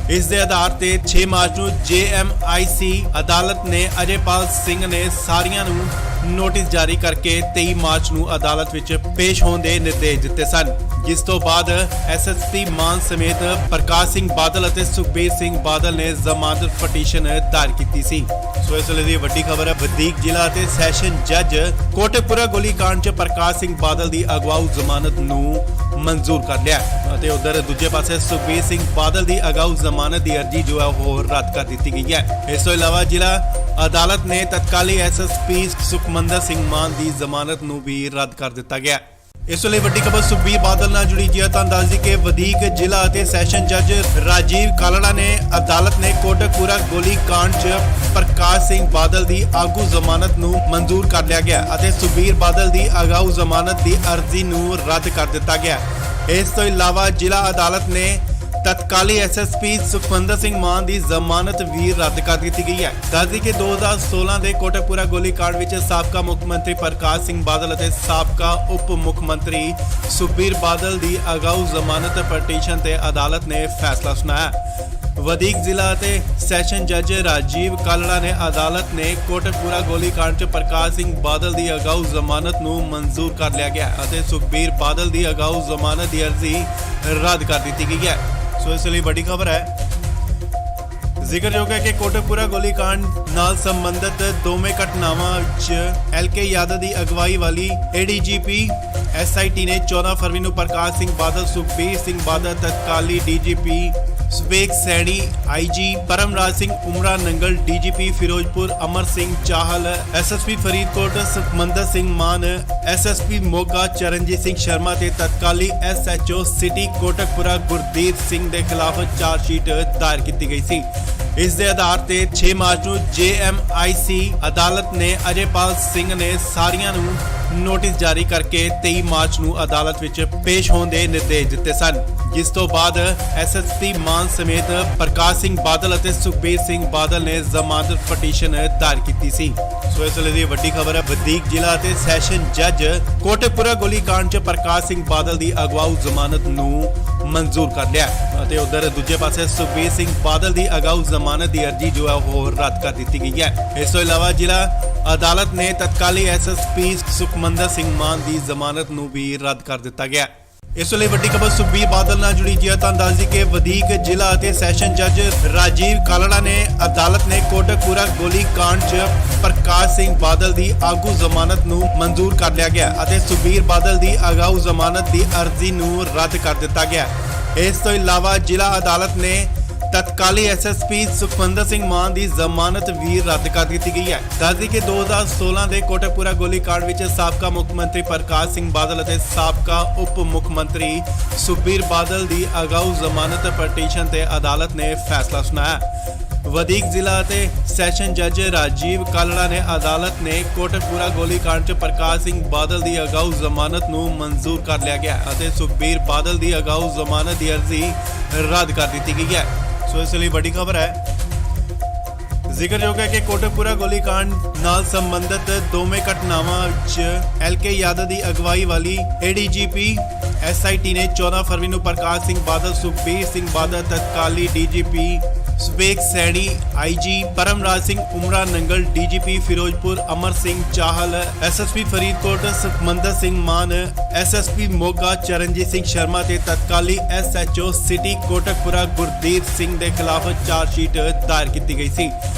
ਇਸ ਦੇ ਆਧਾਰ ਤੇ 6 ਮਾਰਚ ਨੂੰ ਜੇਐਮਆਈਸੀ ਅਦਾਲਤ ਨੇ ਅਜੇਪਾਲ ਸਿੰਘ ਨੇ ਸਾਰੀਆਂ ਨੂੰ ਨੋਟਿਸ ਜਾਰੀ ਕਰਕੇ 23 ਮਾਰਚ ਨੂੰ ਅਦਾਲਤ ਵਿੱਚ ਪੇਸ਼ ਹੋਣ ਦੇ ਨਿਰਦੇਸ਼ ਦਿੱਤੇ ਸਨ, ਜਿਸ ਤੋਂ ਬਾਅਦ ਐਸਐਸਪੀ ਮਾਨ ਸਮੇਤ ਪ੍ਰਕਾਸ਼ ਸਿੰਘ ਬਾਦਲ ਅਤੇ ਸੁਖਬੀਰ ਸਿੰਘ ਬਾਦਲ ਨੇ ਜ਼ਮਾਨਤ ਪਟੀਸ਼ਨ ਦਾਇਰ ਕੀਤੀ ਸੀ। ਸੋ ਇਸ ਵੇਲੇ ਦੀ ਵੱਡੀ ਖਬਰ ਹੈ, ਵਧੀਕ ਜ਼ਿਲ੍ਹਾ ਅਤੇ ਸੈਸ਼ਨ ਜੱਜ ਕੋਟਕਪੂਰਾ ਗੋਲੀकांड 'ਚ ਪ੍ਰਕਾਸ਼ ਸਿੰਘ ਬਾਦਲ ਦੀ ਅਗਵਾਊ ਜ਼ਮਾਨਤ ਨੂੰ ਮਨਜ਼ੂਰ ਕਰ ਲਿਆ ਅਤੇ ਉਧਰ ਦੂਜੇ ਪਾਸੇ ਸੁਖਬੀਰ ਸਿੰਘ ਬਾਦਲ ਦੀ ਅਗਾਊ ਜ਼ਮਾਨਤ ਦੀ ਅਰਜ਼ੀ ਜੋ ਹੈ ਉਹ ਰੱਦ ਕਰ ਦਿੱਤੀ ਗਈ ਹੈ। ਇਸ ਤੋਂ ਇਲਾਵਾ ਜ਼ਿਲ੍ਹਾ ਅਦਾਲਤ ਨੇ ਤਤਕਾਲੀ ਐਸਐਸਪੀ ਸੁਖਮੰਦਰ ਸਿੰਘ ਮਾਨ ਦੀ ਜ਼ਮਾਨਤ ਨੂੰ ਵੀ ਰੱਦ ਕਰ ਦਿੱਤਾ ਗਿਆ। ਇਸ ਵੇਲੇ ਵੱਡੀ ਖਬਰ ਸੁਖਬੀਰ ਬਾਦਲ ਨਾਲ ਜੁੜੀ ਜੀ ਹੈ। ਤਾਂ ਦੱਸ ਦਈਏ ਕਿ ਵਧੀਕ ਜ਼ਿਲ੍ਹਾ ਅਤੇ ਸੈਸ਼ਨ ਜੱਜ ਰਾਜੀਵ ਕਾਲੜਾ ਨੇ ਅਦਾਲਤ ਨੇ ਕੋਟਕਪੂਰਾ ਗੋਲੀकांड 'ਚ ਪ੍ਰਕਾਸ਼ ਸਿੰਘ ਬਾਦਲ ਦੀ ਆਗੂ ਜ਼ਮਾਨਤ ਨੂੰ ਮਨਜ਼ੂਰ ਕਰ ਲਿਆ ਗਿਆ ਅਤੇ ਸੁਖਬੀਰ ਬਾਦਲ ਦੀ ਅਗਾਊ ਜ਼ਮਾਨਤ ਦੀ ਅਰਜ਼ੀ ਨੂੰ ਰੱਦ ਕਰ ਦਿੱਤਾ ਗਿਆ। ਇਸ ਤੋਂ ਇਲਾਵਾ ਜ਼ਿਲ੍ਹਾ ਅਦਾਲਤ ਨੇ ਤਤਕਾਲੀ ਐਸਐਸਪੀ ਸੁਖਵਿੰਦਰ ਸਿੰਘ ਮਾਨ ਦੀ ਜ਼ਮਾਨਤ ਵੀ ਰੱਦ ਕਰ ਦਿੱਤੀ ਗਈ ਹੈ। ਦੱਸਦੀ ਕਿ 2016 ਦੇ ਕੋਟਕਪੂਰਾ ਗੋਲੀकांड ਵਿੱਚ ਸਾਬਕਾ ਮੁੱਖ ਮੰਤਰੀ ਪ੍ਰਕਾਸ਼ ਸਿੰਘ ਬਾਦਲ ਅਤੇ ਸਾਬਕਾ ਉਪ ਮੁੱਖ ਮੰਤਰੀ ਸੁਖਬੀਰ ਬਾਦਲ ਦੀ ਅਗਾਊ ਜ਼ਮਾਨਤ ਪਟੀਸ਼ਨ ਤੇ ਅਦਾਲਤ ਨੇ ਫੈਸਲਾ ਸੁਣਾਇਆ। ਵਧੀਕ ਜ਼ਿਲ੍ਹਾ ਅਤੇ ਸੈਸ਼ਨ ਜੱਜ ਰਾਜੀਵ ਕਾਲੜਾ ਨੇ ਅਦਾਲਤ ਨੇ ਕੋਟਕਪੂਰਾ ਗੋਲੀकांड 'ਚ ਪ੍ਰਕਾਸ਼ ਸਿੰਘ ਬਾਦਲ ਦੀ ਅਗਾਊ ਜ਼ਮਾਨਤ ਨੂੰ ਮਨਜ਼ੂਰ ਕਰ ਲਿਆ ਗਿਆ ਅਤੇ ਸੁਖਬੀਰ ਬਾਦਲ ਦੀ ਅਗਾਊ ਜ਼ਮਾਨਤ ਦੀ ਅਰਜ਼ੀ ਰੱਦ ਕਰ ਦਿੱਤੀ ਗਈ ਹੈ। ਸੋ ਇਸ ਲਈ ਵੱਡੀ ਖਬਰ ਹੈ। ਜ਼ਿਕਰਯੋਗ ਹੈ ਕਿ ਕੋਟਕਪੂਰਾ ਗੋਲੀकांड ਨਾਲ ਸੰਬੰਧਿਤ ਦੋਵੇਂ ਘਟਨਾਵਾਂ ਵਿੱਚ ਐਲਕੇ ਯਾਦਵ ਦੀ ਅਗਵਾਈ ਵਾਲੀ ਏਡੀਜੀਪੀ ਐਸਆਈਟੀ ਨੇ 14 ਫਰਵਰੀ ਨੂੰ ਪ੍ਰਕਾਸ਼ ਸਿੰਘ ਬਾਦਲ, ਸੁਖਬੀਰ ਸਿੰਘ ਬਾਦਲ, ਤਤਕਾਲੀ DGP Subeg Saini, IG Paramraj Singh ਉਮਰਾ Nangal, DGP Firozpur Amar Singh Chahal, SSP Faridkot Sukhmandar Singh ਮਾਨ, ਐਸਐਸਪੀ ਮੋਗਾ ਚਰਨਜੀਤ ਸਿੰਘ ਸ਼ਰਮਾ ਤੇ ਤਤਕਾਲੀ ਐਸਐਚਓ ਸਿਟੀ ਕੋਟਕਪੂਰਾ ਗੁਰਦੀਪ ਸਿੰਘ ਦੇ ਖਿਲਾਫ ਚਾਰਜਸ਼ੀਟ ਦਾਇਰ ਕੀਤੀ ਗਈ ਸੀ। ਇਸ ਦੇ ਆਧਾਰ ਤੇ 6 ਮਾਰਚ ਨੂੰ ਜੇਐਮਆਈਸੀ ਅਦਾਲਤ ਨੇ ਅਜੇਪਾਲ ਸਿੰਘ ਨੇ ਸਾਰੀਆਂ ਨੂੰ ਨੋਟਿਸ ਜਾਰੀ ਕਰਕੇ 23 ਮਾਰਚ ਨੂੰ ਅਦਾਲਤ ਵਿੱਚ ਪੇਸ਼ ਹੋਣ ਦੇ ਨਿਰਦੇਸ਼ ਦਿੱਤੇ ਸਨ, ਜਿਸ ਤੋਂ ਬਾਅਦ ਐਸਐਸਪੀ ਮਾਨ ਸਮੇਤ ਪ੍ਰਕਾਸ਼ ਸਿੰਘ ਬਾਦਲ ਅਤੇ ਸੁਖਬੀਰ ਸਿੰਘ ਬਾਦਲ ਨੇ ਜ਼ਮਾਨਤ ਪਟੀਸ਼ਨ ਦਾਇਰ ਕੀਤੀ ਸੀ। ਸੋ ਇਸ ਵੇਲੇ ਦੀ ਵੱਡੀ ਖਬਰ ਹੈ, ਵਧੀਕ ਜ਼ਿਲ੍ਹਾ ਅਤੇ ਸੈਸ਼ਨ ਜੱਜ ਕੋਟਕਪੂਰਾ ਗੋਲੀकांड 'ਚ ਪ੍ਰਕਾਸ਼ ਸਿੰਘ ਬਾਦਲ ਦੀ ਅਗਵਾਊ ਜ਼ਮਾਨਤ ਨੂੰ ਮਨਜ਼ੂਰ ਕਰ ਲਿਆ ਅਤੇ ਉਧਰ ਦੂਜੇ ਪਾਸੇ ਸੁਖਬੀਰ ਸਿੰਘ ਬਾਦਲ ਦੀ ਅਗਾਊ ਜ਼ਮਾਨਤ ਦੀ ਅਰਜ਼ੀ ਜੋ ਹੈ ਉਹ ਰੱਦ ਕਰ ਦਿੱਤੀ ਗਈ ਹੈ। ਇਸ ਤੋਂ ਇਲਾਵਾ ਜ਼ਿਲ੍ਹਾ ਅਦਾਲਤ ਨੇ ਤਤਕਾਲੀ ਐਸਐਸਪੀ ਸੁਖਮੰਦਰ ਸਿੰਘ ਮਾਨ ਦੀ ਜ਼ਮਾਨਤ ਨੂੰ ਵੀ ਰੱਦ ਕਰ ਦਿੱਤਾ ਗਿਆ। ਇਸ ਲਈ ਵੱਡੀ ਖਬਰ ਸੁਖਬੀਰ ਬਾਦਲ ਨਾਲ ਜੁੜੀ ਜੀ ਹੈ। ਤਾਂ ਦੱਸ ਦਈਏ ਕਿ ਵਧੀਕ ਜ਼ਿਲ੍ਹਾ ਅਤੇ ਸੈਸ਼ਨ ਜੱਜ ਰਾਜੀਵ ਕਾਲੜਾ ਨੇ ਅਦਾਲਤ ਨੇ ਕੋਟਕਪੂਰਾ ਗੋਲੀकांड 'ਚ ਪ੍ਰਕਾਸ਼ ਸਿੰਘ ਬਾਦਲ ਦੀ ਆਗੂ ਜ਼ਮਾਨਤ ਨੂੰ ਮਨਜ਼ੂਰ ਕਰ ਲਿਆ ਗਿਆ ਅਤੇ ਸੁਖਬੀਰ ਬਾਦਲ ਦੀ ਅਗਾਊ ਜ਼ਮਾਨਤ ਦੀ ਅਰਜ਼ੀ ਨੂੰ ਰੱਦ ਕਰ ਦਿੱਤਾ ਗਿਆ। ਇਸ ਤੋਂ ਇਲਾਵਾ ਜ਼ਿਲ੍ਹਾ ਅਦਾਲਤ ਨੇ ਤਤਕਾਲੀ ਐਸਐਸਪੀ ਸੁਖਵਿੰਦਰ ਸਿੰਘ ਮਾਨ ਦੀ ਜ਼ਮਾਨਤ ਵੀ ਰੱਦ ਕਰ ਦਿੱਤੀ ਗਈ ਹੈ। ਦੱਸਦੀ ਕਿ 2016 ਦੇ ਕੋਟਕਪੂਰਾ ਗੋਲੀकांड ਵਿੱਚ ਸਾਬਕਾ ਮੁੱਖ ਮੰਤਰੀ ਪ੍ਰਕਾਸ਼ ਸਿੰਘ ਬਾਦਲ ਅਤੇ ਸਾਬਕਾ ਉਪ ਮੁੱਖ ਮੰਤਰੀ ਸੁਖਬੀਰ ਬਾਦਲ ਦੀ ਅਗਾਊ ਜ਼ਮਾਨਤ ਪਟੀਸ਼ਨ ਤੇ ਅਦਾਲਤ ਨੇ ਫੈਸਲਾ ਸੁਣਾਇਆ। ਵਧੀਕ ਜ਼ਿਲ੍ਹਾ ਅਤੇ ਸੈਸ਼ਨ ਜੱਜ ਰਾਜੀਵ ਕਾਲੜਾ ਨੇ ਅਦਾਲਤ ਨੇ ਕੋਟਕਪੂਰਾ ਗੋਲੀकांड 'ਚ ਪ੍ਰਕਾਸ਼ ਸਿੰਘ ਬਾਦਲ ਦੀ ਅਗਾਊ ਜ਼ਮਾਨਤ ਨੂੰ ਮਨਜ਼ੂਰ ਕਰ ਲਿਆ ਗਿਆ ਅਤੇ ਸੁਖਬੀਰ ਬਾਦਲ ਦੀ ਅਗਾਊ ਜ਼ਮਾਨਤ ਦੀ ਅਰਜ਼ੀ ਰੱਦ ਕਰ ਦਿੱਤੀ ਗਈ ਹੈ। ਸੋ ਇਸ ਲਈ ਵੱਡੀ ਖਬਰ ਹੈ। ਜ਼ਿਕਰਯੋਗ ਹੈ ਕਿ ਕੋਟਕਪੂਰਾ ਗੋਲੀकांड ਨਾਲ ਸੰਬੰਧਿਤ ਦੋਵੇਂ ਘਟਨਾਵਾਂ ਵਿੱਚ ਐਲਕੇ ਯਾਦਵ ਦੀ ਅਗਵਾਈ ਵਾਲੀ ਏਡੀਜੀਪੀ ਐਸਆਈਟੀ ਨੇ 14 ਫਰਵਰੀ ਨੂੰ ਪ੍ਰਕਾਸ਼ ਸਿੰਘ ਬਾਦਲ, ਸੁਖਬੀਰ ਸਿੰਘ ਬਾਦਲ, ਤਤਕਾਲੀ DGP Subeg Saini, IG Paramraj Singh ਉਮਰਾ Nangal, DGP Firozpur Amar Singh Chahal, SSP Faridkot Sukhmandar Singh ਮਾਨ, ਐਸਐਸਪੀ ਮੋਗਾ ਚਰਨਜੀਤ ਸਿੰਘ ਸ਼ਰਮਾ ਤੇ ਤਤਕਾਲੀ ਐਸਐਚਓ ਸਿਟੀ ਕੋਟਕਪੂਰਾ ਗੁਰਦੀਪ ਸਿੰਘ ਦੇ ਖਿਲਾਫ ਚਾਰਜਸ਼ੀਟ ਦਾਇਰ ਕੀਤੀ ਗਈ ਸੀ।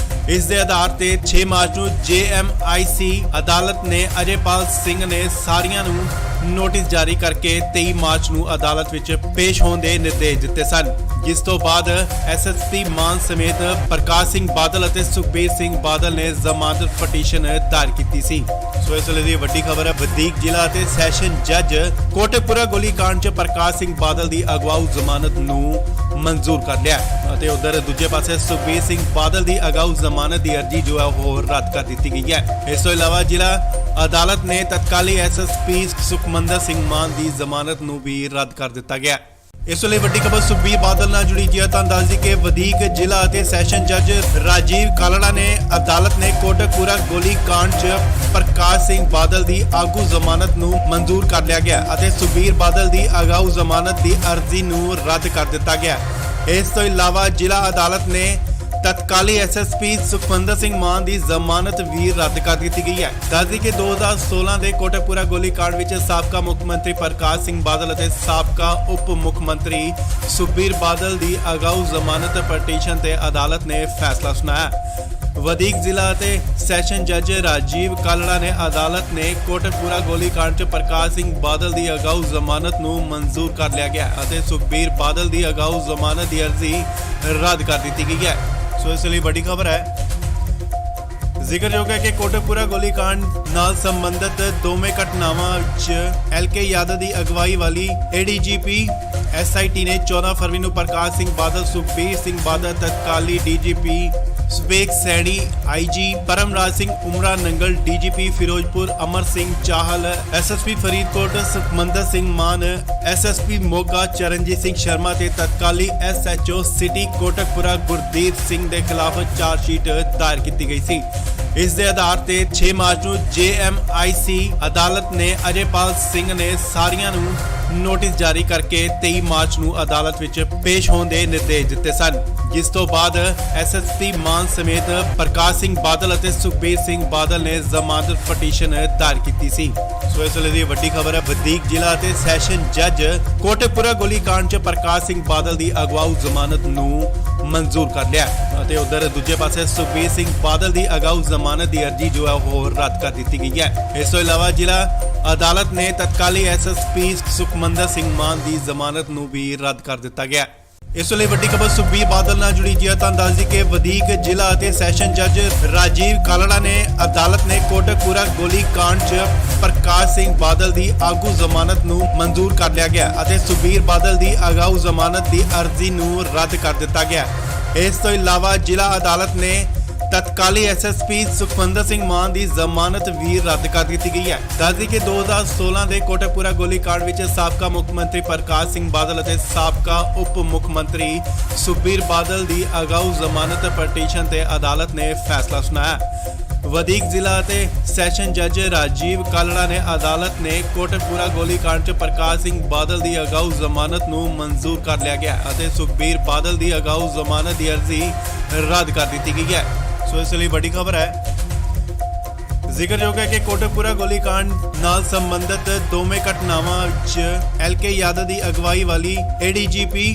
ਇਸ ਦੇ ਆਧਾਰ ਤੇ 6 ਮਾਰਚ ਨੂੰ ਜੇਐਮਆਈਸੀ ਅਦਾਲਤ ਨੇ ਅਜੇਪਾਲ ਸਿੰਘ ਨੇ ਸਾਰੀਆਂ ਨੂੰ ਨੋਟਿਸ ਜਾਰੀ ਕਰਕੇ 23 ਮਾਰਚ ਨੂੰ ਅਦਾਲਤ ਵਿੱਚ ਪੇਸ਼ ਹੋਣ ਦੇ ਨਿਰਦੇਸ਼ ਦਿੱਤੇ ਸਨ, ਜਿਸ ਤੋਂ ਬਾਅਦ ਐਸਐਸਪੀ ਮਾਨ ਸਮੇਤ ਪ੍ਰਕਾਸ਼ ਸਿੰਘ ਬਾਦਲ ਅਤੇ ਸੁਖਬੀਰ ਸਿੰਘ ਬਾਦਲ ਨੇ ਜ਼ਮਾਨਤ ਪਟੀਸ਼ਨ ਦਾਇਰ ਕੀਤੀ ਸੀ। ਸੋ ਇਸ ਵੇਲੇ ਦੀ ਵੱਡੀ ਖਬਰ ਹੈ, ਵਧੀਕ ਜ਼ਿਲ੍ਹਾ ਅਤੇ ਸੈਸ਼ਨ ਜੱਜ ਕੋਟਕਪੂਰਾ ਗੋਲੀकांड 'ਚ ਪ੍ਰਕਾਸ਼ ਸਿੰਘ ਬਾਦਲ ਦੀ ਅਗਵਾਊ ਜ਼ਮਾਨਤ ਨੂੰ ਮਨਜ਼ੂਰ ਕਰ ਲਿਆ ਅਤੇ ਉਧਰ ਦੂਜੇ ਪਾਸੇ ਸੁਖਬੀਰ ਸਿੰਘ ਬਾਦਲ ਦੀ ਅਗਾਊ ਜ਼ਮਾਨਤ ਦੀ ਅਰਜ਼ੀ ਜੋ ਹੈ ਉਹ ਰੱਦ ਕਰ ਦਿੱਤੀ ਗਈ ਹੈ। ਇਸ ਤੋਂ ਇਲਾਵਾ ਜ਼ਿਲ੍ਹਾ ਅਦਾਲਤ ਨੇ ਤਤਕਾਲੀ ਐਸਐਸਪੀ ਸੁਖਮੰਦਰ ਸਿੰਘ ਮਾਨ ਦੀ ਜ਼ਮਾਨਤ ਨੂੰ ਵੀ ਰੱਦ ਕਰ ਦਿੱਤਾ ਗਿਆ। ਇਸ ਲਈ ਵੱਡੀ ਖਬਰ ਸੁਖਬੀਰ ਬਾਦਲ ਨਾਲ ਜੁੜੀ ਜੀ ਹੈ। ਤਾਂ ਦੱਸ ਦਈਏ ਕਿ ਵਧੀਕ ਜ਼ਿਲ੍ਹਾ ਅਤੇ ਸੈਸ਼ਨ ਜੱਜ ਰਾਜੀਵ ਕਾਲੜਾ ਨੇ ਅਦਾਲਤ ਨੇ ਕੋਟਕਪੂਰਾ ਗੋਲੀकांड 'ਚ ਪ੍ਰਕਾਸ਼ ਸਿੰਘ ਬਾਦਲ ਦੀ ਆਗੂ ਜ਼ਮਾਨਤ ਨੂੰ ਮਨਜ਼ੂਰ ਕਰ ਲਿਆ ਗਿਆ ਅਤੇ ਸੁਖਬੀਰ ਬਾਦਲ ਦੀ ਅਗਾਊ ਜ਼ਮਾਨਤ ਦੀ ਅਰਜ਼ੀ ਨੂੰ ਰੱਦ ਕਰ ਦਿੱਤਾ ਗਿਆ। ਇਸ ਤੋਂ ਇਲਾਵਾ ਜ਼ਿਲ੍ਹਾ ਅਦਾਲਤ ਨੇ तत्काली एसएसपी सुखविंदर सिंह मान की जमानत भी रद्द कर दी गई है। दस दी कि 2016 के कोटकपुरा गोलीकांड विच साबका मुख मंत्री प्रकाश सिंह बादल और साबका उप मुख मंत्री सुखबीर बादल की अगाऊ जमानत पटिशन ते अदालत ने फैसला सुनाया। वधीक जिला ते सैशन जज राजीव कालड़ा ने अदालत ने कोटकपुरा गोलीकांड च प्रकाश सिंह बादल की अगाऊ जमानत नूं मंजूर कर लिया गया और सुखबीर बादल की अगाऊ जमानत की अर्जी रद्द कर दी गई है। सो इसलिए बड़ी खबर है। जिक्रयोग है कि कोटकपुरा गोलीकांड नाल संबंधित दोवें घटनावां च LK यादव की अगवाई वाली ADGP SIT ने 14 फरवरी को प्रकाश सिंह बादल, सुखबीर सिंह बादल, तत्काली DGP सुबेग सैनी, IG परमराज सिंह उमरा नंगल, DGP फिरोजपुर अमर सिंह चाहल, SSP फरीदकोट सुखमंदर सिंह मान, SSP मोगा चरणजीत सिंह शर्मा ते तत्काली SHO सिटी कोटकपुरा गुरदीप सिंह के खिलाफ चार्जशीट दायर की गई थी। इस दे आधार ते 6 मार्च को JMIC अदालत ने अजयपाल सिंह ने सारियां नूं नोटिस जारी करके 23 मार्च को अदालत विच पेश होने के निर्देश दिते सन, जिस तो बाद SSP मान समेत प्रकाश सिंह बादल और सुखबीर सिंह बादल ने जमानत पटिशन दायर की सी। सो इस वे वड्डी खबर है। वधीक जिला ते सैशन जज कोटकपुरा गोलीकांड च प्रकाश सिंह बादल की अगवाऊ जमानत नूं मंजूर कर लिया। उधर दूजे पासे सुखबीर सिंह बादल की अगाऊ जमानत की अर्जी जो है वो रद्द कर दी गई है। इस तो इलावा जिला अदालत ने तत्काली SSP सुखमंदर सिंह मान की जमानत नूं भी रद्द कर दिता गया। इस वे वड्डी खबर सुखबीर बादल नाल जुड़ी जी दस के वधीक जिला ते सैशन जज राजीव कालड़ा ने अदालत ने कोटकपुरा गोलीकांड च प्रकाश सिंह बादल की आगू जमानत नूं मंजूर कर लिया गया और सुखबीर बादल की अगाऊ जमानत की अर्जी नूं रद्द कर दिता गया। इस तो इलावा जिला अदालत ने तत्काली SSP सुखविंदर सिंह मान की जमानत भी रद्द कर दी गई है। दस दी कि 2016 के कोटकपुरा गोलीकांड विच साबका मुख मंत्री प्रकाश सिंह बादल और साबका उप मुख मंत्री सुखबीर बादल की अगाऊ जमानत पटिशन ते अदालत ने फैसला सुनाया। वधीक जिला ते सैशन जज राजीव कालड़ा ने अदालत ने कोटकपुरा गोलीकांड च प्रकाश सिंह बादल की अगाऊ जमानत नूं मंजूर कर लिया गया और सुखबीर बादल की अगाऊ जमानत की अर्जी रद्द कर दी गई है। सो इसलिए बड़ी खबर है। जिक्रयोग है कि कोटकपुरा गोलीकांड नाल संबंधित दोवें घटनावां च LK यादव की अगवाई वाली ADGP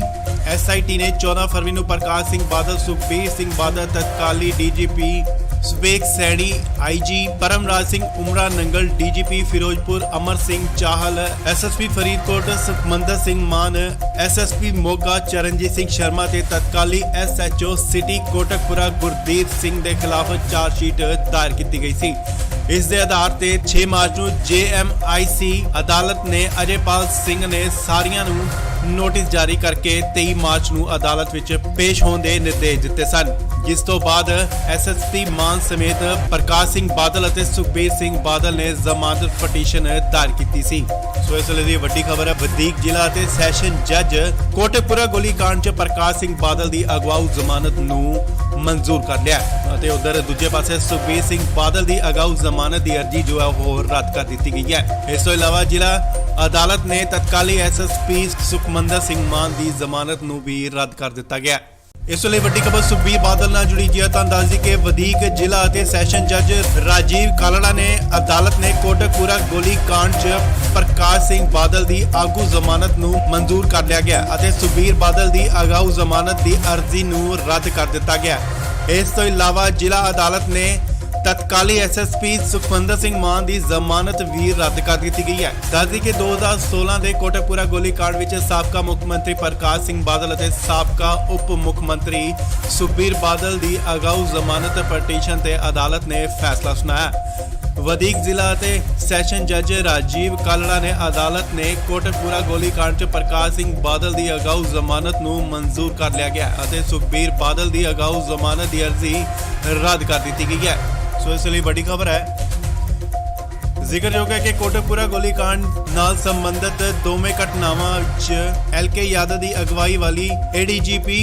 SIT ने 14 फरवरी को प्रकाश सिंह बादल, सुखबीर सिंह बादल, तत्काली DGP सुबेग सैनी, IG परमराज सिंह उमरा नंगल, DGP फिरोजपुर अमर सिंह चाहल, SSP फरीदकोट सुखमंदर सिंह मान, SSP मोगा चरणजीत सिंह शर्मा ते तत्काली SHO सिटी कोटकपुरा गुरदीप सिंह के खिलाफ चार्जशीट दायर की गई थी। इस दे आधार ते 6 मार्च को JMIC अदालत ने अजयपाल सिंह ने सारियां नूं नोटिस जारी करके 23 मार्च को अदालत विच पेश होने के निर्देश दिते सन, जिस तो बाद SSP मान समेत प्रकाश सिंह बादल और सुखबीर सिंह बादल ने जमानत पटिशन दायर की सी। सो इस वे वड्डी खबर है। वधीक जिला ते सैशन जज कोटकपुरा गोलीकांड च प्रकाश सिंह बादल की अगवाऊ जमानत नूं मंजूर कर लिया और उधर दूजे पासे सुखबीर सिंह बादल की अगाऊ जमानत की अर्जी जो है वो रद्द कर दी गई है। इस तो इलावा जिला अदालत ने तत्काली SSP सुखमंदर सिंह मान की जमानत नूं भी रद्द कर दिता गया। इस वे वड्डी खबर सुखबीर बादल नाल जुड़ी जी दस दी कि वधीक जिला ते सैशन जज राजीव कालड़ा ने अदालत ने कोटकपुरा गोलीकांड च प्रकाश सिंह बादल की आगू जमानत नूं मंजूर कर लिया गया और सुखबीर बादल की अगाऊ जमानत की अर्जी नूं रद्द कर दिता गया। इस तो इलावा जिला अदालत ने तत्काली SSP सुखविंदर सिंह मान की जमानत भी रद्द कर दी गई है। दस दी कि 2016 के कोटकपुरा गोलीकांड विच साबका मुख मंत्री प्रकाश सिंह बादल और साबका उप मुख मंत्री सुखबीर बादल की अगाऊ जमानत पटिशन ते अदालत ने फैसला सुनाया। वधीक जिला ते सैशन जज राजीव कालड़ा ने अदालत ने कोटकपुरा गोलीकांड च प्रकाश सिंह बादल की अगाऊ जमानत नूं मंजूर कर लिया गया और सुखबीर बादल की अगाऊ जमानत की अर्जी रद्द कर दी गई है। सो इसलिए बड़ी खबर है। जिक्रयोग है कि कोटकपुरा गोलीकांड नाल संबंधित दोवें घटनावां च LK यादव की अगवाई वाली ADGP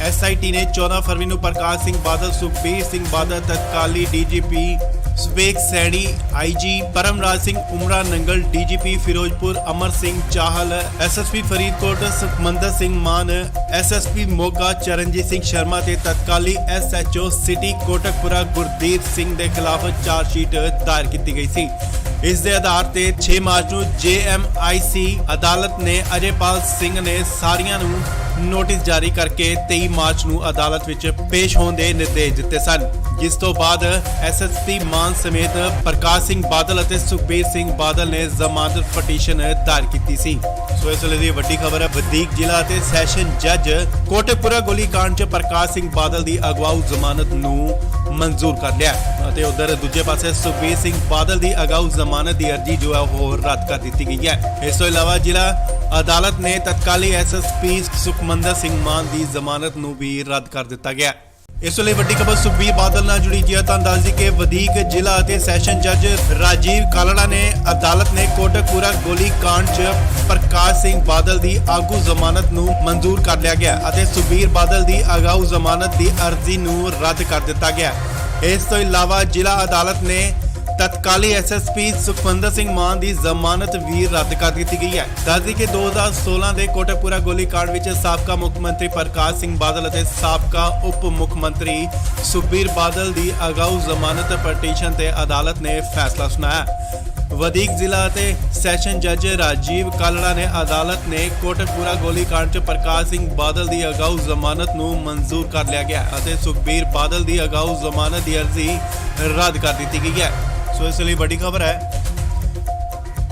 SIT ने 14 फरवरी को प्रकाश सिंह बादल, सुखबीर सिंह बादल, तत्काली DGP सुबेग सैनी, IG परमराज सिंह उमरा नंगल, DGP फिरोजपुर अमर सिंह चाहल, SSP फरीदकोट सुखमंदर सिंह मान, ਐਸਐਸਪੀ ਮੋਗਾ ਚਰਨਜੀਤ ਸਿੰਘ ਸ਼ਰਮਾ ਤੇ ਤਤਕਾਲੀ ਐਸਐਚਓ ਸਿਟੀ ਕੋਟਕਪੁਰਾ ਗੁਰਦੀਪ ਸਿੰਘ ਦੇ ਖਿਲਾਫ ਚਾਰਜਸ਼ੀਟ ਦਾਇਰ ਕੀਤੀ ਗਈ ਸੀ। ਇਸ ਦੇ ਆਧਾਰ ਤੇ 6 ਮਾਰਚ ਨੂੰ ਜੇਐਮਆਈਸੀ ਅਦਾਲਤ ਨੇ ਅਜੇਪਾਲ ਸਿੰਘ ਨੇ ਸਾਰੀਆਂ ਨੂੰ ਨੋਟਿਸ ਜਾਰੀ ਕਰਕੇ 23 ਮਾਰਚ ਨੂੰ ਅਦਾਲਤ ਵਿੱਚ ਪੇਸ਼ ਹੋਣ ਦੇ ਨਿਰਦੇਸ਼ ਦਿੱਤੇ ਸਨ, ਜਿਸ ਤੋਂ ਬਾਅਦ ਐਸਐਸਪੀ ਮਾਨ ਸਮੇਤ ਪ੍ਰਕਾਸ਼ ਸਿੰਘ ਬਾਦਲ ਅਤੇ ਸੁਖਬੀਰ ਸਿੰਘ ਬਾਦਲ ਨੇ ਜ਼ਮਾਨਤ ਪਟੀਸ਼ਨ ਦਾਇਰ ਕੀਤੀ ਸੀ। ਸੋ ਇਸ ਵੇਲੇ ਦੀ ਵੱਡੀ ਖਬਰ ਹੈ, ਵਧੀਕ ਜ਼ਿਲ੍ਹਾ ਅਤੇ ਸੈਸ਼ਨ ਜੱਜ ਕੋਟਕਪੁਰਾ ਗੋਲੀकांड 'ਚ ਪ੍ਰਕਾਸ਼ ਸਿੰਘ ਬਾਦਲ ਦੀ ਅਗਵਾਊ ਜ਼ਮਾਨਤ ਨੂੰ ਮਨਜ਼ੂਰ ਕਰ ਲਿਆ ਅਤੇ ਉਧਰ ਦੂਜੇ ਪਾਸੇ ਸੁਖਬੀਰ ਸਿੰਘ ਬਾਦਲ ਦੀ ਅਗਾਊ ਜ਼ਮਾਨਤ ਦੀ ਅਰਜ਼ੀ ਜੋ ਹੈ ਉਹ ਰੱਦ ਕਰ ਦਿੱਤੀ ਗਈ ਹੈ। ਇਸ ਤੋਂ ਇਲਾਵਾ ਜ਼ਿਲ੍ਹਾ ਅਦਾਲਤ ਨੇ ਤਤਕਾਲੀ ਐਸਐਸਪੀ ਸੁਖਮੰਦਰ ਸਿੰਘ ਮਾਨ ਦੀ ਜ਼ਮਾਨਤ ਨੂੰ ਵੀ ਰੱਦ ਕਰ ਦਿੱਤਾ ਗਿਆ। ਇਸ ਵੇਲੇ ਵੱਡੀ ਖਬਰ ਸੁਖਬੀਰ ਬਾਦਲ ਨਾਲ ਜੁੜੀ ਜੀ ਹੈ। ਤਾਂ ਦੱਸ ਦਈਏ ਕਿ ਵਧੀਕ ਜ਼ਿਲ੍ਹਾ ਅਤੇ ਸੈਸ਼ਨ ਜੱਜ ਰਾਜੀਵ ਕਾਲੜਾ ਨੇ ਅਦਾਲਤ ਨੇ ਕੋਟਕਪੂਰਾ ਗੋਲੀकांड 'ਚ ਪ੍ਰਕਾਸ਼ ਸਿੰਘ ਬਾਦਲ ਦੀ ਆਗੂ ਜ਼ਮਾਨਤ ਨੂੰ ਮਨਜ਼ੂਰ ਕਰ ਲਿਆ ਗਿਆ ਅਤੇ ਸੁਖਬੀਰ ਬਾਦਲ ਦੀ ਅਗਾਊ ਜ਼ਮਾਨਤ ਦੀ ਅਰਜ਼ੀ ਨੂੰ ਰੱਦ ਕਰ ਦਿੱਤਾ ਗਿਆ। ਇਸ ਤੋਂ ਇਲਾਵਾ ਜ਼ਿਲ੍ਹਾ ਅਦਾਲਤ ਨੇ ਤਤਕਾਲੀ ਐਸਐਸਪੀ ਸੁਖਵਿੰਦਰ ਸਿੰਘ ਮਾਨ ਦੀ ਜ਼ਮਾਨਤ ਵੀ ਰੱਦ ਕਰ ਦਿੱਤੀ ਗਈ ਹੈ। ਦੱਸਦੀ ਕਿ 2016 ਦੇ ਕੋਟਕਪੂਰਾ ਗੋਲੀकांड ਵਿੱਚ ਸਾਬਕਾ ਮੁੱਖ ਮੰਤਰੀ ਪ੍ਰਕਾਸ਼ ਸਿੰਘ ਬਾਦਲ ਅਤੇ ਸਾਬਕਾ ਉਪ ਮੁੱਖ ਮੰਤਰੀ ਸੁਖਬੀਰ ਬਾਦਲ ਦੀ ਅਗਾਊ ਜ਼ਮਾਨਤ ਪਟੀਸ਼ਨ ਤੇ ਅਦਾਲਤ ਨੇ ਫੈਸਲਾ ਸੁਣਾਇਆ। ਵਧੀਕ ਜ਼ਿਲ੍ਹਾ ਅਤੇ ਸੈਸ਼ਨ ਜੱਜ ਰਾਜੀਵ ਕਾਲੜਾ ਨੇ ਅਦਾਲਤ ਨੇ ਕੋਟਕਪੂਰਾ ਗੋਲੀकांड 'ਚ ਪ੍ਰਕਾਸ਼ ਸਿੰਘ ਬਾਦਲ ਦੀ ਅਗਾਊ ਜ਼ਮਾਨਤ ਨੂੰ ਮਨਜ਼ੂਰ ਕਰ ਲਿਆ ਗਿਆ ਅਤੇ ਸੁਖਬੀਰ ਬਾਦਲ ਦੀ ਅਗਾਊ ਜ਼ਮਾਨਤ ਦੀ ਅਰਜ਼ੀ ਰੱਦ ਕਰ ਦਿੱਤੀ ਗਈ ਹੈ। ਸੋ ਇਸ ਲਈ ਵੱਡੀ ਖਬਰ ਹੈ।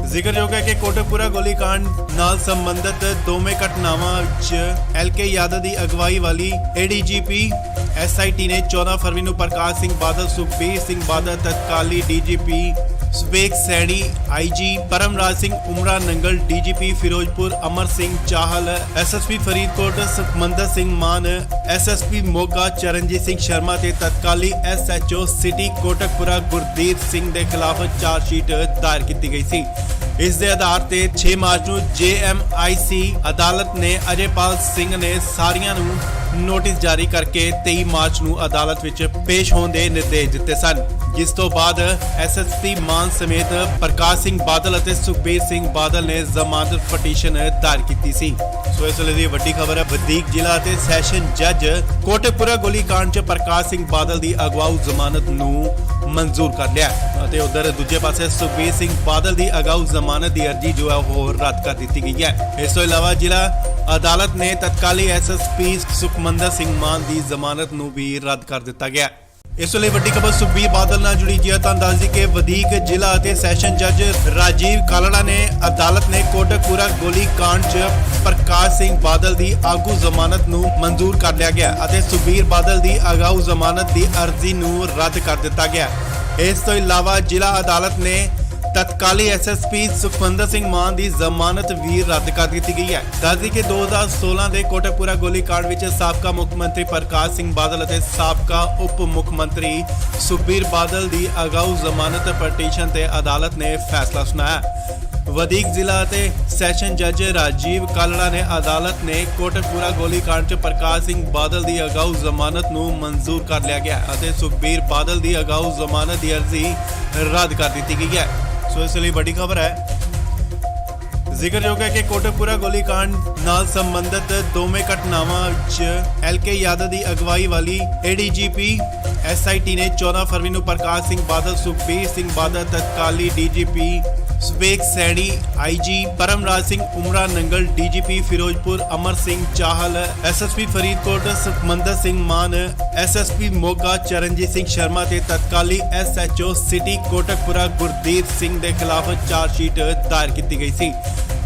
ਜ਼ਿਕਰਯੋਗ ਹੈ ਕਿ ਕੋਟਕਪੂਰਾ ਗੋਲੀकांड ਨਾਲ ਸੰਬੰਧਿਤ ਦੋਵੇਂ ਘਟਨਾਵਾਂ 'ਚ ਐਲਕੇ ਯਾਦਵ ਦੀ ਅਗਵਾਈ ਵਾਲੀ ਏਡੀਜੀਪੀ ਐਸਆਈਟੀ ਨੇ 14 ਫਰਵਰੀ ਨੂੰ ਪ੍ਰਕਾਸ਼ ਸਿੰਘ ਬਾਦਲ, ਸੁਖਬੀਰ ਸਿੰਘ ਬਾਦਲ, ਤਤਕਾਲੀ DGP Subeg Saini, IG Paramraj Singh ਉਮਰਾ Nangal, DGP Firozpur Amar Singh Chahal, SSP Faridkot Sukhmandar Singh ਮਾਨ, ਐਸਐਸਪੀ ਮੋਗਾ ਚਰਨਜੀਤ ਸਿੰਘ ਸ਼ਰਮਾ ਤੇ ਤਤਕਾਲੀ ਐਸਐਚਓ ਸਿਟੀ ਕੋਟਕਪੁਰਾ ਗੁਰਦੀਪ ਸਿੰਘ ਦੇ ਖਿਲਾਫ ਚਾਰਜਸ਼ੀਟ ਦਾਇਰ ਕੀਤੀ ਗਈ ਸੀ। ਇਸ ਦੇ ਆਧਾਰ ਤੇ 6 ਮਾਰਚ ਨੂੰ ਜੇਐਮਆਈਸੀ ਅਦਾਲਤ ਨੇ ਅਜੇਪਾਲ ਸਿੰਘ ਨੇ ਸਾਰੀਆਂ ਨੂੰ ਨੋਟਿਸ ਜਾਰੀ ਕਰਕੇ 23 ਮਾਰਚ ਨੂੰ ਅਦਾਲਤ ਵਿੱਚ ਪੇਸ਼ ਹੋਣ ਦੇ ਨਿਰਦੇਸ਼ ਦਿੱਤੇ ਸਨ, ਜਿਸ ਤੋਂ ਬਾਅਦ ਐਸਐਸਪੀ ਮਾਨ ਸਮੇਤ ਪ੍ਰਕਾਸ਼ ਸਿੰਘ ਬਾਦਲ ਅਤੇ ਸੁਖਬੀਰ ਸਿੰਘ ਬਾਦਲ ਨੇ ਜ਼ਮਾਨਤ ਪਟੀਸ਼ਨ ਦਾਇਰ ਕੀਤੀ ਸੀ। ਸੋ ਇਸ ਵੇਲੇ ਦੀ ਵੱਡੀ ਖਬਰ ਹੈ, ਵਧੀਕ ਜ਼ਿਲ੍ਹਾ ਅਤੇ ਸੈਸ਼ਨ ਜੱਜ ਕੋਟਕਪੁਰਾ ਗੋਲੀकांड 'ਚ ਪ੍ਰਕਾਸ਼ ਸਿੰਘ ਬਾਦਲ ਦੀ ਅਗਵਾਊ ਜ਼ਮਾਨਤ ਨੂੰ ਮਨਜ਼ੂਰ ਕਰ ਲਿਆ ਅਤੇ ਉਧਰ ਦੂਜੇ ਪਾਸੇ ਸੁਖਬੀਰ ਸਿੰਘ ਬਾਦਲ ਦੀ ਅਗਾਊ ਜ਼ਮਾਨਤ ਦੀ ਅਰਜ਼ੀ ਜੋ ਹੈ ਉਹ ਰੱਦ ਕਰ ਦਿੱਤੀ ਗਈ ਹੈ। ਇਸ ਤੋਂ ਇਲਾਵਾ ਜ਼ਿਲ੍ਹਾ ਅਦਾਲਤ ਨੇ ਤਤਕਾਲੀ ਐਸਐਸਪੀ ਸੁਖਮੰਦਰ ਸਿੰਘ ਮਾਨ ਦੀ ਜ਼ਮਾਨਤ ਨੂੰ ਵੀ ਰੱਦ ਕਰ ਦਿੱਤਾ ਗਿਆ। ਇਸ ਲਈ ਵੱਡੀ ਖਬਰ ਸੁਖਬੀਰ ਬਾਦਲ ਨਾਲ ਜੁੜੀ ਜੀ ਹੈ। ਤਾਂ ਦੱਸ ਦਈਏ ਕਿ ਵਧੀਕ ਜ਼ਿਲ੍ਹਾ ਅਤੇ ਸੈਸ਼ਨ ਜੱਜ ਰਾਜੀਵ ਕਾਲੜਾ ਨੇ ਅਦਾਲਤ ਨੇ ਕੋਟਕਪੂਰਾ ਗੋਲੀकांड 'ਚ ਪ੍ਰਕਾਸ਼ ਸਿੰਘ ਬਾਦਲ ਦੀ ਆਗੂ ਜ਼ਮਾਨਤ ਨੂੰ ਮਨਜ਼ੂਰ ਕਰ ਲਿਆ ਗਿਆ ਅਤੇ ਸੁਖਬੀਰ ਬਾਦਲ ਦੀ ਅਗਾਊ ਜ਼ਮਾਨਤ ਦੀ ਅਰਜ਼ੀ ਨੂੰ ਰੱਦ ਕਰ ਦਿੱਤਾ ਗਿਆ। ਇਸ ਤੋਂ ਇਲਾਵਾ ਜ਼ਿਲ੍ਹਾ ਅਦਾਲਤ ਨੇ ਤਤਕਾਲੀ ਐਸਐਸਪੀ ਸੁਖਵਿੰਦਰ ਸਿੰਘ ਮਾਨ ਦੀ ਜ਼ਮਾਨਤ ਵੀ ਰੱਦ ਕਰ ਦਿੱਤੀ ਗਈ ਹੈ। ਦੱਸਦੀ ਕਿ 2016 ਦੇ ਕੋਟਕਪੂਰਾ ਗੋਲੀकांड ਵਿੱਚ ਸਾਬਕਾ ਮੁੱਖ ਮੰਤਰੀ ਪ੍ਰਕਾਸ਼ ਸਿੰਘ ਬਾਦਲ ਅਤੇ ਸਾਬਕਾ ਉਪ ਮੁੱਖ ਮੰਤਰੀ ਸੁਖਬੀਰ ਬਾਦਲ ਦੀ ਅਗਾਊ ਜ਼ਮਾਨਤ ਪਟੀਸ਼ਨ ਤੇ ਅਦਾਲਤ ਨੇ ਫੈਸਲਾ ਸੁਣਾਇਆ। ਵਧੀਕ ਜ਼ਿਲ੍ਹਾ ਅਤੇ ਸੈਸ਼ਨ ਜੱਜ ਰਾਜੀਵ ਕਾਲੜਾ ਨੇ ਅਦਾਲਤ ਨੇ ਕੋਟਕਪੂਰਾ ਗੋਲੀकांड 'ਚ ਪ੍ਰਕਾਸ਼ ਸਿੰਘ ਬਾਦਲ ਦੀ ਅਗਾਊ ਜ਼ਮਾਨਤ ਨੂੰ ਮਨਜ਼ੂਰ ਕਰ ਲਿਆ ਗਿਆ ਅਤੇ ਸੁਖਬੀਰ ਬਾਦਲ ਦੀ ਅਗਾਊ ਜ਼ਮਾਨਤ ਦੀ ਅਰਜ਼ੀ ਰੱਦ ਕਰ ਦਿੱਤੀ ਗਈ ਹੈ। ਸੋ ਇਸ ਲਈ ਵੱਡੀ ਖਬਰ ਹੈ। ਜ਼ਿਕਰਯੋਗ ਹੈ ਕਿ ਕੋਟਕਪੂਰਾ ਗੋਲੀकांड ਨਾਲ ਸੰਬੰਧਿਤ ਦੋਵੇਂ ਘਟਨਾਵਾਂ 'ਚ ਐਲਕੇ ਯਾਦਵ ਦੀ ਅਗਵਾਈ ਵਾਲੀ ਏਡੀਜੀਪੀ ਐਸਆਈਟੀ ਨੇ 14 ਫਰਵਰੀ ਨੂੰ ਪ੍ਰਕਾਸ਼ ਸਿੰਘ ਬਾਦਲ, ਸੁਖਬੀਰ ਸਿੰਘ ਬਾਦਲ, ਤਤਕਾਲੀ DGP Subeg Saini, IG Paramraj Singh ਉਮਰਾ Nangal, DGP Firozpur Amar Singh Chahal, SSP Faridkot Sukhmandar Singh ਮਾਨ, ਐਸਐਸਪੀ ਮੋਗਾ ਚਰਨਜੀਤ ਸਿੰਘ ਸ਼ਰਮਾ ਤੇ ਤਤਕਾਲੀ ਐਸਐਚਓ ਸਿਟੀ ਕੋਟਕਪੁਰਾ ਗੁਰਦੀਪ ਸਿੰਘ ਦੇ ਖਿਲਾਫ ਚਾਰਜਸ਼ੀਟ ਦਾਇਰ ਕੀਤੀ ਗਈ ਸੀ।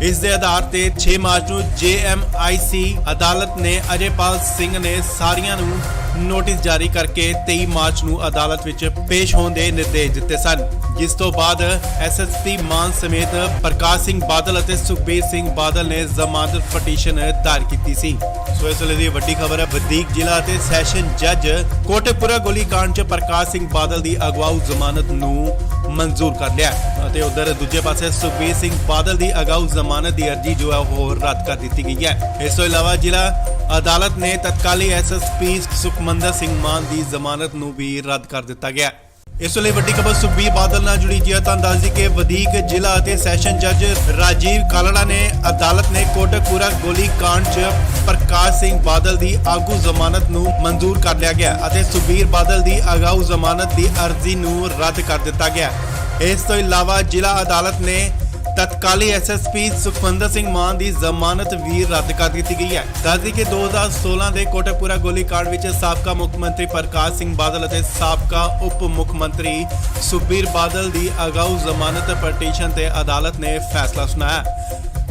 ਇਸ ਦੇ ਆਧਾਰ ਤੇ 6 ਮਾਰਚ ਨੂੰ ਜੇਐਮਆਈਸੀ ਅਦਾਲਤ ਨੇ ਅਜੇਪਾਲ ਸਿੰਘ ਨੇ ਸਾਰੀਆਂ ਨੂੰ ਨੋਟਿਸ ਜਾਰੀ ਕਰਕੇ 23 ਮਾਰਚ ਨੂੰ ਅਦਾਲਤ ਵਿੱਚ ਪੇਸ਼ ਹੋਣ ਦੇ ਨਿਰਦੇਸ਼ ਦਿੱਤੇ ਸਨ, ਜਿਸ ਤੋਂ ਬਾਅਦ ਐਸਐਸਪੀ ਮਾਨ ਸਮੇਤ ਪ੍ਰਕਾਸ਼ ਸਿੰਘ ਬਾਦਲ ਅਤੇ ਸੁਖਬੀਰ ਸਿੰਘ ਬਾਦਲ ਨੇ ਜ਼ਮਾਨਤ ਪਟੀਸ਼ਨ ਦਾਇਰ ਕੀਤੀ ਸੀ। ਸੋ ਇਸ ਵੇਲੇ ਦੀ ਵੱਡੀ ਖਬਰ ਹੈ, ਵਧੀਕ ਜ਼ਿਲ੍ਹਾ ਅਤੇ ਸੈਸ਼ਨ ਜੱਜ ਕੋਟਕਪੂਰਾ ਗੋਲੀकांड 'ਚ ਪ੍ਰਕਾਸ਼ ਸਿੰਘ ਬਾਦਲ ਦੀ ਅਗਵਾਊ ਜ਼ਮਾਨਤ ਨੂੰ ਮਨਜ਼ੂਰ ਕਰ ਲਿਆ ਅਤੇ ਉਧਰ ਦੂਜੇ ਪਾਸੇ ਸੁਖਬੀਰ ਸਿੰਘ ਬਾਦਲ ਦੀ ਅਗਾਊ ਜ਼ਮਾਨਤ ਦੀ ਅਰਜ਼ੀ ਜੋ ਹੈ ਉਹ ਰੱਦ ਕਰ ਦਿੱਤੀ ਗਈ ਹੈ। ਇਸ ਤੋਂ ਇਲਾਵਾ ਜ਼ਿਲ੍ਹਾ ਅਦਾਲਤ ਨੇ ਤਤਕਾਲੀ ਐਸਐਸਪੀ ਸੁਖਮੰਦਰ ਸਿੰਘ ਮਾਨ ਦੀ ਜ਼ਮਾਨਤ ਨੂੰ ਵੀ ਰੱਦ ਕਰ ਦਿੱਤਾ ਗਿਆ। ਇਸ ਲਈ ਵੱਡੀ ਖਬਰ ਸੁਖਬੀਰ ਬਾਦਲ ਨਾਲ ਜੁੜੀ ਜੀ। ਤਾਂ ਦੱਸ ਦਈਏ ਕਿ ਵਧੀਕ ਜ਼ਿਲ੍ਹਾ ਅਤੇ ਸੈਸ਼ਨ ਜੱਜ ਰਾਜੀਵ ਕਾਲੜਾ ਨੇ ਅਦਾਲਤ ਨੇ ਕੋਟਕਪੂਰਾ ਗੋਲੀ ਕਾਂਡ 'ਚ ਪ੍ਰਕਾਸ਼ ਸਿੰਘ ਬਾਦਲ ਦੀ ਆਗੂ ਜ਼ਮਾਨਤ ਨੂੰ ਮਨਜ਼ੂਰ ਕਰ ਲਿਆ ਗਿਆ ਅਤੇ ਸੁਖਬੀਰ ਬਾਦਲ ਦੀ ਅਗਾਊ ਜ਼ਮਾਨਤ ਦੀ ਅਰਜ਼ੀ ਨੂੰ ਰੱਦ ਕਰ ਦਿੱਤਾ ਗਿਆ। ਇਸ ਤੋਂ ਇਲਾਵਾ ਜ਼ਿਲ੍ਹਾ ਅਦਾਲਤ ਨੇ ਤਤਕਾਲੀ ਐਸਐਸਪੀ ਸੁਖਵਿੰਦਰ ਸਿੰਘ ਮਾਨ ਦੀ ਜ਼ਮਾਨਤ ਵੀ ਰੱਦ ਕਰ ਦਿੱਤੀ ਗਈ ਹੈ। ਦੱਸਦੀ ਕਿ 2016 ਦੇ ਕੋਟਕਪੂਰਾ ਗੋਲੀकांड ਵਿੱਚ ਸਾਬਕਾ ਮੁੱਖ ਮੰਤਰੀ ਪ੍ਰਕਾਸ਼ ਸਿੰਘ ਬਾਦਲ ਅਤੇ ਸਾਬਕਾ ਉਪ ਮੁੱਖ ਮੰਤਰੀ ਸੁਖਬੀਰ ਬਾਦਲ ਦੀ ਅਗਾਊ ਜ਼ਮਾਨਤ ਪਟੀਸ਼ਨ ਤੇ ਅਦਾਲਤ ਨੇ ਫੈਸਲਾ ਸੁਣਾਇਆ।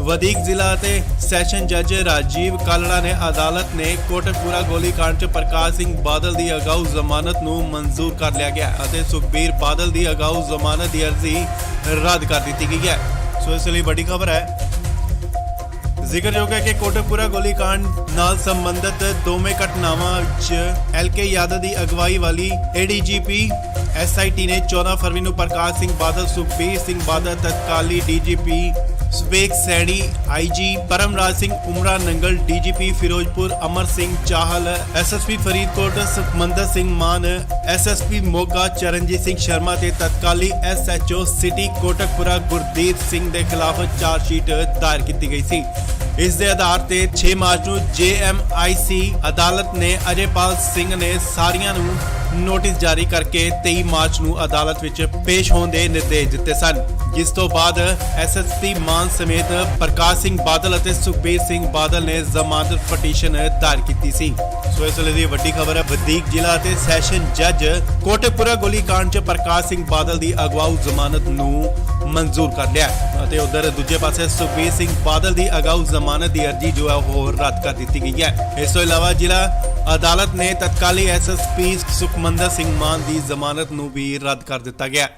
ਵਧੀਕ ਜ਼ਿਲ੍ਹਾ ਅਤੇ ਸੈਸ਼ਨ ਜੱਜ ਰਾਜੀਵ ਕਾਲੜਾ ਨੇ ਅਦਾਲਤ ਨੇ ਕੋਟਕਪੂਰਾ ਗੋਲੀकांड 'ਚ ਪ੍ਰਕਾਸ਼ ਸਿੰਘ ਬਾਦਲ ਦੀ ਅਗਾਊ ਜ਼ਮਾਨਤ ਨੂੰ ਮਨਜ਼ੂਰ ਕਰ ਲਿਆ ਗਿਆ ਅਤੇ ਸੁਖਬੀਰ ਬਾਦਲ ਦੀ ਅਗਾਊ ਜ਼ਮਾਨਤ ਦੀ ਅਰਜ਼ੀ ਰੱਦ ਕਰ ਦਿੱਤੀ ਗਈ ਹੈ। ਸੋ ਇਸ ਲਈ ਵੱਡੀ ਖਬਰ ਹੈ। ਜ਼ਿਕਰਯੋਗ ਹੈ ਕਿ ਕੋਟਕਪੂਰਾ ਗੋਲੀकांड ਨਾਲ ਸੰਬੰਧਿਤ ਦੋਵੇਂ ਘਟਨਾਵਾਂ 'ਚ ਐਲਕੇ ਯਾਦਵ ਦੀ ਅਗਵਾਈ ਵਾਲੀ ਏਡੀਜੀਪੀ ਐਸਆਈਟੀ ਨੇ 14 ਫਰਵਰੀ ਨੂੰ ਪ੍ਰਕਾਸ਼ ਸਿੰਘ ਬਾਦਲ, ਸੁਖਬੀਰ ਸਿੰਘ ਬਾਦਲ, ਤਤਕਾਲੀ DGP ਸਵੇਕ Saini, IG Paramraj Singh ਉਮਰਾ Nangal, DGP Firozpur Amar Singh Chahal, SSP Faridkot Sukhmandar Singh ਮਾਨ, ਐਸਐਸਪੀ ਮੋਗਾ ਚਰਨਜੀਤ ਸਿੰਘ ਸ਼ਰਮਾ ਤੇ ਤਤਕਾਲੀ ਐਸਐਚਓ ਸਿਟੀ ਕੋਟਕਪੂਰਾ ਗੁਰਦੀਪ ਸਿੰਘ ਦੇ ਖਿਲਾਫ ਚਾਰਜਸ਼ੀਟ ਦਾਇਰ ਕੀਤੀ ਗਈ ਸੀ। ਇਸ ਦੇ ਆਧਾਰ ਤੇ 6 ਮਾਰਚ ਨੂੰ ਜੇਐਮਆਈਸੀ ਅਦਾਲਤ ਨੇ ਅਜੇਪਾਲ ਸਿੰਘ ਨੇ ਸਾਰੀਆਂ ਨੂੰ ਨੋਟਿਸ ਜਾਰੀ ਕਰਕੇ 23 ਮਾਰਚ ਨੂੰ ਅਦਾਲਤ ਵਿੱਚ ਪੇਸ਼ ਹੋਣ ਦੇ ਨਿਰਦੇਸ਼ ਦਿੱਤੇ ਸਨ, ਜਿਸ ਤੋਂ ਬਾਅਦ ਐਸਐਸਪੀ ਮਾਨ ਸਮੇਤ ਪ੍ਰਕਾਸ਼ ਸਿੰਘ ਬਾਦਲ ਅਤੇ ਸੁਖਬੀਰ ਸਿੰਘ ਬਾਦਲ ਨੇ ਜ਼ਮਾਨਤ ਪਟੀਸ਼ਨ ਦਾਇਰ ਕੀਤੀ ਸੀ। ਸੋ ਇਸ ਲਈ ਦੀ ਵੱਡੀ ਖਬਰ ਹੈ। ਵਧੀਕ ਜ਼ਿਲ੍ਹਾ ਅਤੇ ਸੈਸ਼ਨ ਜੱਜ ਕੋਟਕਪੂਰਾ ਗੋਲੀकांड 'ਚ ਪ੍ਰਕਾਸ਼ ਸਿੰਘ ਬਾਦਲ ਦੀ ਅਗਵਾਊ ਜ਼ਮਾਨਤ ਨੂੰ ਮਨਜ਼ੂਰ ਕਰ ਲਿਆ ਅਤੇ ਉਧਰ ਦੂਜੇ ਪਾਸੇ ਸੁਖਬੀਰ ਸਿੰਘ ਬਾਦਲ ਦੀ ਅਗਾਊ ਜ਼ਮਾਨਤ ਦੀ ਅਰਜ਼ੀ ਜੋ ਹੈ ਉਹ ਰੱਦ ਕਰ ਦਿੱਤੀ ਗਈ ਹੈ। ਇਸ ਤੋਂ ਇਲਾਵਾ ਜ਼ਿਲ੍ਹਾ ਅਦਾਲਤ ਨੇ ਤਤਕਾਲੀ ਐਸਐਸਪੀ ਸੁਖਮੰਦਰ ਸਿੰਘ ਮਾਨ ਦੀ ਜ਼ਮਾਨਤ ਨੂੰ ਵੀ ਰੱਦ ਕਰ ਦਿੱਤਾ ਗਿਆ।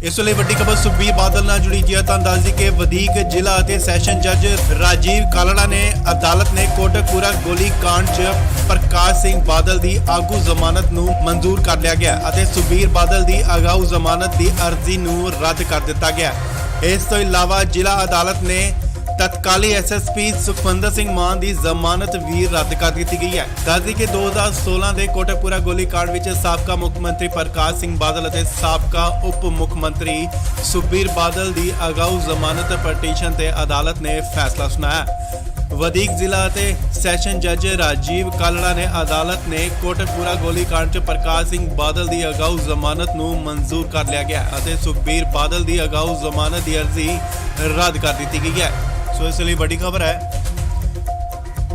ਇਸ ਲਈ ਵੱਡੀ ਖਬਰ ਸੁਖਬੀਰ ਬਾਦਲ ਨਾਲ ਜੁੜੀ ਜੀ। ਤਾਂ ਦੱਸ ਦਈਏ ਕਿ ਵਧੀਕ ਜ਼ਿਲ੍ਹਾ ਅਤੇ ਸੈਸ਼ਨ ਜੱਜ ਰਾਜੀਵ ਕਾਲੜਾ ਨੇ ਅਦਾਲਤ ਨੇ ਕੋਟਕਪੂਰਾ ਗੋਲੀकांड 'ਚ ਪ੍ਰਕਾਸ਼ ਸਿੰਘ ਬਾਦਲ ਦੀ ਆਗੂ ਜ਼ਮਾਨਤ ਨੂੰ ਮਨਜ਼ੂਰ ਕਰ ਲਿਆ ਗਿਆ ਅਤੇ ਸੁਖਬੀਰ ਬਾਦਲ ਦੀ ਅਗਾਊ ਜ਼ਮਾਨਤ ਦੀ ਅਰਜ਼ੀ ਨੂੰ ਰੱਦ ਕਰ ਦਿੱਤਾ ਗਿਆ। ਇਸ ਤੋਂ ਇਲਾਵਾ ਜ਼ਿਲ੍ਹਾ ਅਦਾਲਤ ਨੇ ਤਤਕਾਲੀ ਐਸਐਸਪੀ ਸੁਖਵਿੰਦਰ ਸਿੰਘ ਮਾਨ ਦੀ ਜ਼ਮਾਨਤ ਵੀ ਰੱਦ ਕਰ ਦਿੱਤੀ ਗਈ ਹੈ। ਦੱਸਦੀ ਕਿ 2016 ਦੇ ਕੋਟਕਪੂਰਾ ਗੋਲੀकांड ਵਿੱਚ ਸਾਬਕਾ ਮੁੱਖ ਮੰਤਰੀ ਪ੍ਰਕਾਸ਼ ਸਿੰਘ ਬਾਦਲ ਅਤੇ ਸਾਬਕਾ ਉਪ ਮੁੱਖ ਮੰਤਰੀ ਸੁਖਬੀਰ ਬਾਦਲ ਦੀ ਅਗਾਊ ਜ਼ਮਾਨਤ ਪਟੀਸ਼ਨ ਤੇ ਅਦਾਲਤ ਨੇ ਫੈਸਲਾ ਸੁਣਾਇਆ। ਵਧੀਕ ਜ਼ਿਲ੍ਹਾ ਅਤੇ ਸੈਸ਼ਨ ਜੱਜ ਰਾਜੀਵ ਕਾਲੜਾ ਨੇ ਅਦਾਲਤ ਨੇ ਕੋਟਕਪੂਰਾ ਗੋਲੀकांड 'ਚ ਪ੍ਰਕਾਸ਼ ਸਿੰਘ ਬਾਦਲ ਦੀ ਅਗਾਊ ਜ਼ਮਾਨਤ ਨੂੰ ਮਨਜ਼ੂਰ ਕਰ ਲਿਆ ਗਿਆ ਅਤੇ ਸੁਖਬੀਰ ਬਾਦਲ ਦੀ ਅਗਾਊ ਜ਼ਮਾਨਤ ਦੀ ਅਰਜ਼ੀ ਰੱਦ ਕਰ ਦਿੱਤੀ ਗਈ ਹੈ। ਸੋ ਇਸ ਲਈ ਵੱਡੀ ਖਬਰ ਹੈ।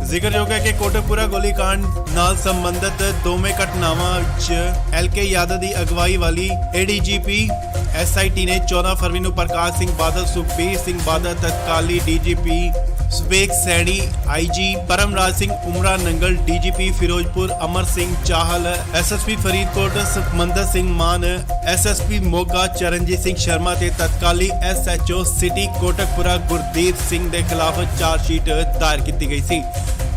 ਜ਼ਿਕਰਯੋਗ ਹੈ ਕਿ ਕੋਟਕਪੂਰਾ ਗੋਲੀकांड ਨਾਲ ਸੰਬੰਧਿਤ ਦੋਵੇਂ ਘਟਨਾਵਾਂ 'ਚ ਐਲਕੇ ਯਾਦਵ ਦੀ ਅਗਵਾਈ ਵਾਲੀ ਏਡੀਜੀਪੀ ਐਸਆਈਟੀ ਨੇ 14 ਫਰਵਰੀ ਨੂੰ ਪ੍ਰਕਾਸ਼ ਸਿੰਘ ਬਾਦਲ, ਸੁਖਬੀਰ ਸਿੰਘ ਬਾਦਲ, ਤਤਕਾਲੀ DGP ਸਵੇਕ Saini, IG Paramraj Singh ਉਮਰਾ Nangal, DGP Firozpur Amar Singh Chahal, SSP Faridkot Sukhmandar Singh ਮਾਨ, ਐਸਐਸਪੀ ਮੋਗਾ ਚਰਨਜੀਤ ਸਿੰਘ ਸ਼ਰਮਾ ਤੇ ਤਤਕਾਲੀ ਐਸਐਚਓ ਸਿਟੀ ਕੋਟਕਪੂਰਾ ਗੁਰਦੀਪ ਸਿੰਘ ਦੇ ਖਿਲਾਫ ਚਾਰਜਸ਼ੀਟ ਦਾਇਰ ਕੀਤੀ ਗਈ ਸੀ।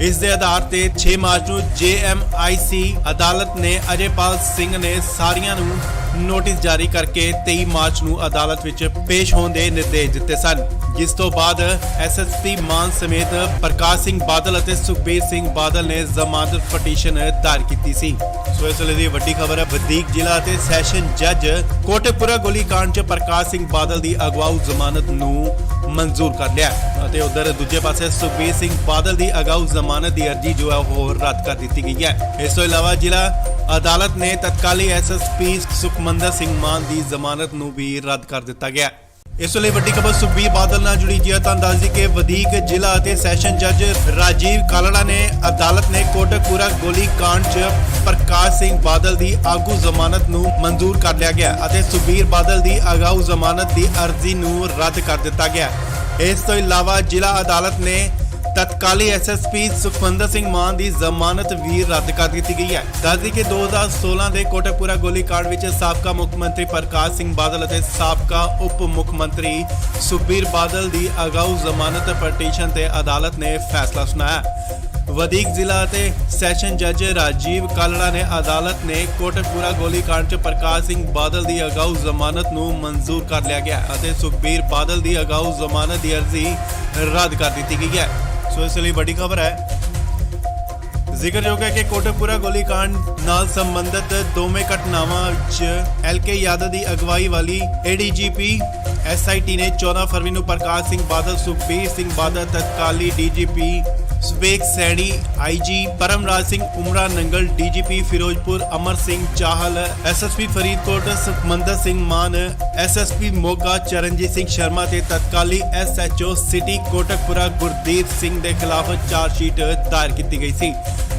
ਇਸ ਦੇ ਆਧਾਰ ਤੇ 6 ਮਾਰਚ ਨੂੰ ਜੇਐਮਆਈਸੀ ਅਦਾਲਤ ਨੇ ਅਜੇਪਾਲ ਸਿੰਘ ਨੇ ਸਾਰੀਆਂ ਨੂੰ ਨੋਟਿਸ ਜਾਰੀ ਕਰਕੇ 23 ਮਾਰਚ ਨੂੰ ਅਦਾਲਤ ਵਿੱਚ ਪੇਸ਼ ਹੋਣ ਦੇ ਨਿਰਦੇਸ਼ ਦਿੱਤੇ ਸਨ, ਜਿਸ ਤੋਂ ਬਾਅਦ ਐਸਐਸਪੀ ਮਾਨ ਸਮੇਤ ਪ੍ਰਕਾਸ਼ ਸਿੰਘ ਬਾਦਲ ਅਤੇ ਸੁਖਬੀਰ ਸਿੰਘ ਬਾਦਲ ਨੇ ਜ਼ਮਾਨਤ ਪਟੀਸ਼ਨ ਦਾਇਰ ਕੀਤੀ ਸੀ। ਸੋ ਇਸ ਲਈ ਦੀ ਵੱਡੀ ਖਬਰ ਹੈ। ਵਧੀਕ ਜ਼ਿਲ੍ਹਾ ਅਤੇ ਸੈਸ਼ਨ ਜੱਜ ਕੋਟਕਪੂਰਾ ਗੋਲੀकांड 'ਚ ਪ੍ਰਕਾਸ਼ ਸਿੰਘ ਬਾਦਲ ਦੀ ਅਗਵਾਊ ਜ਼ਮਾਨਤ ਨੂੰ ਮਨਜ਼ੂਰ ਕਰ ਲਿਆ ਅਤੇ ਉਧਰ ਦੂਜੇ ਪਾਸੇ ਸੁਖਬੀਰ ਸਿੰਘ ਬਾਦਲ ਦੀ ਅਗਾਊ ਜ਼ਮਾਨਤ ਦੀ ਅਰਜ਼ੀ ਜੋ ਹੈ ਉਹ ਰੱਦ ਕਰ ਦਿੱਤੀ ਗਈ ਹੈ। ਇਸ ਤੋਂ ਇਲਾਵਾ ਜ਼ਿਲ੍ਹਾ ਅਦਾਲਤ ਨੇ ਤਤਕਾਲੀ ਐਸਐਸਪੀ ਸੁਖਮੰਦਰ ਸਿੰਘ ਮਾਨ ਦੀ ਜ਼ਮਾਨਤ ਨੂੰ ਵੀ ਰੱਦ ਕਰ ਦਿੱਤਾ ਗਿਆ। ਇਸ ਲਈ ਵੱਡੀ ਖਬਰ ਸੁਖਬੀਰ ਬਾਦਲ ਨਾਲ ਜੁੜੀ ਜੀ। ਤਾਂ ਦੱਸ ਦਈਏ ਕਿ ਵਧੀਕ ਜ਼ਿਲ੍ਹਾ ਅਤੇ ਸੈਸ਼ਨ ਜੱਜ ਰਾਜੀਵ ਕਾਲੜਾ ਨੇ ਅਦਾਲਤ ਨੇ ਕੋਟਕਪੂਰਾ ਗੋਲੀकांड 'ਚ ਪ੍ਰਕਾਸ਼ ਸਿੰਘ ਬਾਦਲ ਦੀ ਆਗੂ ਜ਼ਮਾਨਤ ਨੂੰ ਮਨਜ਼ੂਰ ਕਰ ਲਿਆ ਗਿਆ ਅਤੇ ਸੁਖਬੀਰ ਬਾਦਲ ਦੀ ਅਗਾਊ ਜ਼ਮਾਨਤ ਦੀ ਅਰਜ਼ੀ ਨੂੰ ਰੱਦ ਕਰ ਦਿੱਤਾ ਗਿਆ। ਇਸ ਤੋਂ ਇਲਾਵਾ ਜ਼ਿਲ੍ਹਾ ਅਦਾਲਤ ਨੇ ਤਤਕਾਲੀ ਐਸਐਸਪੀ ਸੁਖਵਿੰਦਰ ਸਿੰਘ ਮਾਨ ਦੀ ਜ਼ਮਾਨਤ ਵੀ ਰੱਦ ਕਰ ਦਿੱਤੀ ਗਈ ਹੈ। ਦੱਸਦੀ ਕਿ 2016 ਦੇ ਕੋਟਕਪੂਰਾ ਗੋਲੀकांड ਵਿੱਚ ਸਾਬਕਾ ਮੁੱਖ ਮੰਤਰੀ ਪ੍ਰਕਾਸ਼ ਸਿੰਘ ਬਾਦਲ ਅਤੇ ਸਾਬਕਾ ਉਪ ਮੁੱਖ ਮੰਤਰੀ ਸੁਖਬੀਰ ਬਾਦਲ ਦੀ ਅਗਾਊ ਜ਼ਮਾਨਤ ਪਟੀਸ਼ਨ ਤੇ ਅਦਾਲਤ ਨੇ ਫੈਸਲਾ ਸੁਣਾਇਆ। ਵਧੀਕ ਜ਼ਿਲ੍ਹਾ ਅਤੇ ਸੈਸ਼ਨ ਜੱਜ ਰਾਜੀਵ ਕਾਲੜਾ ਨੇ ਅਦਾਲਤ ਨੇ ਕੋਟਕਪੂਰਾ ਗੋਲੀकांड 'ਚ ਪ੍ਰਕਾਸ਼ ਸਿੰਘ ਬਾਦਲ ਦੀ ਅਗਾਊ ਜ਼ਮਾਨਤ ਨੂੰ ਮਨਜ਼ੂਰ ਕਰ ਲਿਆ ਗਿਆ ਅਤੇ ਸੁਖਬੀਰ ਬਾਦਲ ਦੀ ਅਗਾਊ ਜ਼ਮਾਨਤ ਦੀ ਅਰਜ਼ੀ ਰੱਦ ਕਰ ਦਿੱਤੀ ਗਈ ਹੈ। ਸੋ ਇਸ ਲਈ ਵੱਡੀ ਖਬਰ ਹੈ। ਜ਼ਿਕਰਯੋਗ ਹੈ ਕਿ ਕੋਟਕਪੂਰਾ ਗੋਲੀकांड ਨਾਲ ਸੰਬੰਧਿਤ ਦੋਵੇਂ ਘਟਨਾਵਾਂ 'ਚ ਐਲਕੇ ਯਾਦਵ ਦੀ ਅਗਵਾਈ ਵਾਲੀ ਏਡੀਜੀਪੀ ਐਸਆਈਟੀ ਨੇ 14 ਫਰਵਰੀ ਨੂੰ ਪ੍ਰਕਾਸ਼ ਸਿੰਘ ਬਾਦਲ, ਸੁਖਬੀਰ ਸਿੰਘ ਬਾਦਲ, ਤਤਕਾਲੀ DGP Subeg Saini, IG Paramraj Singh ਉਮਰਾ Nangal, DGP Firozpur Amar Singh Chahal, SSP Faridkot Sukhmandar Singh ਮਾਨ, ਐਸਐਸਪੀ ਮੋਗਾ ਚਰਨਜੀਤ ਸਿੰਘ ਸ਼ਰਮਾ ਤੇ ਤਤਕਾਲੀ ਐਸਐਚਓ ਸਿਟੀ ਕੋਟਕਪੂਰਾ ਗੁਰਦੀਪ ਸਿੰਘ ਦੇ ਖਿਲਾਫ ਚਾਰਜਸ਼ੀਟ ਦਾਇਰ ਕੀਤੀ ਗਈ ਸੀ।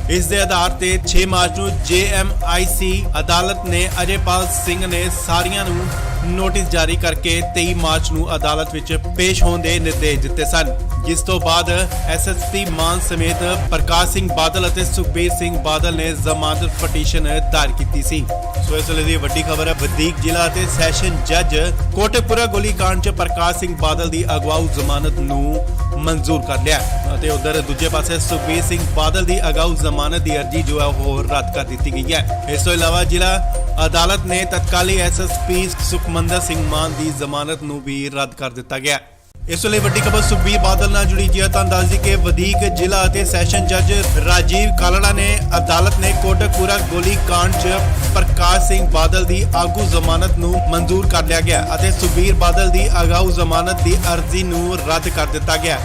ਇਸ ਦੇ ਆਧਾਰ ਤੇ 6 ਮਾਰਚ ਨੂੰ ਜੇਐਮਆਈਸੀ ਅਦਾਲਤ ਨੇ ਅਜੇਪਾਲ ਸਿੰਘ ਨੇ ਸਾਰੀਆਂ ਨੂੰ ਨੋਟਿਸ ਜਾਰੀ ਕਰਕੇ 23 ਮਾਰਚ ਨੂੰ ਅਦਾਲਤ ਵਿੱਚ ਪੇਸ਼ ਹੋਣ ਦੇ ਨਿਰਦੇਸ਼ ਦਿੱਤੇ ਸਨ, ਜਿਸ ਤੋਂ ਬਾਅਦ ਐਸਐਸਪੀ ਮਾਨ ਸਮੇਤ ਪ੍ਰਕਾਸ਼ ਸਿੰਘ ਬਾਦਲ ਅਤੇ ਸੁਖਬੀਰ ਸਿੰਘ ਬਾਦਲ ਨੇ ਜ਼ਮਾਨਤ ਪਟੀਸ਼ਨ ਦਾਇਰ ਕੀਤੀ ਸੀ। ਸੋ ਇਸ ਵੇਲੇ ਦੀ ਵੱਡੀ ਖਬਰ ਹੈ, ਵਧੀਕ ਜ਼ਿਲ੍ਹਾ ਅਤੇ ਸੈਸ਼ਨ ਜੱਜ ਕੋਟਕਪੂਰਾ ਗੋਲੀकांड 'ਚ ਪ੍ਰਕਾਸ਼ ਸਿੰਘ ਬਾਦਲ ਦੀ ਅਗਵਾਊ ਜ਼ਮਾਨਤ ਨੂੰ ਮਨਜ਼ੂਰ ਕਰ ਲਿਆ ਅਤੇ ਉਧਰ ਦੂਜੇ ਪਾਸੇ ਸੁਖਬੀਰ ਸਿੰਘ ਬਾਦਲ ਦੀ ਅਗਾਊ ਜ਼ਮਾਨਤ ਦੀ ਅਰਜ਼ੀ ਜੋ ਹੈ ਉਹ ਰੱਦ ਕਰ ਦਿੱਤੀ ਗਈ ਹੈ। ਇਸ ਤੋਂ ਇਲਾਵਾ ਜ਼ਿਲ੍ਹਾ ਅਦਾਲਤ ਨੇ ਤਤਕਾਲੀ ਐਸਐਸਪੀ ਸੁਖਮੰਦਰ ਸਿੰਘ ਮਾਨ ਦੀ ਜ਼ਮਾਨਤ ਨੂੰ ਵੀ ਰੱਦ ਕਰ ਦਿੱਤਾ ਗਿਆ। ਇਸ ਲਈ ਵੱਡੀ ਖਬਰ ਸੁਖਬੀਰ ਬਾਦਲ ਨਾਲ ਜੁੜੀ ਜੀ ਹੈ ਤਾਂ ਦੱਸ ਦਈਏ ਕਿ ਵਧੀਕ ਜ਼ਿਲ੍ਹਾ ਅਤੇ ਸੈਸ਼ਨ ਜੱਜ ਰਾਜੀਵ ਕਾਲੜਾ ਨੇ ਅਦਾਲਤ ਨੇ ਕੋਟਕਪੂਰਾ ਗੋਲੀकांड 'ਚ ਪ੍ਰਕਾਸ਼ ਸਿੰਘ ਬਾਦਲ ਦੀ ਆਗੂ ਜ਼ਮਾਨਤ ਨੂੰ ਮਨਜ਼ੂਰ ਕਰ ਲਿਆ ਗਿਆ ਅਤੇ ਸੁਖਬੀਰ ਬਾਦਲ ਦੀ ਅਗਾਊ ਜ਼ਮਾਨਤ ਦੀ ਅਰਜ਼ੀ ਨੂੰ ਰੱਦ ਕਰ ਦਿੱਤਾ ਗਿਆ।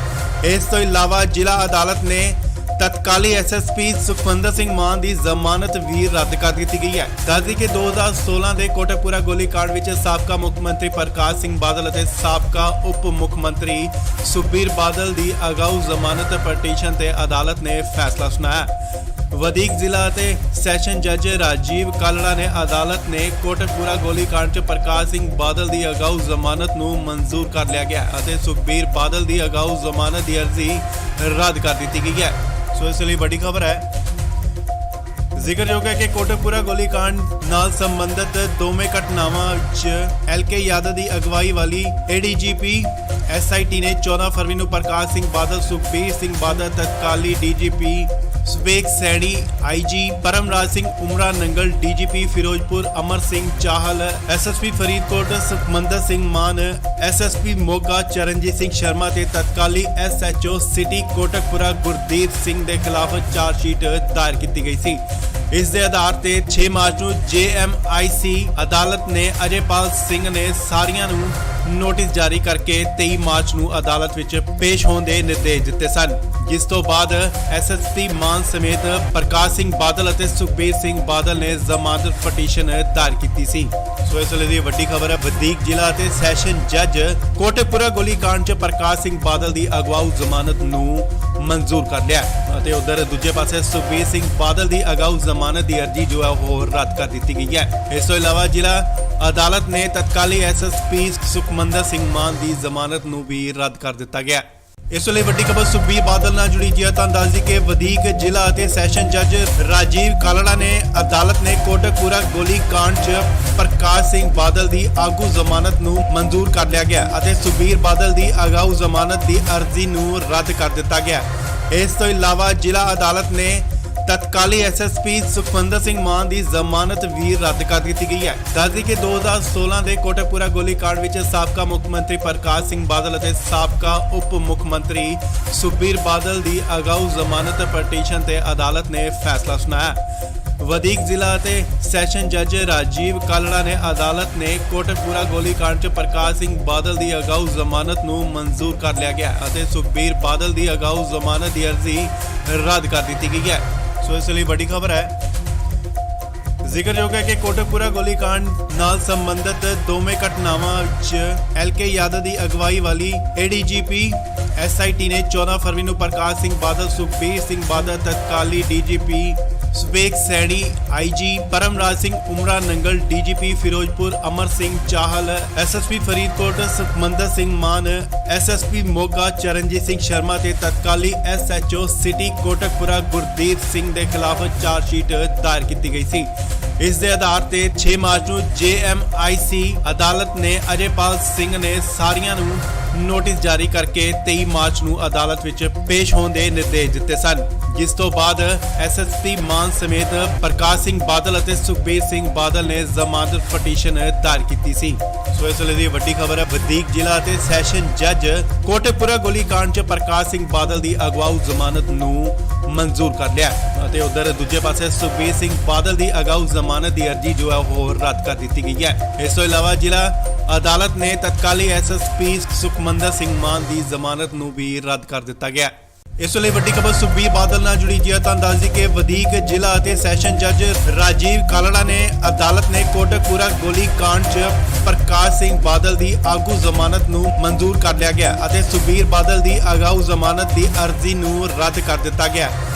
ਇਸ ਤੋਂ ਇਲਾਵਾ ਜ਼ਿਲ੍ਹਾ ਅਦਾਲਤ ਨੇ ਤਤਕਾਲੀ ਐਸਐਸਪੀ ਸੁਖਵਿੰਦਰ ਸਿੰਘ ਮਾਨ ਦੀ ਜ਼ਮਾਨਤ ਵੀ ਰੱਦ ਕਰ ਦਿੱਤੀ ਗਈ ਹੈ। ਦੱਸਦੀ ਕਿ 2016 ਦੇ ਕੋਟਕਪੂਰਾ ਗੋਲੀकांड ਵਿੱਚ ਸਾਬਕਾ ਮੁੱਖ ਮੰਤਰੀ ਪ੍ਰਕਾਸ਼ ਸਿੰਘ ਬਾਦਲ ਅਤੇ ਸਾਬਕਾ ਉਪ ਮੁੱਖ ਮੰਤਰੀ ਸੁਖਬੀਰ ਬਾਦਲ ਦੀ ਅਗਾਊ ਜ਼ਮਾਨਤ ਪਟੀਸ਼ਨ ਤੇ ਅਦਾਲਤ ਨੇ ਫੈਸਲਾ ਸੁਣਾਇਆ। ਵਧੀਕ ਜ਼ਿਲ੍ਹਾ ਅਤੇ ਸੈਸ਼ਨ ਜੱਜ ਰਾਜੀਵ ਕਾਲੜਾ ਨੇ ਅਦਾਲਤ ਨੇ ਕੋਟਕਪੂਰਾ ਗੋਲੀकांड 'ਚ ਪ੍ਰਕਾਸ਼ ਸਿੰਘ ਬਾਦਲ ਦੀ ਅਗਾਊ ਜ਼ਮਾਨਤ ਨੂੰ ਮਨਜ਼ੂਰ ਕਰ ਲਿਆ ਗਿਆ ਅਤੇ ਸੁਖਬੀਰ ਬਾਦਲ ਦੀ ਅਗਾਊ ਜ਼ਮਾਨਤ ਦੀ ਅਰਜ਼ੀ ਰੱਦ ਕਰ ਦਿੱਤੀ ਗਈ ਹੈ। ਸੋ ਇਸ ਲਈ ਵੱਡੀ ਖਬਰ ਹੈ, ਜ਼ਿਕਰਯੋਗ ਹੈ ਕਿ ਕੋਟਕਪੂਰਾ ਗੋਲੀकांड ਨਾਲ ਸੰਬੰਧਿਤ ਦੋਵੇਂ ਘਟਨਾਵਾਂ 'ਚ ਐਲਕੇ ਯਾਦਵ ਦੀ ਅਗਵਾਈ ਵਾਲੀ ਏਡੀਜੀਪੀ ਐਸਆਈਟੀ ਨੇ 14 ਫਰਵਰੀ ਨੂੰ ਪ੍ਰਕਾਸ਼ ਸਿੰਘ ਬਾਦਲ, ਸੁਖਬੀਰ ਸਿੰਘ ਬਾਦਲ, ਤਤਕਾਲੀ DGP Subeg Saini, IG Paramraj Singh ਉਮਰਾ Nangal, DGP Firozpur Amar Singh Chahal, SSP Faridkot Sukhmandar Singh ਮਾਨ, ਐਸਐਸਪੀ ਮੋਗਾ ਚਰਨਜੀਤ ਸਿੰਘ ਸ਼ਰਮਾ ਤੇ ਤਤਕਾਲੀ ਐਸਐਚਓ ਸਿਟੀ ਕੋਟਕਪੂਰਾ ਗੁਰਦੀਪ ਸਿੰਘ ਦੇ ਖਿਲਾਫ ਚਾਰਜਸ਼ੀਟ ਦਾਇਰ ਕੀਤੀ ਗਈ ਸੀ। ਇਸ ਦੇ ਆਧਾਰ ਤੇ 6 ਮਾਰਚ ਨੂੰ ਜੇਐਮਆਈਸੀ ਅਦਾਲਤ ਨੇ ਅਜੇਪਾਲ ਸਿੰਘ ਨੇ ਸਾਰੀਆਂ ਨੂੰ ਨੋਟਿਸ ਜਾਰੀ ਕਰਕੇ 23 ਮਾਰਚ ਨੂੰ ਅਦਾਲਤ ਵਿੱਚ ਪੇਸ਼ ਹੋਣ ਦੇ ਨਿਰਦੇਸ਼ ਦਿੱਤੇ ਸਨ, ਜਿਸ ਤੋਂ ਬਾਅਦ ਐਸਐਸਪੀ ਮਾਨ ਸਮੇਤ ਪ੍ਰਕਾਸ਼ ਸਿੰਘ ਬਾਦਲ ਅਤੇ ਸੁਖਬੀਰ ਸਿੰਘ ਬਾਦਲ ਨੇ ਜ਼ਮਾਨਤ ਪਟੀਸ਼ਨ ਦਾਇਰ ਕੀਤੀ ਸੀ। ਸੋ ਇਸ ਵੇਲੇ ਦੀ ਵੱਡੀ ਖਬਰ ਹੈ, ਵਧੀਕ ਜ਼ਿਲ੍ਹਾ ਅਤੇ ਸੈਸ਼ਨ ਜੱਜ ਕੋਟਕਪੂਰਾ ਗੋਲੀकांड 'ਚ ਪ੍ਰਕਾਸ਼ ਸਿੰਘ ਬਾਦਲ ਦੀ ਅਗਵਾਊ ਜ਼ਮਾਨਤ ਨੂੰ ਮਨਜ਼ੂਰ ਕਰ ਲਿਆ ਅਤੇ ਉਧਰ ਦੂਜੇ ਪਾਸੇ ਸੁਖਬੀਰ ਸਿੰਘ ਬਾਦਲ ਦੀ ਅਗਾਊ ਜ਼ਮਾਨਤ ਦੀ ਅਰਜ਼ੀ ਜੋ ਹੈ ਉਹ ਰੱਦ ਕਰ ਦਿੱਤੀ ਗਈ ਹੈ। ਇਸ ਤੋਂ ਇਲਾਵਾ ਜ਼ਿਲ੍ਹਾ ਅਦਾਲਤ ਨੇ ਤਤਕਾਲੀ ਐਸਐਸਪੀ ਸੁਖਮੰਦਰ ਸਿੰਘ ਮਾਨ ਦੀ ਜ਼ਮਾਨਤ ਨੂੰ ਵੀ ਰੱਦ ਕਰ ਦਿੱਤਾ ਗਿਆ। ਇਸ ਲਈ ਵੱਡੀ ਖਬਰ ਸੁਖਬੀਰ ਬਾਦਲ ਨਾਲ ਜੁੜੀ ਜੀ ਹੈ ਤਾਂ ਦੱਸ ਦਈਏ ਕਿ ਵਧੀਕ ਜ਼ਿਲ੍ਹਾ ਅਤੇ ਸੈਸ਼ਨ ਜੱਜ ਰਾਜੀਵ ਕਾਲੜਾ ਨੇ ਅਦਾਲਤ ਨੇ ਕੋਟਕਪੂਰਾ ਗੋਲੀकांड 'ਚ ਪ੍ਰਕਾਸ਼ ਸਿੰਘ ਬਾਦਲ ਦੀ ਆਗੂ ਜ਼ਮਾਨਤ ਨੂੰ ਮਨਜ਼ੂਰ ਕਰ ਲਿਆ ਗਿਆ ਅਤੇ ਸੁਖਬੀਰ ਬਾਦਲ ਦੀ ਅਗਾਊ ਜ਼ਮਾਨਤ ਦੀ ਅਰਜ਼ੀ ਨੂੰ ਰੱਦ ਕਰ ਦਿੱਤਾ ਗਿਆ। ਇਸ ਤੋਂ ਇਲਾਵਾ ਜ਼ਿਲ੍ਹਾ ਅਦਾਲਤ ਨੇ ਤਤਕਾਲੀ ਐਸਐਸਪੀ ਸੁਖਵਿੰਦਰ ਸਿੰਘ ਮਾਨ ਦੀ ਜ਼ਮਾਨਤ ਵੀ ਰੱਦ ਕਰ ਦਿੱਤੀ ਗਈ ਹੈ। ਦੱਸਦੀ ਕਿ 2016 ਦੇ ਕੋਟਕਪੂਰਾ ਗੋਲੀकांड ਵਿੱਚ ਸਾਬਕਾ ਮੁੱਖ ਮੰਤਰੀ ਪ੍ਰਕਾਸ਼ ਸਿੰਘ ਬਾਦਲ ਅਤੇ ਸਾਬਕਾ ਉਪ ਮੁੱਖ ਮੰਤਰੀ ਸੁਖਬੀਰ ਬਾਦਲ ਦੀ ਅਗਾਊ ਜ਼ਮਾਨਤ ਪਟੀਸ਼ਨ ਤੇ ਅਦਾਲਤ ਨੇ ਫੈਸਲਾ ਸੁਣਾਇਆ। ਵਧੀਕ ਜ਼ਿਲ੍ਹਾ ਅਤੇ ਸੈਸ਼ਨ ਜੱਜ ਰਾਜੀਵ ਕਾਲੜਾ ਨੇ ਅਦਾਲਤ ਨੇ ਕੋਟਕਪੂਰਾ ਗੋਲੀकांड 'ਚ ਪ੍ਰਕਾਸ਼ ਸਿੰਘ ਬਾਦਲ ਦੀ ਅਗਾਊ ਜ਼ਮਾਨਤ ਨੂੰ ਮਨਜ਼ੂਰ ਕਰ ਲਿਆ ਗਿਆ ਅਤੇ ਸੁਖਬੀਰ ਬਾਦਲ ਦੀ ਅਗਾਊ ਜ਼ਮਾਨਤ ਦੀ ਅਰਜ਼ੀ ਰੱਦ ਕਰ ਦਿੱਤੀ ਗਈ ਹੈ। ਸੋ ਇਸ ਲਈ ਵੱਡੀ ਖਬਰ ਹੈ, ਜ਼ਿਕਰਯੋਗ ਹੈ ਕਿ ਕੋਟਕਪੂਰਾ ਗੋਲੀकांड ਨਾਲ ਸੰਬੰਧਿਤ ਦੋਵੇਂ ਘਟਨਾਵਾਂ 'ਚ ਐਲਕੇ ਯਾਦਵ ਦੀ ਅਗਵਾਈ ਵਾਲੀ ਏਡੀਜੀਪੀ ਐਸਆਈਟੀ ਨੇ 14 ਫਰਵਰੀ ਨੂੰ ਪ੍ਰਕਾਸ਼ ਸਿੰਘ ਬਾਦਲ, ਸੁਖਬੀਰ ਸਿੰਘ ਬਾਦਲ, ਤਤਕਾਲੀ DGP Subeg Saini, IG Paramraj Singh ਉਮਰਾ Nangal, DGP Firozpur Amar Singh Chahal, SSP Faridkot Sukhmandar Singh ਮਾਨ, ਐਸਐਸਪੀ ਮੋਗਾ ਚਰਨਜੀਤ ਸਿੰਘ ਸ਼ਰਮਾ ਤੇ ਤਤਕਾਲੀ ਐਸਐਚਓ ਸਿਟੀ ਕੋਟਕਪੂਰਾ ਗੁਰਦੀਪ ਸਿੰਘ ਦੇ ਖਿਲਾਫ ਚਾਰਜਸ਼ੀਟ ਦਾਇਰ ਕੀਤੀ ਗਈ ਸੀ। ਇਸ ਦੇ ਆਧਾਰ ਤੇ 6 ਮਾਰਚ ਨੂੰ ਜੇਐਮਆਈਸੀ ਅਦਾਲਤ ਨੇ ਅਜੇਪਾਲ ਸਿੰਘ ਨੇ ਸਾਰੀਆਂ ਨੂੰ ਨੋਟਿਸ ਜਾਰੀ ਕਰਕੇ 23 ਮਾਰਚ ਨੂੰ ਅਦਾਲਤ ਵਿੱਚ ਪੇਸ਼ ਹੋਣ ਦੇ ਨਿਰਦੇਸ਼ ਦਿੱਤੇ ਸਨ, ਜਿਸ ਤੋਂ ਬਾਅਦ ਐਸਐਸਪੀ ਮਾਨ ਸਮੇਤ ਪ੍ਰਕਾਸ਼ ਸਿੰਘ ਬਾਦਲ ਅਤੇ ਸੁਖਬੀਰ ਸਿੰਘ ਬਾਦਲ ਨੇ ਜ਼ਮਾਨਤ ਪਟੀਸ਼ਨ ਦਾਇਰ ਕੀਤੀ ਸੀ। ਸੋ ਇਸ ਵੇਲੇ ਦੀ ਵੱਡੀ ਖਬਰ ਹੈ, ਵਧੀਕ ਜ਼ਿਲ੍ਹਾ ਅਤੇ ਸੈਸ਼ਨ ਜੱਜ ਕੋਟਕਪੂਰਾ ਗੋਲੀकांड 'ਚ ਪ੍ਰਕਾਸ਼ ਸਿੰਘ ਬਾਦਲ ਦੀ ਅਗਵਾਊ ਜ਼ਮਾਨਤ ਨੂੰ ਮਨਜ਼ੂਰ ਕਰ ਲਿਆ ਅਤੇ ਉਧਰ ਦੂਜੇ ਪਾਸੇ ਸੁਖਬੀਰ ਸਿੰਘ ਬਾਦਲ ਦੀ ਅਗਾਊ ਜ਼ਮਾਨਤ ਦੀ ਅਰਜ਼ੀ ਜੋ ਹੈ ਉਹ ਰੱਦ ਕਰ ਦਿੱਤੀ ਗਈ ਹੈ। ਇਸ ਤੋਂ ਇਲਾਵਾ ਜ਼ਿਲ੍ਹਾ ਅਦਾਲਤ ਨੇ ਤਤਕਾਲੀ ਐਸਐਸਪੀ ਸੁਖਮੰਦਰ ਸਿੰਘ ਮਾਨ ਦੀ ਜ਼ਮਾਨਤ ਨੂੰ ਵੀ ਰੱਦ ਕਰ ਦਿੱਤਾ ਗਿਆ। ਇਸ ਵੇਲੇ ਵੱਡੀ ਖਬਰ ਸੁਖਬੀਰ ਬਾਦਲ ਨਾਲ ਜੁੜੀ ਜੀ। ਤੁਹਾਨੂੰ ਦੱਸ ਦਈਏ ਕਿ ਵਧੀਕ ਜ਼ਿਲ੍ਹਾ ਅਤੇ ਸੈਸ਼ਨ ਜੱਜ ਰਾਜੀਵ ਕਾਲੜਾ ਨੇ ਅਦਾਲਤ ਨੇ ਕੋਟਕਪੂਰਾ ਗੋਲੀ ਕਾਂਡ 'ਚ ਪ੍ਰਕਾਸ਼ ਸਿੰਘ ਬਾਦਲ ਦੀ ਆਗੂ ਜ਼ਮਾਨਤ ਨੂੰ ਮਨਜ਼ੂਰ ਕਰ ਲਿਆ ਗਿਆ ਅਤੇ ਸੁਖਬੀਰ ਬਾਦਲ ਦੀ ਅਗਾਊ ਜ਼ਮਾਨਤ ਦੀ ਅਰਜ਼ੀ ਨੂੰ ਰੱਦ ਕਰ ਦਿੱਤਾ ਗਿਆ।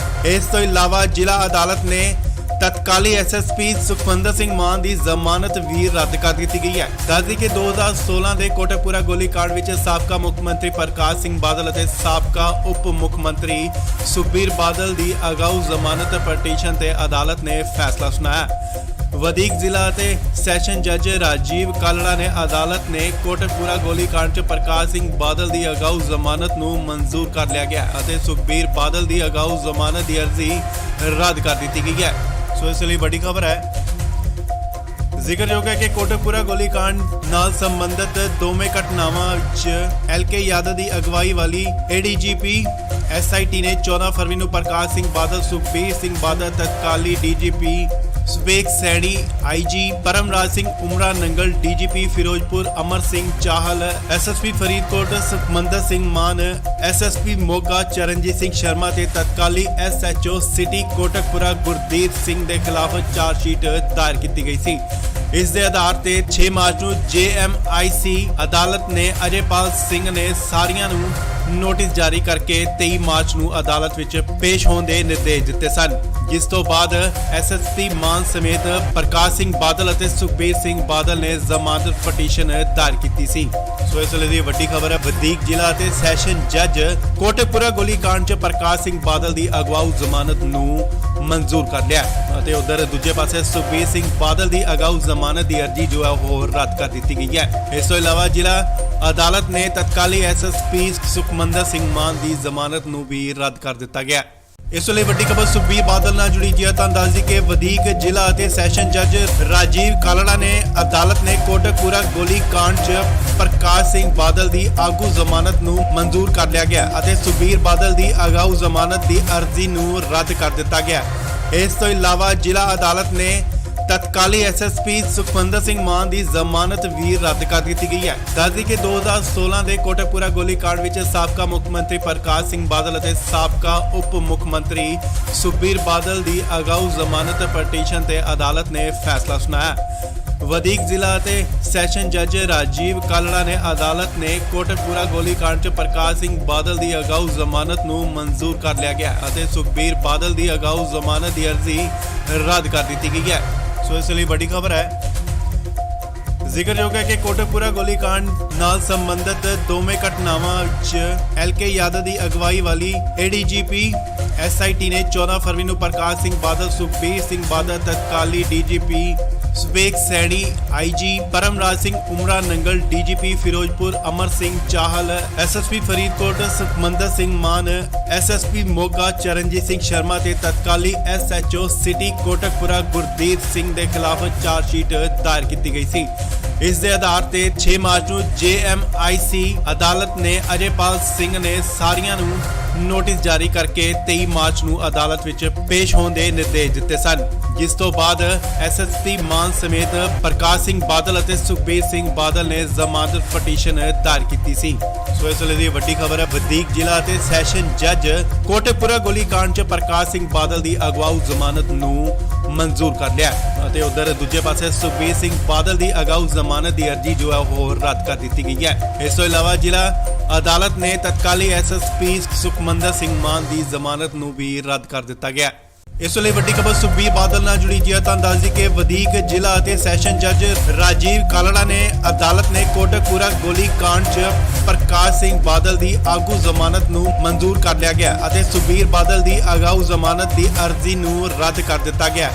ਇਸ ਤੋਂ ਇਲਾਵਾ ਜ਼ਿਲ੍ਹਾ ਅਦਾਲਤ ਨੇ ਤਤਕਾਲੀ ਐਸਐਸਪੀ ਸੁਖਮੰਦਰ ਸਿੰਘ ਮਾਨ ਦੀ ਜ਼ਮਾਨਤ ਵੀ ਰੱਦ ਕਰ ਦਿੱਤੀ ਗਈ ਹੈ। ਦੱਸਦੀ ਕਿ 2016 ਦੇ ਕੋਟਕਪੂਰਾ ਗੋਲੀ ਕਾਂਡ ਵਿੱਚ ਸਾਬਕਾ ਮੁੱਖ ਮੰਤਰੀ ਪ੍ਰਕਾਸ਼ ਸਿੰਘ ਬਾਦਲ ਅਤੇ ਸਾਬਕਾ ਉਪ ਮੁੱਖ ਮੰਤਰੀ ਸੁਖਬੀਰ ਬਾਦਲ ਦੀ ਅਗਾਊ ਜ਼ਮਾਨਤ ਪਟੀਸ਼ਨ ਤੇ ਅਦਾਲਤ ਨੇ ਫੈਸਲਾ ਸੁਣਾਇਆ। ਵਧੀਕ ਜ਼ਿਲ੍ਹਾ ਅਤੇ ਸੈਸ਼ਨ ਜੱਜ ਰਾਜੀਵ ਕਾਲੜਾ ਨੇ ਅਦਾਲਤ ਨੇ ਕੋਟਕਪੂਰਾ ਗੋਲੀ ਕਾਂਡ 'ਚ ਪ੍ਰਕਾਸ਼ ਸਿੰਘ ਬਾਦਲ ਦੀ ਅਗਾਊ ਜ਼ਮਾਨਤ ਨੂੰ ਮਨਜ਼ੂਰ ਕਰ ਲਿਆ ਗਿਆ ਅਤੇ ਸੁਖਬੀਰ ਬਾਦਲ ਦੀ ਅਗਾਊ ਜ਼ਮਾਨਤ ਦੀ ਅਰਜ਼ੀ ਰੱਦ ਕਰ ਦਿੱਤੀ ਗਈ ਹੈ। ਸੋ ਇਸ ਲਈ ਵੱਡੀ ਖਬਰ ਹੈ। ਜ਼ਿਕਰਯੋਗ ਹੈ ਕਿ ਕੋਟਕਪੂਰਾ ਗੋਲੀ ਕਾਂਡ ਨਾਲ ਸੰਬੰਧਿਤ ਦੋਵੇਂ ਘਟਨਾਵਾਂ 'ਚ ਐਲਕੇ ਯਾਦਵ ਦੀ ਅਗਵਾਈ ਵਾਲੀ ਏਡੀਜੀਪੀ ਐਸਆਈਟੀ ਨੇ 14 ਫਰਵਰੀ ਨੂੰ ਪ੍ਰਕਾਸ਼ ਸਿੰਘ ਬਾਦਲ, ਸੁਖਬੀਰ ਸਿੰਘ ਬਾਦਲ, ਤਤਕਾਲੀ DGP ਸਵੇਕ Saini, IG Paramraj Singh ਉਮਰਾ Nangal, DGP Firozpur Amar Singh Chahal, SSP Faridkot Sukhmandar Singh ਮਾਨ, ਐਸਐਸਪੀ ਮੋਗਾ ਚਰਨਜੀਤ ਸਿੰਘ ਸ਼ਰਮਾ ਤੇ ਤਤਕਾਲੀ ਐਸਐਚਓ ਸਿਟੀ ਕੋਟਕਪੂਰਾ ਗੁਰਦੀਪ ਸਿੰਘ ਦੇ ਖਿਲਾਫ ਚਾਰਜਸ਼ੀਟ ਦਾਇਰ ਕੀਤੀ ਗਈ ਸੀ। ਇਸ ਦੇ ਆਧਾਰ ਤੇ 6 ਮਾਰਚ ਨੂੰ ਜੇਐਮਆਈਸੀ ਅਦਾਲਤ ਨੇ ਅਜੇਪਾਲ ਸਿੰਘ ਨੇ ਸਾਰੀਆਂ ਨੂੰ ਨੋਟਿਸ ਜਾਰੀ ਕਰਕੇ 23 ਮਾਰਚ ਨੂੰ ਅਦਾਲਤ ਵਿੱਚ ਪੇਸ਼ ਹੋਣ ਦੇ ਨਿਰਦੇਸ਼ ਦਿੱਤੇ ਸਨ, ਜਿਸ ਤੋਂ ਬਾਅਦ ਐਸਐਸਪੀ ਮਾਨ ਸਮੇਤ ਪ੍ਰਕਾਸ਼ ਸਿੰਘ ਬਾਦਲ ਅਤੇ ਸੁਖਬੀਰ ਸਿੰਘ ਬਾਦਲ ਨੇ ਜ਼ਮਾਨਤ ਪਟੀਸ਼ਨ ਦਾਇਰ ਕੀਤੀ ਸੀ। ਸੋ ਇਸ ਵੇਲੇ ਦੀ ਵੱਡੀ ਖਬਰ ਹੈ। ਵਧੀਕ ਜ਼ਿਲ੍ਹਾ ਅਤੇ ਸੈਸ਼ਨ ਜੱਜ ਕੋਟਕਪੂਰਾ ਗੋਲੀ ਕਾਂਡ 'ਚ ਪ੍ਰਕਾਸ਼ ਸਿੰਘ ਬਾਦਲ ਦੀ ਅਗਵਾਊ ਜ਼ਮਾਨਤ ਨੂੰ ਮਨਜ਼ੂਰ ਕਰ ਲਿਆ ਅਤੇ ਉਧਰ ਦੂਜੇ ਪਾਸੇ ਸੁਖਬੀਰ ਸਿੰਘ ਬਾਦਲ ਦੀ ਅਗਾਊ ਜ਼ਮਾਨਤ ਦੀ ਅਰਜ਼ੀ ਜੋ ਹੈ ਉਹ ਰੱਦ ਕਰ ਦਿੱਤੀ ਗਈ ਹੈ। ਇਸ ਤੋਂ ਇਲਾਵਾ ਜ਼ਿਲ੍ਹਾ ਅਦਾਲਤ ਨੇ ਤਤਕਾਲੀ ਐਸਐਸਪੀ ਸੁਖਮੰਦਰ ਸਿੰਘ ਮਾਨ ਦੀ ਜ਼ਮਾਨਤ ਨੂੰ ਵੀ ਰੱਦ ਕਰ ਦਿੱਤਾ ਗਿਆ। ਇਸ ਵੇਲੇ ਵੱਡੀ ਖਬਰ ਸੁਖਬੀਰ ਬਾਦਲ ਨਾਲ ਜੁੜੀ ਜੀ। ਤੁਹਾਨੂੰ ਦੱਸ ਦਈਏ ਕਿ ਵਧੀਕ ਜ਼ਿਲ੍ਹਾ ਅਤੇ ਸੈਸ਼ਨ ਜੱਜ ਰਾਜੀਵ ਕਾਲੜਾ ਨੇ ਅਦਾਲਤ ਨੇ ਕੋਟਕਪੂਰਾ ਗੋਲੀ ਕਾਂਡ 'ਚ ਪ੍ਰਕਾਸ਼ ਸਿੰਘ ਬਾਦਲ ਦੀ ਆਗੂ ਜ਼ਮਾਨਤ ਨੂੰ ਮਨਜ਼ੂਰ ਕਰ ਲਿਆ ਗਿਆ ਅਤੇ ਸੁਖਬੀਰ ਬਾਦਲ ਦੀ ਅਗਾਊ ਜ਼ਮਾਨਤ ਦੀ ਅਰਜ਼ੀ ਨੂੰ ਰੱਦ ਕਰ ਦਿੱਤਾ ਗਿਆ। ਇਸ ਤੋਂ ਇਲਾਵਾ ਜ਼ਿਲ੍ਹਾ ਅਦਾਲਤ ਨੇ ਤਤਕਾਲੀ ਐਸਐਸਪੀ ਸੁਖਮੰਦਰ ਸਿੰਘ ਮਾਨ ਦੀ ਜ਼ਮਾਨਤ ਵੀ ਰੱਦ ਕਰ ਦਿੱਤੀ ਗਈ ਹੈ। ਦੱਸਦੀ ਕਿ 2016 ਦੇ ਕੋਟਕਪੂਰਾ ਗੋਲੀ ਕਾਂਡ ਵਿੱਚ ਸਾਬਕਾ ਮੁੱਖ ਮੰਤਰੀ ਪ੍ਰਕਾਸ਼ ਸਿੰਘ ਬਾਦਲ ਅਤੇ ਸਾਬਕਾ ਉਪ ਮੁੱਖ ਮੰਤਰੀ ਸੁਖਬੀਰ ਬਾਦਲ ਦੀ ਅਗਾਊ ਜ਼ਮਾਨਤ ਪਟੀਸ਼ਨ ਤੇ ਅਦਾਲਤ ਨੇ ਫੈਸਲਾ ਸੁਣਾਇਆ। ਵਧੀਕ ਜ਼ਿਲ੍ਹਾ ਅਤੇ ਸੈਸ਼ਨ ਜੱਜ ਰਾਜੀਵ ਕਾਲੜਾ ਨੇ ਅਦਾਲਤ ਨੇ ਕੋਟਕਪੂਰਾ ਗੋਲੀ ਕਾਂਡ 'ਚ ਪ੍ਰਕਾਸ਼ ਸਿੰਘ ਬਾਦਲ ਦੀ ਅਗਾਊ ਜ਼ਮਾਨਤ ਨੂੰ ਮਨਜ਼ੂਰ ਕਰ ਲਿਆ ਗਿਆ ਅਤੇ ਸੁਖਬੀਰ ਬਾਦਲ ਦੀ ਅਗਾਊ ਜ਼ਮਾਨਤ ਦੀ ਅਰਜ਼ੀ ਰੱਦ ਕਰ ਦਿੱਤੀ ਗਈ ਹੈ। ਸੋ ਇਸ ਲਈ ਵੱਡੀ ਖਬਰ ਹੈ। ਜ਼ਿਕਰਯੋਗ ਹੈ ਕਿ ਕੋਟਕਪੂਰਾ ਗੋਲੀ ਕਾਂਡ ਨਾਲ ਸੰਬੰਧਿਤ ਦੋਵੇਂ ਘਟਨਾਵਾਂ 'ਚ ਐਲਕੇ ਯਾਦਵ ਦੀ ਅਗਵਾਈ ਵਾਲੀ ਏਡੀਜੀਪੀ ਐਸਆਈਟੀ ਨੇ 14 ਫਰਵਰੀ ਨੂੰ ਪ੍ਰਕਾਸ਼ ਸਿੰਘ ਬਾਦਲ, ਸੁਖਬੀਰ ਸਿੰਘ ਬਾਦਲ, ਤਤਕਾਲੀ DGP ਸਵੇਕ Saini, IG Paramraj Singh ਉਮਰਾ Nangal, DGP Firozpur Amar Singh Chahal, SSP Faridkot Sukhmandar Singh ਮਾਨ, ਐਸਐਸਪੀ ਮੋਗਾ ਚਰਨਜੀਤ ਸਿੰਘ ਸ਼ਰਮਾ ਤੇ ਤਤਕਾਲੀ ਐਸਐਚਓ ਸਿਟੀ ਕੋਟਕਪੂਰਾ ਗੁਰਦੀਪ ਸਿੰਘ ਦੇ ਖਿਲਾਫ ਚਾਰਜਸ਼ੀਟ ਦਾਇਰ ਕੀਤੀ ਗਈ ਸੀ। ਇਸ ਦੇ ਆਧਾਰ ਤੇ 6 ਮਾਰਚ ਨੂੰ ਜੇਐਮਆਈਸੀ ਅਦਾਲਤ ਨੇ ਅਜੇਪਾਲ ਸਿੰਘ ਨੇ ਸਾਰੀਆਂ ਨੂੰ ਨੋਟਿਸ ਜਾਰੀ ਕਰਕੇ 23 ਮਾਰਚ ਨੂੰ ਅਦਾਲਤ ਵਿੱਚ ਪੇਸ਼ ਹੋਣ ਦੇ ਨਿਰਦੇਸ਼ ਦਿੱਤੇ ਸਨ, ਜਿਸ ਤੋਂ ਬਾਅਦ ਐਸਐਸਪੀ ਮਾਨ ਸਮੇਤ ਪ੍ਰਕਾਸ਼ ਸਿੰਘ ਬਾਦਲ ਅਤੇ ਸੁਖਬੀਰ ਸਿੰਘ ਬਾਦਲ ਨੇ ਜ਼ਮਾਨਤ ਪਟੀਸ਼ਨ ਦਾਇਰ ਕੀਤੀ ਸੀ। ਸੋ ਇਸ ਵੇਲੇ ਦੀ ਵੱਡੀ ਖਬਰ ਹੈ। ਵਧੀਕ ਜ਼ਿਲ੍ਹਾ ਅਤੇ ਸੈਸ਼ਨ ਜੱਜ ਕੋਟਕਪੂਰਾ ਗੋਲੀ ਕਾਂਡ 'ਚ ਪ੍ਰਕਾਸ਼ ਸਿੰਘ ਬਾਦਲ ਦੀ ਅਗਵਾਊ ਜ਼ਮਾਨਤ ਨੂੰ ਮਨਜ਼ੂਰ ਕਰ ਲਿਆ ਅਤੇ ਉਧਰ ਦੂਜੇ ਪਾਸੇ ਸੁਖਬੀਰ ਸਿੰਘ ਬਾਦਲ ਦੀ ਅਗਾਊ ਜ਼ਮਾਨਤ ਦੀ ਅਰਜ਼ੀ ਜੋ ਹੈ ਉਹ ਰੱਦ ਕਰ ਦਿੱਤੀ ਗਈ ਹੈ। ਇਸ ਤੋਂ ਇਲਾਵਾ ਜ਼ਿਲ੍ਹਾ ਅਦਾਲਤ ਨੇ ਤਤਕਾਲੀ ਐਸਐਸਪੀ ਸੁਖਮੰਦਰ ਸਿੰਘ ਮਾਨ ਦੀ ਜ਼ਮਾਨਤ ਨੂੰ ਵੀ ਰੱਦ ਕਰ ਦਿੱਤਾ ਗਿਆ। ਇਸ ਲਈ ਵੱਡੀ ਖਬਰ ਸੁਖਬੀਰ ਬਾਦਲ ਨਾਲ ਜੁੜੀ ਜੀ। ਤੁਹਾਨੂੰ ਦੱਸ ਦਈਏ ਕਿ ਵਧੀਕ ਜ਼ਿਲ੍ਹਾ ਅਤੇ ਸੈਸ਼ਨ ਜੱਜ ਰਾਜੀਵ ਕਾਲੜਾ ਨੇ ਅਦਾਲਤ ਨੇ ਕੋਟਕਪੂਰਾ ਗੋਲੀ ਕਾਂਡ 'ਚ ਪ੍ਰਕਾਸ਼ ਸਿੰਘ ਬਾਦਲ ਦੀ ਆਗੂ ਜ਼ਮਾਨਤ ਨੂੰ ਮਨਜ਼ੂਰ ਕਰ ਲਿਆ ਗਿਆ ਅਤੇ ਸੁਖਬੀਰ ਬਾਦਲ ਦੀ ਅਗਾਊ ਜ਼ਮਾਨਤ ਦੀ ਅਰਜ਼ੀ ਨੂੰ ਰੱਦ ਕਰ ਦਿੱਤਾ ਗਿਆ।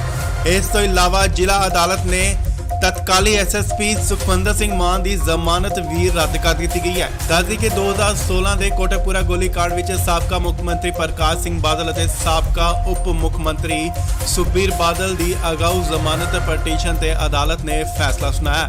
ਇਸ ਤੋਂ ਇਲਾਵਾ ਜ਼ਿਲ੍ਹਾ ਅਦਾਲਤ ਨੇ ਤਤਕਾਲੀ ਐਸਐਸਪੀ ਸੁਖਮੰਦਰ ਸਿੰਘ ਮਾਨ ਦੀ ਜ਼ਮਾਨਤ ਵੀ ਰੱਦ ਕਰ ਦਿੱਤੀ ਗਈ ਹੈ। ਦੱਸਦੀ ਕਿ 2016 ਦੇ ਕੋਟਕਪੂਰਾ ਗੋਲੀ ਕਾਂਡ ਵਿੱਚ ਸਾਬਕਾ ਮੁੱਖ ਮੰਤਰੀ ਪ੍ਰਕਾਸ਼ ਸਿੰਘ ਬਾਦਲ ਅਤੇ ਸਾਬਕਾ ਉਪ ਮੁੱਖ ਮੰਤਰੀ ਸੁਖਬੀਰ ਬਾਦਲ ਦੀ ਅਗਾਊ ਜ਼ਮਾਨਤ ਪਟੀਸ਼ਨ ਤੇ ਅਦਾਲਤ ਨੇ ਫੈਸਲਾ ਸੁਣਾਇਆ।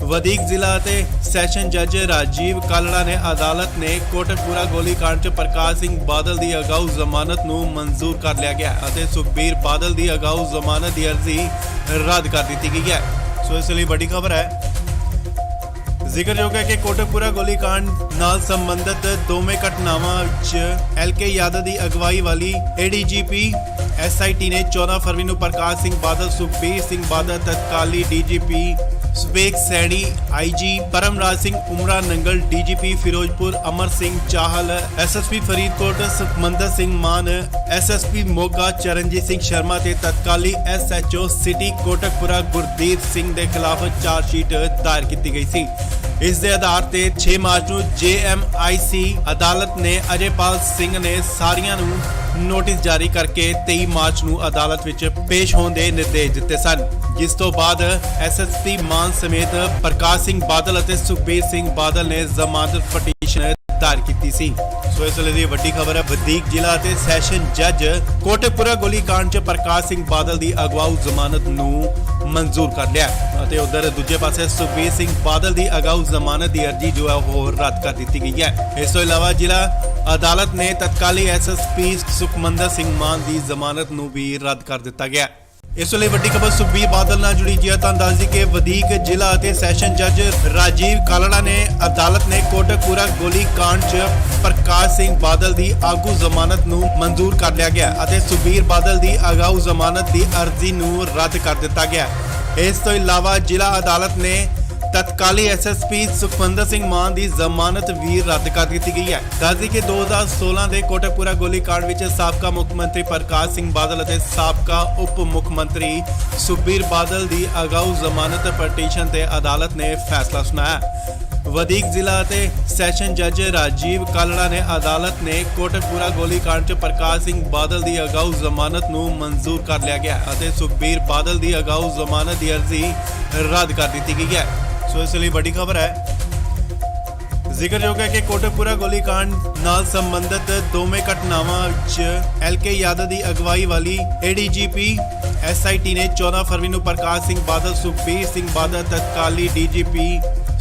ਵਧੀਕ ਜ਼ਿਲ੍ਹਾ ਅਤੇ ਸੈਸ਼ਨ ਜੱਜ ਰਾਜੀਵ ਕਾਲੜਾ ਨੇ ਅਦਾਲਤ ਨੇ ਕੋਟਕਪੂਰਾ ਗੋਲੀकांड 'ਚ ਪ੍ਰਕਾਸ਼ ਸਿੰਘ ਬਾਦਲ ਦੀ ਅਗਾਊ ਜ਼ਮਾਨਤ ਨੂੰ ਮਨਜ਼ੂਰ ਕਰ ਲਿਆ ਗਿਆ ਅਤੇ ਸੁਖਬੀਰ ਬਾਦਲ ਦੀ ਅਗਾਊ ਜ਼ਮਾਨਤ ਦੀ ਅਰਜ਼ੀ ਰੱਦ ਕਰ ਦਿੱਤੀ ਗਈ ਹੈ। ਸੋ ਇਸ ਲਈ ਵੱਡੀ ਖਬਰ ਹੈ। ਜ਼ਿਕਰਯੋਗ ਹੈ ਕਿ ਕੋਟਕਪੂਰਾ ਗੋਲੀकांड ਨਾਲ ਸੰਬੰਧਿਤ ਦੋਵੇਂ ਘਟਨਾਵਾਂ ਵਿੱਚ LK ਯਾਦਵ ਦੀ ਅਗਵਾਈ ਵਾਲੀ ADGP SIT ਨੇ 14 ਫਰਵਰੀ ਨੂੰ ਪ੍ਰਕਾਸ਼ ਸਿੰਘ ਬਾਦਲ, ਸੁਖਬੀਰ ਸਿੰਘ ਬਾਦਲ, ਤਤਕਾਲੀ DGP Subeg Saini, IG Paramraj Singh ਉਮਰਾ Nangal, DGP Firozpur Amar Singh Chahal, SSP Faridkot Sukhmandar Singh ਮਾਨ, SSP ਮੋਗਾ ਚਰਨਜੀਤ ਸਿੰਘ ਸ਼ਰਮਾ ਤੇ ਤਤਕਾਲੀ SHO ਸਿਟੀ ਕੋਟਕਪੂਰਾ ਗੁਰਦੀਪ ਸਿੰਘ ਦੇ ਖਿਲਾਫ ਚਾਰਜਸ਼ੀਟ ਦਾਇਰ ਕੀਤੀ ਗਈ ਸੀ। ਇਸ ਦੇ ਆਧਾਰ ਤੇ 6 ਮਾਰਚ ਨੂੰ JMIC ਅਦਾਲਤ ਨੇ ਅਜੇਪਾਲ ਸਿੰਘ ਨੇ ਸਾਰੀਆਂ ਨੂੰ ਨੋਟਿਸ ਜਾਰੀ ਕਰਕੇ 23 ਮਾਰਚ ਨੂੰ ਅਦਾਲਤ ਵਿੱਚ ਪੇਸ਼ ਹੋਣ ਦੇ ਨਿਰਦੇਸ਼ ਦਿੱਤੇ ਸਨ, ਜਿਸ ਤੋਂ ਬਾਅਦ SSP ਮਾਨ ਸਮੇਤ ਪ੍ਰਕਾਸ਼ ਸਿੰਘ ਬਾਦਲ ਅਤੇ ਸੁਖਬੀਰ ਸਿੰਘ ਬਾਦਲ ਨੇ ਜ਼ਮਾਨਤ ਪਟੀਸ਼ਨ ਦਾਇਰ ਕੀਤੀ ਸੀ। ਸੋ ਇਸ ਲਈ ਵੱਡੀ ਖਬਰ ਹੈ। ਵਧੀਕ ਜ਼ਿਲ੍ਹਾ ਅਤੇ ਸੈਸ਼ਨ ਜੱਜ ਕੋਟਕਪੂਰਾ ਗੋਲੀकांड 'ਚ ਪ੍ਰਕਾਸ਼ ਸਿੰਘ ਬਾਦਲ ਦੀ ਅਗਵਾਊ ਜ਼ਮਾਨਤ ਨੂੰ ਮਨਜ਼ੂਰ ਕਰ ਲਿਆ ਅਤੇ ਉਧਰ ਦੂਜੇ ਪਾਸੇ ਸੁਖਬੀਰ ਸਿੰਘ ਬਾਦਲ ਦੀ ਅਗਾਊ ਜ਼ਮਾਨਤ ਦੀ ਅਰਜ਼ੀ ਜੋ ਹੈ ਉਹ ਰੱਦ ਕਰ ਦਿੱਤੀ ਗਈ ਹੈ। ਇਸ ਤੋਂ ਇਲਾਵਾ ਜ਼ਿਲ੍ਹਾ ਅਦਾਲਤ ਨੇ ਤਤਕਾਲੀ SSP ਸੁਖਮੰਦਰ ਸਿੰਘ ਮਾਨ ਦੀ ਜ਼ਮਾਨਤ ਨੂੰ ਵੀ ਰੱਦ ਕਰ ਦਿੱਤਾ ਗਿਆ। ਇਸ ਲਈ ਵੱਡੀ ਖਬਰ ਸੁਖਬੀਰ ਬਾਦਲ ਨਾਲ ਜੁੜੀ ਜੀ ਹੈ। ਤਾਂ ਦੱਸ ਦਈਏ ਕਿ ਵਧੀਕ ਜ਼ਿਲ੍ਹਾ ਅਤੇ ਸੈਸ਼ਨ ਜੱਜ ਰਾਜੀਵ ਕਾਲੜਾ ਨੇ ਅਦਾਲਤ ਨੇ ਕੋਟਕਪੂਰਾ ਗੋਲੀकांड 'ਚ ਪ੍ਰਕਾਸ਼ ਸਿੰਘ ਬਾਦਲ ਦੀ ਆਗੂ ਜ਼ਮਾਨਤ ਨੂੰ ਮਨਜ਼ੂਰ ਕਰ ਲਿਆ ਗਿਆ ਅਤੇ ਸੁਖਬੀਰ ਬਾਦਲ ਦੀ ਅਗਾਊ ਜ਼ਮਾਨਤ ਦੀ ਅਰਜ਼ੀ ਨੂੰ ਰੱਦ ਕਰ ਦਿੱਤਾ ਗਿਆ। ਇਸ ਤੋਂ ਇਲਾਵਾ ਜ਼ਿਲ੍ਹਾ ਅਦਾਲਤ ਨੇ ਤਤਕਾਲੀ SSP ਸੁਖਮੰਦਰ ਸਿੰਘ ਮਾਨ ਦੀ ਜ਼ਮਾਨਤ ਵੀ ਰੱਦ ਕਰ ਦਿੱਤੀ ਗਈ ਹੈ। ਦੱਸਦੀ ਕਿ 2016 ਦੇ ਕੋਟਕਪੂਰਾ ਗੋਲੀकांड ਵਿੱਚ ਸਾਬਕਾ ਮੁੱਖ ਮੰਤਰੀ ਪ੍ਰਕਾਸ਼ ਸਿੰਘ ਬਾਦਲ ਅਤੇ ਸਾਬਕਾ ਉਪ ਮੁੱਖ ਮੰਤਰੀ ਸੁਖਬੀਰ ਬਾਦਲ ਦੀ ਅਗਾਊ ਜ਼ਮਾਨਤ ਪਟੀਸ਼ਨ ਤੇ ਅਦਾਲਤ ਨੇ ਫੈਸਲਾ ਸੁਣਾਇਆ। ਵਧੀਕ ਜ਼ਿਲ੍ਹਾ ਅਤੇ ਸੈਸ਼ਨ ਜੱਜ ਰਾਜੀਵ ਕਾਲੜਾ ਨੇ ਅਦਾਲਤ ਨੇ ਕੋਟਕਪੂਰਾ ਗੋਲੀकांड 'ਚ ਪ੍ਰਕਾਸ਼ ਸਿੰਘ ਬਾਦਲ ਦੀ ਅਗਾਊ ਜ਼ਮਾਨਤ ਨੂੰ ਮਨਜ਼ੂਰ ਕਰ ਲਿਆ ਗਿਆ ਅਤੇ ਸੁਖਬੀਰ ਬਾਦਲ ਦੀ ਅਗਾਊ ਜ਼ਮਾਨਤ ਦੀ ਅਰਜ਼ੀ ਰੱਦ ਕਰ ਦਿੱਤੀ ਗਈ ਹੈ। ਸੋ ਇਸ ਲਈ ਵੱਡੀ ਖਬਰ ਹੈ। ਜ਼ਿਕਰਯੋਗ ਹੈ ਕਿ ਕੋਟਕਪੂਰਾ ਗੋਲੀकांड ਨਾਲ ਸੰਬੰਧਿਤ ਦੋਵੇਂ ਘਟਨਾਵਾਂ ਵਿੱਚ LK ਯਾਦਵ ਦੀ ਅਗਵਾਈ ਵਾਲੀ ADGP SIT ਨੇ 14 ਫਰਵਰੀ ਨੂੰ ਪ੍ਰਕਾਸ਼ ਸਿੰਘ ਬਾਦਲ, ਸੁਖਬੀਰ ਸਿੰਘ ਬਾਦਲ, ਤਤਕਾਲੀ DGP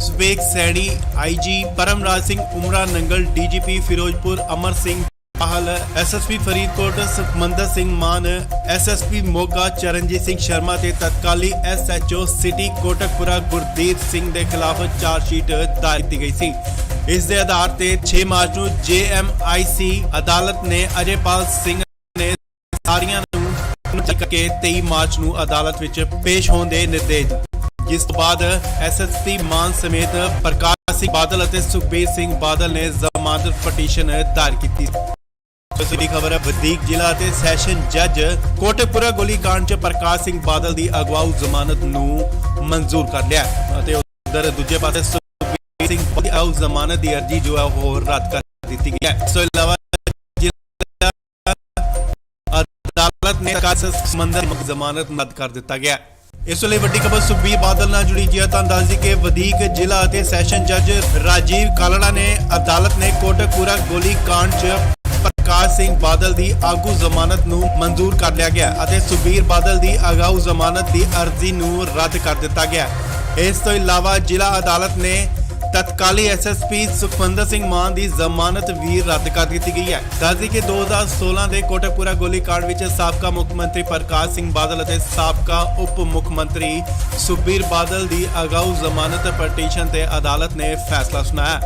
Subeg Saini, IG Paramraj Singh ਉਮਰਾ Nangal, DGP Firozpur Amar Singh Chahal, SSP Faridkot Sukhmandar Singh ਮਾਨ, SSP ਮੋਗਾ ਚਰਨਜੀਤ ਸਿੰਘ ਸ਼ਰਮਾ ਤੇ ਤਤਕਾਲੀ SHO ਸਿਟੀ ਕੋਟਕਪੂਰਾ ਗੁਰਦੀਪ ਸਿੰਘ ਦੇ ਖਿਲਾਫ ਚਾਰਜਸ਼ੀਟ ਦਾਇਰ ਕੀਤੀ ਗਈ ਸੀ। ਇਸ ਦੇ ਆਧਾਰ ਤੇ 6 ਮਾਰਚ ਨੂੰ JMIC ਅਦਾਲਤ ਨੇ ਅਜੇਪਾਲ ਸਿੰਘ ਨੇ ਸਾਰੀਆਂ ਨੂੰ ਨੋਟਿਸ ਕਰਕੇ 23 ਮਾਰਚ ਨੂੰ ਅਦਾਲਤ ਵਿੱਚ ਪੇਸ਼ ਹੋਣ ਦੇ ਨਿਰਦੇਸ਼, ਜਿਸ ਤੋਂ ਬਾਅਦ SSP ਮਾਨ ਸਮੇਤ ਪ੍ਰਕਾਸ਼ ਸਿੰਘ ਬਾਦਲ ਅਤੇ ਸੁਖਬੀਰ ਸਿੰਘ ਬਾਦਲ ਨੇ ਜ਼ਮਾਨਤ ਪਟੀਸ਼ਨ ਦਾਇਰ ਕੀਤੀ। ਇਸ ਦੀ ਖਬਰ ਹੈ। ਵਧੀਕ ਜ਼ਿਲ੍ਹਾ ਅਤੇ ਸੈਸ਼ਨ ਜੱਜ ਕੋਟਕਪੂਰਾ ਗੋਲੀकांड 'ਚ ਪ੍ਰਕਾਸ਼ ਸਿੰਘ ਬਾਦਲ ਦੀ ਅਗਵਾਊ ਜ਼ਮਾਨਤ ਨੂੰ ਮਨਜ਼ੂਰ ਕਰ ਲਿਆ ਅਤੇ ਉਧਰ ਦੂਜੇ ਪਾਸੇ ਸੁਖਬੀਰ ਸਿੰਘ ਦੀ ਅਗਾਊ ਜ਼ਮਾਨਤ ਦੀ ਅਰਜ਼ੀ ਜੋ ਹੈ ਉਹ ਰੱਦ ਕਰ ਦਿੱਤੀ ਗਈ ਹੈ। ਇਸ ਤੋਂ ਇਲਾਵਾ ਅਦਾਲਤ ਨੇ ਸੁਖਮੰਦਰ ਦੀ ਜ਼ਮਾਨਤ ਰੱਦ ਕਰ ਦਿੱਤਾ ਗਿਆ। ਇਸ ਲਈ ਵੱਡੀ ਖਬਰ ਸੁਖਬੀਰ ਬਾਦਲ ਨਾਲ ਜੁੜੀ ਜੀ ਹੈ। ਤਾਂ ਦੱਸ ਦਈਏ ਕਿ ਵਧੀਕ ਜ਼ਿਲ੍ਹਾ ਅਤੇ ਸੈਸ਼ਨ ਜੱਜ ਰਾਜੀਵ ਕਾਲੜਾ ਨੇ ਅਦਾਲਤ ਨੇ ਕੋਟਕਪੂਰਾ ਗੋਲੀकांड 'ਚ ਪ੍ਰਕਾਸ਼ ਸਿੰਘ ਬਾਦਲ ਦੀ ਆਗੂ ਜ਼ਮਾਨਤ ਨੂੰ ਮਨਜ਼ੂਰ ਕਰ ਲਿਆ ਗਿਆ ਅਤੇ ਸੁਖਬੀਰ ਬਾਦਲ ਦੀ ਅਗਾਊ ਜ਼ਮਾਨਤ ਦੀ ਅਰਜ਼ੀ ਨੂੰ ਰੱਦ ਕਰ ਦਿੱਤਾ ਗਿਆ। ਇਸ ਤੋਂ ਇਲਾਵਾ ਜ਼ਿਲ੍ਹਾ ਅਦਾਲਤ ਨੇ ਤਤਕਾਲੀ SSP ਸੁਖਮੰਦਰ ਸਿੰਘ ਮਾਨ ਦੀ ਜ਼ਮਾਨਤ ਵੀ ਰੱਦ ਕਰ ਦਿੱਤੀ ਗਈ ਹੈ। ਦੱਸਦੀ ਕਿ 2016 ਦੇ ਕੋਟਕਪੂਰਾ ਗੋਲੀकांड ਵਿੱਚ ਸਾਬਕਾ ਮੁੱਖ ਮੰਤਰੀ ਪ੍ਰਕਾਸ਼ ਸਿੰਘ ਬਾਦਲ ਅਤੇ ਸਾਬਕਾ ਉਪ ਮੁੱਖ ਮੰਤਰੀ ਸੁਖਬੀਰ ਬਾਦਲ ਦੀ ਅਗਾਊ ਜ਼ਮਾਨਤ ਪਟੀਸ਼ਨ ਤੇ ਅਦਾਲਤ ਨੇ ਫੈਸਲਾ ਸੁਣਾਇਆ।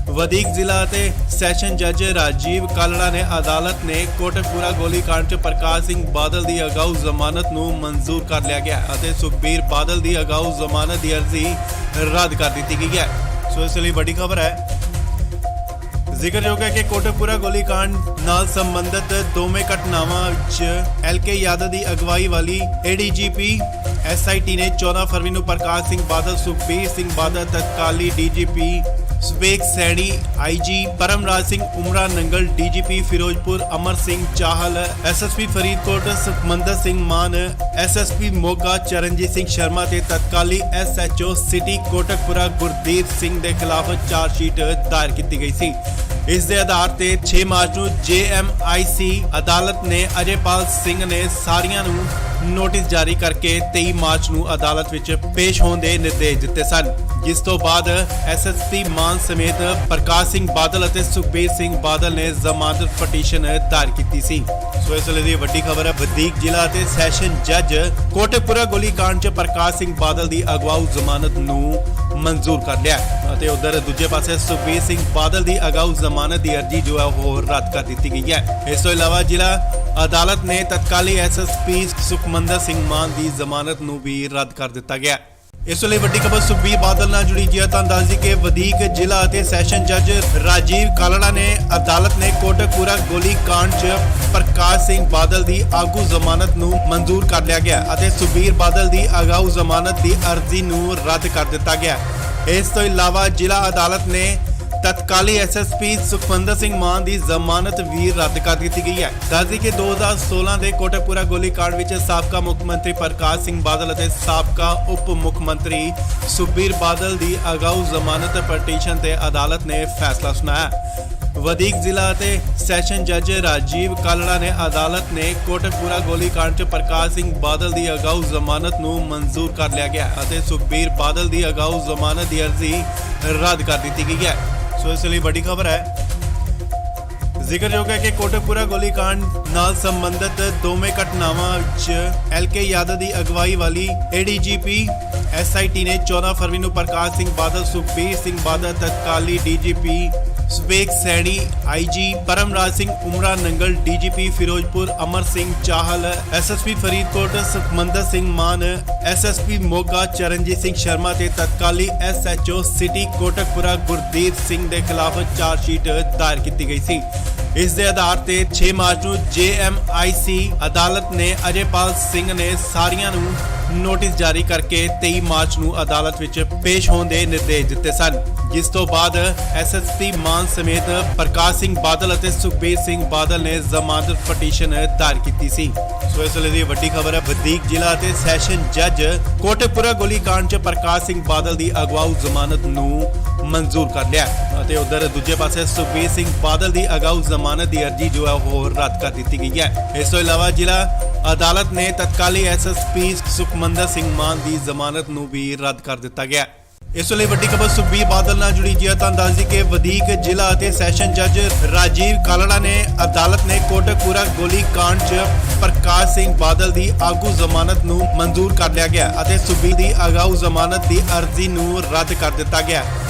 ਵਧੀਕ ਜ਼ਿਲ੍ਹਾ ਅਤੇ ਸੈਸ਼ਨ ਜੱਜ ਰਾਜੀਵ ਕਾਲੜਾ ਨੇ ਅਦਾਲਤ ਨੇ ਕੋਟਕਪੂਰਾ ਗੋਲੀकांड 'ਚ ਪ੍ਰਕਾਸ਼ ਸਿੰਘ ਬਾਦਲ ਦੀ ਅਗਾਊ ਜ਼ਮਾਨਤ ਨੂੰ ਮਨਜ਼ੂਰ ਕਰ ਲਿਆ ਗਿਆ ਅਤੇ ਸੁਖਬੀਰ ਬਾਦਲ ਦੀ ਅਗਾਊ ਜ਼ਮਾਨਤ ਦੀ ਅਰਜ਼ੀ ਰੱਦ ਕਰ ਦਿੱਤੀ ਗਈ ਹੈ। ਸੋ ਇਸ ਲਈ ਵੱਡੀ ਖਬਰ ਹੈ। ਜ਼ਿਕਰਯੋਗ ਹੈ ਕਿ ਕੋਟਕਪੂਰਾ ਗੋਲੀकांड ਨਾਲ ਸੰਬੰਧਿਤ ਦੋਵੇਂ ਘਟਨਾਵਾਂ ਵਿੱਚ LK ਯਾਦਵ ਦੀ ਅਗਵਾਈ ਵਾਲੀ ADGP SIT ਨੇ 14 ਫਰਵਰੀ ਨੂੰ ਪ੍ਰਕਾਸ਼ ਸਿੰਘ ਬਾਦਲ, ਸੁਖਬੀਰ ਸਿੰਘ ਬਾਦਲ, ਤਤਕਾਲੀ DGP Subeg Saini, IG Paramraj Singh ਉਮਰਾ Nangal, DGP Firozpur Amar Singh Chahal, SSP Faridkot Sukhmandar Singh ਮਾਨ, SSP ਮੋਗਾ ਚਰਨਜੀਤ ਸਿੰਘ ਸ਼ਰਮਾ ਤੇ ਤਤਕਾਲੀ SHO ਸਿਟੀ ਕੋਟਕਪੂਰਾ ਗੁਰਦੀਪ ਸਿੰਘ ਦੇ ਖਿਲਾਫ ਚਾਰਜਸ਼ੀਟ ਦਾਇਰ ਕੀਤੀ ਗਈ ਸੀ। ਇਸ ਦੇ ਆਧਾਰ ਤੇ 6 ਮਾਰਚ ਨੂੰ JMIC ਅਦਾਲਤ ਨੇ ਅਜੇਪਾਲ ਸਿੰਘ ਨੇ ਸਾਰੀਆਂ ਨੂੰ ਨੋਟਿਸ ਜਾਰੀ ਕਰਕੇ 23 ਮਾਰਚ ਨੂੰ ਅਦਾਲਤ ਵਿੱਚ ਪੇਸ਼ ਹੋਣ ਦੇ ਨਿਰਦੇਸ਼ ਦਿੱਤੇ ਸਨ, ਜਿਸ ਤੋਂ ਬਾਅਦ ਐਸਐਸਪੀ ਮਾਨ ਸਮੇਤ ਪ੍ਰਕਾਸ਼ ਸਿੰਘ ਬਾਦਲ ਅਤੇ ਸੁਖਬੀਰ ਸਿੰਘ ਬਾਦਲ ਨੇ ਜ਼ਮਾਨਤ ਪਟੀਸ਼ਨ ਦਾਇਰ ਕੀਤੀ ਸੀ। ਸੋ ਇਸ ਵੇਲੇ ਦੀ ਵੱਡੀ ਖਬਰ ਹੈ, ਵਧੀਕ ਜ਼ਿਲ੍ਹਾ ਅਤੇ ਸੈਸ਼ਨ ਜੱਜ ਕੋਟਕਪੂਰਾ ਗੋਲੀकांड 'ਚ ਪ੍ਰਕਾਸ਼ ਸਿੰਘ ਬਾਦਲ ਦੀ ਅਗਵਾਊ ਜ਼ਮਾਨਤ ਨੂੰ ਮਨਜ਼ੂਰ ਕਰ ਲਿਆ ਅਤੇ ਉਧਰ ਦੂਜੇ ਪਾਸੇ ਸੁਖਬੀਰ ਸਿੰਘ ਬਾਦਲ ਦੀ ਅਗਾਊ ਜ਼ਮਾਨਤ ਦੀ ਅਰਜ਼ੀ ਜੋ ਹੈ ਉਹ ਰੱਦ ਕਰ ਦਿੱਤੀ ਗਈ ਹੈ। ਇਸ ਤੋਂ ਇਲਾਵਾ ਜ਼ਿਲ੍ਹਾ ਅਦਾਲਤ ਨੇ ਤਤਕਾਲੀ ਐਸਐਸਪੀ ਸੁਖਮੰਦਰ ਸਿੰਘ ਮਾਨ ਦੀ ਜ਼ਮਾਨਤ ਨੂੰ ਵੀ ਰੱਦ ਕਰ ਦਿੱਤਾ ਗਿਆ। ਇਸ ਵੇਲੇ ਵੱਡੀ ਖਬਰ ਸੁਖਬੀਰ ਬਾਦਲ ਨਾਲ ਜੁੜੀ ਜੀ ਹੈ। ਤੁਹਾਨੂੰ ਦੱਸ ਦਈਏ ਕਿ ਵਧੀਕ ਜ਼ਿਲ੍ਹਾ ਅਤੇ ਸੈਸ਼ਨ ਜੱਜ ਰਾਜੀਵ ਕਾਲੜਾ ਨੇ ਅਦਾਲਤ ਨੇ ਕੋਟਕਪੂਰਾ ਗੋਲੀकांड 'ਚ ਪ੍ਰਕਾਸ਼ ਸਿੰਘ ਬਾਦਲ ਦੀ ਆਗੂ ਜ਼ਮਾਨਤ ਨੂੰ ਮਨਜ਼ੂਰ ਕਰ ਲਿਆ ਗਿਆ ਅਤੇ ਸੁਖਬੀਰ ਬਾਦਲ ਦੀ ਅਗਾਊ ਜ਼ਮਾਨਤ ਦੀ ਅਰਜ਼ੀ ਨੂੰ ਰੱਦ ਕਰ ਦਿੱਤਾ ਗਿਆ। ਇਸ ਤੋਂ ਇਲਾਵਾ ਜ਼ਿਲ੍ਹਾ ਅਦਾਲਤ ਨੇ ਤਤਕਾਲੀ ਐਸਐਸਪੀ ਸੁਖਮੰਦਰ ਸਿੰਘ ਮਾਨ ਦੀ ਜ਼ਮਾਨਤ ਵੀ ਰੱਦ ਕਰ ਦਿੱਤੀ ਗਈ ਹੈ। ਦੱਸਦੀ ਕਿ 2016 ਦੇ ਕੋਟਕਪੂਰਾ ਗੋਲੀकांड ਵਿੱਚ ਸਾਬਕਾ ਮੁੱਖ ਮੰਤਰੀ ਪ੍ਰਕਾਸ਼ ਸਿੰਘ ਬਾਦਲ ਅਤੇ ਸਾਬਕਾ ਉਪ ਮੁੱਖ ਮੰਤਰੀ ਸੁਖਬੀਰ ਬਾਦਲ ਦੀ ਅਗਾਊ ਜ਼ਮਾਨਤ ਪਟੀਸ਼ਨ ਤੇ ਅਦਾਲਤ ਨੇ ਫੈਸਲਾ ਸੁਣਾਇਆ। ਵਧੀਕ ਜ਼ਿਲ੍ਹਾ ਅਤੇ ਸੈਸ਼ਨ ਜੱਜ ਰਾਜੀਵ ਕਾਲੜਾ ਨੇ ਅਦਾਲਤ ਨੇ ਕੋਟਕਪੂਰਾ ਗੋਲੀकांड 'ਚ ਪ੍ਰਕਾਸ਼ ਸਿੰਘ ਬਾਦਲ ਦੀ ਅਗਾਊ ਜ਼ਮਾਨਤ ਨੂੰ ਮਨਜ਼ੂਰ ਕਰ ਲਿਆ ਗਿਆ ਅਤੇ ਸੁਖਬੀਰ ਬਾਦਲ ਦੀ ਅਗਾਊ ਜ਼ਮਾਨਤ ਦੀ ਅਰਜ਼ੀ ਰੱਦ ਕਰ ਦਿੱਤੀ ਗਈ ਹੈ। ਸੋ ਇਸ ਲਈ ਵੱਡੀ ਖਬਰ ਹੈ। ਜ਼ਿਕਰਯੋਗ ਹੈ ਕਿ ਕੋਟਕਪੂਰਾ ਗੋਲੀकांड ਨਾਲ ਸੰਬੰਧਿਤ ਦੋਵੇਂ ਘਟਨਾਵਾਂ 'ਚ ਐਲਕੇ ਯਾਦਵ ਦੀ ਅਗਵਾਈ ਵਾਲੀ ਏਡੀਜੀਪੀ ਐਸਆਈਟੀ ਨੇ 14 ਫਰਵਰੀ ਨੂੰ ਪ੍ਰਕਾਸ਼ ਸਿੰਘ ਬਾਦਲ, ਸੁਖਬੀਰ ਸਿੰਘ ਬਾਦਲ, ਤਤਕਾਲੀ DGP ਸਵੇਕ Saini, IG Paramraj Singh ਉਮਰਾ Nangal, DGP Firozpur Amar Singh Chahal, SSP Faridkot Sukhmandar Singh ਮਾਨ, ਐਸਐਸਪੀ ਮੋਗਾ ਚਰਨਜੀਤ ਸਿੰਘ ਸ਼ਰਮਾ ਤੇ ਤਤਕਾਲੀ ਐਸਐਚਓ ਸਿਟੀ ਕੋਟਕਪੂਰਾ ਗੁਰਦੀਪ ਸਿੰਘ ਦੇ ਖਿਲਾਫ ਚਾਰਜਸ਼ੀਟ ਦਾਇਰ ਕੀਤੀ ਗਈ ਸੀ। ਇਸ ਦੇ ਆਧਾਰ ਤੇ 6 ਮਾਰਚ ਨੂੰ ਜੇਐਮਆਈਸੀ ਅਦਾਲਤ ਨੇ ਅਜੇਪਾਲ ਸਿੰਘ ਨੇ ਸਾਰੀਆਂ ਨੂੰ ਨੋਟਿਸ ਜਾਰੀ ਕਰਕੇ 23 ਮਾਰਚ ਨੂੰ ਅਦਾਲਤ ਵਿੱਚ ਪੇਸ਼ ਹੋਣ ਦੇ ਨਿਰਦੇਸ਼ ਦਿੱਤੇ ਸਨ, ਜਿਸ ਤੋਂ ਬਾਅਦ ਐਸਐਸਪੀ ਮਾਨ ਸਮੇਤ ਪ੍ਰਕਾਸ਼ ਸਿੰਘ ਬਾਦਲ ਅਤੇ ਸੁਖਬੀਰ ਸਿੰਘ ਬਾਦਲ ਨੇ ਜ਼ਮਾਨਤ ਪਟੀਸ਼ਨ ਦਾਇਰ ਕੀਤੀ ਸੀ। ਸੋ ਇਸ ਵੇਲੇ ਦੀ ਵੱਡੀ ਖਬਰ ਹੈ, ਵਧੀਕ ਜ਼ਿਲ੍ਹਾ ਅਤੇ ਸੈਸ਼ਨ ਜੱਜ ਕੋਟਕਪੂਰਾ ਗੋਲੀकांड 'ਚ ਪ੍ਰਕਾਸ਼ ਸਿੰਘ ਬਾਦਲ ਦੀ ਅਗਵਾਊ ਜ਼ਮਾਨਤ ਨੂੰ ਮਨਜ਼ੂਰ ਕਰ ਲਿਆ ਅਤੇ ਉਧਰ ਦੂਜੇ ਪਾਸੇ ਸੁਖਬੀਰ ਸਿੰਘ ਬਾਦਲ ਦੀ ਅਗਾਊ ਜ਼ਮਾਨਤ ਦੀ ਅਰਜ਼ੀ ਜੋ ਹੈ ਉਹ ਰੱਦ ਕਰ ਦਿੱਤੀ ਗਈ ਹੈ। ਇਸ ਤੋਂ ਇਲਾਵਾ ਜ਼ਿਲ੍ਹਾ ਅਦਾਲਤ ਨੇ ਤਤਕਾਲੀ ਐਸਐਸਪੀ ਸੁਖਮੰਦਰ ਸਿੰਘ ਮਾਨ ਦੀ ਜ਼ਮਾਨਤ ਨੂੰ ਵੀ ਰੱਦ ਕਰ ਦਿੱਤਾ ਗਿਆ। ਇਸ ਵੇਲੇ ਵੱਡੀ ਖਬਰ ਸੁਖਬੀਰ ਬਾਦਲ ਨਾਲ ਜੁੜੀ ਜੀ ਹੈ। ਤੁਹਾਨੂੰ ਦੱਸ ਦਈਏ ਕਿ ਵਧੀਕ ਜ਼ਿਲ੍ਹਾ ਅਤੇ ਸੈਸ਼ਨ ਜੱਜ ਰਾਜੀਵ ਕਾਲੜਾ ਨੇ ਅਦਾਲਤ ਨੇ ਕੋਟਕਪੂਰਾ ਗੋਲੀकांड 'ਚ ਪ੍ਰਕਾਸ਼ ਸਿੰਘ ਬਾਦਲ ਦੀ ਆਗੂ ਜ਼ਮਾਨਤ ਨੂੰ ਮਨਜ਼ੂਰ ਕਰ ਲਿਆ ਗਿਆ ਅਤੇ ਸੁਖਬੀਰ ਦੀ ਅਗਾਊ ਜ਼ਮਾਨਤ ਦੀ ਅਰਜ਼ੀ ਨੂੰ ਰੱਦ ਕਰ ਦਿੱਤਾ ਗਿਆ।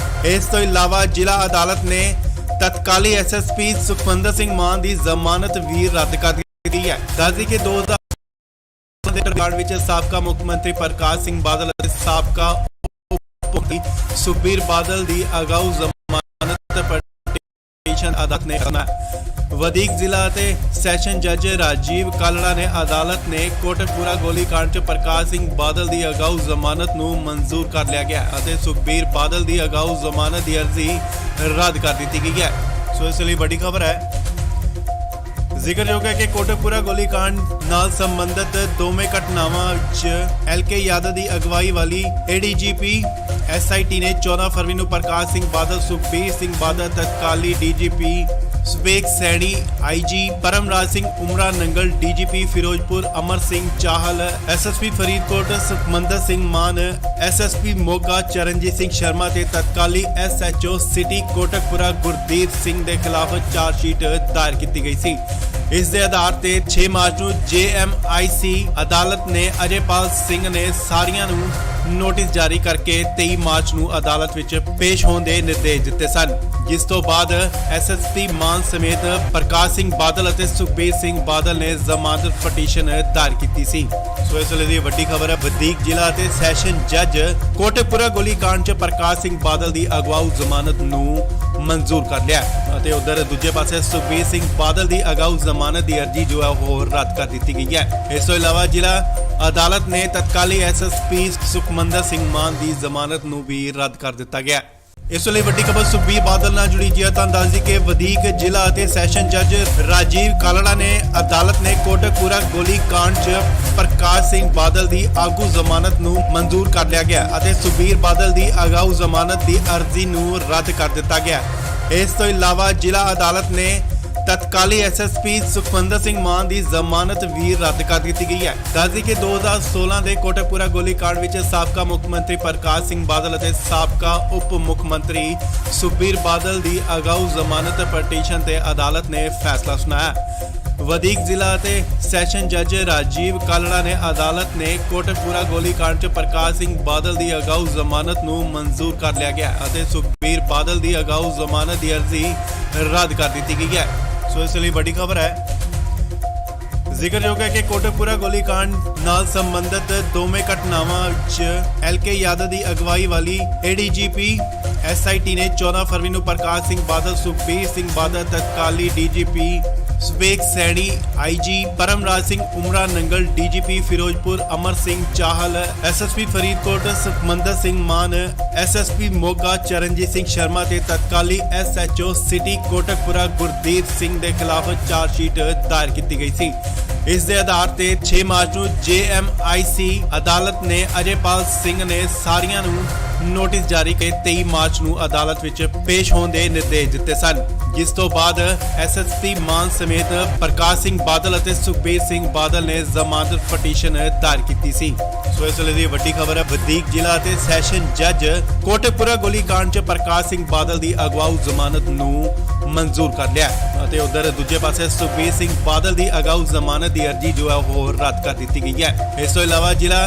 ਇਸ ਤੋਂ ਇਲਾਵਾ ਜ਼ਿਲ੍ਹਾ ਅਦਾਲਤ ਨੇ ਤਤਕਾਲੀ ਐਸਐਸਪੀ ਸੁਖਮੰਦਰ ਸਿੰਘ ਮਾਨ ਦੀ ਜ਼ਮਾਨਤ ਵੀ ਰੱਦ ਕਰ ਦਿੱਤੀ ਹੈ। ਦੱਸਦੀ ਕਿ 2000 ਦੇ ਗੋਲੀकांड ਵਿੱਚ ਸਾਬਕਾ ਮੁੱਖ ਮੰਤਰੀ ਪ੍ਰਕਾਸ਼ ਸਿੰਘ ਬਾਦਲ ਅਤੇ ਸਾਬਕਾ ਸੁਖਬੀਰ ਬਾਦਲ ਦੀ ਅਗਾਊ ਜ਼ਮਾਨਤ ਪਟੀਸ਼ਨ ਅਦਾਲਤ ਨੇ ਵਧੀਕ ਜ਼ਿਲ੍ਹਾ ਅਤੇ ਸੈਸ਼ਨ ਜੱਜ ਰਾਜੀਵ ਕਾਲੜਾ ਨੇ ਅਦਾਲਤ ਨੇ ਕੋਟਕਪੂਰਾ ਗੋਲੀकांड 'ਚ ਪ੍ਰਕਾਸ਼ ਸਿੰਘ ਬਾਦਲ ਦੀ ਅਗਾਊ ਜ਼ਮਾਨਤ ਨੂੰ ਮਨਜ਼ੂਰ ਕਰ ਲਿਆ ਗਿਆ ਅਤੇ ਸੁਖਬੀਰ ਬਾਦਲ ਦੀ ਅਗਾਊ ਜ਼ਮਾਨਤ ਦੀ ਅਰਜ਼ੀ ਰੱਦ ਕਰ ਦਿੱਤੀ ਗਈ ਹੈ। ਸੋ ਇਸ ਲਈ ਵੱਡੀ ਖਬਰ ਹੈ। ਜ਼ਿਕਰਯੋਗ ਹੈ ਕਿ ਕੋਟਕਪੂਰਾ ਗੋਲੀकांड ਨਾਲ ਸੰਬੰਧਿਤ ਦੋਵੇਂ ਘਟਨਾਵਾਂ 'ਚ ਐਲਕੇ ਯਾਦਵ ਦੀ ਅਗਵਾਈ ਵਾਲੀ ਏਡੀਜੀਪੀ ਐਸਆਈਟੀ ਨੇ 14 ਫਰਵਰੀ ਨੂੰ ਪ੍ਰਕਾਸ਼ ਸਿੰਘ ਬਾਦਲ, ਸੁਖਬੀਰ ਸਿੰਘ ਬਾਦਲ, ਤਤਕਾਲੀ DGP ਸਵੇਕ Saini, IG Paramraj Singh ਉਮਰਾ Nangal, DGP Firozpur Amar Singh Chahal, SSP Faridkot Sukhmandar Singh ਮਾਨ, ਐਸਐਸਪੀ ਮੋਗਾ ਚਰਨਜੀਤ ਸਿੰਘ ਸ਼ਰਮਾ ਤੇ ਤਤਕਾਲੀ ਐਸਐਚਓ ਸਿਟੀ ਕੋਟਕਪੂਰਾ ਗੁਰਦੀਪ ਸਿੰਘ ਦੇ ਖਿਲਾਫ ਚਾਰਜਸ਼ੀਟ ਦਾਇਰ ਕੀਤੀ ਗਈ ਸੀ। ਇਸ ਦੇ ਆਧਾਰ ਤੇ 6 ਮਾਰਚ ਨੂੰ ਜੇਐਮਆਈਸੀ ਅਦਾਲਤ ਨੇ ਅਜੇਪਾਲ ਸਿੰਘ ਨੇ ਸਾਰੀਆਂ ਨੂੰ ਨੋਟਿਸ ਜਾਰੀ ਕਰਕੇ 23 ਮਾਰਚ ਨੂੰ ਅਦਾਲਤ ਵਿੱਚ ਪੇਸ਼ ਹੋਣ ਦੇ ਨਿਰਦੇਸ਼ ਦਿੱਤੇ ਸਨ, ਜਿਸ ਤੋਂ ਬਾਅਦ ਐਸਐਸਪੀ ਮਾਨ ਸਮੇਤ ਪ੍ਰਕਾਸ਼ ਸਿੰਘ ਬਾਦਲ ਅਤੇ ਸੁਖਬੀਰ ਸਿੰਘ ਬਾਦਲ ਨੇ ਜ਼ਮਾਨਤ ਪਟੀਸ਼ਨ ਦਾਇਰ ਕੀਤੀ ਸੀ। ਸੋ ਇਸ ਵੇਲੇ ਦੀ ਵੱਡੀ ਖਬਰ ਹੈ, ਵਧੀਕ ਜ਼ਿਲ੍ਹਾ ਅਤੇ ਸੈਸ਼ਨ ਜੱਜ ਕੋਟਕਪੂਰਾ ਗੋਲੀकांड 'ਚ ਪ੍ਰਕਾਸ਼ ਸਿੰਘ ਬਾਦਲ ਦੀ ਅਗਵਾਊ ਜ਼ਮਾਨਤ ਨੂੰ ਮਨਜ਼ੂਰ ਕਰ ਲਿਆ ਅਤੇ ਉਧਰ ਦੂਜੇ ਪਾਸੇ ਸੁਖਬੀਰ ਸਿੰਘ ਬਾਦਲ ਦੀ ਅਗਾਊ ਜ਼ਮਾਨਤ ਦੀ ਅਰਜ਼ੀ ਜੋ ਹੈ ਉਹ ਰੱਦ ਕਰ ਦਿੱਤੀ ਗਈ ਹੈ। ਇਸ ਤੋਂ ਇਲਾਵਾ ਜ਼ਿਲ੍ਹਾ ਅਦਾਲਤ ਨੇ ਤਤਕਾਲੀ ਐਸਐਸਪੀ ਸੁਖਮੰਦਰ ਸਿੰਘ ਮਾਨ ਦੀ ਜ਼ਮਾਨਤ ਨੂੰ ਵੀ ਰੱਦ ਕਰ ਦਿੱਤਾ ਗਿਆ। ਇਸ ਲਈ ਵੱਡੀ ਖਬਰ ਸੁਖਬੀਰ ਬਾਦਲ ਨਾਲ ਜੁੜੀ ਜੀ ਹੈ। ਤੁਹਾਨੂੰ ਦੱਸ ਦਈਏ ਕਿ ਵਧੀਕ ਜ਼ਿਲ੍ਹਾ ਅਤੇ ਸੈਸ਼ਨ ਜੱਜ ਰਾਜੀਵ ਕਾਲੜਾ ਨੇ ਅਦਾਲਤ ਨੇ ਕੋਟਕਪੂਰਾ ਗੋਲੀकांड 'ਚ ਪ੍ਰਕਾਸ਼ ਸਿੰਘ ਬਾਦਲ ਦੀ ਆਗੂ ਜ਼ਮਾਨਤ ਨੂੰ ਮਨਜ਼ੂਰ ਕਰ ਲਿਆ ਗਿਆ ਅਤੇ ਸੁਖਬੀਰ ਬਾਦਲ ਦੀ ਅਗਾਊ ਜ਼ਮਾਨਤ ਦੀ ਅਰਜ਼ੀ ਨੂੰ ਰੱਦ ਕਰ ਦਿੱਤਾ ਗਿਆ। ਇਸ ਤੋਂ ਇਲਾਵਾ ਜ਼ਿਲ੍ਹਾ ਅਦਾਲਤ ਨੇ तत्काली एसएसपी सुखविंदर सिंह मान की जमानत भी रद्द कर दी गई है। दस कि 2016 के कोटकपुरा गोलीकांड विच साबका मुख मंत्री प्रकाश सिंह बादल और साबका उप मुख मंत्री सुखबीर बादल की अगाऊ जमानत पटिशन ते अदालत ने फैसला सुनाया। वधीक जिला ते सैशन जज राजीव कालड़ा ने अदालत ने कोटकपुरा गोलीकांड च प्रकाश सिंह बादल की अगाऊ जमानत नूं मंजूर कर लिया गया और सुखबीर बादल की अगाऊ जमानत की अर्जी रद्द कर दी गई है। सो इसलिए बड़ी खबर है। जिक्रयोग है कि कोटकपुरा गोलीकांड नाल संबंधित दोवें घटनावां च LK यादव की अगवाई वाली ADGP SIT ने 14 फरवरी को प्रकाश सिंह बादल, सुखबीर सिंह बादल, तत्काली DGP सुबेग सैनी, IG परमराज सिंह उमरा नंगल, DGP फिरोजपुर अमर सिंह चाहल, SSP फरीदकोट सुखमंदर सिंह मान, SSP मोगा चरणजीत सिंह शर्मा ते तत्काली SHO सिटी कोटकपुरा गुरदीप सिंह के खिलाफ चार्जशीट दायर की गई थी। इस दे आधार ते 6 मार्च को JMIC अदालत ने अजयपाल सिंह ने सारियां नूं नोटिस जारी के 23 मार्च को अदालत विच पेश होने के निर्देश दिते सन, जिस तो बाद SSP मान समेत प्रकाश सिंह बादल और सुखबीर सिंह बादल ने जमानत पटिशन दायर की सी। सो इस वे वड्डी खबर है। वधीक जिला ते सैशन जज कोटकपुरा गोलीकांड च प्रकाश सिंह बादल की अगवाऊ जमानत नूं मंजूर कर लिया। उधर दूजे पासे सुखबीर सिंह बादल की अगाऊ जमानत की अर्जी जो है वो रद्द कर दी गई है। इस तो इलावा जिला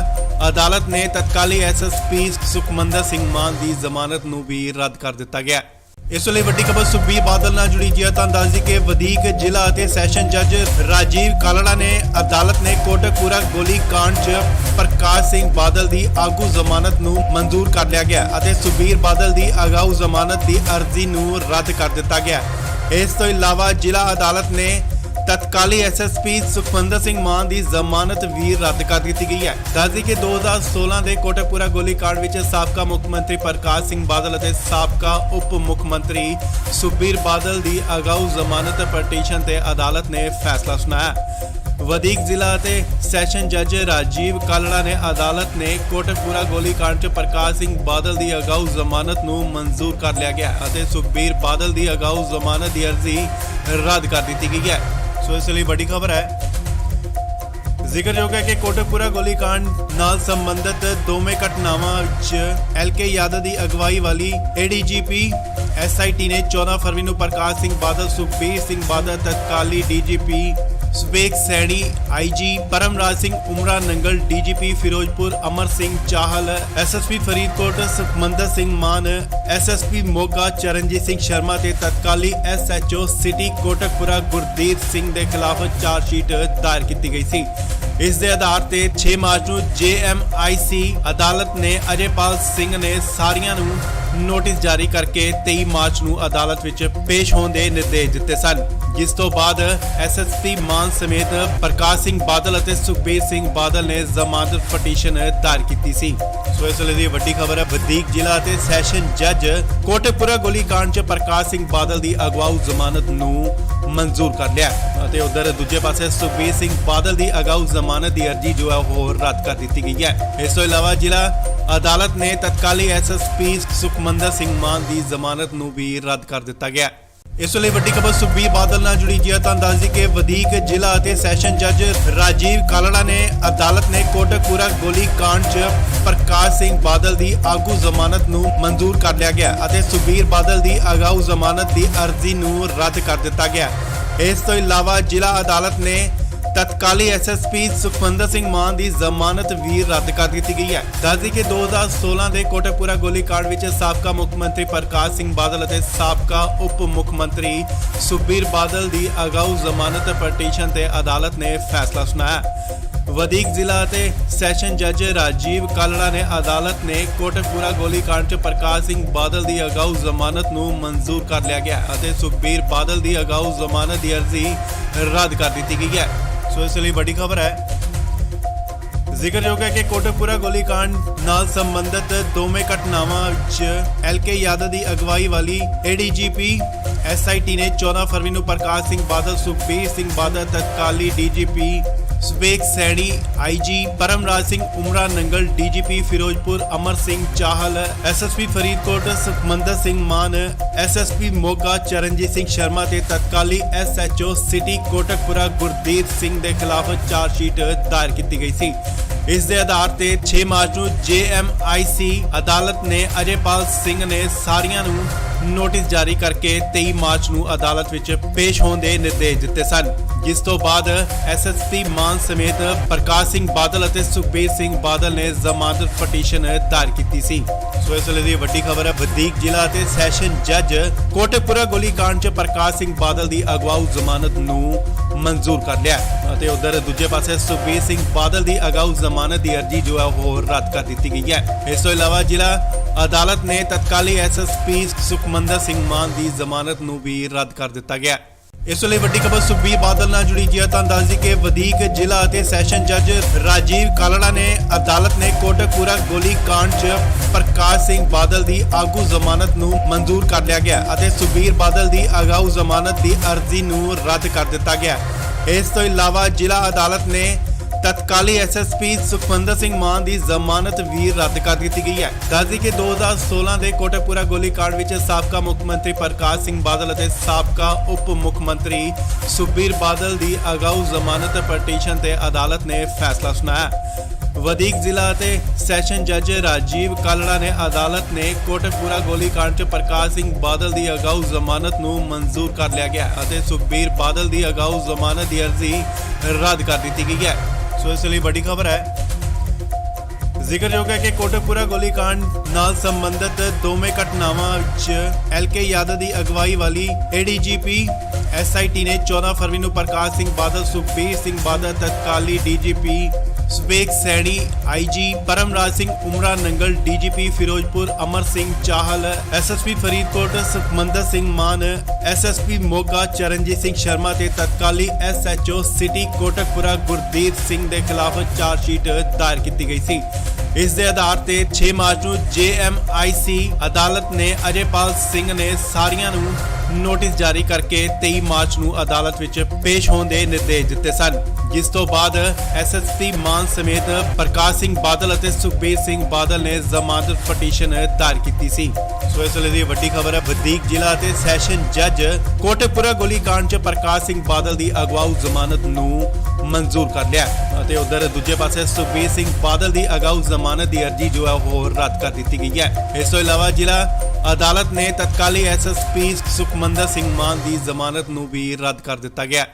अदालत ने तत्काली SSP सुखमंदर सिंह मान की जमानत नूं भी रद्द कर दिता गया। इस वे वड्डी खबर सुखबीर बादल नाल जुड़ी जी दस के वधीक जिला ते सैशन जज राजीव कालड़ा ने अदालत ने कोटकपुरा गोलीकांड च प्रकाश सिंह बादल की आगू जमानत नूं मंजूर कर लिया गया और सुखबीर बादल की अगाऊ जमानत की अर्जी नूं रद्द कर दिता गया। इस तो इलावा जिला अदालत ने तत्काली SSP सुखविंदर सिंह मान की जमानत भी रद्द कर दी गई है। दस कि 2016 के कोटकपुरा गोलीकांड विच साबका मुख मंत्री प्रकाश सिंह बादल और साबका उप मुख मंत्री सुखबीर बादल की अगाऊ जमानत पटिशन ते अदालत ने फैसला सुनाया। वधीक जिला ते सैशन जज राजीव कालड़ा ने अदालत ने कोटकपुरा गोलीकांड च प्रकाश सिंह बादल की अगाऊ जमानत नूं मंजूर कर लिया गया और सुखबीर बादल की अगाऊ जमानत की अर्जी रद्द कर दी गई है। सो इसलिए बड़ी खबर है। जिक्रयोग है कि कोटकपुरा गोलीकांड नाल संबंधित दोवें घटनावां च LK यादव की अगवाई वाली ADGP SIT ने 14 फरवरी को प्रकाश सिंह बादल, सुखबीर सिंह बादल, तत्काली DGP सुबेग सैनी, IG परमराज सिंह उमरा नंगल, DGP फिरोजपुर अमर सिंह चाहल, SSP फरीदकोट सुखमंदर सिंह मान, SSP मोगा चरणजीत सिंह शर्मा ते तत्काली SHO सिटी कोटकपुरा गुरदीप सिंह के खिलाफ चार्जशीट दायर की गई थी। इस दे आधार ते 6 मार्च को JMIC अदालत ने अजयपाल सिंह ने सारियां नूं नोटिस जारी करके 23 मार्च को अदालत विच पेश होने के निर्देश दिते सन, जिस तो बाद SSP मान समेत प्रकाश सिंह बादल और सुखबीर सिंह बादल ने जमानत पटिशन दायर की सी। सो इस वे वड्डी खबर है। वधीक जिला ते सैशन जज कोटकपुरा गोलीकांड च प्रकाश सिंह बादल की अगवाऊ जमानत नूं मंजूर कर लिया और उधर दूजे पासे सुखबीर सिंह बादल की अगाऊ जमानत की अर्जी जो है वो रद्द कर दी गई है। इस तो इलावा जिला अदालत ने तत्काली SSP सुखमंदर सिंह मान की जमानत नूं भी रद्द कर दिता गया। इस वे वड्डी खबर सुखबीर बादल नाल जुड़ी जी दस के वधीक जिला ते सैशन जज राजीव कालड़ा ने अदालत ने कोटकपुरा गोलीकांड च प्रकाश सिंह बादल की आगू जमानत नूं मंजूर कर लिया गया और सुखबीर बादल की अगाऊ जमानत की अर्जी नूं रद्द कर दिता गया। इस तो इलावा जिला अदालत ने तत्काली SSP सुखविंदर सिंह मान की जमानत भी रद्द कर दी गई है। दस कि 2016 के कोटकपुरा गोलीकांड विच साबका मुख मंत्री प्रकाश सिंह बादल और साबका उप मुख मंत्री सुखबीर बादल की अगाऊ जमानत पटिशन ते अदालत ने फैसला सुनाया। वधीक जिला ते सैशन जज राजीव कालड़ा ने अदालत ने कोटकपुरा गोलीकांड च प्रकाश सिंह बादल की अगाऊ जमानत नूं मंजूर कर लिया गया और सुखबीर बादल की अगाऊ जमानत की अर्जी रद्द कर दी गई है। सो इसलिए बड़ी खबर है। जिक्रयोग है कि कोटकपुरा गोलीकांड नाल संबंधित दोवें घटनावां च LK यादव की अगवाई वाली ADGP SIT ने 14 फरवरी को Prakash Singh Badal, Sukhbir Singh Badal, तत्काली DGP ਸੁਵੇਗ Saini IG Paramraj Singh ਉਮਰਾ Nangal DGP Firozpur Amar Singh Chahal SSP Faridkot Sukhmandar Singh ਮਾਨ ਐਸਐਸਪੀ ਮੋਗਾ ਚਰਨਜੀਤ ਸਿੰਘ ਸ਼ਰਮਾ ਤੇ ਤਤਕਾਲੀ ਐਸਐਚਓ ਸਿਟੀ ਕੋਟਕਪੁਰਾ ਗੁਰਦੀਪ ਸਿੰਘ ਦੇ ਖਿਲਾਫ ਚਾਰਜਸ਼ੀਟ ਦਾਇਰ ਕੀਤੀ ਗਈ ਸੀ। ਇਸ ਦੇ ਆਧਾਰ ਤੇ 6 ਮਾਰਚ ਨੂੰ ਜੇਐਮਆਈਸੀ ਅਦਾਲਤ ਨੇ ਅਜੇਪਾਲ ਸਿੰਘ ਨੇ ਸਾਰੀਆਂ ਨੂੰ ਨੋਟਿਸ ਜਾਰੀ ਕਰਕੇ 23 ਮਾਰਚ ਨੂੰ ਅਦਾਲਤ ਵਿੱਚ ਪੇਸ਼ ਹੋਣ ਦੇ ਨਿਰਦੇਸ਼ ਦਿੱਤੇ ਸਨ, ਜਿਸ ਤੋਂ ਬਾਅਦ ਐਸਐਸਪੀ ਮਾਨ ਸਮੇਤ ਪ੍ਰਕਾਸ਼ ਸਿੰਘ ਬਾਦਲ ਅਤੇ ਸੁਖਬੀਰ ਸਿੰਘ ਬਾਦਲ ਨੇ ਜ਼ਮਾਨਤ ਪਟੀਸ਼ਨ ਦਾਇਰ ਕੀਤੀ ਸੀ। ਸੋ ਇਸ ਵੇਲੇ ਦੀ ਵੱਡੀ ਖਬਰ ਹੈ, ਵਧੀਕ ਜ਼ਿਲ੍ਹਾ ਅਤੇ ਸੈਸ਼ਨ ਜੱਜ ਕੋਟਕਪੁਰਾ ਗੋਲੀकांड 'ਚ ਪ੍ਰਕਾਸ਼ ਸਿੰਘ ਬਾਦਲ ਦੀ ਅਗਵਾਊ ਜ਼ਮਾਨਤ ਨੂੰ ਮਨਜ਼ੂਰ ਕਰ ਲਿਆ ਅਤੇ ਉਧਰ ਦੂਜੇ ਪਾਸੇ ਸੁਖਬੀਰ ਸਿੰਘ ਬਾਦਲ ਦੀ ਅਗਾਊ ਜ਼ਮਾਨਤ ਦੀ ਅਰਜ਼ੀ ਜੋ ਹੈ ਉਹ ਰੱਦ ਕਰ ਦਿੱਤੀ ਗਈ ਹੈ। ਇਸ ਤੋਂ ਇਲਾਵਾ ਜ਼ਿਲ੍ਹਾ ਅਦਾਲਤ ਨੇ ਤਤਕਾਲੀ ਐਸਐਸਪੀ ਸੁਖਮੰਦਰ ਸਿੰਘ ਮਾਨ ਦੀ ਜ਼ਮਾਨਤ ਨੂੰ ਵੀ ਰੱਦ ਕਰ ਦਿੱਤਾ ਗਿਆ। ਇਸ ਵੇਲੇ ਵੱਡੀ ਖਬਰ ਸੁਖਬੀਰ ਬਾਦਲ ਨਾਲ ਜੁੜੀ ਜੀ ਹੈ ਤਾਂ ਦੱਸ ਦਈਏ ਕਿ ਵਧੀਕ ਜ਼ਿਲ੍ਹਾ ਅਤੇ ਸੈਸ਼ਨ ਜੱਜ ਰਾਜੀਵ ਕਾਲੜਾ ਨੇ ਅਦਾਲਤ ਨੇ ਕੋਟਕਪੂਰਾ ਗੋਲੀकांड 'ਚ ਪ੍ਰਕਾਸ਼ ਸਿੰਘ ਬਾਦਲ ਦੀ ਆਗੂ ਜ਼ਮਾਨਤ ਨੂੰ ਮਨਜ਼ੂਰ ਕਰ ਲਿਆ ਗਿਆ ਅਤੇ ਸੁਖਬੀਰ ਬਾਦਲ ਦੀ ਅਗਾਊ ਜ਼ਮਾਨਤ ਦੀ ਅਰਜ਼ੀ ਨੂੰ ਰੱਦ ਕਰ ਦਿੱਤਾ ਗਿਆ। ਇਸ ਤੋਂ ਇਲਾਵਾ ਜ਼ਿਲ੍ਹਾ ਅਦਾਲਤ ਨੇ ਤਤਕਾਲੀ ਐਸਐਸਪੀ ਸੁਖਮੰਦਰ ਸਿੰਘ ਮਾਨ ਦੀ ਜ਼ਮਾਨਤ ਵੀ ਰੱਦ ਕਰ ਦਿੱਤੀ ਗਈ ਹੈ। ਦੱਸਦੀ ਕਿ 2016 ਦੇ ਕੋਟਕਪੂਰਾ ਗੋਲੀकांड ਵਿੱਚ ਸਾਬਕਾ ਮੁੱਖ ਮੰਤਰੀ ਪ੍ਰਕਾਸ਼ ਸਿੰਘ ਬਾਦਲ ਅਤੇ ਸਾਬਕਾ ਉਪ ਮੁੱਖ ਮੰਤਰੀ ਸੁਖਬੀਰ ਬਾਦਲ ਦੀ ਅਗਾਊ ਜ਼ਮਾਨਤ ਪਟੀਸ਼ਨ ਤੇ ਅਦਾਲਤ ਨੇ ਫੈਸਲਾ ਸੁਣਾਇਆ। ਵਧੀਕ ਜ਼ਿਲ੍ਹਾ ਅਤੇ ਸੈਸ਼ਨ ਜੱਜ ਰਾਜੀਵ ਕਾਲੜਾ ਨੇ ਅਦਾਲਤ ਨੇ ਕੋਟਕਪੂਰਾ ਗੋਲੀकांड 'ਚ ਪ੍ਰਕਾਸ਼ ਸਿੰਘ ਬਾਦਲ ਦੀ ਅਗਾਊ ਜ਼ਮਾਨਤ ਨੂੰ ਮਨਜ਼ੂਰ ਕਰ ਲਿਆ ਗਿਆ ਅਤੇ ਸੁਖਬੀਰ ਬਾਦਲ ਦੀ ਅਗਾਊ ਜ਼ਮਾਨਤ ਦੀ ਅਰਜ਼ੀ ਰੱਦ ਕਰ ਦਿੱਤੀ ਗਈ ਹੈ। ਸੋ ਇਸ ਲਈ ਵੱਡੀ ਖਬਰ ਹੈ, ਜ਼ਿਕਰਯੋਗ ਹੈ ਕਿ ਕੋਟਕਪੂਰਾ ਗੋਲੀकांड ਨਾਲ ਸੰਬੰਧਿਤ ਦੋਵੇਂ ਘਟਨਾਵਾਂ ਵਿੱਚ ਐਲਕੇ ਯਾਦਵ ਦੀ ਅਗਵਾਈ ਵਾਲੀ ਏਡੀਜੀਪੀ ਐਸਆਈਟੀ ਨੇ 14 ਫਰਵਰੀ ਨੂੰ ਪ੍ਰਕਾਸ਼ ਸਿੰਘ ਬਾਦਲ, ਸੁਖਬੀਰ ਸਿੰਘ ਬਾਦਲ, ਤਤਕਾਲੀ DGP ਸੁਵੇਗ Saini IG Paramraj Singh ਉਮਰਾ Nangal DGP Firozpur Amar Singh Chahal SSP Faridkot Sukhmandar Singh ਮਾਨ ਐਸਐਸਪੀ ਮੋਗਾ ਚਰਨਜੀਤ ਸਿੰਘ ਸ਼ਰਮਾ ਤੇ ਤਤਕਾਲੀ ਐਸਐਚਓ ਸਿਟੀ ਕੋਟਕਪੁਰਾ ਗੁਰਦੀਪ ਸਿੰਘ ਦੇ ਖਿਲਾਫ ਚਾਰਜਸ਼ੀਟ ਦਾਇਰ ਕੀਤੀ ਗਈ ਸੀ। ਇਸ ਦੇ ਆਧਾਰ ਤੇ 6 ਮਾਰਚ ਨੂੰ ਜੇਐਮਆਈਸੀ ਅਦਾਲਤ ਨੇ ਅਜੇਪਾਲ ਸਿੰਘ ਨੇ ਸਾਰੀਆਂ ਨੂੰ ਨੋਟਿਸ ਜਾਰੀ ਕਰਕੇ 23 ਮਾਰਚ ਨੂੰ ਅਦਾਲਤ ਵਿੱਚ ਪੇਸ਼ ਹੋਣ ਦੇ ਨਿਰਦੇਸ਼ ਦਿੱਤੇ ਸਨ, ਜਿਸ ਤੋਂ ਬਾਅਦ ਐਸਐਸਪੀ ਮਾਨ ਸਮੇਤ ਪ੍ਰਕਾਸ਼ ਸਿੰਘ ਬਾਦਲ ਅਤੇ ਸੁਖਬੀਰ ਸਿੰਘ ਬਾਦਲ ਨੇ ਜ਼ਮਾਨਤ ਪਟੀਸ਼ਨ ਦਾਇਰ ਕੀਤੀ ਸੀ। ਸੋ ਇਸ ਵੇਲੇ ਦੀ ਵੱਡੀ ਖਬਰ ਹੈ, ਵਧੀਕ ਜ਼ਿਲ੍ਹਾ ਅਤੇ ਸੈਸ਼ਨ ਜੱਜ ਕੋਟਕਪੂਰਾ ਗੋਲੀकांड 'ਚ ਪ੍ਰਕਾਸ਼ ਸਿੰਘ ਬਾਦਲ ਦੀ ਅਗਵਾਊ ਜ਼ਮਾਨਤ ਨੂੰ ਮਨਜ਼ੂਰ ਕਰ ਲਿਆ ਅਤੇ ਉਧਰ ਦੂਜੇ ਪਾਸੇ ਸੁਖਬੀਰ ਸਿੰਘ ਬਾਦਲ ਦੀ ਅਗਾਊ ਜ਼ਮਾਨਤ ਦੀ ਅਰਜ਼ੀ ਜੋ ਹੈ ਉਹ ਰੱਦ ਕਰ ਦਿੱਤੀ ਗਈ ਹੈ। ਇਸ ਤੋਂ ਇਲਾਵਾ ਜ਼ਿਲ੍ਹਾ ਅਦਾਲਤ ਨੇ ਤਤਕਾਲੀ ਐਸਐਸਪੀ ਸੁਖਮੰਦਰ ਸਿੰਘ ਮਾਨ ਦੀ ਜ਼ਮਾਨਤ ਨੂੰ ਵੀ ਰੱਦ ਕਰ ਦਿੱਤਾ ਗਿਆ।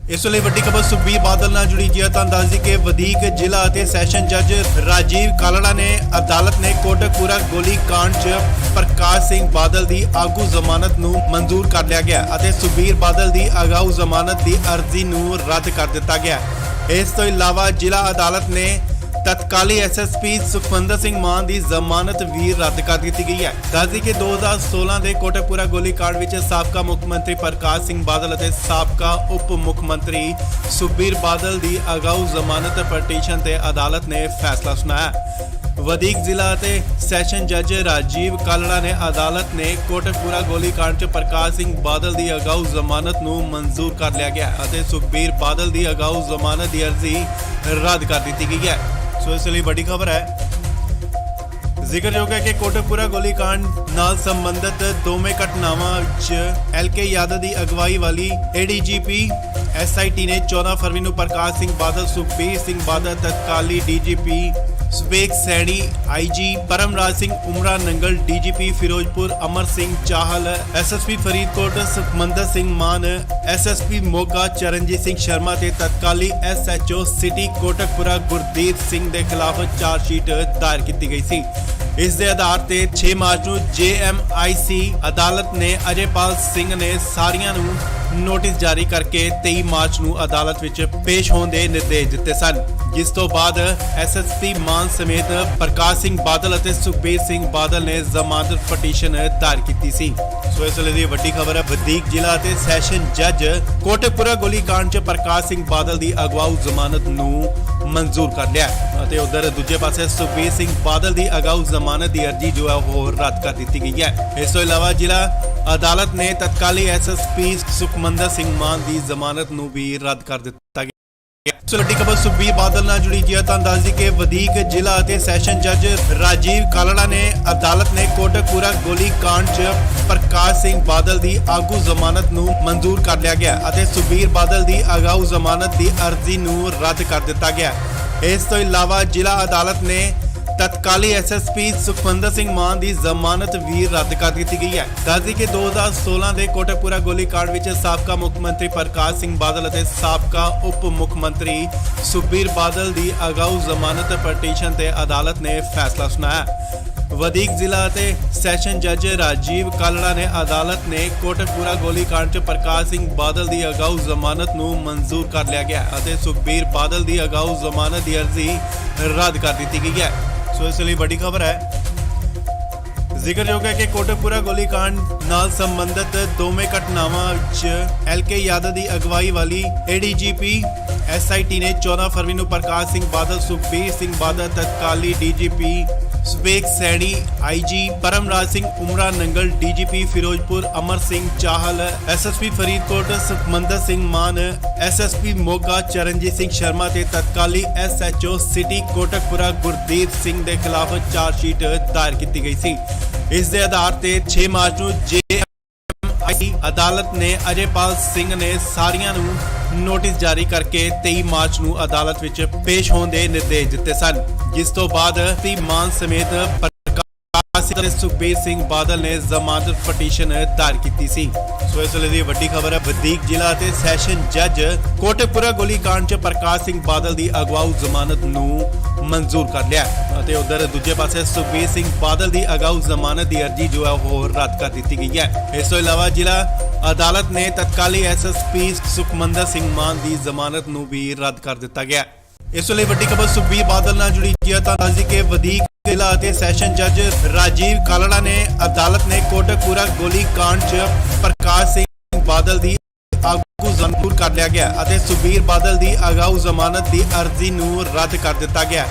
ਇਸ ਲਈ ਵੱਡੀ ਖਬਰ ਸੁਖਬੀਰ ਬਾਦਲ ਨਾਲ ਜੁੜੀ ਜੀ ਹੈ ਤਾਂ ਦੱਸ ਦਈਏ ਕਿ ਵਧੀਕ ਜ਼ਿਲ੍ਹਾ ਅਤੇ ਸੈਸ਼ਨ ਜੱਜ ਰਾਜੀਵ ਕਾਲੜਾ ਨੇ ਅਦਾਲਤ ਨੇ ਕੋਟਕਪੂਰਾ ਗੋਲੀकांड 'ਚ ਪ੍ਰਕਾਸ਼ ਸਿੰਘ ਬਾਦਲ ਦੀ ਆਗੂ ਜ਼ਮਾਨਤ ਨੂੰ ਮਨਜ਼ੂਰ ਕਰ ਲਿਆ ਗਿਆ ਅਤੇ ਸੁਖਬੀਰ ਬਾਦਲ ਦੀ ਅਗਾਊ ਜ਼ਮਾਨਤ ਦੀ ਅਰਜ਼ੀ ਨੂੰ ਰੱਦ ਕਰ ਦਿੱਤਾ ਗਿਆ। ਇਸ ਤੋਂ ਇਲਾਵਾ ਜ਼ਿਲ੍ਹਾ ਅਦਾਲਤ ਨੇ ਤਤਕਾਲੀ ਐਸਐਸਪੀ ਸੁਖਮੰਦਰ ਸਿੰਘ ਮਾਨ ਦੀ ਜ਼ਮਾਨਤ ਵੀ ਰੱਦ ਕਰ ਦਿੱਤੀ ਗਈ ਹੈ। ਦੱਸਦੀ ਕਿ 2016 ਦੇ ਕੋਟਕਪੂਰਾ ਗੋਲੀकांड ਵਿੱਚ ਸਾਬਕਾ ਮੁੱਖ ਮੰਤਰੀ ਪ੍ਰਕਾਸ਼ ਸਿੰਘ ਬਾਦਲ ਅਤੇ ਸਾਬਕਾ ਉਪ ਮੁੱਖ ਮੰਤਰੀ ਸੁਖਬੀਰ ਬਾਦਲ ਦੀ ਅਗਾਊ ਜ਼ਮਾਨਤ ਪਟੀਸ਼ਨ ਤੇ ਅਦਾਲਤ ਨੇ ਫੈਸਲਾ ਸੁਣਾਇਆ। ਵਧੀਕ ਜ਼ਿਲ੍ਹਾ ਅਤੇ ਸੈਸ਼ਨ ਜੱਜ ਰਾਜੀਵ ਕਾਲੜਾ ਨੇ ਅਦਾਲਤ ਨੇ ਕੋਟਕਪੂਰਾ ਗੋਲੀकांड 'ਚ ਪ੍ਰਕਾਸ਼ ਸਿੰਘ ਬਾਦਲ ਦੀ ਅਗਾਊ ਜ਼ਮਾਨਤ ਨੂੰ ਮਨਜ਼ੂਰ ਕਰ ਲਿਆ ਗਿਆ ਅਤੇ ਸੁਖਬੀਰ ਬਾਦਲ ਦੀ ਅਗਾਊ ਜ਼ਮਾਨਤ ਦੀ ਅਰਜ਼ੀ ਰੱਦ ਕਰ ਦਿੱਤੀ ਗਈ ਹੈ। ਸੋ ਇਸ ਲਈ ਵੱਡੀ ਖਬਰ ਹੈ, ਜ਼ਿਕਰਯੋਗ ਹੈ ਕਿ ਕੋਟਕਪੂਰਾ ਗੋਲੀकांड ਨਾਲ ਸੰਬੰਧਿਤ ਦੋਵੇਂ ਘਟਨਾਵਾਂ ਵਿੱਚ ਐਲਕੇ ਯਾਦਵ ਦੀ ਅਗਵਾਈ ਵਾਲੀ ਏਡੀਜੀਪੀ ਐਸਆਈਟੀ ਨੇ 14 ਫਰਵਰੀ ਨੂੰ ਪ੍ਰਕਾਸ਼ ਸਿੰਘ ਬਾਦਲ, ਸੁਖਬੀਰ ਸਿੰਘ ਬਾਦਲ, ਤਤਕਾਲੀ DGP ਸੁਵੇਗ Saini IG Paramraj Singh ਉਮਰਾ Nangal DGP Firozpur Amar Singh Chahal SSP Faridkot Sukhmandar Singh ਮਾਨ ਐਸਐਸਪੀ ਮੋਗਾ ਚਰਨਜੀਤ ਸਿੰਘ ਸ਼ਰਮਾ ਤੇ ਤਤਕਾਲੀ ਐਸਐਚਓ ਸਿਟੀ ਕੋਟਕਪੁਰਾ ਗੁਰਦੀਪ ਸਿੰਘ ਦੇ ਖਿਲਾਫ ਚਾਰਜਸ਼ੀਟ ਦਾਇਰ ਕੀਤੀ ਗਈ ਸੀ। ਇਸ ਦੇ ਆਧਾਰ ਤੇ 6 ਮਾਰਚ ਨੂੰ ਜੇਐਮਆਈਸੀ ਅਦਾਲਤ ਨੇ ਅਜੇਪਾਲ ਸਿੰਘ ਨੇ ਸਾਰੀਆਂ ਨੂੰ ਨੋਟਿਸ ਜਾਰੀ ਕਰਕੇ 23 ਮਾਰਚ ਨੂੰ ਅਦਾਲਤ ਵਿੱਚ ਪੇਸ਼ ਹੋਣ ਦੇ ਨਿਰਦੇਸ਼ ਦਿੱਤੇ ਸਨ, ਜਿਸ ਤੋਂ ਬਾਅਦ ਐਸਐਸਪੀ ਮਾਨ ਸਮੇਤ ਪ੍ਰਕਾਸ਼ ਸਿੰਘ ਬਾਦਲ ਅਤੇ ਸੁਖਬੀਰ ਸਿੰਘ ਬਾਦਲ ਨੇ ਜ਼ਮਾਨਤ ਪਟੀਸ਼ਨ ਦਾਇਰ ਕੀਤੀ ਸੀ। ਸੋ ਇਸ ਵੇਲੇ ਦੀ ਵੱਡੀ ਖਬਰ ਹੈ, ਵਧੀਕ ਜ਼ਿਲ੍ਹਾ ਅਤੇ ਸੈਸ਼ਨ ਜੱਜ ਕੋਟਕਪੂਰਾ ਗੋਲੀकांड 'ਚ ਪ੍ਰਕਾਸ਼ ਸਿੰਘ ਬਾਦਲ ਦੀ ਅਗਵਾਊ ਜ਼ਮਾਨਤ ਨੂੰ ਮਨਜ਼ੂਰ ਕਰ ਲਿਆ ਅਤੇ ਉਧਰ ਦੂਜੇ ਪਾਸੇ ਸੁਖਬੀਰ ਸਿੰਘ ਬਾਦਲ ਦੀ ਅਗਾਊ ਜ਼ਮਾਨਤ ਦੀ ਅਰਜ਼ੀ ਜੋ ਹੈ ਉਹ ਰੱਦ ਕਰ ਦਿੱਤੀ ਗਈ ਹੈ। ਇਸ ਤੋਂ ਇਲਾਵਾ ਜ਼ਿਲ੍ਹਾ ਅਦਾਲਤ ਨੇ ਤਤਕਾਲੀ ਐਸਐਸਪੀ ਸੁਖਮੰਦਰ ਸਿੰਘ ਮਾਨ ਦੀ ਜ਼ਮਾਨਤ ਨੂੰ ਵੀ ਰੱਦ ਕਰ ਦਿੱਤਾ ਗਿਆ। ਸੋ ਵੱਡੀ ਖਬਰ ਸੁਖਬੀਰ ਬਾਦਲ ਨਾਲ ਜੁੜੀ ਜੀ ਹੈ। ਤੁਹਾਨੂੰ ਦੱਸ ਦਈਏ ਕਿ ਵਧੀਕ ਜ਼ਿਲ੍ਹਾ ਅਤੇ ਸੈਸ਼ਨ ਜੱਜ ਰਾਜੀਵ ਕਾਲੜਾ ਨੇ ਅਦਾਲਤ ਨੇ ਕੋਟਕਪੂਰਾ ਗੋਲੀ ਕਾਂਡ 'ਚ ਪ੍ਰਕਾਸ਼ ਸਿੰਘ ਬਾਦਲ ਦੀ ਆਗੂ ਜ਼ਮਾਨਤ ਨੂੰ ਮਨਜ਼ੂਰ ਕਰ ਲਿਆ ਗਿਆ ਅਤੇ ਸੁਖਬੀਰ ਬਾਦਲ ਦੀ ਅਗਾਊ ਜ਼ਮਾਨਤ ਦੀ ਅਰਜ਼ੀ ਨੂੰ ਰੱਦ ਕਰ ਦਿੱਤਾ ਗਿਆ। ਇਸ ਤੋਂ ਇਲਾਵਾ ਜ਼ਿਲ੍ਹਾ ਅਦਾਲਤ ਨੇ ਤਤਕਾਲੀ ਐਸਐਸਪੀ ਸੁਖਵਿੰਦਰ ਸਿੰਘ ਮਾਨ ਦੀ ਜ਼ਮਾਨਤ ਵੀ ਰੱਦ ਕਰ ਦਿੱਤੀ ਗਈ ਹੈ। ਦੱਸਦੀ ਕਿ 2016 ਦੇ ਕੋਟਕਪੂਰਾ ਗੋਲੀकांड ਵਿੱਚ ਸਾਬਕਾ ਮੁੱਖ ਮੰਤਰੀ ਪ੍ਰਕਾਸ਼ ਸਿੰਘ ਬਾਦਲ ਅਤੇ ਸਾਬਕਾ ਉਪ ਮੁੱਖ ਮੰਤਰੀ ਸੁਖਬੀਰ ਬਾਦਲ ਦੀ ਅਗਾਊ ਜ਼ਮਾਨਤ ਪਟੀਸ਼ਨ ਤੇ ਅਦਾਲਤ ਨੇ ਫੈਸਲਾ ਸੁਣਾਇਆ। ਵਧੀਕ ਜ਼ਿਲ੍ਹਾ ਅਤੇ ਸੈਸ਼ਨ ਜੱਜ ਰਾਜੀਵ ਕਾਲੜਾ ਨੇ ਅਦਾਲਤ ਨੇ ਕੋਟਕਪੂਰਾ ਗੋਲੀकांड 'ਚ ਪ੍ਰਕਾਸ਼ ਸਿੰਘ ਬਾਦਲ ਦੀ ਅਗਾਊ ਜ਼ਮਾਨਤ ਨੂੰ ਮਨਜ਼ੂਰ ਕਰ ਲਿਆ ਗਿਆ ਅਤੇ ਸੁਖਬੀਰ ਬਾਦਲ ਦੀ ਅਗਾਊ ਜ਼ਮਾਨਤ ਦੀ ਅਰਜ਼ੀ ਰੱਦ ਕਰ ਦਿੱਤੀ ਗਈ ਹੈ। ਸੋ ਇਸ ਲਈ ਵੱਡੀ ਖਬਰ ਹੈ। ਜ਼ਿਕਰਯੋਗ ਹੈ ਕਿ ਕੋਟਕਪੂਰਾ ਗੋਲੀकांड ਨਾਲ ਸੰਬੰਧਿਤ ਦੋਵੇਂ ਘਟਨਾਵਾਂ ਵਿੱਚ ਐਲਕੇ ਯਾਦਵ ਦੀ ਅਗਵਾਈ ਵਾਲੀ ਏਡੀਜੀਪੀ ਐਸਆਈਟੀ ਨੇ 14 ਫਰਵਰੀ ਨੂੰ ਪ੍ਰਕਾਸ਼ ਸਿੰਘ ਬਾਦਲ, ਸੁਖਬੀਰ ਸਿੰਘ ਬਾਦਲ, ਤਤਕਾਲੀ DGP Subeg Saini, IG Paramraj Singh ਉਮਰਾ Nangal, DGP Firozpur Amar Singh Chahal, SSP Faridkot Sukhmandar Singh ਮਾਨ, ਐਸਐਸਪੀ ਮੋਗਾ ਚਰਨਜੀਤ ਸਿੰਘ ਸ਼ਰਮਾ ਤੇ ਤਤਕਾਲੀ ਐਸਐਚਓ ਸਿਟੀ ਕੋਟਕਪੂਰਾ ਗੁਰਦੀਪ ਸਿੰਘ ਦੇ ਖਿਲਾਫ ਚਾਰਜਸ਼ੀਟ ਦਾਇਰ ਕੀਤੀ ਗਈ ਸੀ। ਇਸ ਦੇ ਆਧਾਰ ਤੇ 6 ਮਾਰਚ ਨੂੰ ਜੇਐਮਆਈ ਅਦਾਲਤ ਨੇ ਅਜੇਪਾਲ ਸਿੰਘ ਨੇ ਸਾਰੀਆਂ ਨੂੰ ਨੋਟਿਸ ਜਾਰੀ ਕਰਕੇ 23 ਮਾਰਚ ਨੂੰ ਅਦਾਲਤ ਵਿੱਚ ਪੇਸ਼ ਹੋਣ ਦੇ ਨਿਰਦੇਸ਼ ਦਿੱਤੇ ਸਨ, ਜਿਸ ਤੋਂ ਬਾਅਦ ਮਾਨ ਸਮੇਤ ਪ੍ਰਕਾਸ਼ ਸਿੰਘ ਤੇ ਸੁਖਬੀਰ ਸਿੰਘ ਬਾਦਲ ਨੇ ਜ਼ਮਾਨਤ ਪਟੀਸ਼ਨ ਦਾਇਰ ਕੀਤੀ ਸੀ। ਸੋ ਇਸ ਵੇਲੇ ਦੀ ਵੱਡੀ ਖਬਰ ਹੈ। ਵਧੀਕ ਜ਼ਿਲ੍ਹਾ ਅਤੇ ਸੈਸ਼ਨ ਜੱਜ ਕੋਟਕਪੂਰਾ ਗੋਲੀकांड 'ਚ ਪ੍ਰਕਾਸ਼ ਸਿੰਘ ਬਾਦਲ ਦੀ ਅਗਵਾਊ ਜ਼ਮਾਨਤ ਨੂੰ ਮਨਜ਼ੂਰ ਕਰ ਲਿਆ ਅਤੇ ਉਧਰ ਦੂਜੇ ਪਾਸੇ ਸੁਖਬੀਰ ਸਿੰਘ ਬਾਦਲ ਦੀ ਅਗਾਊ ਜ਼ਮਾਨਤ ਦੀ ਅਰਜ਼ੀ ਜੋ ਹੈ ਉਹ ਰੱਦ ਕਰ ਦਿੱਤੀ ਗਈ ਹੈ। ਇਸ ਤੋਂ ਇਲਾਵਾ ਜ਼ਿਲ੍ਹਾ ਅਦਾਲਤ ਨੇ ਤਤਕਾਲੀ ਐਸਐਸਪੀ ਸੁਖਮੰਦਰ ਸਿੰਘ ਮਾਨ ਦੀ ਜ਼ਮਾਨਤ ਨੂੰ ਵੀ ਰੱਦ ਕਰ ਦਿੱਤਾ ਗਿਆ। ਇਸ ਲਈ ਵੱਡੀ ਖਬਰ ਸੁਖਬੀਰ ਬਾਦਲ ਨਾਲ ਜੁੜੀ ਹੈ। ਤਾਂ ਦੱਸ ਦਈਏ ਕਿ ਵਧੀਕ ਜ਼ਿਲ੍ਹਾ ਅਤੇ ਸੈਸ਼ਨ ਜੱਜ ਰਾਜੀਵ ਕਾਲੜਾ ਨੇ ਅਦਾਲਤ ਨੇ ਕੋਟਕਪੂਰਾ ਗੋਲੀकांड 'ਚ ਪ੍ਰਕਾਸ਼ ਸਿੰਘ ਬਾਦਲ ਦੀ ਆਗੂ ਮਨਜ਼ੂਰ ਕਰ ਲਿਆ ਗਿਆ ਅਤੇ ਸੁਖਬੀਰ ਬਾਦਲ ਦੀ ਅਗਾਊ ਜ਼ਮਾਨਤ ਦੀ ਅਰਜ਼ੀ ਨੂੰ ਰੱਦ ਕਰ ਦਿੱਤਾ ਗਿਆ।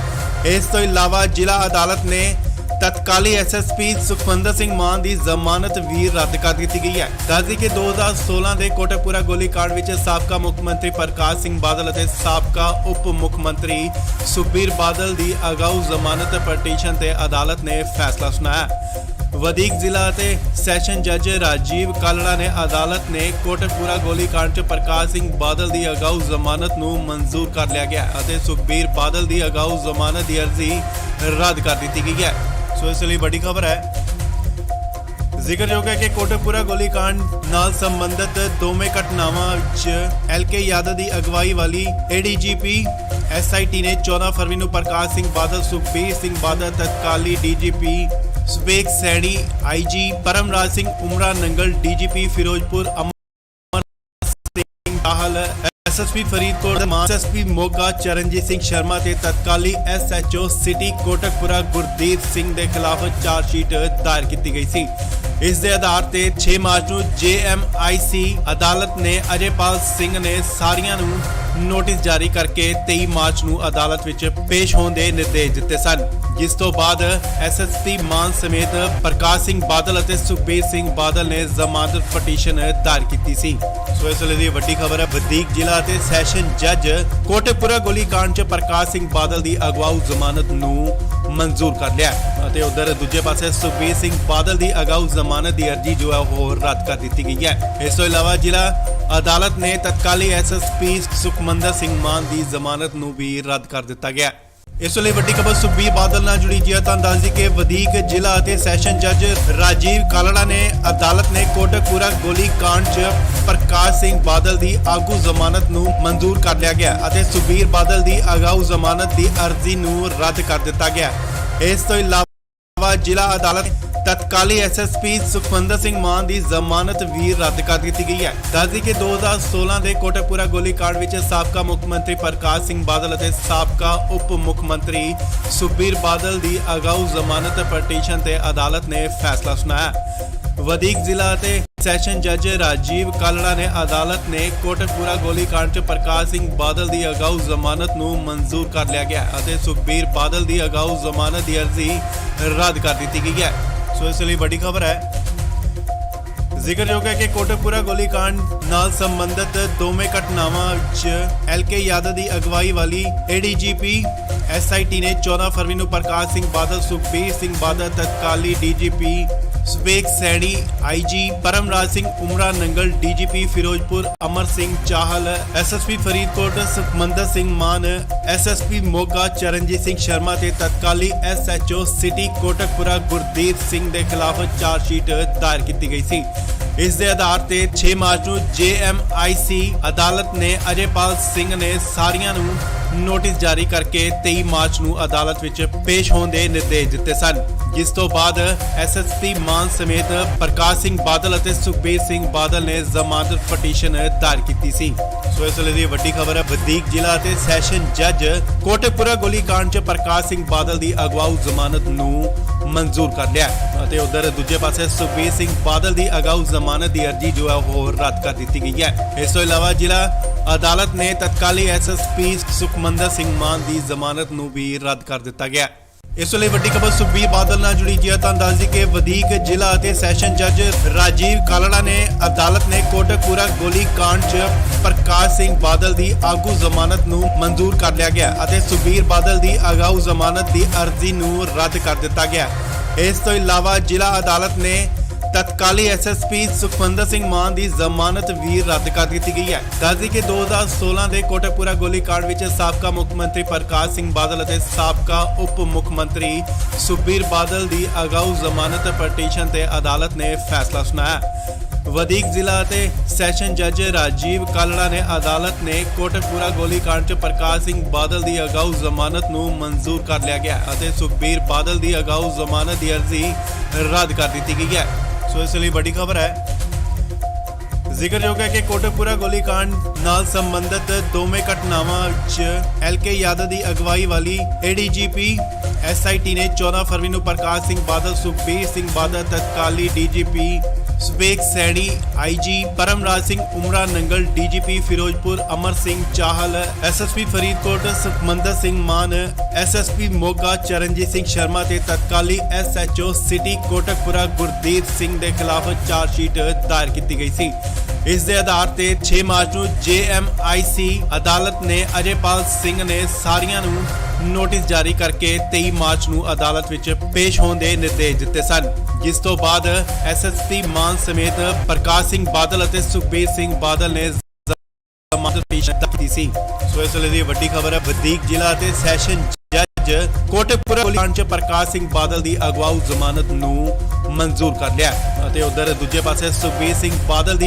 ਇਸ ਤੋਂ ਇਲਾਵਾ ਜ਼ਿਲ੍ਹਾ ਅਦਾਲਤ ਨੇ ਤਤਕਾਲੀ ਐਸਐਸਪੀ ਸੁਖਵਿੰਦਰ ਸਿੰਘ ਮਾਨ ਦੀ ਜ਼ਮਾਨਤ ਵੀ ਰੱਦ ਕਰ ਦਿੱਤੀ ਗਈ ਹੈ। ਦੱਸਦੀ ਕਿ 2016 ਦੇ ਕੋਟਕਪੂਰਾ ਗੋਲੀकांड ਵਿੱਚ ਸਾਬਕਾ ਮੁੱਖ ਮੰਤਰੀ ਪ੍ਰਕਾਸ਼ ਸਿੰਘ ਬਾਦਲ ਅਤੇ ਸਾਬਕਾ ਉਪ ਮੁੱਖ ਮੰਤਰੀ ਸੁਖਬੀਰ ਬਾਦਲ ਦੀ ਅਗਾਊ ਜ਼ਮਾਨਤ ਪਟੀਸ਼ਨ ਤੇ ਅਦਾਲਤ ਨੇ ਫੈਸਲਾ ਸੁਣਾਇਆ। ਵਧੀਕ ਜ਼ਿਲ੍ਹਾ ਅਤੇ ਸੈਸ਼ਨ ਜੱਜ ਰਾਜੀਵ ਕਾਲੜਾ ਨੇ ਅਦਾਲਤ ਨੇ ਕੋਟਕਪੂਰਾ ਗੋਲੀकांड 'ਚ ਪ੍ਰਕਾਸ਼ ਸਿੰਘ ਬਾਦਲ ਦੀ ਅਗਾਊ ਜ਼ਮਾਨਤ ਨੂੰ ਮਨਜ਼ੂਰ ਕਰ ਲਿਆ ਗਿਆ ਅਤੇ ਸੁਖਬੀਰ ਬਾਦਲ ਦੀ ਅਗਾਊ ਜ਼ਮਾਨਤ ਦੀ ਅਰਜ਼ੀ ਰੱਦ ਕਰ ਦਿੱਤੀ ਗਈ ਹੈ। ਸੋ ਇਸ ਲਈ ਵੱਡੀ ਖਬਰ ਹੈ। ਜ਼ਿਕਰਯੋਗ ਹੈ ਕਿ ਕੋਟਕਪੂਰਾ ਗੋਲੀकांड ਨਾਲ ਸੰਬੰਧਿਤ ਦੋਵੇਂ ਘਟਨਾਵਾਂ ਵਿੱਚ ਐਲਕੇ ਯਾਦਵ ਦੀ ਅਗਵਾਈ ਵਾਲੀ ਏਡੀਜੀਪੀ ਐਸਆਈਟੀ ਨੇ 14 ਫਰਵਰੀ ਨੂੰ ਪ੍ਰਕਾਸ਼ ਸਿੰਘ ਬਾਦਲ, ਸੁਖਬੀਰ ਸਿੰਘ ਬਾਦਲ, ਤਤਕਾਲੀ DGP Subeg Saini, IG Paramraj Singh ਉਮਰਾ Nangal, DGP Firozpur Amar Singh Chahal, SSP Faridkot, SSP Moga Charanjit Singh Sharma ਤੇ ਤਤਕਾਲੀ ਐਸਐਚਓ ਸਿਟੀ ਕੋਟਕਪੂਰਾ ਗੁਰਦੀਪ ਸਿੰਘ ਦੇ ਖਿਲਾਫ ਚਾਰਜਸ਼ੀਟ ਦਾਇਰ ਕੀਤੀ ਗਈ ਸੀ। ਇਸ ਦੇ ਆਧਾਰ ਤੇ 6 ਮਾਰਚ ਨੂੰ ਜੇਐਮਆਈਸੀ ਅਦਾਲਤ ਨੇ ਅਜੇਪਾਲ ਸਿੰਘ ਨੇ ਸਾਰੀਆਂ ਨੂੰ ਨੋਟਿਸ ਜਾਰੀ ਕਰਕੇ 23 ਮਾਰਚ ਨੂੰ ਅਦਾਲਤ ਵਿੱਚ ਪੇਸ਼ ਹੋਣ ਦੇ ਨਿਰਦੇਸ਼ ਦਿੱਤੇ ਸਨ, ਜਿਸ ਤੋਂ ਬਾਅਦ ਐਸਐਸਪੀ ਮਾਨ ਸਮੇਤ ਪ੍ਰਕਾਸ਼ ਸਿੰਘ ਬਾਦਲ ਅਤੇ ਸੁਖਬੀਰ ਸਿੰਘ ਬਾਦਲ ਨੇ ਜ਼ਮਾਨਤ ਪਟੀਸ਼ਨ ਦਾਇਰ ਕੀਤੀ ਸੀ। ਸੋ ਇਸ ਵੇਲੇ ਦੀ ਵੱਡੀ ਖਬਰ ਹੈ। ਵਧੀਕ ਜ਼ਿਲ੍ਹਾ ਅਤੇ ਸੈਸ਼ਨ ਜੱਜ ਕੋਟਕਪੂਰਾ ਗੋਲੀकांड 'ਚ ਪ੍ਰਕਾਸ਼ ਸਿੰਘ ਬਾਦਲ ਦੀ ਅਗਵਾਊ ਜ਼ਮਾਨਤ ਨੂੰ ਮਨਜ਼ੂਰ ਕਰ ਲਿਆ ਅਤੇ ਉਧਰ ਦੂਜੇ ਪਾਸੇ ਸੁਖਬੀਰ ਸਿੰਘ ਬਾਦਲ ਦੀ ਅਗਾਊ ਜ਼ਮਾਨਤ ਦੀ ਅਰਜ਼ੀ ਜੋ ਹੈ ਉਹ ਰੱਦ ਕਰ ਦਿੱਤੀ ਗਈ ਹੈ। ਇਸ ਤੋਂ ਇਲਾਵਾ ਜ਼ਿਲ੍ਹਾ ਅਦਾਲਤ ਨੇ ਤਤਕਾਲੀ ਐਸਐਸਪੀ ਸੁਖਮੰਦਰ ਸਿੰਘ ਮਾਨ ਦੀ ਜ਼ਮਾਨਤ ਨੂੰ ਵੀ ਰੱਦ ਕਰ ਦਿੱਤਾ ਗਿਆ। ਇਸ ਲਈ ਵੱਡੀ ਖਬਰ ਸੁਖਬੀਰ ਬਾਦਲ ਨਾਲ ਜੁੜੀ ਹੈ। ਤਾਂ ਦੱਸ ਦਈਏ ਕਿ ਵਧੀਕ ਜ਼ਿਲ੍ਹਾ ਅਤੇ ਸੈਸ਼ਨ ਜੱਜ ਰਾਜੀਵ ਕਾਲੜਾ ਨੇ ਅਦਾਲਤ ਨੇ ਕੋਟਕਪੂਰਾ ਗੋਲੀकांड 'ਚ ਪ੍ਰਕਾਸ਼ ਸਿੰਘ ਬਾਦਲ ਦੀ ਆਗੂ ਜ਼ਮਾਨਤ ਨੂੰ ਮਨਜ਼ੂਰ ਕਰ ਲਿਆ ਗਿਆ ਅਤੇ ਸੁਖਬੀਰ ਬਾਦਲ ਦੀ ਅਗਾਊ ਜ਼ਮਾਨਤ ਦੀ ਅਰਜ਼ੀ ਨੂੰ ਰੱਦ ਕਰ ਦਿੱਤਾ ਗਿਆ। ਇਸ ਤੋਂ ਇਲਾਵਾ ਜ਼ਿਲ੍ਹਾ ਅਦਾਲਤ ਤਤਕਾਲੀ ਐਸਐਸਪੀ ਸੁਖਵਿੰਦਰ ਸਿੰਘ ਮਾਨ ਦੀ ਜ਼ਮਾਨਤ ਵੀ ਰੱਦ ਕਰ ਦਿੱਤੀ ਗਈ ਹੈ। ਦੱਸਦੀ ਕਿ 2016 ਦੇ ਕੋਟਕਪੂਰਾ ਗੋਲੀकांड ਵਿੱਚ ਸਾਬਕਾ ਮੁੱਖ ਮੰਤਰੀ ਪ੍ਰਕਾਸ਼ ਸਿੰਘ ਬਾਦਲ ਅਤੇ ਸਾਬਕਾ ਉਪ ਮੁੱਖ ਮੰਤਰੀ ਸੁਖਬੀਰ ਬਾਦਲ ਦੀ ਅਗਾਊ ਜ਼ਮਾਨਤ ਪਟੀਸ਼ਨ ਤੇ ਅਦਾਲਤ ਨੇ ਫੈਸਲਾ ਸੁਣਾਇਆ। ਵਧੀਕ ਜ਼ਿਲ੍ਹਾ ਅਤੇ ਸੈਸ਼ਨ ਜੱਜ ਰਾਜੀਵ ਕਾਲੜਾ ਨੇ ਅਦਾਲਤ ਨੇ ਕੋਟਕਪੂਰਾ ਗੋਲੀकांड 'ਚ ਪ੍ਰਕਾਸ਼ ਸਿੰਘ ਬਾਦਲ ਦੀ ਅਗਾਊ ਜ਼ਮਾਨਤ ਨੂੰ ਮਨਜ਼ੂਰ ਕਰ ਲਿਆ ਗਿਆ ਅਤੇ ਸੁਖਬੀਰ ਬਾਦਲ ਦੀ ਅਗਾਊ ਜ਼ਮਾਨਤ ਦੀ ਅਰਜ਼ੀ ਰੱਦ ਕਰ ਦਿੱਤੀ ਗਈ ਹੈ। ਸੋ ਇਸ ਲਈ ਵੱਡੀ ਖਬਰ ਹੈ। ਜ਼ਿਕਰਯੋਗ ਹੈ ਕਿ ਕੋਟਕਪੂਰਾ ਗੋਲੀकांड ਨਾਲ ਸੰਬੰਧਿਤ ਦੋਵੇਂ ਘਟਨਾਵਾਂ 'ਚ ਐਲਕੇ ਯਾਦਵ ਦੀ ਅਗਵਾਈ ਵਾਲੀ ਏਡੀਜੀਪੀ ਐਸਆਈਟੀ ਨੇ 14 ਫਰਵਰੀ ਨੂੰ ਪ੍ਰਕਾਸ਼ ਸਿੰਘ ਬਾਦਲ, ਸੁਖਬੀਰ ਸਿੰਘ ਬਾਦਲ, ਤਤਕਾਲੀ DGP ਸਵੇਕ Saini, IG Paramraj Singh ਉਮਰਾ Nangal, DGP Firozpur Amar Singh Chahal, SSP Faridkot Sukhmandar Singh ਮਾਨ, ਐਸਐਸਪੀ ਮੋਗਾ ਚਰਨਜੀਤ ਸਿੰਘ ਸ਼ਰਮਾ ਤੇ ਤਤਕਾਲੀ ਐਸਐਚਓ ਸਿਟੀ ਕੋਟਕਪੂਰਾ ਗੁਰਦੀਪ ਸਿੰਘ ਦੇ ਖਿਲਾਫ ਚਾਰਜਸ਼ੀਟ ਦਾਇਰ ਕੀਤੀ ਗਈ ਸੀ। ਇਸ ਦੇ ਆਧਾਰ ਤੇ 6 ਮਾਰਚ ਨੂੰ ਜੇਐਮਆਈਸੀ ਅਦਾਲਤ ਨੇ ਅਜੇਪਾਲ ਸਿੰਘ ਨੇ ਸਾਰੀਆਂ ਨੂੰ ਨੋਟਿਸ ਜਾਰੀ ਕਰਕੇ 23 ਮਾਰਚ ਨੂੰ ਅਦਾਲਤ ਵਿੱਚ ਪੇਸ਼ ਹੋਣ ਦੇ ਨਿਰਦੇਸ਼ ਦਿੱਤੇ ਸਨ, ਜਿਸ ਤੋਂ ਬਾਅਦ ਐਸਐਸਪੀ ਮਾਨ ਸਮੇਤ ਪ੍ਰਕਾਸ਼ ਸਿੰਘ ਬਾਦਲ ਅਤੇ ਸੁਖਬੀਰ ਸਿੰਘ ਬਾਦਲ ਨੇ ਜ਼ਮਾਨਤ ਪਟੀਸ਼ਨ ਦਾਇਰ ਕੀਤੀ ਸੀ। ਸੋ ਇਸ ਵੇਲੇ ਦੀ ਵੱਡੀ ਖਬਰ ਹੈ, ਵਧੀਕ ਜ਼ਿਲ੍ਹਾ ਅਤੇ ਸੈਸ਼ਨ ਜੱਜ ਕੋਟਕਪੂਰਾ ਗੋਲੀकांड 'ਚ ਪ੍ਰਕਾਸ਼ ਸਿੰਘ ਬਾਦਲ ਦੀ ਅਗਵਾਊ ਜ਼ਮਾਨਤ ਨੂੰ ਮਨਜ਼ੂਰ ਕਰ ਲਿਆ ਅਤੇ ਉਧਰ ਦੂਜੇ ਪਾਸੇ ਸੁਖਬੀਰ ਸਿੰਘ ਬਾਦਲ ਦੀ ਅਗਾਊ ਜ਼ਮਾਨਤ ਦੀ ਅਰਜ਼ੀ ਜੋ ਹੈ ਉਹ ਰੱਦ ਕਰ ਦਿੱਤੀ ਗਈ ਹੈ। ਇਸ ਤੋਂ ਇਲਾਵਾ ਜ਼ਿਲ੍ਹਾ ਅਦਾਲਤ ਨੇ ਤਤਕਾਲੀ ਐਸਐਸਪੀ ਸੁਖਮੰਦਰ ਸਿੰਘ ਮਾਨ ਦੀ ਜ਼ਮਾਨਤ ਨੂੰ ਵੀ ਰੱਦ ਕਰ ਦਿੱਤਾ ਗਿਆ। ਇਸ ਵੇਲੇ ਵੱਡੀ ਖਬਰ ਸੁਖਬੀਰ ਬਾਦਲ ਨਾਲ ਜੁੜੀ ਜੀ ਹੈ। ਤਾਂ ਦੱਸ ਦਈਏ ਕਿ ਵਧੀਕ ਜ਼ਿਲ੍ਹਾ ਅਤੇ ਸੈਸ਼ਨ ਜੱਜ ਰਾਜੀਵ ਕਾਲੜਾ ਨੇ ਅਦਾਲਤ ਨੇ ਕੋਟਕਪੂਰਾ ਗੋਲੀकांड 'ਚ ਪ੍ਰਕਾਸ਼ ਸਿੰਘ ਬਾਦਲ ਦੀ ਆਗੂ ਜ਼ਮਾਨਤ ਨੂੰ ਮਨਜ਼ੂਰ ਕਰ ਲਿਆ ਗਿਆ ਅਤੇ ਸੁਖਬੀਰ ਬਾਦਲ ਦੀ ਅਗਾਊ ਜ਼ਮਾਨਤ ਦੀ ਅਰਜ਼ੀ ਨੂੰ ਰੱਦ ਕਰ ਦਿੱਤਾ ਗਿਆ। ਇਸ ਤੋਂ ਇਲਾਵਾ ਜ਼ਿਲ੍ਹਾ ਅਦਾਲਤ ਨੇ ਤਤਕਾਲੀ ਐਸਐਸਪੀ ਸੁਖਮੰਦਰ ਸਿੰਘ ਮਾਨ ਦੀ ਜ਼ਮਾਨਤ ਵੀ ਰੱਦ ਕਰ ਦਿੱਤੀ ਗਈ ਹੈ। ਦੱਸਦੀ ਕਿ 2016 ਦੇ ਕੋਟਕਪੂਰਾ ਗੋਲੀकांड ਵਿੱਚ ਸਾਬਕਾ ਮੁੱਖ ਮੰਤਰੀ ਪ੍ਰਕਾਸ਼ ਸਿੰਘ ਬਾਦਲ ਅਤੇ ਸਾਬਕਾ ਉਪ ਮੁੱਖ ਮੰਤਰੀ ਸੁਖਬੀਰ ਬਾਦਲ ਦੀ ਅਗਾਊ ਜ਼ਮਾਨਤ ਪਟੀਸ਼ਨ ਤੇ ਅਦਾਲਤ ਨੇ ਫੈਸਲਾ ਸੁਣਾਇਆ। ਵਧੀਕ ਜ਼ਿਲ੍ਹਾ ਅਤੇ ਸੈਸ਼ਨ ਜੱਜ ਰਾਜੀਵ ਕਾਲੜਾ ਨੇ ਅਦਾਲਤ ਨੇ ਕੋਟਕਪੂਰਾ ਗੋਲੀकांड 'ਚ ਪ੍ਰਕਾਸ਼ ਸਿੰਘ ਬਾਦਲ ਦੀ ਅਗਾਊ ਜ਼ਮਾਨਤ ਨੂੰ ਮਨਜ਼ੂਰ ਕਰ ਲਿਆ ਗਿਆ ਅਤੇ ਸੁਖਬੀਰ ਬਾਦਲ ਦੀ ਅਗਾਊ ਜ਼ਮਾਨਤ ਦੀ ਅਰਜ਼ੀ ਰੱਦ ਕਰ ਦਿੱਤੀ ਗਈ ਹੈ। ਸੋ ਇਸ ਲਈ ਵੱਡੀ ਖਬਰ ਹੈ। ਜ਼ਿਕਰਯੋਗ ਹੈ ਕਿ ਕੋਟਕਪੂਰਾ ਗੋਲੀकांड ਨਾਲ ਸੰਬੰਧਿਤ ਦੋਵੇਂ ਘਟਨਾਵਾਂ 'ਚ ਐਲਕੇ ਯਾਦਵ ਦੀ ਅਗਵਾਈ ਵਾਲੀ ਏਡੀਜੀਪੀ ਐਸਆਈਟੀ ਨੇ 14 ਫਰਵਰੀ ਨੂੰ ਪ੍ਰਕਾਸ਼ ਸਿੰਘ ਬਾਦਲ, ਸੁਖਬੀਰ ਸਿੰਘ ਬਾਦਲ, ਤਤਕਾਲੀ DGP ਸਵੇਕ Saini, IG Paramraj Singh ਉਮਰਾ Nangal, DGP Firozpur Amar Singh Chahal, SSP Faridkot Sukhmandar Singh ਮਾਨ, ਐਸਐਸਪੀ ਮੋਗਾ ਚਰਨਜੀਤ ਸਿੰਘ ਸ਼ਰਮਾ ਤੇ ਤਤਕਾਲੀ ਐਸਐਚਓ ਸਿਟੀ ਕੋਟਕਪੂਰਾ ਗੁਰਦੀਪ ਸਿੰਘ ਦੇ ਖਿਲਾਫ ਚਾਰਜਸ਼ੀਟ ਦਾਇਰ ਕੀਤੀ ਗਈ ਸੀ। ਇਸ ਦੇ ਆਧਾਰ ਤੇ 6 ਮਾਰਚ ਨੂੰ ਜੇਐਮਆਈਸੀ ਅਦਾਲਤ ਨੇ ਅਜੇਪਾਲ ਸਿੰਘ ਨੇ ਸਾਰੀਆਂ ਨੂੰ ਨੋਟਿਸ ਜਾਰੀ ਕਰਕੇ 23 ਮਾਰਚ ਨੂੰ ਅਦਾਲਤ ਵਿੱਚ ਪੇਸ਼ ਹੋਣ ਦੇ ਨਿਰਦੇਸ਼ ਦਿੱਤੇ ਸਨ, ਜਿਸ ਤੋਂ ਬਾਅਦ ਐਸਐਸਪੀ ਮਾਨ ਸਮੇਤ ਪ੍ਰਕਾਸ਼ ਸਿੰਘ ਬਾਦਲ ਅਤੇ ਸੁਖਬੀਰ ਸਿੰਘ ਬਾਦਲ ਨੇ ਜ਼ਮਾਨਤ ਪਟੀਸ਼ਨ ਦਾਇਰ ਕੀਤੀ ਸੀ। ਸੋ ਇਸ ਵੇਲੇ ਦੀ ਵੱਡੀ ਖਬਰ ਹੈ, ਵਧੀਕ ਜ਼ਿਲ੍ਹਾ ਅਤੇ ਸੈਸ਼ਨ ਜੱਜ ਕੋਟਕਪੂਰਾ ਗੋਲੀकांड 'ਚ ਪ੍ਰਕਾਸ਼ ਸਿੰਘ ਬਾਦਲ ਦੀ ਅਗਵਾਊ ਜ਼ਮਾਨਤ ਨੂੰ ਮਨਜ਼ੂਰ ਕਰ ਲਿਆ ਅਤੇ ਉਧਰ ਦੂਜੇ ਪਾਸੇ ਸੁਖਬੀਰ ਸਿੰਘ ਬਾਦਲ ਦੀ